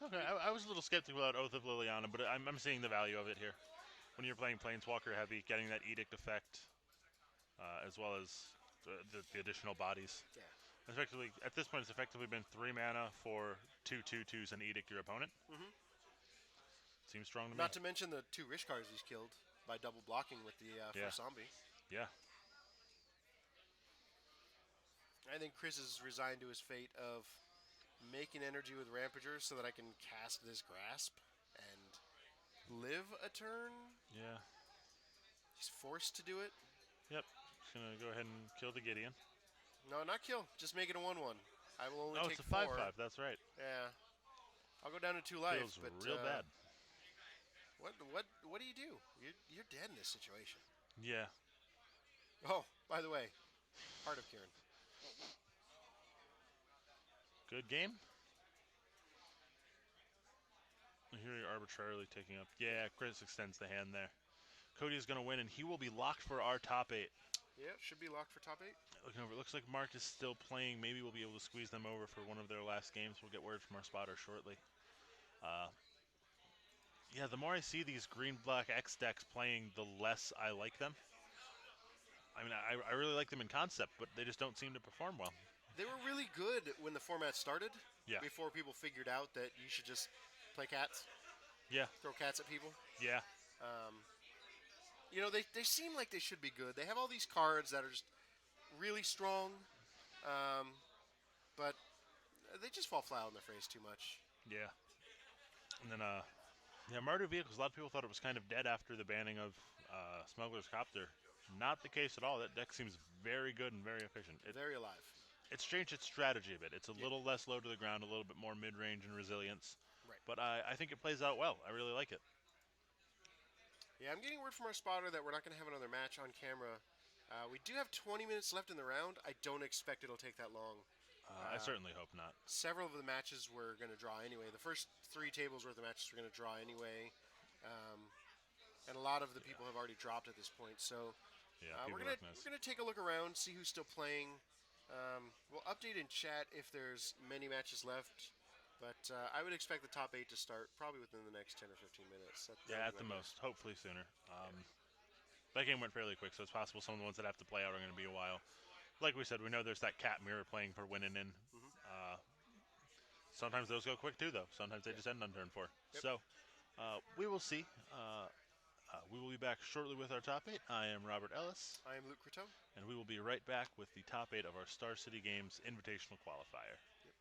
Okay, I was a little skeptical about Oath of Liliana, but I'm seeing the value of it here. When you're playing Planeswalker heavy, getting that Edict effect, as well as the additional bodies. Yeah. Effectively, at this point, it's effectively been 3 mana for 2/2/2s and Edict your opponent. Seems strong to me. Not to mention the 2 Rishkars he's killed by double blocking with the Yeah. first zombie. Yeah. I think Chris is resigned to his fate of making energy with Rampagers so that I can cast this Grasp and live a turn. Yeah. He's forced to do it. Yep. Just gonna go ahead and kill the Gideon. No, not kill. Just make it a 1/1. I will only Oh, take it's a 4. 5/5. That's right. Yeah. I'll go down to 2 life. Feels but real bad. What do you do? You're dead in this situation. Yeah. Oh, by the way, Heart of Kieran. Good game. Here you're arbitrarily taking up. Yeah, Chris extends the hand there. Cody is going to win, and he will be locked for our top 8. Yeah, should be locked for top 8. Looking over, it looks like Mark is still playing. Maybe we'll be able to squeeze them over for one of their last games. We'll get word from our spotter shortly. Yeah, the more I see these green-black X decks playing, the less I like them. I mean, I really like them in concept, but they just don't seem to perform well. They were really good when the format started. Yeah. Before people figured out that you should just play cats, Yeah, throw cats at people. yeah, You know, they seem like they should be good. They have all these cards that are just really strong, but they just fall flat on their face too much. yeah. And then, yeah, Mardu Vehicles, a lot of people thought it was kind of dead after the banning of Smuggler's Copter. Not the case at all. That deck seems very good and very efficient. Very alive. It's changed its strategy a bit. It's a little less low to the ground, a little bit more mid-range and resilience. Right. But I think it plays out well. I really like it. Yeah, I'm getting word from our spotter that we're not going to have another match on camera. We do have 20 minutes left in the round. I don't expect it'll take that long. I certainly hope not. Several of the matches were going to draw anyway. The first 3 tables worth of matches were going to draw anyway. And a lot of the people have already dropped at this point. So Yeah, we're people gonna take a look around, see who's still playing. We'll update in chat if there's many matches left. But I would expect the top 8 to start probably within the next 10 or 15 minutes. That Yeah, would at be the my most. Hopefully sooner. That game went fairly quick, so it's possible some of the ones that have to play out are going to be a while. Like we said, we know there's that cat mirror playing for winning in. Sometimes those go quick too, though. Sometimes they just end on turn 4. Yep. So we will see. We will be back shortly with our top 8. I am Robert Ellis, I am Luke Croteau. and we will be right back with the top 8 of our Star City Games Invitational Qualifier. Yep.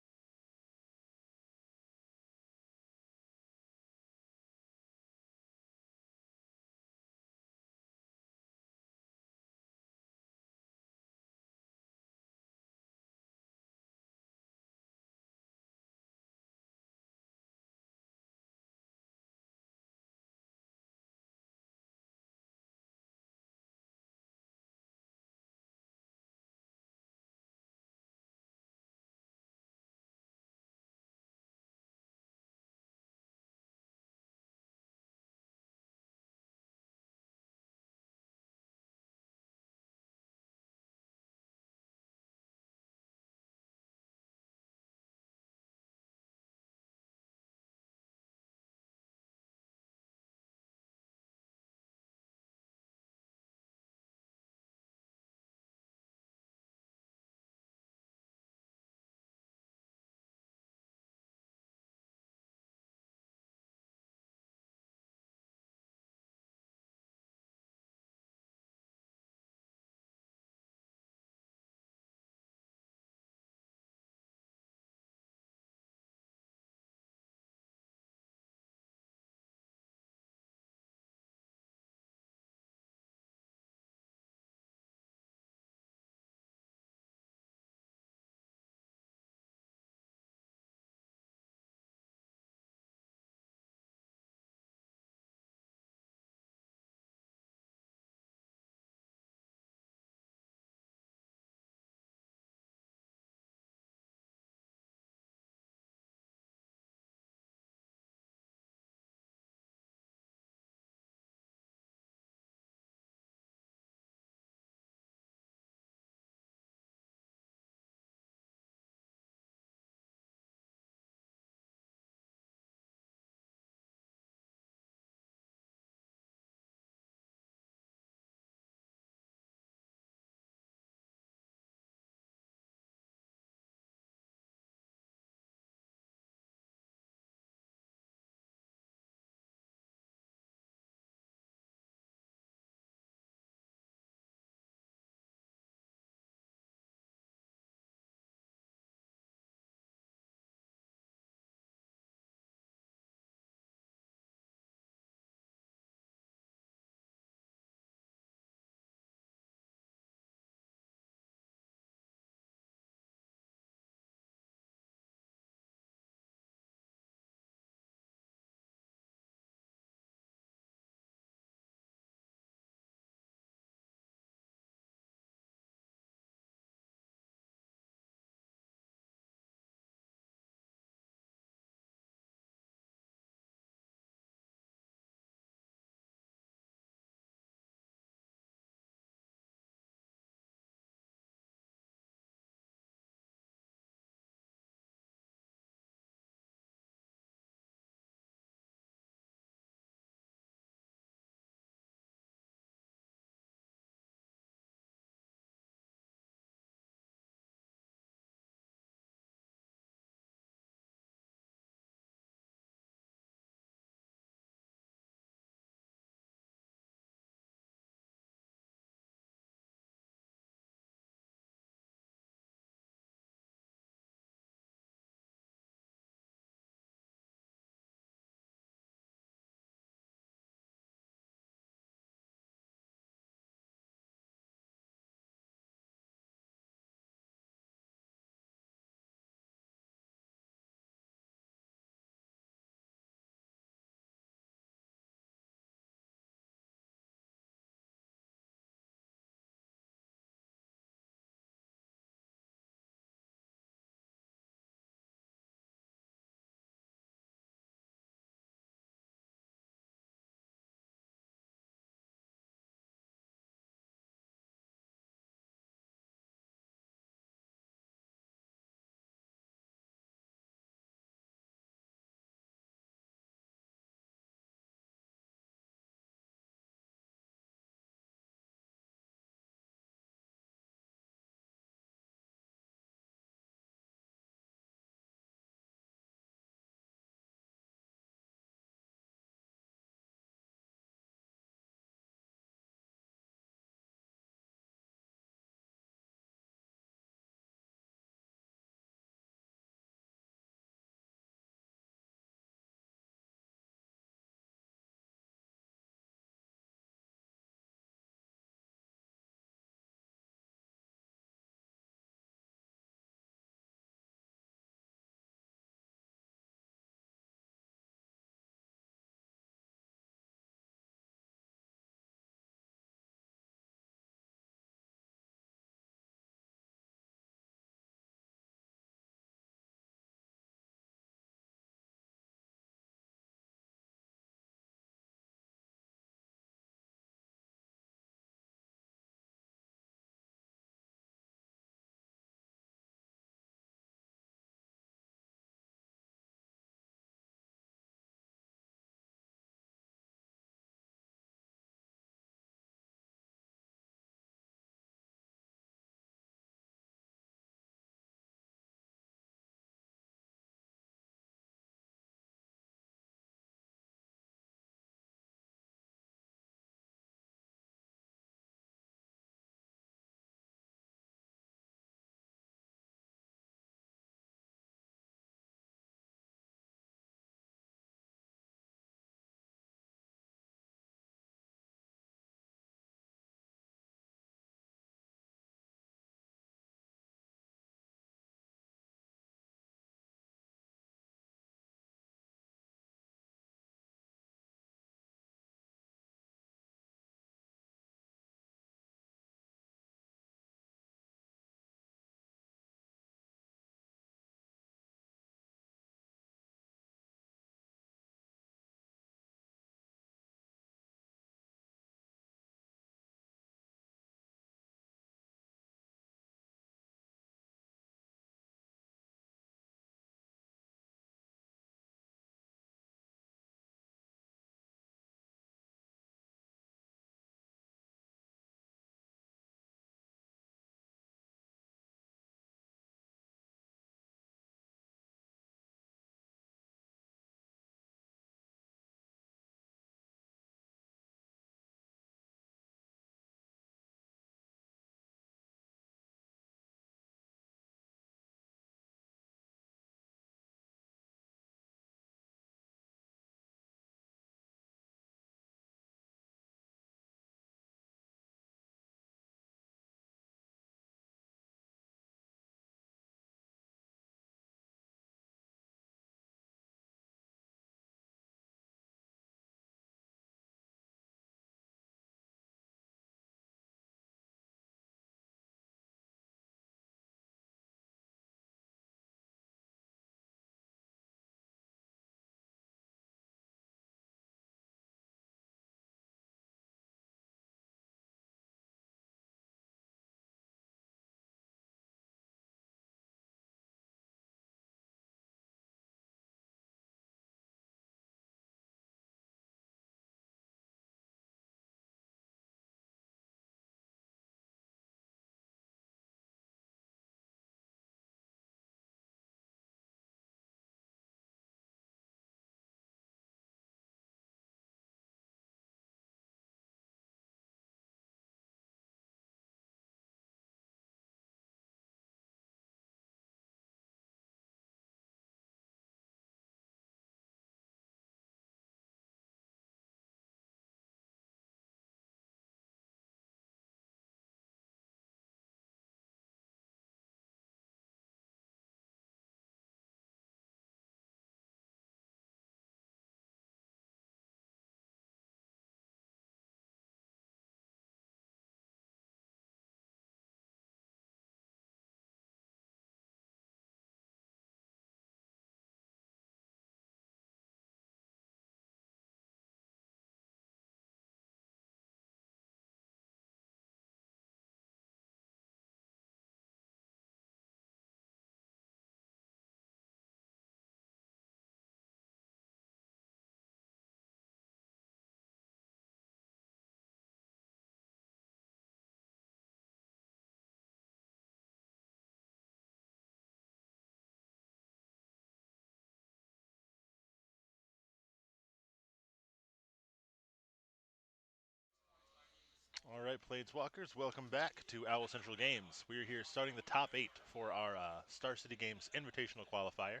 All right, Planeswalkers, welcome back to Owl Central Games. We're here starting the top 8 for our Star City Games Invitational Qualifier.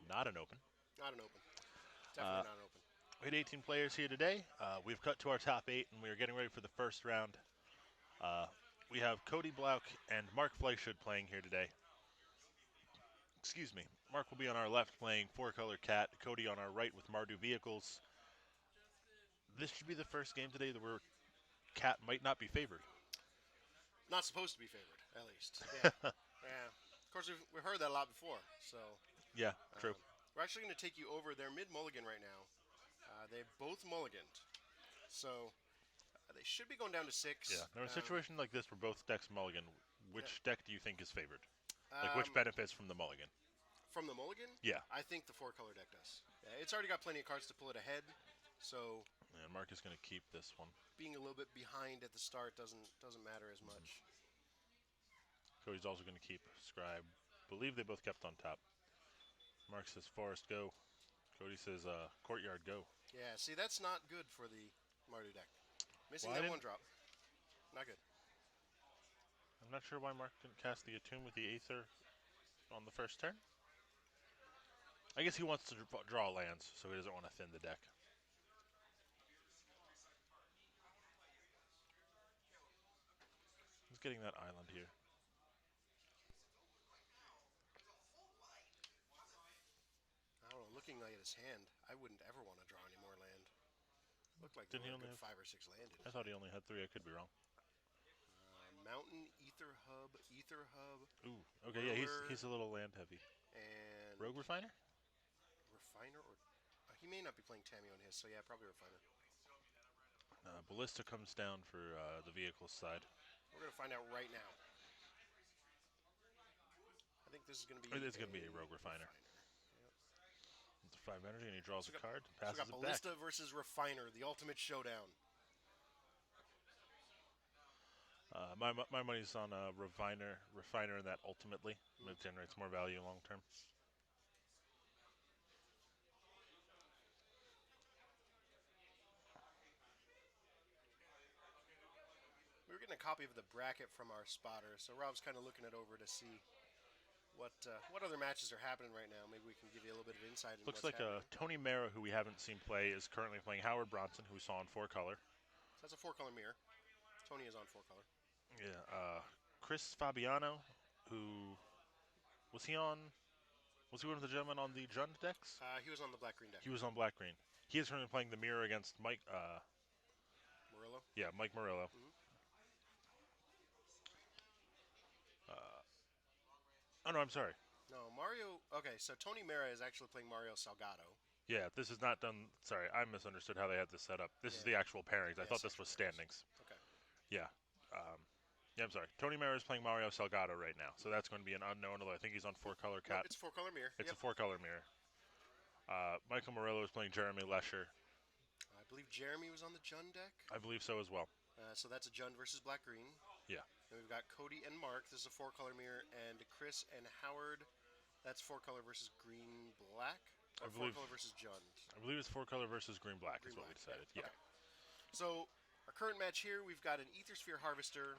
Not an open. Not an open. Uh, Definitely not an open. we had 18 players here today. We've cut to our top 8, and we are getting ready for the first round. We have Cody Blauk and Mark Fleischhood playing here today. Excuse me. Mark will be on our left playing Four-Color Cat, Cody on our right with Mardu Vehicles. This should be the first game today where Cat might not be favored. Not supposed to be favored, at least. Yeah. Yeah. Of course, we've heard that a lot before. So Yeah, true. we're actually going to take you over their mid-mulligan right now. They both mulliganed. So they should be going down to 6. Yeah. Now, in a situation like this where both decks mulligan, which deck do you think is favored? Like, Um, which benefits from the mulligan? From the mulligan, Yeah. I think the 4-color deck does. Yeah, it's already got plenty of cards to pull it ahead. So And Mark is going to keep this one. being a little bit behind at the start doesn't matter as much. Cody's also going to keep Scribe. Believe they both kept on top. Mark says Forest go. Cody says Courtyard go. Yeah, see, that's not good for the Mardu deck. Missing Well, I that didn't- one drop. Not good. I'm not sure why Mark didn't cast the Attune with the Aether on the first turn. I guess he wants to draw lands, so he doesn't want to thin the deck. He's getting that island here. I don't know, looking like at his hand, I wouldn't ever want to draw any more land. Looked like there Didn't he were a only good have- 5 or 6 land in I it. thought he only had 3. I could be wrong. Mountain, Ether Hub, Ooh, okay, yeah, Whirler. he's a little land heavy. and Rogue Refiner? Refiner, or he may not be playing Tammy on his, so yeah, probably Refiner. Ballista comes down for the vehicles side. We're going to find out right now. I think this is going to be It's going to be a Rogue Refiner. Yep. It's a 5 energy, and he draws So a we got- card, So we passes got it back. Ballista versus Refiner, the ultimate showdown. My money's on Refiner in that ultimately. It generates more value long term. We were getting a copy of the bracket from our spotter, so Rob's kind of looking it over to see what other matches are happening right now. Maybe we can give you a little bit of insight. In Looks what's like happening. Tony Mera, who we haven't seen play, is currently playing Howard Bronson, who we saw in 4-color. So that's a 4-color mirror. Tony is on 4-color. Yeah, Chris Fabiano, who was he on? Was he one of the gentlemen on the Jund decks? He was on the black green deck. He was on black green. He is currently playing the mirror against Mike. Murillo. Yeah, Mike Morello. Oh no, I'm sorry. No, Mario. Okay, so Tony Mera is actually playing Mario Salgado. Yeah, this is not done. Sorry, I misunderstood how they had this set up. This is Yeah. the actual pairings. I Yeah, thought this was actual pairings. standings. Okay. Yeah. Yeah, I'm sorry. Tony Mera is playing Mario Salgado right now, so that's going to be an unknown. Although I think he's on 4-color cat. Nope, it's 4-color mirror. It's Yep. a 4-color mirror. Michael Morello is playing Jeremy Lesher. I believe Jeremy was on the Jund deck. I believe so as well. So that's a Jund versus black green. Yeah. And we've got Cody and Mark. This is a 4-color mirror, and Chris and Howard. That's 4-color versus green black. Or I believe- 4-color versus Jund. I believe it's 4-color versus green black Green is what we black, decided. Yeah. Okay. So our current match here, we've got an Ethersphere Harvester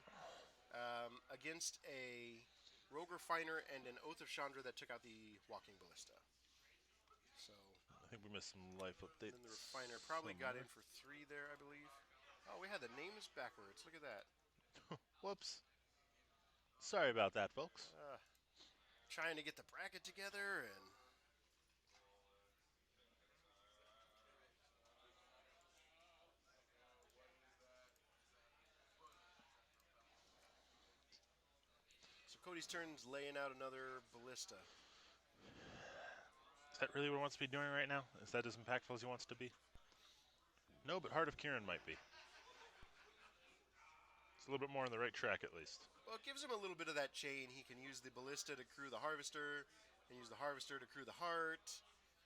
against a Rogue Refiner and an Oath of Chandra that took out the Walking Ballista. So I think we missed some life updates. then the Refiner probably got somewhere. in for 3 there, I believe. Oh, we had the names backwards. Look at that. Whoops. Sorry about that, folks. Trying to get the bracket together and. So Cody's turn's laying out another Ballista. Is that really what he wants to be doing right now? Is that as impactful as he wants to be? No, but Heart of Kieran might be. It's a little bit more on the right track, at least. Well, it gives him a little bit of that chain. He can use the Ballista to crew the Harvester, and use the Harvester to crew the Heart,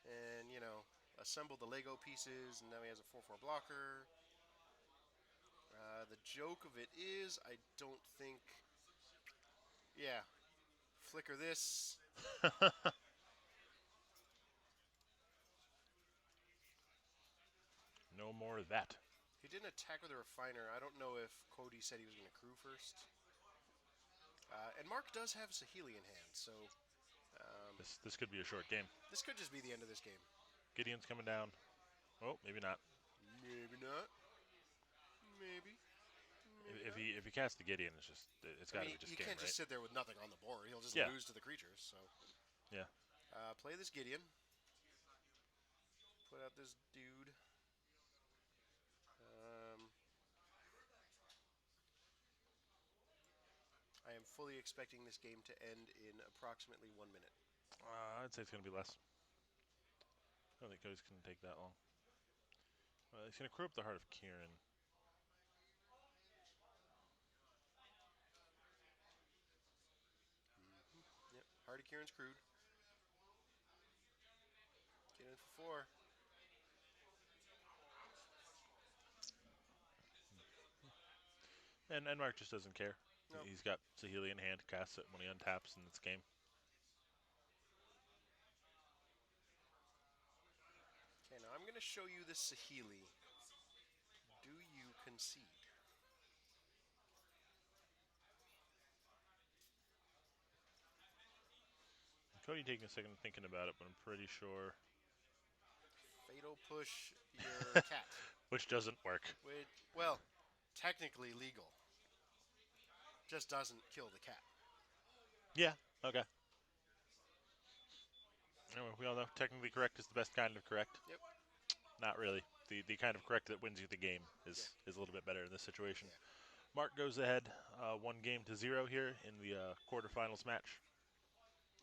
and, you know, assemble the Lego pieces, and now he has a 4/4 blocker. The joke of it is, I don't think... Yeah. Flicker this. No more of that. He didn't attack with a refiner. I don't know if Cody said he was going to crew first. And Mark does have Sahili in hand, so This could be a short game. this could just be the end of this game. Gideon's coming down. Oh, maybe not. Maybe not. Maybe. Maybe If not. he casts the Gideon, it's I got to mean, be just he game, can't right? just sit there with nothing on the board. He'll just Yeah, lose to the creatures. So yeah. play this Gideon. Put out this dude. Um, I am fully expecting this game to end in approximately 1 minute. I'd say it's gonna be less. I don't think Cody's gonna take that long. He's gonna crew up the Heart of Kieran. Yep. Hardy Kieran's crude. Get in for 4. And Mark just doesn't care. No. He's got Sahili in hand, casts it when he untaps, and it's game. Okay, now I'm going to show you this Sahili. Do you concede? Cody taking a second thinking about it, but I'm pretty sure. Fatal push your cat. Which doesn't work. Well, technically legal. Just doesn't kill the cat. Yeah, okay. Anyway, we all know technically correct is the best kind of correct. Yep. Not really. The kind of correct that wins you the game Yeah. is a little bit better in this situation. Yeah. Mark goes ahead 1-0 here in the quarterfinals match.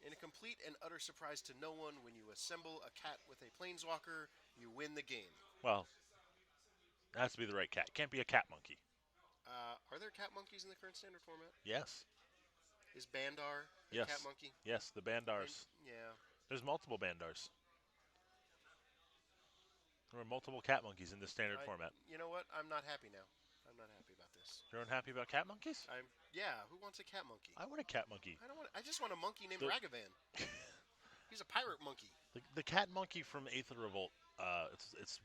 In a complete and utter surprise to no one, when you assemble a cat with a planeswalker, you win the game. Well, it has to be the right cat. Can't be a cat monkey. Are there cat monkeys in the current standard format? Yes. Is Bandar a cat Yes. monkey? Yes, the Bandars. Yeah. There's multiple Bandars. There are multiple cat monkeys in this standard format. You know what? I'm not happy now. I'm not happy about this. You're unhappy about cat monkeys? Yeah. Who wants a cat monkey? I want a cat monkey. I don't want. I just want a monkey named The- Ragavan. He's a pirate monkey. The cat monkey from Eighth Revolt, it's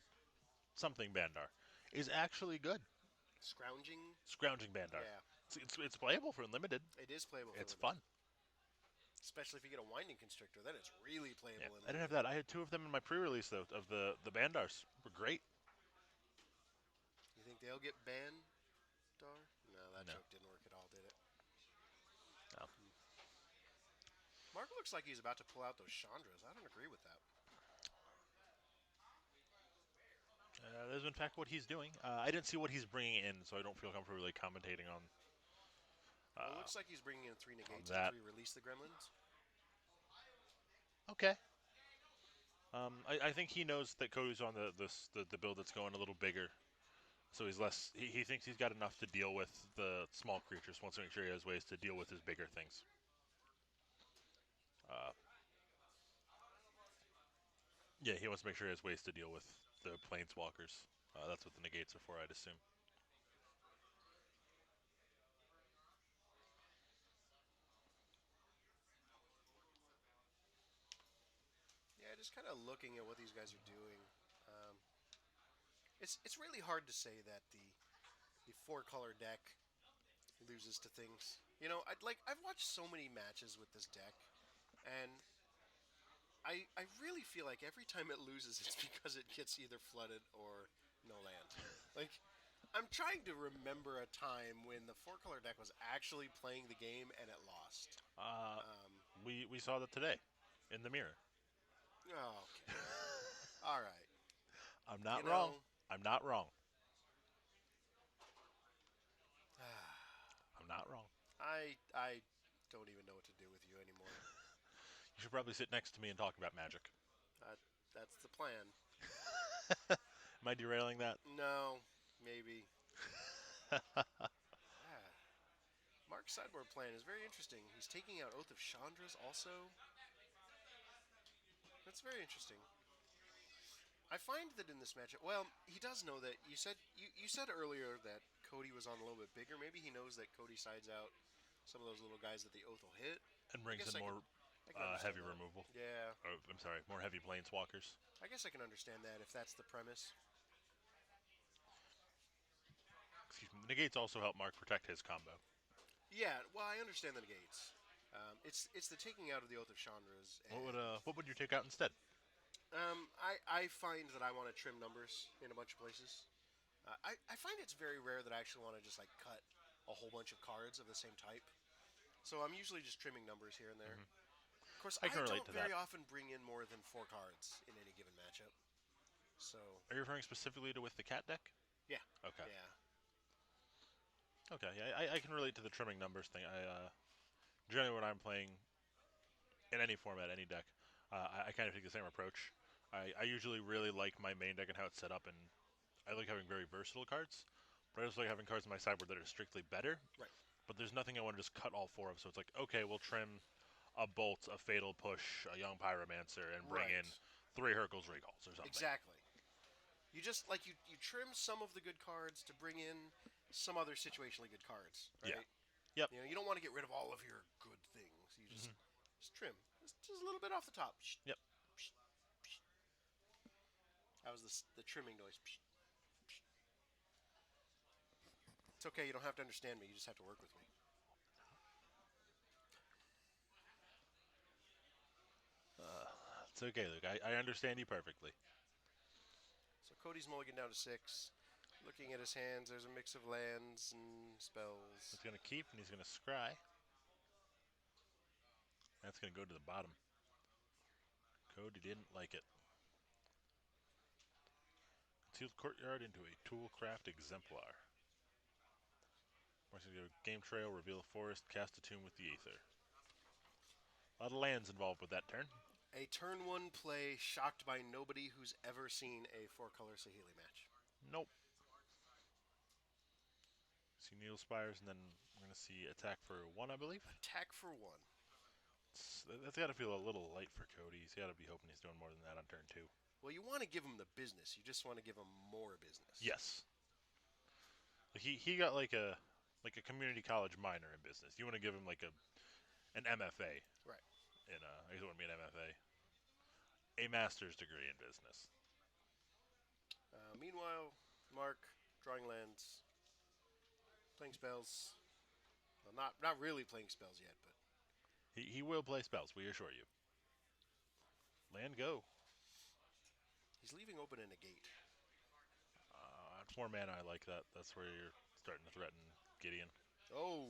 something Bandar, is actually good. Scrounging. Scrounging Bandar. Yeah. It's playable for Unlimited. It is playable. For It's limited. fun. Especially if you get a winding constrictor, then it's really playable. Yeah. In I didn't have that. I had 2 of them in my pre-release though of the Bandars. Were great. You think they'll get banned, Dar? No, that No. joke didn't work at all, did it? No. Mark looks like he's about to pull out those Chandras. I don't agree with that. That is in fact what he's doing. I didn't see what he's bringing in, so I don't feel comfortable really commentating on. Well, it looks like he's bringing in 3 negates that. to re-release the Gremlins. Okay. I think he knows that Cody's on the build that's going a little bigger, so he's less. He thinks he's got enough to deal with the small creatures. Wants to make sure he has ways to deal with his bigger things. Yeah, he wants to make sure he has ways to deal with the planeswalkers. That's what the negates are for, I'd assume. Yeah, just kind of looking at what these guys are doing. It's really hard to say that the 4-color deck loses to things. You know, I've watched so many matches with this deck, and I really feel like every time it loses, it's because it gets either flooded or no land. Like, I'm trying to remember a time when the 4-color deck was actually playing the game and it lost. We saw that today, in the mirror. Oh, okay. All right. I'm not You wrong. know- I'm not wrong. I'm not wrong. I don't even know what to do with you anymore. You should probably sit next to me and talk about Magic. Uh, that's the plan. Am I derailing that? No, maybe. Ah, Mark's sideboard plan is very interesting. He's taking out Oath of Chandras also. That's very interesting. I find that in this matchup, well, he does know that you said earlier that Cody was on a little bit bigger. Maybe he knows that Cody sides out some of those little guys that the Oath will hit. And brings guess in I more can understand heavy that. removal. Yeah, I'm sorry, more heavy planeswalkers. I guess I can understand that if that's the premise. Negates also help Mark protect his combo. Yeah, well, I understand the negates. It's the taking out of the Oath of Chandras, and What would you take out instead? I find that I want to trim numbers in a bunch of places. I find it's very rare that I actually want to just like cut a whole bunch of cards of the same type. So I'm usually just trimming numbers here and there. Of course, I I can relate don't to that. very often bring in more than 4 cards in any given matchup. So Are you referring specifically to with the cat deck? yeah, Okay. yeah, Okay. Yeah, I can relate to the trimming numbers thing. Generally when I'm playing in any format, any deck, I kind of take the same approach. I usually really like my main deck and how it's set up, and I like having very versatile cards. But I also like having cards on my sideboard that are strictly better. right, But there's nothing I want to just cut all four of. So it's like, okay, we'll trim a Bolt, a Fatal Push, a Young Pyromancer, and bring in right, 3 Hurkyl's Recalls or something. exactly. You just like you trim some of the good cards to bring in some other situationally good cards, Yeah. right? Yep. You know, you don't want to get rid of all of your good things. You just trim just a little bit off the top. Yep. That was the trimming noise. It's okay. You don't have to understand me. You just have to work with me. It's okay, Luke. I understand you perfectly. So Cody's mulligan down to 6. Looking at his hands, there's a mix of lands and He's spells. going to keep and he's going to scry. That's going to go to the bottom. Cody didn't like it. Conceal the courtyard into a Toolcraft Exemplar. Mark's going to go Game Trail, reveal a forest, cast a tomb with the Aether. A lot of lands involved with that turn. A turn 1 play shocked by nobody who's ever seen a 4-color Saheeli match. Nope. See Needle Spires, and then we're going to see attack for 1, I believe. Attack for 1. That's got to feel a little light for Cody. He's got to be hoping he's doing more than that on turn 2. Well, you want to give him the business. You just want to give him more business. Yes. He got like a community college minor in business. You want to give him like an MFA Right. in I guess it wouldn't be an MFA, a master's degree in business. Meanwhile, Mark drawing lands, playing spells. Well, not really playing spells yet, but He will play spells, we assure you. Land go. he's leaving open a negate. At 4 mana, I like that. That's where you're starting to threaten Gideon. Oh,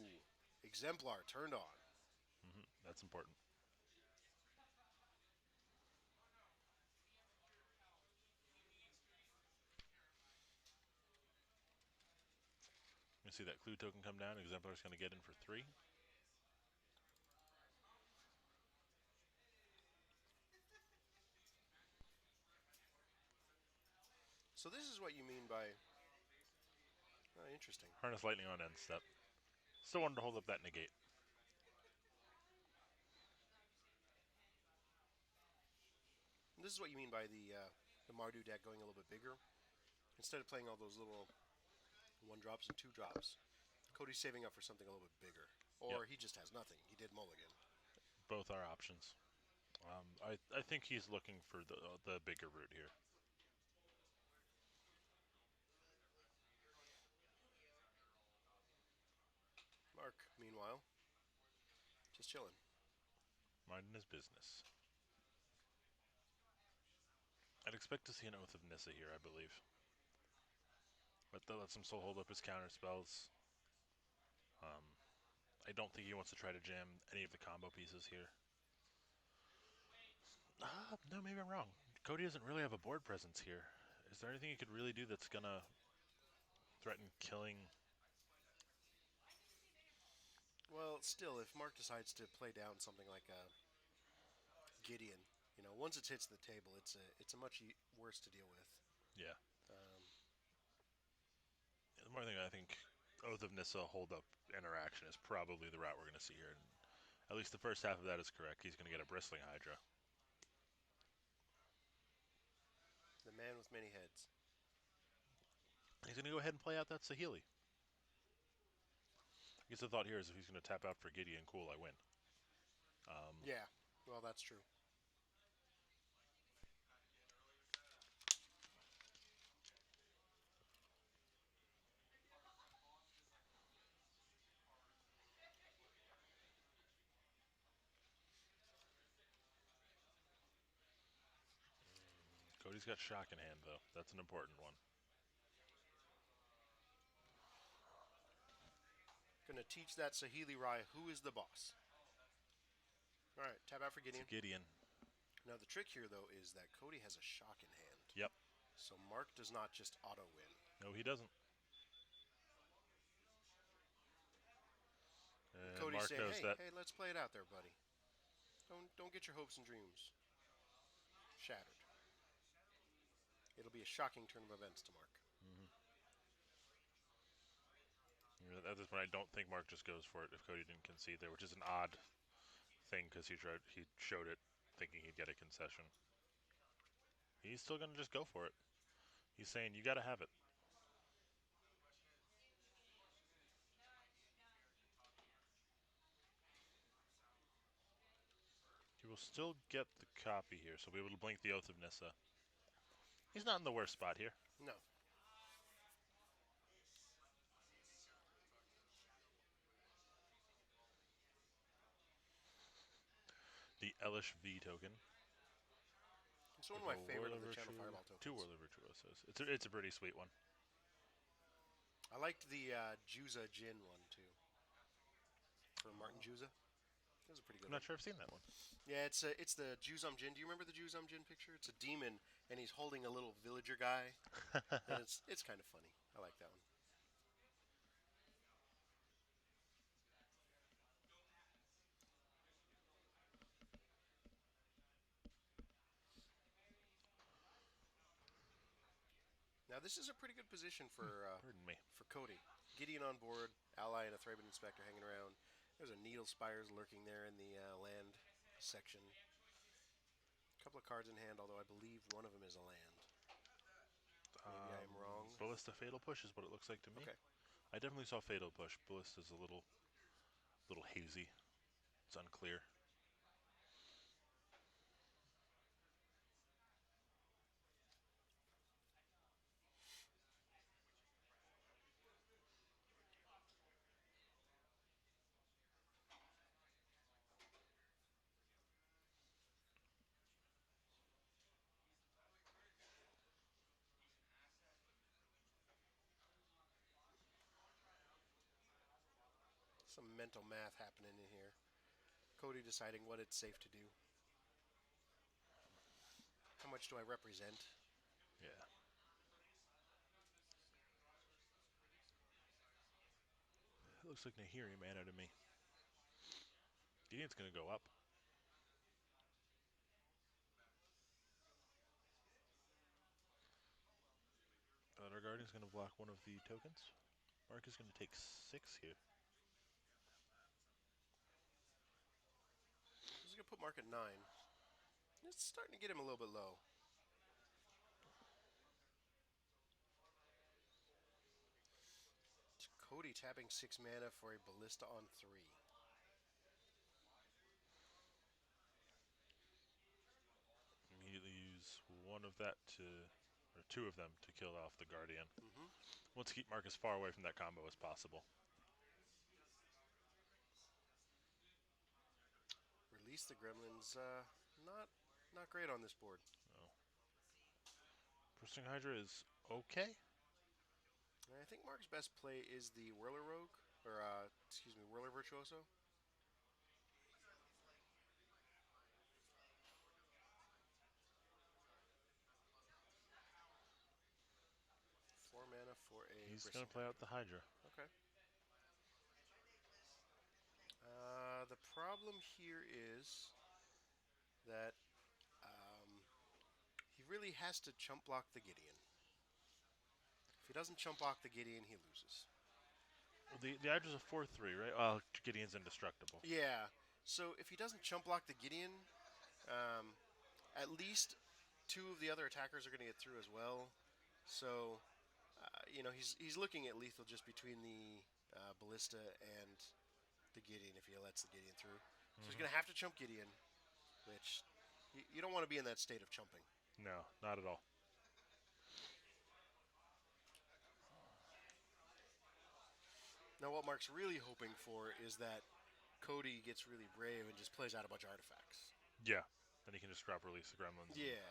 exemplar turned on. That's important. You see that clue token come down. Exemplar's going to get in for 3. So this is what you mean by interesting. Harness Lightning on end step. Still wanted to hold up that negate. And this is what you mean by the Mardu deck going a little bit bigger. Instead of playing all those little 1-drops and 2-drops, Cody's saving up for something a little bit bigger. Or Yep. he just has nothing. He did mulligan. Both are options. I think he's looking for the bigger route here. Mark, meanwhile, just chilling. Minding his business. I'd expect to see an Oath of Nissa here, I believe. But that lets him still hold up his counter spells. I don't think he wants to try to jam any of the combo pieces here. No, maybe I'm wrong. Cody doesn't really have a board presence here. Is there anything he could really do that's gonna threaten killing? Well, still, if Mark decides to play down something like a Gideon, once it hits the table, it's a much worse to deal with. Yeah. Um, The more thing I think Oath of Nissa hold up interaction is probably the route we're gonna see here. And at least the first half of that is correct. He's gonna get a Bristling Hydra. the man with many heads. He's gonna go ahead and play out that Saheeli. I guess the thought here is if he's gonna tap out for Gideon, cool, I win. Yeah, well, that's true. Cody's got shock in hand, though. That's an important one. Gonna teach that Sahili Rai who is the boss. All right, tap out for It's a Gideon. Gideon. Now the trick here though is that Cody has a shock in hand, Yep. so Mark does not just auto win. No, he doesn't. And And Cody's Mark saying, knows "Hey, that. hey, let's play it out there, buddy. Don't get your hopes and dreams shattered. It'll be a shocking turn of events to Mark." At this point, I don't think Mark just goes for it if Cody didn't concede there, which is an odd thing because he showed it thinking he'd get a concession. He's still gonna just go for it. He's saying you got to have it. He will still get the copy here, so we'll be able to blink the Oath of Nissa. He's not in the worst spot here. No. The Elish V token. It's one With of my a favorite Whirler of the Channel Virtue, Fireball two tokens. Whirler Virtuosos. It's a pretty sweet one. I liked the Juza Jin one too. For Martin Juza. That was a pretty I'm good not one. sure I've seen that one. Yeah, it's the Juzum Jin. Do you remember the Juzum Jin picture? It's a demon, and he's holding a little villager guy, and it's kind of funny. I like that one. Now this is a pretty good position Pardon me. for Cody. Gideon on board, ally and a Thraben Inspector hanging around. There's a Needle Spires lurking there in the land section. A couple of cards in hand, although I believe one of them is a land. Maybe I am wrong. Ballista Fatal Push is what it looks like to me. Okay. I definitely saw Fatal Push. Ballista's a little hazy. It's unclear. Some mental math happening in here. Cody deciding what it's safe to do. How much do I represent? Yeah. It looks like Nahiri mana to me. Gideon's gonna go up. Our Guardian's gonna block one of the tokens. Mark is gonna take 6 here. This is going to put Mark at 9. It's starting to get him a little bit low. It's Cody tapping 6 mana for a Ballista on 3. Immediately use one of that to, or 2 of them to kill off the Guardian. Mm-hmm. Want to keep Mark as far away from that combo as possible. Release the Gremlins. Not great on this board. Oh. Bursting Hydra is okay. And I think Mark's best play is the Whirler Rogue, or excuse me, Whirler Virtuoso. 4 mana for a He's gonna Bristling play out Hydra. the Hydra. Okay. The problem here is that he really has to chump block the Gideon. If he doesn't chump block the Gideon, he loses. Well, the Hydra's a 4/3, right? Oh, Gideon's indestructible. Yeah. So if he doesn't chump block the Gideon, at least 2 of the other attackers are going to get through as well. So, he's looking at lethal just between the Ballista and the Gideon if he lets the Gideon through. So he's going to have to chump Gideon, which you don't want to be in that state of chumping. No, not at all. Now, what Mark's really hoping for is that Cody gets really brave and just plays out a bunch of artifacts. Yeah. Then he can just drop release the Gremlins. Yeah.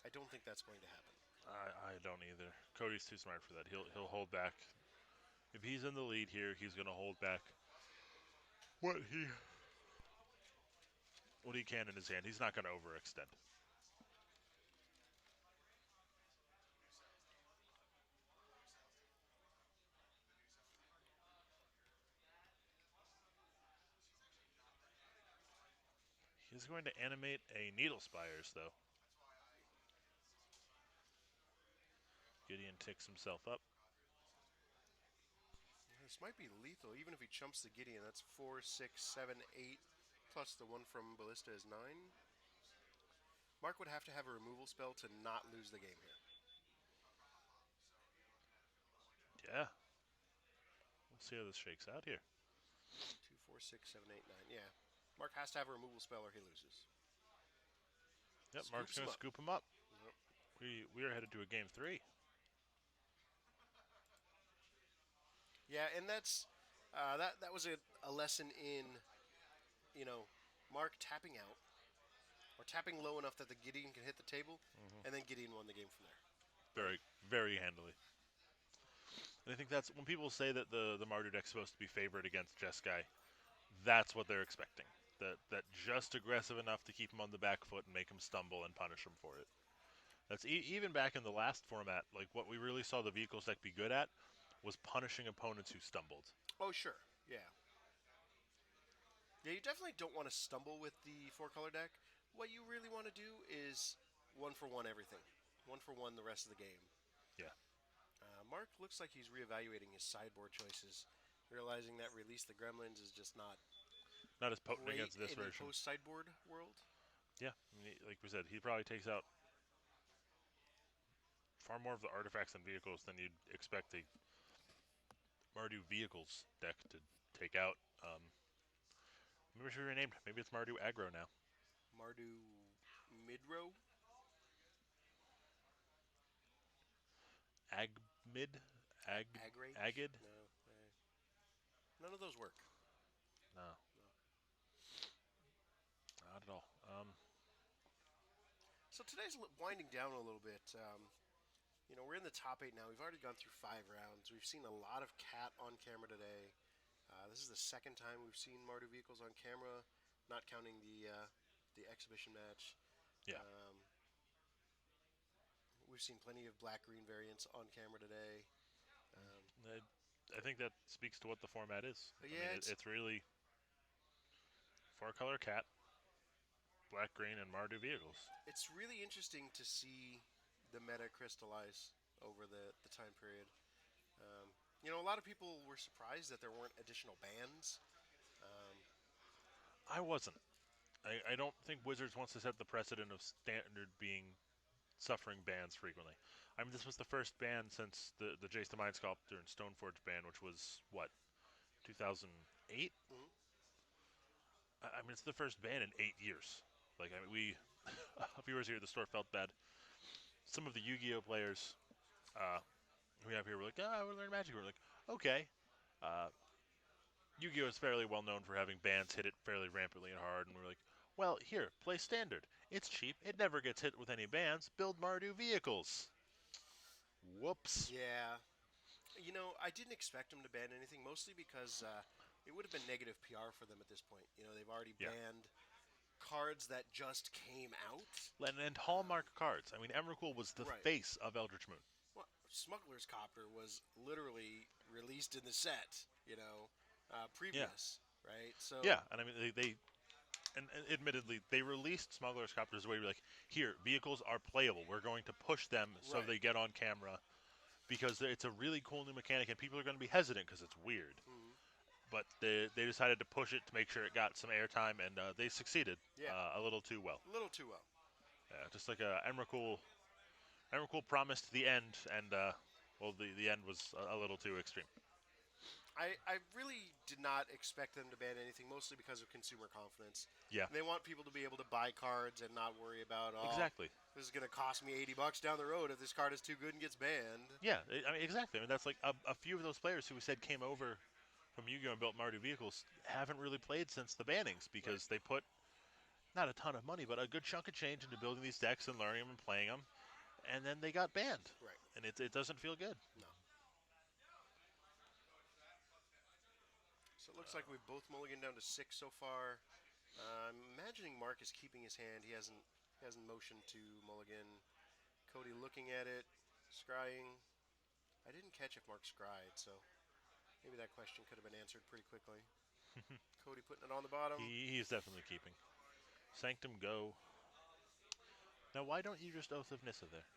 I don't think that's going to happen. I don't either. Cody's too smart for that. He'll hold back. If he's in the lead here, he's going to hold back what he what he can in his hand. He's not going to overextend. He's going to animate a Needle Spires, though. Gideon ticks himself up. This might be lethal. Even if he chumps the Gideon, that's 4, 6, 7, 8, plus the one from Ballista is 9. Mark would have to have a removal spell to not lose the game here. Yeah. We'll see how this shakes out here. 2, 4, 6, 7, 8, 9. Yeah. Mark has to have a removal spell or he loses. Yep, Mark's Scoops going him to up. scoop him up. Yep. We are headed to a game 3. Yeah, and that was a lesson in, you know, Mark tapping out or tapping low enough that the Gideon can hit the table, and then Gideon won the game from there. Right? Very, very handily. And I think that's when people say that the Mardu deck's supposed to be favored against Jeskai, that's what they're expecting. That just aggressive enough to keep him on the back foot and make him stumble and punish him for it. That's even back in the last format. Like what we really saw the vehicles deck be good at was punishing opponents who stumbled. Oh, sure. Yeah. Yeah, you definitely don't want to stumble with the four-color deck. What you really want to do is one for one everything. One for one the rest of the game. Yeah, Mark looks like he's reevaluating his sideboard choices, realizing that Release the Gremlins is just not not as potent great against this in a version. post-sideboard world. Yeah, I mean, like we said, he probably takes out far more of the artifacts and vehicles than you'd expect a Mardu vehicles deck to take out. Maybe it should be renamed. Maybe it's Mardu Aggro now. Mardu Midro? Agmid? Agrage? Agid? No. None of those work. No, No. not at all. So today's winding down a little bit. We're in the top 8 now. We've already gone through 5 rounds. We've seen a lot of cat on camera today. This is the second time we've seen Mardu vehicles on camera, not counting the exhibition match. Yeah, Um, we've seen plenty of black-green variants on camera today. Um, I think that speaks to what the format is. but I mean, yeah, it's really four color cat, black, green, and Mardu vehicles. it's really interesting to see the meta crystallize over the time period. A lot of people were surprised that there weren't additional bans. Um, I wasn't. I don't think Wizards wants to set the precedent of standard being suffering bans frequently. I mean, this was the first ban since the Jace the Mind Sculptor and Stoneforge ban, which was what 2008. mhm. I mean, it's the first ban in 8 years. Like, I mean, viewers here at the store felt bad. Some of the Yu-Gi-Oh players we have here were like, "Ah, we're learning Magic." We're like, "Okay." Uh, Yu-Gi-Oh is fairly well known for having bans hit it fairly rampantly and hard, and we're like, "Well, here, play Standard. It's cheap. It never gets hit with any bans. Build Mardu vehicles." Whoops. Yeah, I didn't expect them to ban anything, mostly because it would have been negative PR for them at this point. They've already Yeah. banned cards that just came out. And Hallmark cards. I mean, Emrakul was the Right. face of Eldritch Moon. Well, Smuggler's Copter was literally released in the set, Yeah. previous, right? So, Yeah, and I mean, and admittedly, they released Smuggler's Copters where you're like, here, vehicles are playable. We're going to push them so right. they get on camera because it's a really cool new mechanic, and people are going to be hesitant because it's weird. Mhm. But they decided to push it to make sure it got some airtime, and they succeeded Yeah, a little too well. a little too well. Yeah, just like Emrakul promised the end, and well, the end was a little too extreme. I really did not expect them to ban anything, mostly because of consumer confidence. Yeah, They want people to be able to buy cards and not worry about, exactly. this is going to cost me $80 down the road if this card is too good and gets banned. Yeah, I mean, exactly. I mean, that's like a few of those players who we said came over from Yu-Gi-Oh and built Mardu vehicles haven't really played since the bannings Right. because they put not a ton of money, but a good chunk of change into building these decks and learning them and playing them. And then they got banned, Right. and it doesn't feel good. No. So it looks like we've both mulliganed down to 6 so far. I'm imagining Mark is keeping his hand. He hasn't motioned to mulligan. Cody looking at it, scrying. I didn't catch if Mark scryed, so maybe that question could have been answered pretty quickly. Cody putting it on the bottom. He's definitely keeping. Sanctum go. Now, why don't you just Oath of Nissa there?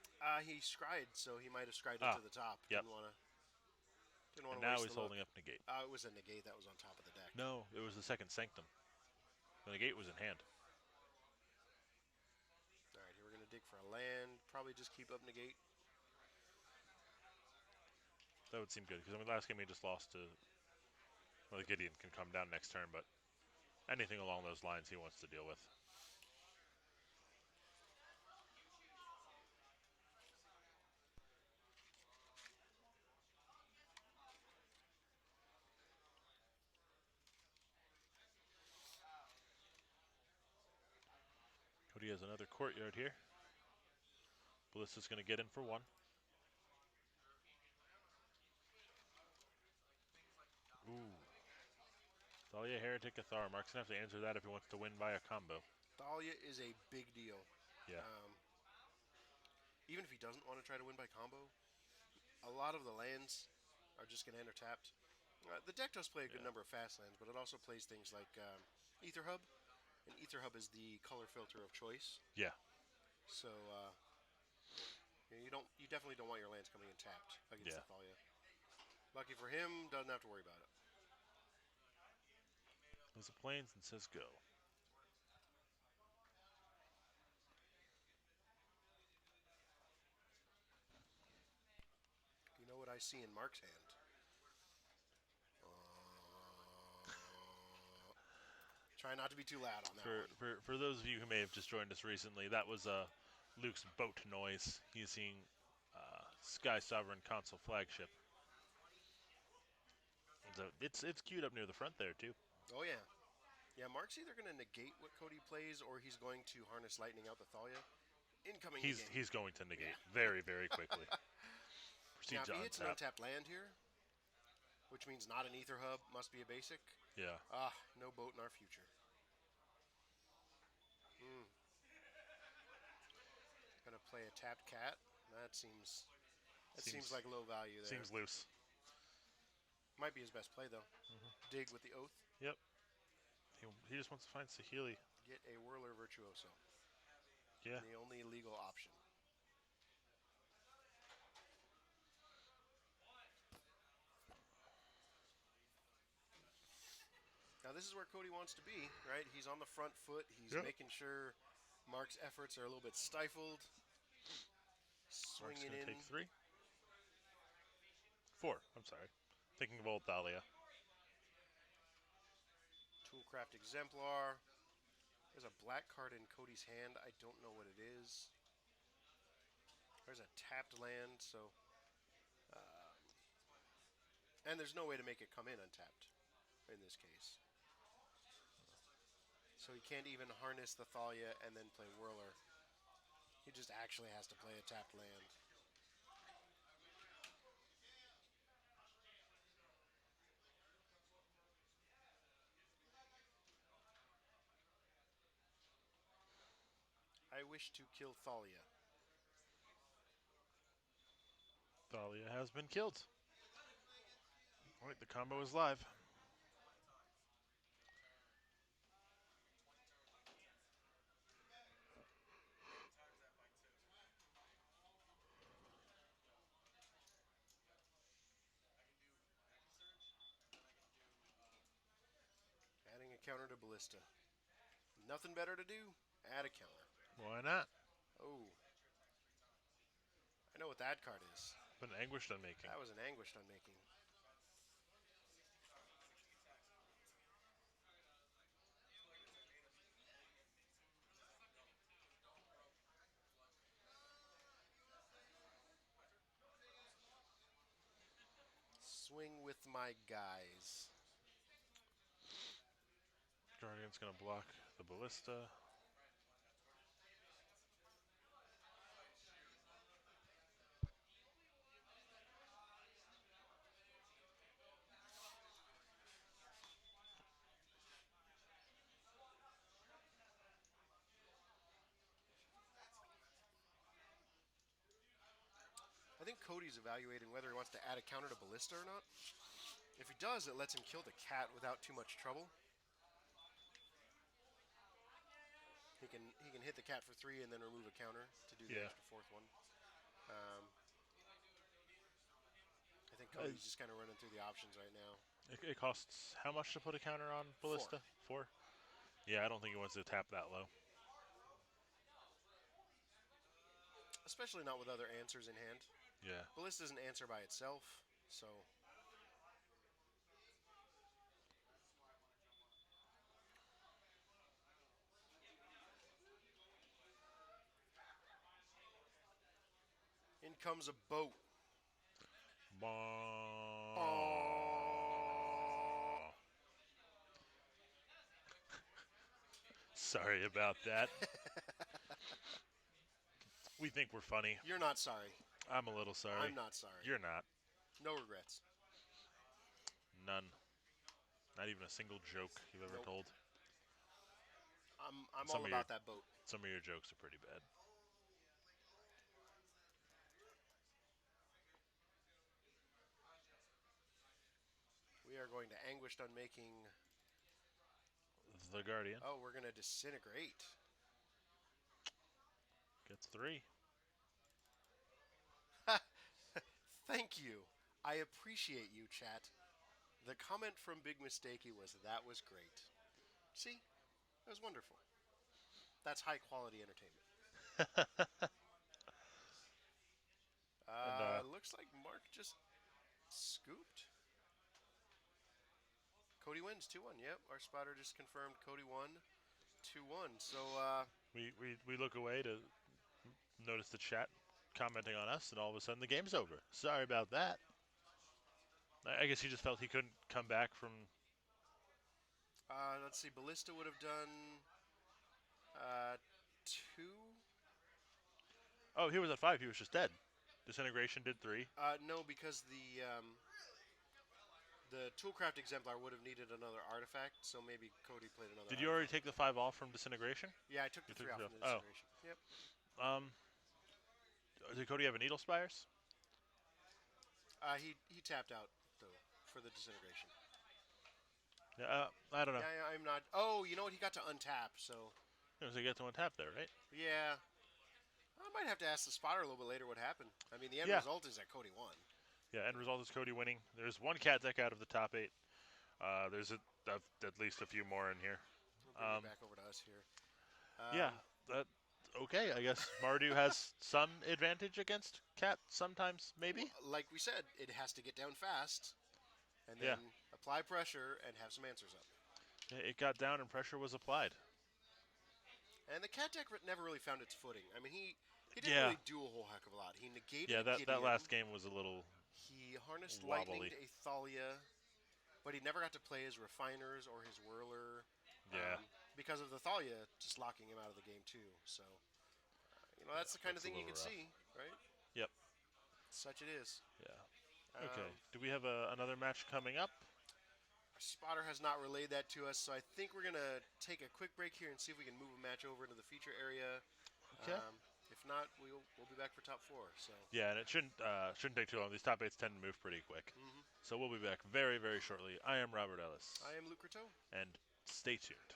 He scryed, so he might have scryed it to Ah, the top. yep. Didn't want And to now waste he's the look. holding up Negate. It was a negate that was on top of the deck. No, it was the second Sanctum. The Negate was in hand. All right, here we're gonna dig for a land. Probably just keep up negate. That would seem good, because I mean, last game he just lost to. Well, the Gideon can come down next turn, but anything along those lines he wants to deal with. Cody has another courtyard here. Ballista's going to get in for one. Ooh. Thalia, Heretic, Athar. Mark's going to have to answer that if he wants to win via combo. Thalia is a big deal. Yeah. Even if he doesn't want to try to win by combo, a lot of the lands are just going to enter tapped. The deck does play a good Yeah. number of fast lands, but it also plays things like Ether Hub, and Ether Hub is the color filter of choice. Yeah. So you definitely don't want your lands coming in tapped against Yeah. the Thalia. Lucky for him, doesn't have to worry about it. There's a plains and says go. You know what I see in Mark's hand? Try not to be too loud on that For, one. for for those of you who may have just joined us recently, that was Luke's boat noise. He's seeing Sky Sovereign console flagship. So it's queued up near the front there too. Oh yeah, yeah. Mark's either going to negate what Cody plays, or he's going to harness lightning out the Thalia. Incoming negate. He's going to negate Yeah. very quickly. Now, Proceed if to he hits an untap. untapped land here, which means not an Ether Hub, must be a basic. Yeah. No boat in our future. Gonna play a tapped cat. That seems like low value there. Seems loose. Might be his best play though. Dig with the oath. Yep. He just wants to find Sahili. Get a Whirler Virtuoso. Yeah. The only legal option. Now this is where Cody wants to be, right? He's on the front foot. He's Yep. making sure Mark's efforts are a little bit stifled. Mark's Swinging gonna in. take 3. 4. I'm sorry. Thinking of old Thalia. Toolcraft Exemplar. There's a black card in Cody's hand. I don't know what it is. There's a tapped land, so... and there's no way to make it come in untapped in this case. So he can't even harness the Thalia and then play Whirler. He just actually has to play a tapped land. I wish to kill Thalia. Thalia has been killed. Alright, the combo is live. Adding a counter to Ballista. Nothing better to do. Add a counter. Why not? Oh. I know what that card is. Been anguished unmaking. That was an anguished unmaking. Swing with my guys. Guardian's gonna block the ballista. think Cody's evaluating whether he wants to add a counter to Ballista or not. If he does, it lets him kill the cat without too much trouble. He can hit the cat for 3 and then remove a counter to do the Yeah. extra fourth one. Um, I think Uh, Cody's just kind of running through the options right now. it costs how much to put a counter on 4. Ballista? 4? Yeah, I don't think he wants to tap that low. Especially not with other answers in hand. Yeah. Ballista's an answer by itself, so in comes a boat. Bah. Sorry about that. We think we're funny. You're not sorry. I'm a little sorry. I'm not sorry. You're not. No regrets. None. Not even a single joke you've ever Nope. told. I'm Some all of your about that boat. some of your jokes are pretty bad. We are going to Anguished on making. The Guardian Oh, we're going to Disintegrate. gets 3. Thank you. I appreciate you, chat. The comment from Big Mistakey was that was great. See? That was wonderful. That's high quality entertainment. And Looks like Mark just scooped. Cody wins 2-1. Yep, our spotter just confirmed Cody won 2-1. So, we look away to notice the chat commenting on us, and all of a sudden the game's over. Sorry about that. I guess he just felt he couldn't come back from. let's see. Ballista would have done 2. Oh, he was at 5. He was just dead. Disintegration did 3. No, because the Toolcraft Exemplar would have needed another artifact, so maybe Cody played another Did you already artifact. take the 5 off from Disintegration? Yeah, I took the You 3 took off it from off. the Disintegration. Yep. Um, did Cody have a Needle Spires? He tapped out, though, for the Disintegration. Yeah, I don't know. Yeah, I'm not. Oh, you know what? He got to untap, so. So he gets one tap there, right? Yeah. I might have to ask the spotter a little bit later what happened. I mean, the end Yeah. result is that Cody won. Yeah, end result is Cody winning. There's one cat deck out of the top 8. There's at least a few more in here. We'll bring it back over to us here. Yeah, that okay. I guess Mardu has some advantage against cat sometimes, maybe. Like we said, it has to get down fast, and Yeah. then apply pressure and have some answers up. It got down and pressure was applied. And the cat deck never really found its footing. I mean, he didn't Yeah. really do a whole heck of a lot. He negated Yeah, a that Gideon. last game was a little He harnessed lightning wobbly. to a Thalia, but he never got to play his Refiners or his Whirler. Yeah. Because of the Thalia just locking him out of the game too. So, that's the kind of that's a thing you little can rough. see, right? Yep. Such it is. Yeah. Okay. Do we have another match coming up? Our spotter has not relayed that to us, so I think we're going to take a quick break here and see if we can move a match over into the feature area. Okay. If not, we'll be back for top 4. So. Yeah, and it shouldn't take too long. These top 8s tend to move pretty quick. So we'll be back very, very shortly. I am Robert Ellis. I am Luke Courteau. And stay tuned.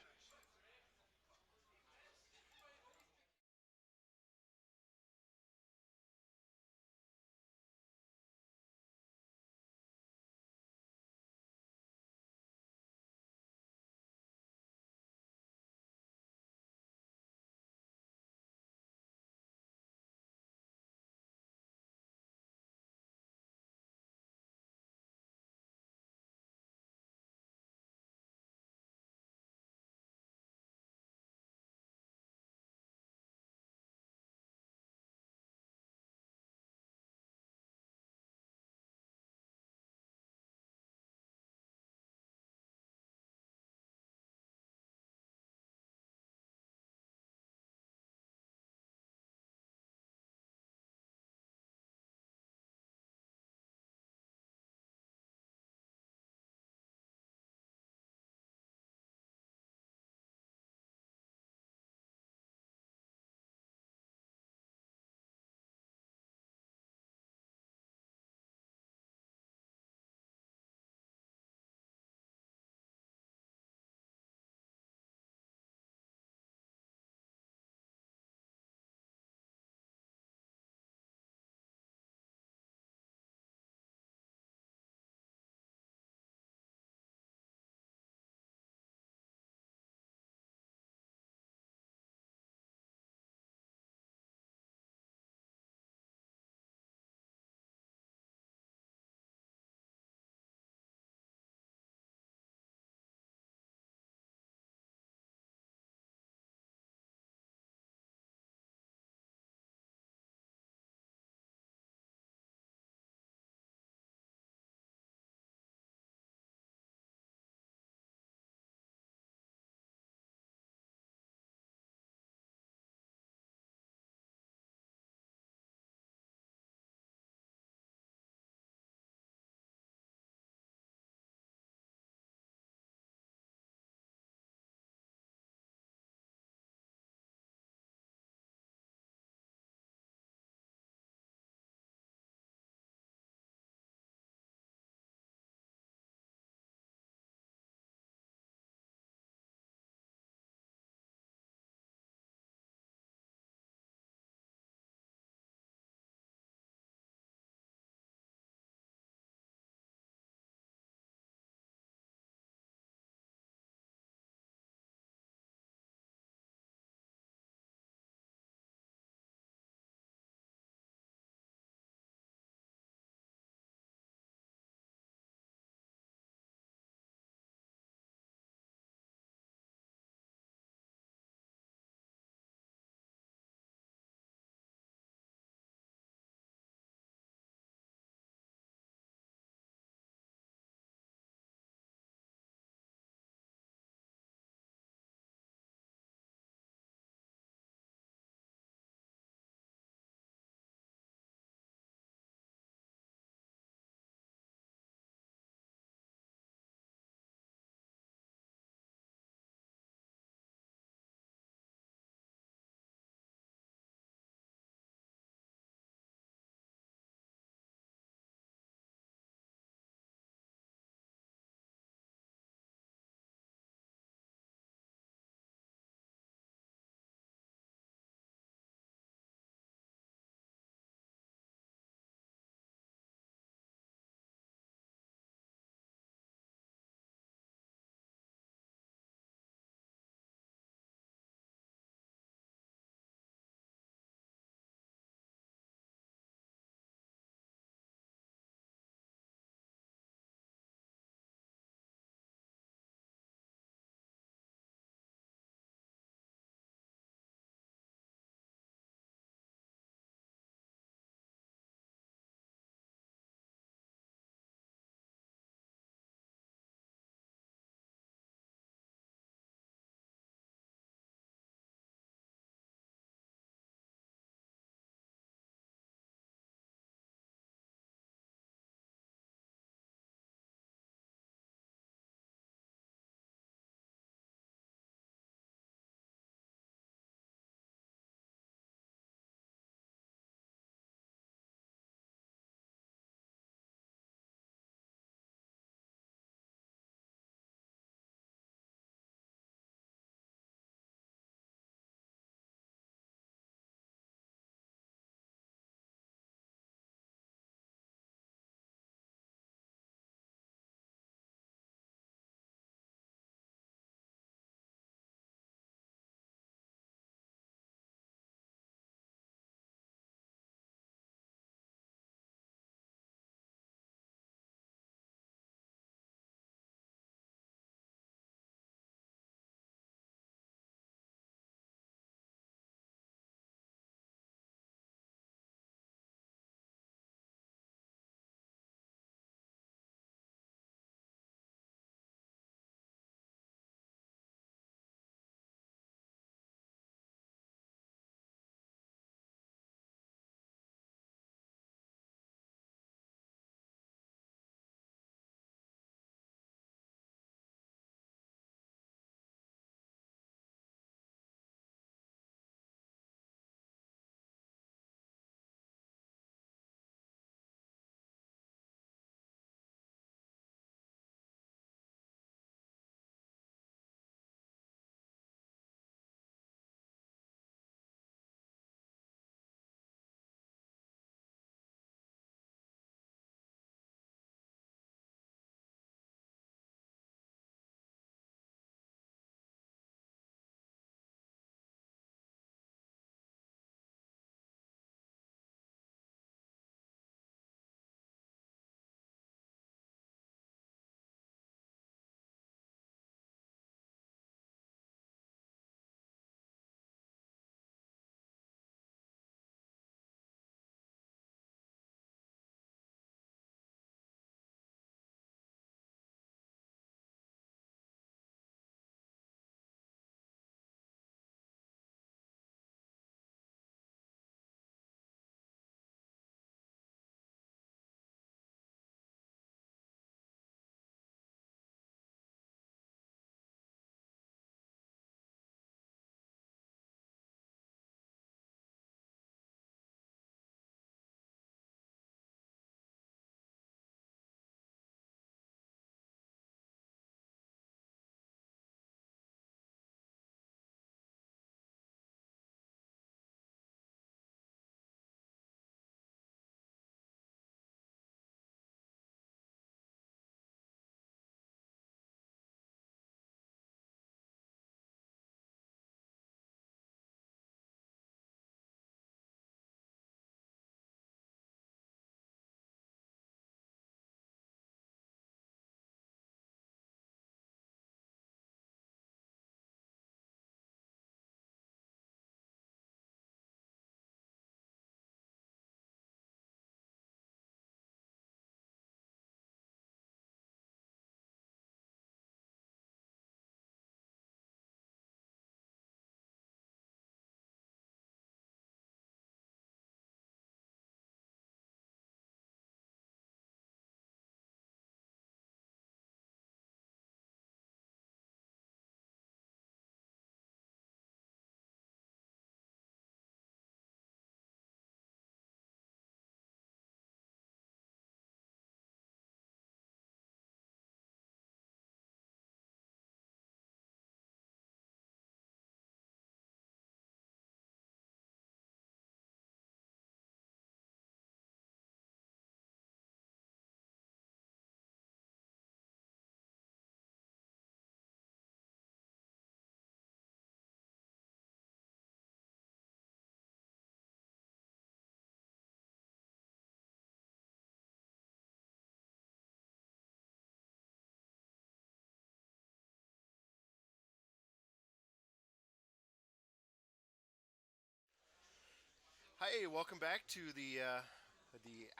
Hi, welcome back to the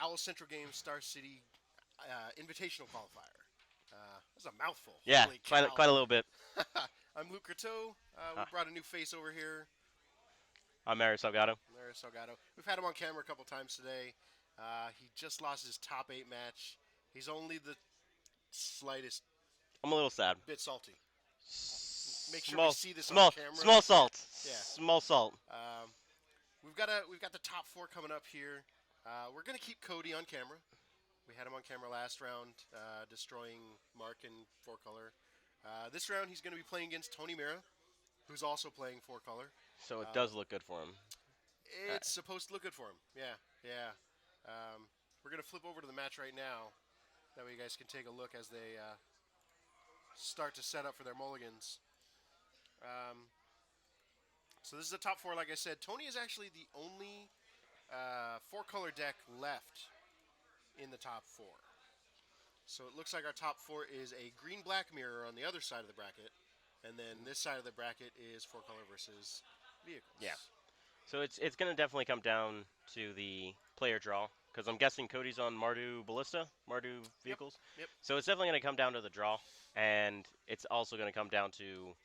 Owl Central Games Star City Invitational Qualifier. That's a mouthful. Yeah, Holy quite cow! quite a little bit. I'm Luke Coteau. We Huh. brought a new face over here, I'm Mary Salgado. Larry Salgado. We've had him on camera a couple times today. He just lost his top 8 match. He's only the slightest I'm a little sad. bit salty. Make sure we Small, see this on small, camera. small salt. Yeah. Small salt. Um, we've got the top 4 coming up here. We're gonna keep Cody on camera. We had him on camera last round, destroying Mark in 4-color. This round, he's going to be playing against Tony Mira, who's also playing 4-color. So it Um, does look good for him. it's supposed to look good for him. Yeah, yeah. We're going to flip over to the match right now. That way you guys can take a look as they start to set up for their mulligans. So this is the top 4, like I said. Tony is actually the only 4-color deck left in the top 4. So it looks like our top 4 is a green-black mirror on the other side of the bracket, and then this side of the bracket is 4-color versus vehicles. Yeah. So it's going to definitely come down to the player draw because I'm guessing Cody's on Mardu Yep. vehicles. Yep. So it's definitely going to come down to the draw, and it's also going to come down to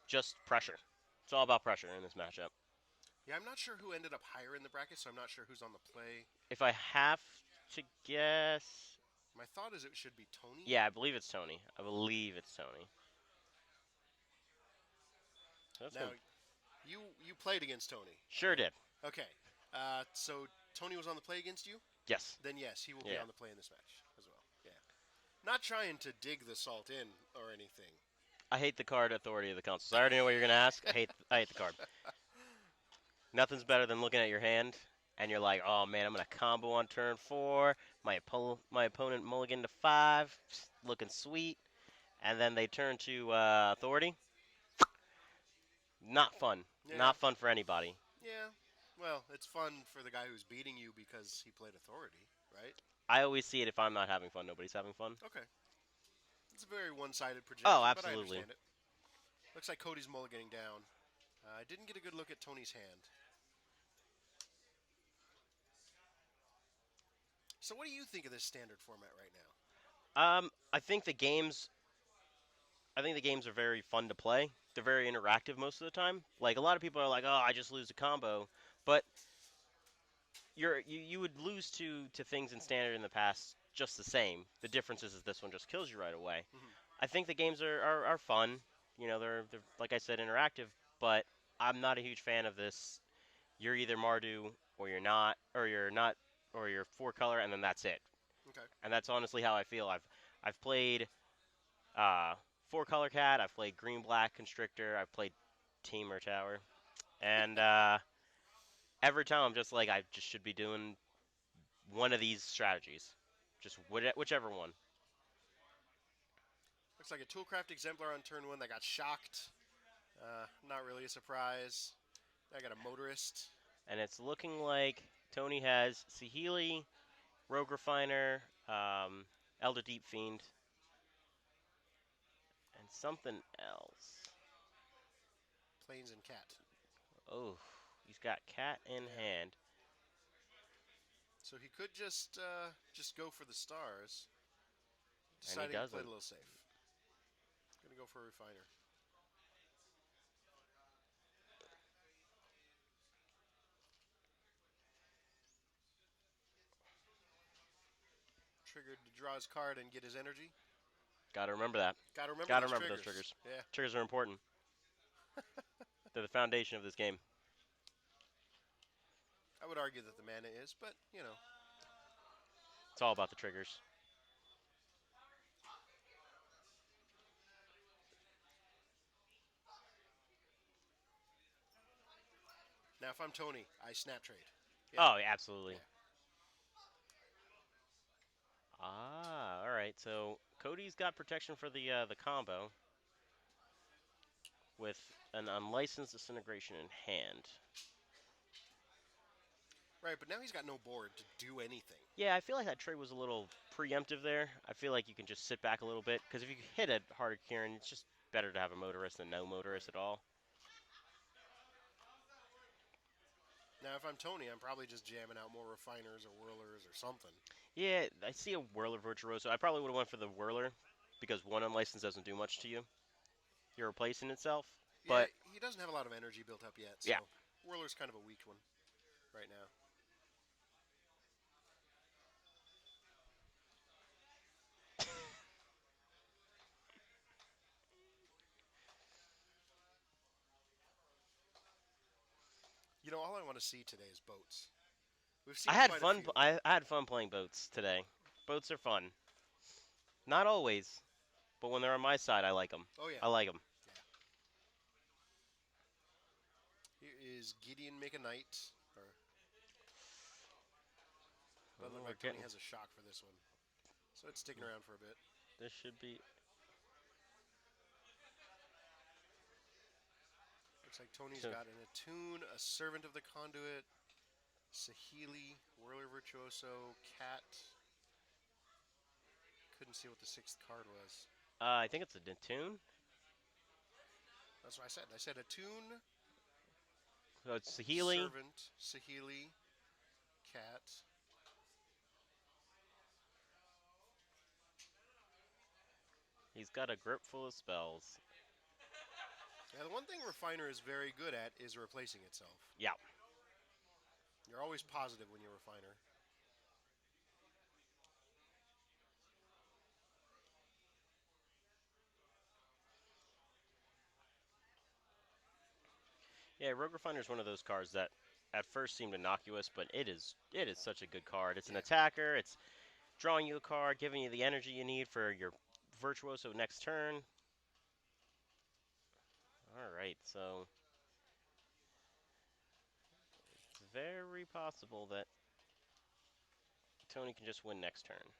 just pressure. It's all about pressure in this matchup. Yeah, I'm not sure who ended up higher in the bracket, so I'm not sure who's on the play. If I have to guess, My thought is it should be Tony. yeah, I believe it's Tony. I believe it's Tony. So that's Now, gonna, you played against Tony. sure did. Okay. So Tony was on the play against you? Yes. Then yes, he will be Yeah. on the play in this match as well. Yeah. Not trying to dig the salt in or anything. I hate the card authority of the council. So I already know what you're gonna ask. I hate the card. Nothing's better than looking at your hand and you're like, oh man, I'm gonna combo on turn 4. My opponent mulligan to 5, looking sweet, and then they turn to authority. Not fun. Yeah. Not fun for anybody. Yeah. Well, it's fun for the guy who's beating you because he played authority, right? I always see it if I'm not having fun, nobody's having fun. Okay. It's a very one-sided Oh, projection, but I absolutely. understand it. Looks like Cody's mulliganing down. I didn't get a good look at Tony's hand. So what do you think of this standard format right now? I think the games are very fun to play. They're very interactive most of the time. Like a lot of people are like, "Oh, I just lose a combo," but you would lose to things in standard in the past just the same. The difference is this one just kills you right away. Mm-hmm. I think the games are fun. You know, they're like I said, interactive. But I'm not a huge fan of this. You're either Mardu or you're not, or you're 4-color, and then that's it. Okay. And that's honestly how I feel. I've played 4-color cat. I've played green black constrictor. I've played tamer tower, and every time I'm just like I just should be doing one of these strategies, just whichever one. Looks like a Toolcraft Exemplar on turn 1 that got shocked. Not really a surprise. I got a Motorist. And it's looking like Tony has Sihili, Rogue Refiner, Elder Deep Fiend, and something else. Plains and Cat. Oh, he's got cat in Yeah. hand. So he could just go for the stars. And he Deciding to play it doesn't. a little safe. Gonna go for a Refiner. Triggered to draw his card and get his energy. Gotta remember that. Gotta remember Gotta those remember triggers. those triggers. Yeah. Triggers are important. They're the foundation of this game. I would argue that the mana is, but, you know. It's all about the triggers. Now, if I'm Tony, I snap trade. Yeah. Oh, yeah, absolutely. Yeah. Ah, all right. So Cody's got protection for the combo with an unlicensed disintegration in hand. Right, but now he's got no board to do anything. Yeah, I feel like that trade was a little preemptive there. I feel like you can just sit back a little bit because if you hit a harder Kieran, it's just better to have a motorist than no motorist at all. Now, if I'm Tony, I'm probably just jamming out more refiners or whirlers or something. Yeah, I see a Whirler Virtuoso. I probably would have went for the Whirler because one unlicensed doesn't do much to you. You're replacing itself. Yeah, But he doesn't have a lot of energy built up yet, yeah, so whirler's kind of a weak one right now. You know, all I want to see today is boats. We've I seen had quite a fun. few. I had fun playing boats today. Boats are fun. Not always, but when they're on my side, I like them. Oh yeah, I like them. yeah. Here is Gideon make a knight, or doesn't Oh, look we're like Tony getting. has a shock for this one, so it's sticking around for a bit. This should be. Looks like Tony's To, got an Attune, a Servant of the Conduit, Sahili, Whirler Virtuoso, Cat. Couldn't see what the sixth card was. I think it's a Detoon. That's what I said. I said Attune, So it's Healy. Servant, Sahili, Cat. He's got a grip full of spells. Now, the one thing Refiner is very good at is replacing itself. Yeah. You're always positive when you're Refiner. Yeah, Rogue Refiner is one of those cards that at first seemed innocuous, but it is such a good card. It's an Yeah. attacker. It's drawing you a card, giving you the energy you need for your Virtuoso next turn. All right, so it's very possible that Tony can just win next turn.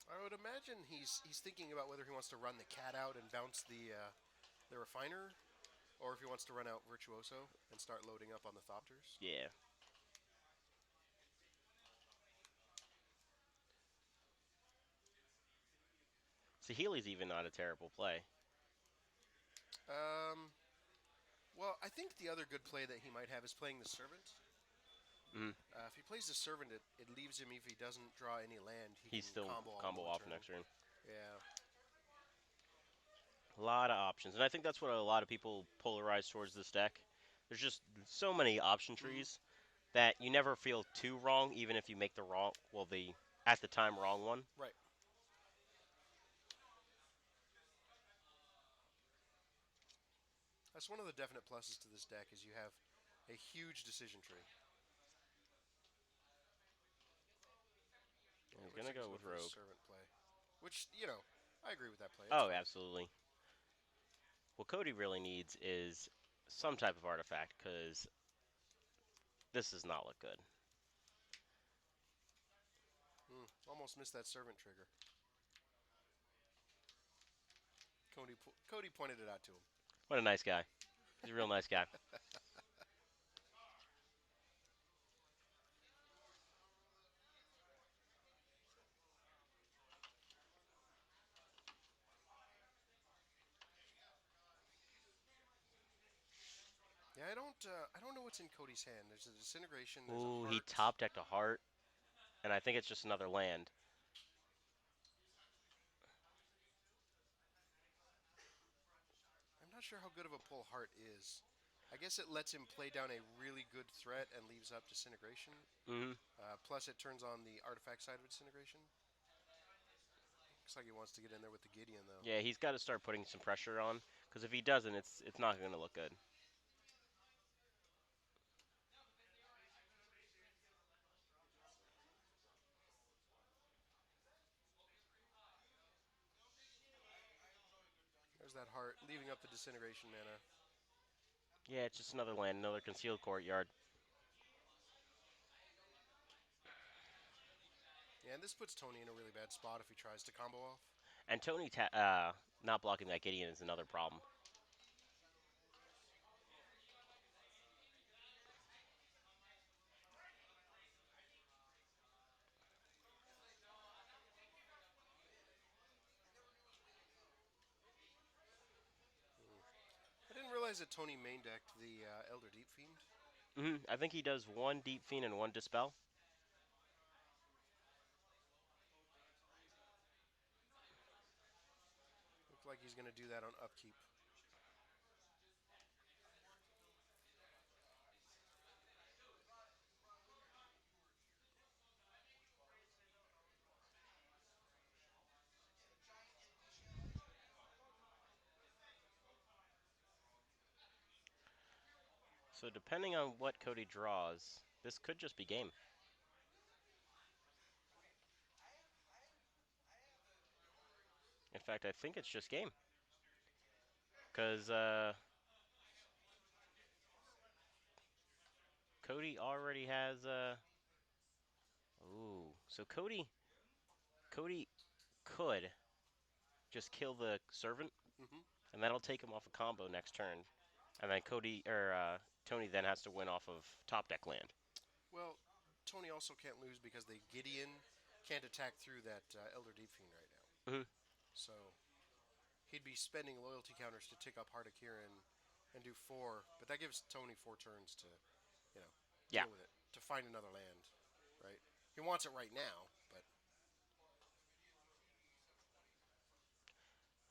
I would imagine he's thinking about whether he wants to run the Cat out and bounce the Refiner, or if he wants to run out Virtuoso and start loading up on the Thopters. Yeah. So Healy's even not a terrible play. Um, well, I think the other good play that he might have is playing the Servant. Mm. If he plays the Servant, it leaves him, if he doesn't draw any land, he He's can still combo all in combo one off turn. next turn. Yeah. A lot of options, and I think that's what a lot of people polarize towards this deck. There's just so many option Mm-hmm. trees that you never feel too wrong, even if you make the wrong, well, the at the time wrong one. Right. That's one of the definite pluses to this deck is you have a huge decision tree. Yeah, He's looks gonna like he's go going with for the Rogue. Servant play. Which, I agree with that play. It's Oh, fine. absolutely. What Cody really needs is some type of artifact, because this does not look good. Almost missed that Servant trigger. Cody pointed it out to him. What a nice guy. He's a real nice guy. Yeah, I don't know what's in Cody's hand. There's a Disintegration. There's a Ooh, he Heart. top decked a heart, and I think it's just another land. I'm not sure how good of a pull Heart is. I guess it lets him play down a really good threat and leaves up Disintegration. Mm-hmm. Plus, it turns on the artifact side of Disintegration. Looks like he wants to get in there with the Gideon, though. Yeah, he's got to start putting some pressure on, because if he doesn't, it's not going to look good. There's that Heart, leaving up the Disintegration mana. Yeah, it's just another land, another concealed courtyard. Yeah, and this puts Tony in a really bad spot if he tries to combo off. And Tony not blocking that Gideon is another problem. I didn't realize that Tony main decked the Elder Deep Fiend. I think he does one Deep Fiend and one Dispel. Looks like he's going to do that on upkeep. So depending on what Cody draws, this could just be game. In fact, I think it's just game. Because Cody already has ooh. So Cody could just kill the servant, Hmm. and that'll take him off a combo next turn. And then Tony then has to win off of top deck land. Well, Tony also can't lose because the Gideon can't attack through that Elder Deep Fiend right now. Hmm. So he'd be spending loyalty counters to tick up Heart of Kieran and do 4, but that gives Tony 4 turns to, you know, Yeah. deal with it, to find another land, right? He wants it right now, but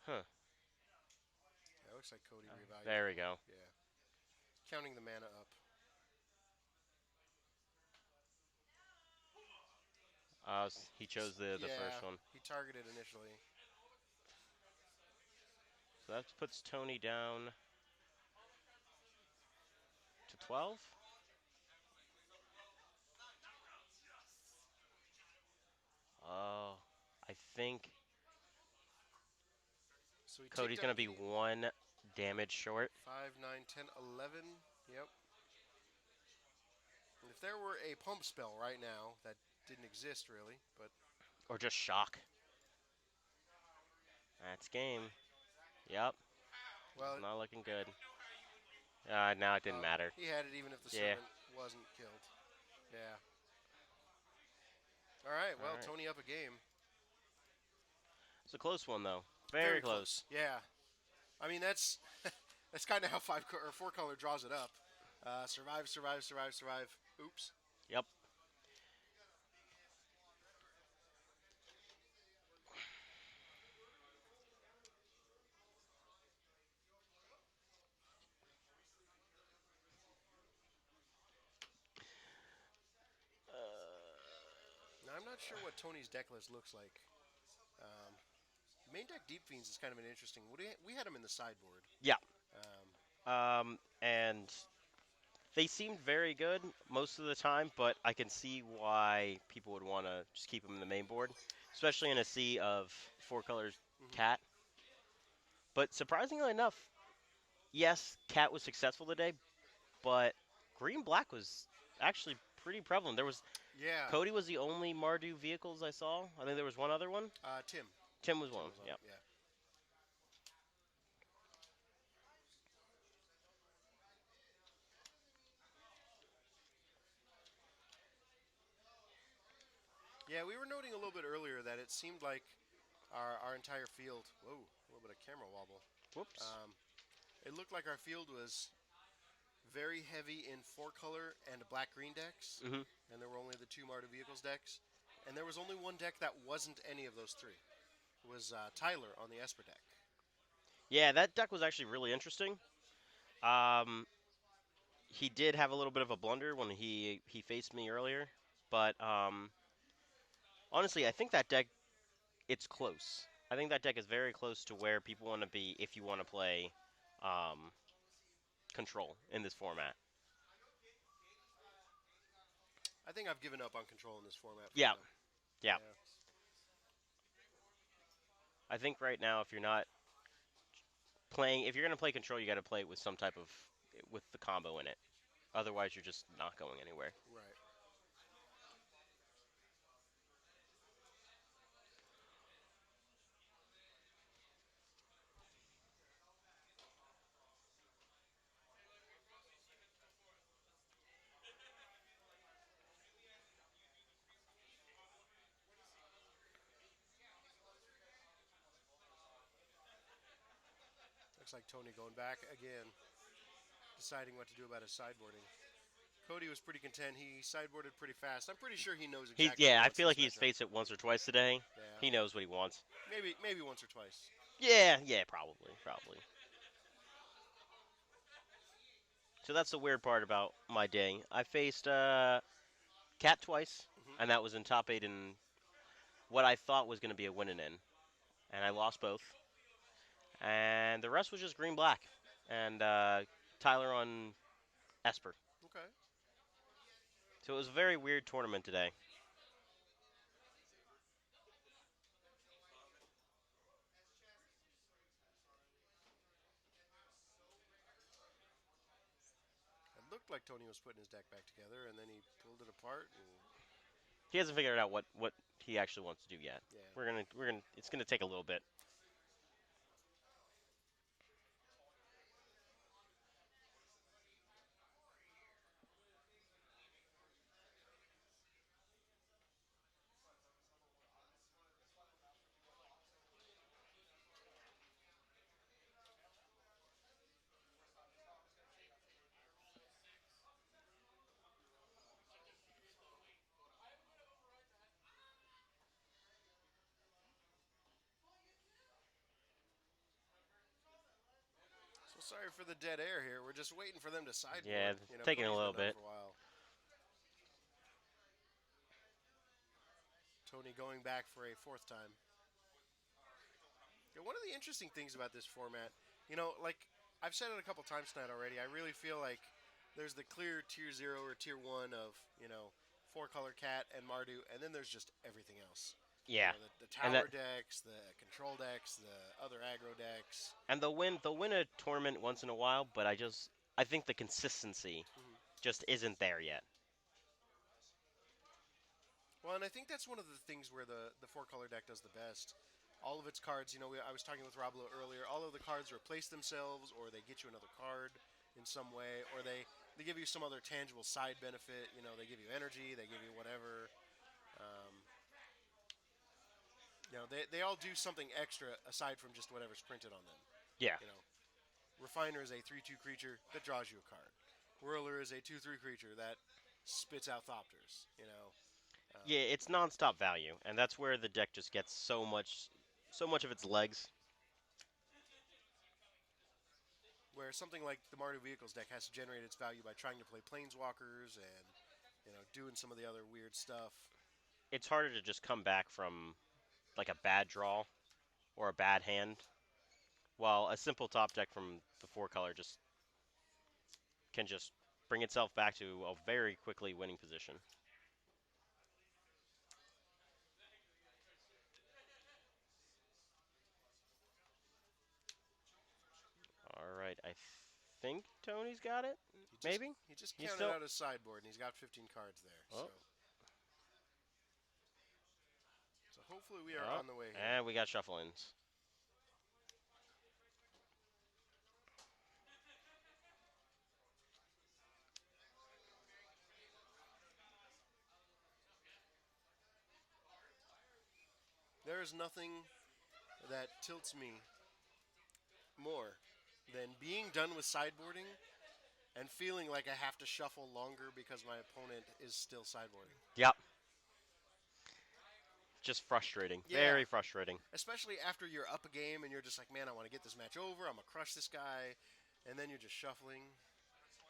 Huh. yeah, it looks like Cody There reevaluating. we go. Yeah. Counting the mana up. He chose the Yeah, first one. he targeted initially. So that puts Tony down to 12. Oh, I think So he ticked Cody's up gonna be the one damage short, 5, 9, 10, 11. Yep. And if there were a pump spell right now, that didn't exist really, but or just shock. That's game. Yep, well, it's not looking good. Now it didn't matter. he had it even if the Yeah. servant wasn't killed. Yeah. All right. All Well, right. Tony up a game. It's a close one though. Very Very close. close. Yeah. I mean that's that's kind of how or 4 color draws it up. Survive, survive, survive, survive. Oops. Yep. Now I'm not sure what Tony's deck list looks like. Um, main deck Deep Fiends is kind of an interesting. We had him in the sideboard. Yeah. Um, And they seemed very good most of the time, but I can see why people would want to just keep them in the main board, especially in a sea of 4 colors mhm. cat. But surprisingly enough, yes, cat was successful today, but green black was actually pretty prevalent. There was Yeah. Cody was the only Mardu vehicles I saw. I think there was one other one. Tim. Tim was Tim one. was on Yeah. it. Yeah. Yeah. We were noting a little bit earlier that it seemed like our entire field. Whoa. A little bit of camera wobble. Whoops. It looked like our field was very heavy in 4 color and black green decks, Hmm. and there were only the 2 Marta Vehicles decks, and there was only one deck that wasn't any of those 3. It was Tyler on the Esper deck. Yeah, that deck was actually really interesting. Um, he did have a little bit of a blunder when he faced me earlier, but honestly, I think that deck it's close. I think that deck is very close to where people want to be if you want to play um, control in this format. I think I've given up on control in this format for Yeah, now. yeah. Yeah. I think right now, if you're not playing, if you're gonna play control, you got to play it with some type of with the combo in it. Otherwise, you're just not going anywhere. Right. Looks like Tony going back again, deciding what to do about his sideboarding. Cody was pretty content. He sideboarded pretty fast. I'm pretty sure he knows He's exactly what he yeah. I wants feel this like he's matchup. faced it once or twice today. Yeah, He knows what he wants. maybe once or twice. Yeah, probably. So that's the weird part about my day. I faced Cat twice, Hmm. and that was in top 8 in what I thought was going to be a win and in, and I lost both. And the rest was just green black, and Tyler on Esper. Okay. So it was a very weird tournament today. It looked like Tony was putting his deck back together, and then he pulled it apart. And He hasn't figured out what he actually wants to do yet. yeah. We're gonna it's gonna take a little bit. So sorry for the dead air here. We're just waiting for them to Yeah, sideboard. it's You know, taking a Cody's little been done bit. for a while. Tony going back for a fourth time. Yeah, one of the interesting things about this format, like I've said it a couple times tonight already, I really feel like there's the clear tier 0 or tier 1 of, four color cat and Mardu, and then there's just everything else. Yeah, The and tower that decks, the control decks, the other aggro decks. and they'll win a tournament once in a while, but I think the consistency Mhm. just isn't there yet. Well, and I think that's one of the things where the four color deck does the best. All of its cards, I was talking with Roblo earlier. All of the cards replace themselves, or they get you another card in some way, or they give you some other tangible side benefit. They give you energy, they give you whatever. Um, they all do something extra aside from just whatever's printed on them. Yeah, You know, Refiner is a 3/2 creature that draws you a card. Whirler is a 2/3 creature that spits out Thopters. yeah, it's nonstop value, and that's where the deck just gets so much of its legs. Where something like the Mardu Vehicles deck has to generate its value by trying to play Planeswalkers and doing some of the other weird stuff. It's harder to just come back from like a bad draw or a bad hand, while a simple top deck from the four color just can just bring itself back to a very quickly winning position. All right, I think Tony's got it. He just Maybe he just he's counted still. out his sideboard and he's got 15 cards there. So Oh, so hopefully we are oh, on the way here. and we got shuffle-ins. There is nothing that tilts me more than being done with sideboarding and feeling like I have to shuffle longer because my opponent is still sideboarding. Yep, just frustrating. Yeah, Very frustrating. especially after you're up a game and you're just like, man, I want to get this match over. I'm gonna crush this guy, and then you're just shuffling,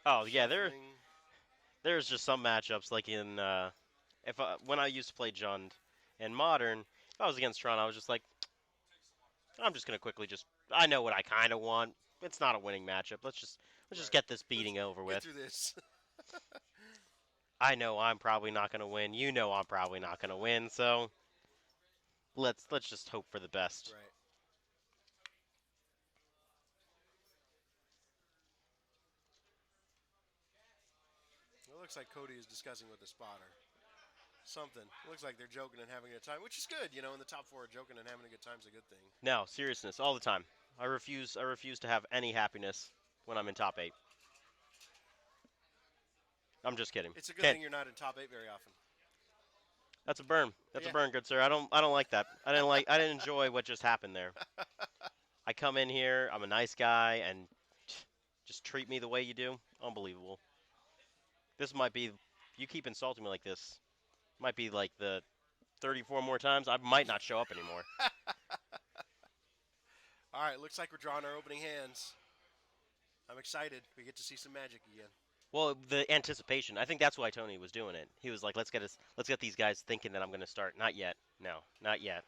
Oh yeah, shuffling. there's just some matchups like in if when I used to play Jund in Modern, if I was against Tron, I was just like, I'm just gonna quickly just. I know what I kind of want. It's not a winning matchup. Let's just Right. get this Let's beating over get with. through this. I know I'm probably not gonna win. You know I'm probably not gonna win. So let's just hope for the best. Right. It looks like Cody is discussing with the spotter. Something. It looks like they're joking and having a good time, which is good. In the top four, joking and having a good time is a good thing. No, seriousness, all the time. I refuse to have any happiness when I'm in top 8. I'm just kidding. It's a good Can't. thing you're not in top eight very often. That's a burn. That's a Yeah. burn, good sir. I don't like that. I didn't enjoy what just happened there. I come in here, I'm a nice guy, and just treat me the way you do. Unbelievable. This might be. You keep insulting me like this. Might be like the 34 more times. I might not show up anymore. All right, looks like we're drawing our opening hands. I'm excited. We get to see some magic again. Well, the anticipation. I think that's why Tony was doing it. He was like, let's get these guys thinking that I'm going to start. Not yet. No, not yet.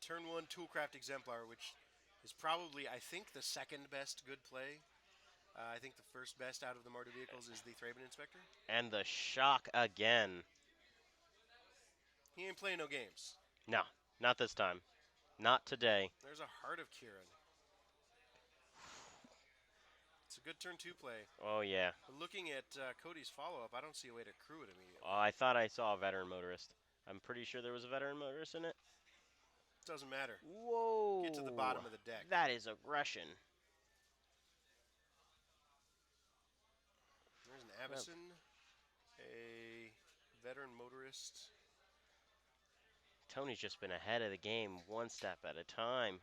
Turn 1 Toolcraft Exemplar, which is probably, I think, the second best good play. I think the first best out of the Mardu vehicles is the Thraben Inspector. And the shock again. He ain't playing no games. No, not this time. Not today. There's a Heart of Kieran. It's a good turn 2 play. Oh, yeah. But looking at Cody's follow-up, I don't see a way to crew it immediately. I thought I saw a veteran motorist. I'm pretty sure there was a veteran motorist in it. Doesn't matter. Whoa. Get to the bottom of the deck. That is aggression. There's an Avison, a veteran motorist. Tony's just been ahead of the game one step at a time.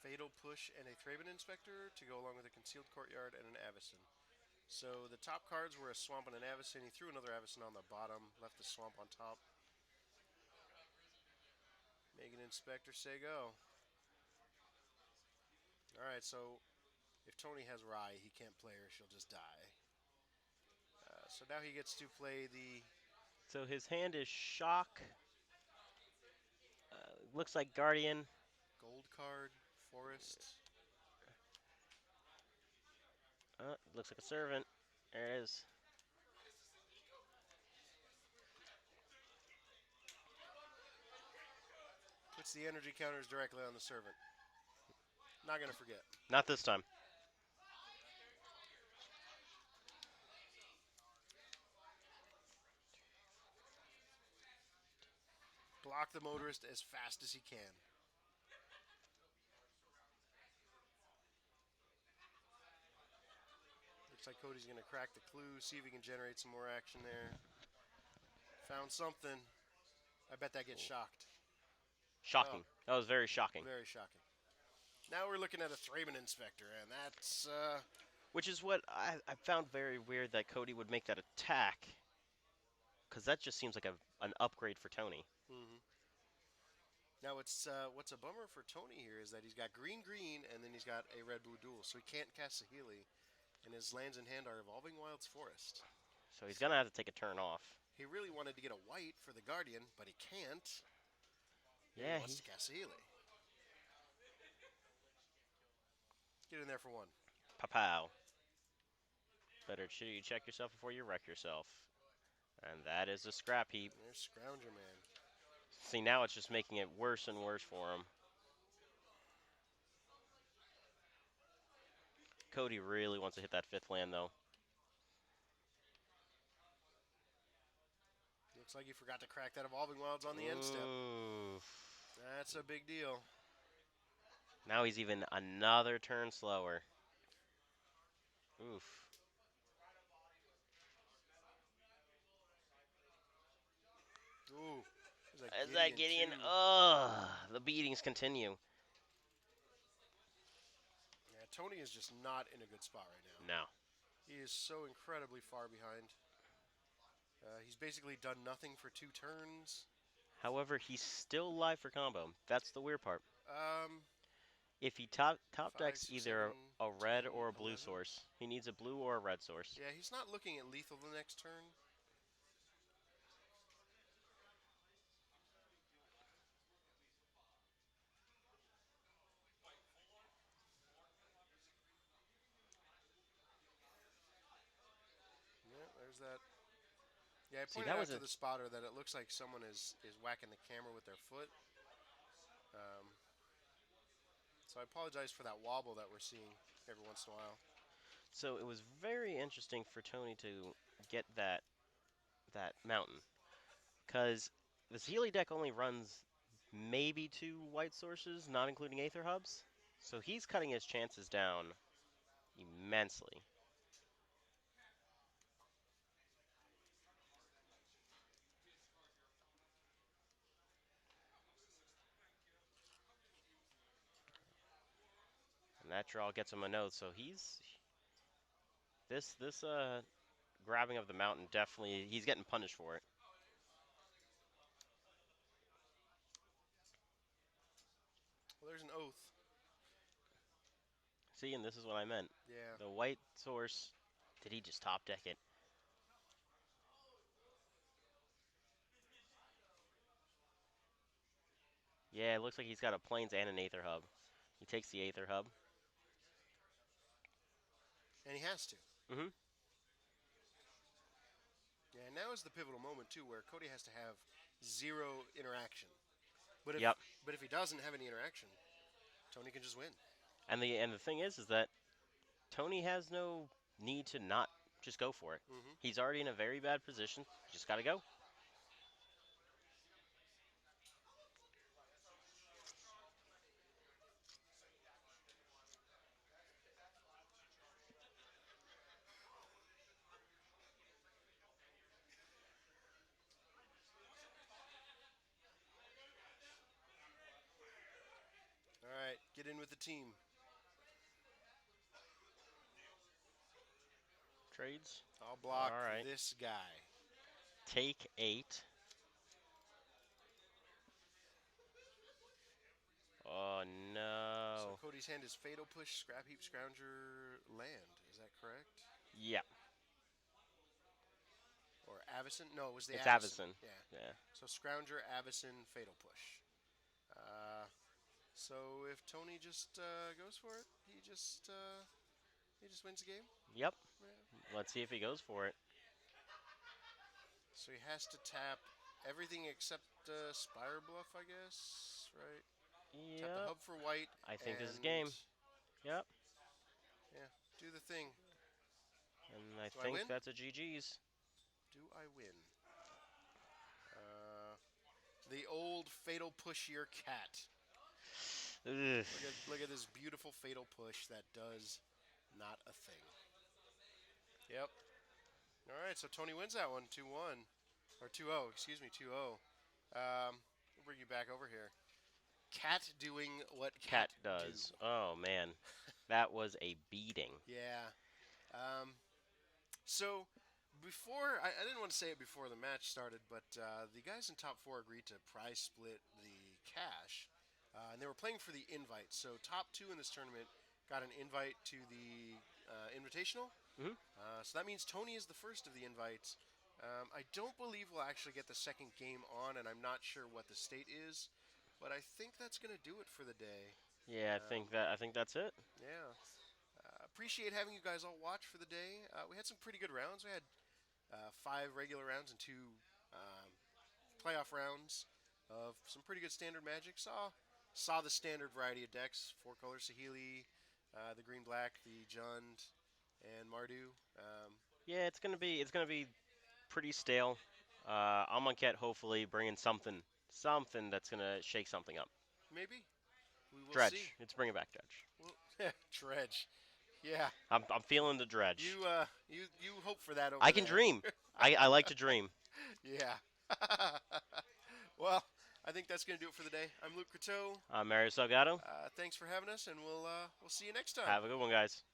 Fatal Push and a Thraben Inspector to go along with a Concealed Courtyard and an Avison. So the top cards were a Swamp and an Avison. He threw another Avison on the bottom, left the Swamp on top. Make an Inspector, say go. Alright, so if Tony has Rye, he can't play her, she'll just die. So now he gets to play the... So his hand is shock. Looks like Guardian. Gold card, Forest. Looks like a servant. There it is. Puts the energy counters directly on the servant. Not going to forget. Not this time. Block the motorist as fast as he can. Looks like Cody's going to crack the clue, see if he can generate some more action there. Found something. I bet that gets shocked. Shocking. Oh. That was very shocking. Very shocking. Now we're looking at a Thraben Inspector, and that's... Which is what I found very weird that Cody would make that attack. Because that just seems like an upgrade for Tony. Mm-hmm. Now, what's a bummer for Tony here is that he's got green, and then he's got a red-blue duel, so he can't cast Saheeli, and his lands in hand are Evolving Wilds Forest. So he's going to have to take a turn off. He really wanted to get a white for the Guardian, but he can't. Yeah, he wants to cast Saheeli. Get in there for one. Pow. Better check yourself before you wreck yourself. And that is a scrap heap. There's Scrounger Man. See, now it's just making it worse and worse for him. Cody really wants to hit that fifth land, though. Looks like he forgot to crack that Evolving Wilds on the end step. That's a big deal. Now he's even another turn slower. Oof. Ooh. Is that Gideon? Ugh. The beatings continue. Yeah, Tony is just not in a good spot right now. No. He is so incredibly far behind. He's basically done nothing for 2 turns. However, he's still live for combo. That's the weird part. If he top decks either a red 10, or a blue 11. source, he needs a blue or a red source. Yeah, he's not looking at lethal the next turn. Yeah, there's that. Yeah, I pointed out to the spotter that it looks like someone is whacking the camera with their foot. So I apologize for that wobble that we're seeing every once in a while. So it was very interesting for Tony to get that mountain, because the Healy deck only runs maybe 2 white sources, not including Aether hubs. So he's cutting his chances down immensely. And that draw gets him a note, so this grabbing of the mountain definitely he's getting punished for it. Well, there's an oath. See, and this is what I meant. Yeah. The white source, did he just top deck it? Yeah, it looks like he's got a plains and an aether hub. He takes the aether hub. And he has to. Mm-hmm. Yeah, and now is the pivotal moment too, where Cody has to have 0 interaction. But if Yep. but if he doesn't have any interaction, Tony can just win. And the thing is that Tony has no need to not just go for it. Mm-hmm. He's already in a very bad position. Just got to go. All right, get in with the team. Trades. I'll block All right. this guy. Take 8. Oh So no. Cody's hand is Fatal Push, Scrap Heap, Scrounger, Land. Is that correct? Yeah, Or Avison? No, it was the it's Avison. Avison. Yeah. Yeah. So Scrounger, Avison, Fatal Push. So if Tony just goes for it, he just wins the game. Yep. Yeah. Let's see if he goes for it. So he has to tap everything except Spire Bluff, I guess, right? Tap the Yep. hub for white. I think this is and, game. Yep. Yeah, do the thing. And I Do I think win? that's a GG's. Do I win? The old Fatal Push your cat. Ugh. Look at this beautiful Fatal Push that does not a thing. Yep. All right, so Tony wins that one, 2-1. Or 2-0, excuse me, 2-0. We'll bring you back over here. Cat doing what Cat do. does. Oh man, that was a beating. Yeah. So before I didn't want to say it before the match started, but the guys in top 4 agreed to prize split the cash, and they were playing for the invite. So top 2 in this tournament got an invite to the invitational. Mhm. So that means Tony is the first of the invites. I don't believe we'll actually get the second game on, and I'm not sure what the state is, but I think that's going to do it for the day. Yeah, I think that's it. Yeah. Appreciate having you guys all watch for the day. We had some pretty good rounds. We had 5 regular rounds and 2 playoff rounds of some pretty good standard Magic. Saw the standard variety of decks: 4 color Sahili, the green black, the Jund, and Mardu. Yeah, it's gonna be pretty stale. Amonkhet hopefully bringing something that's gonna shake something up. Maybe we will Dredge. see. Let's bring it back, Dredge. Well, Dredge. Yeah, I'm feeling the Dredge. you hope for that over I can there. dream. I like to dream. Yeah. Well, I think that's going to do it for the day. I'm Luke Coteau. I'm Mario Salgado. Thanks for having us, and we'll see you next time. Have a good one, guys.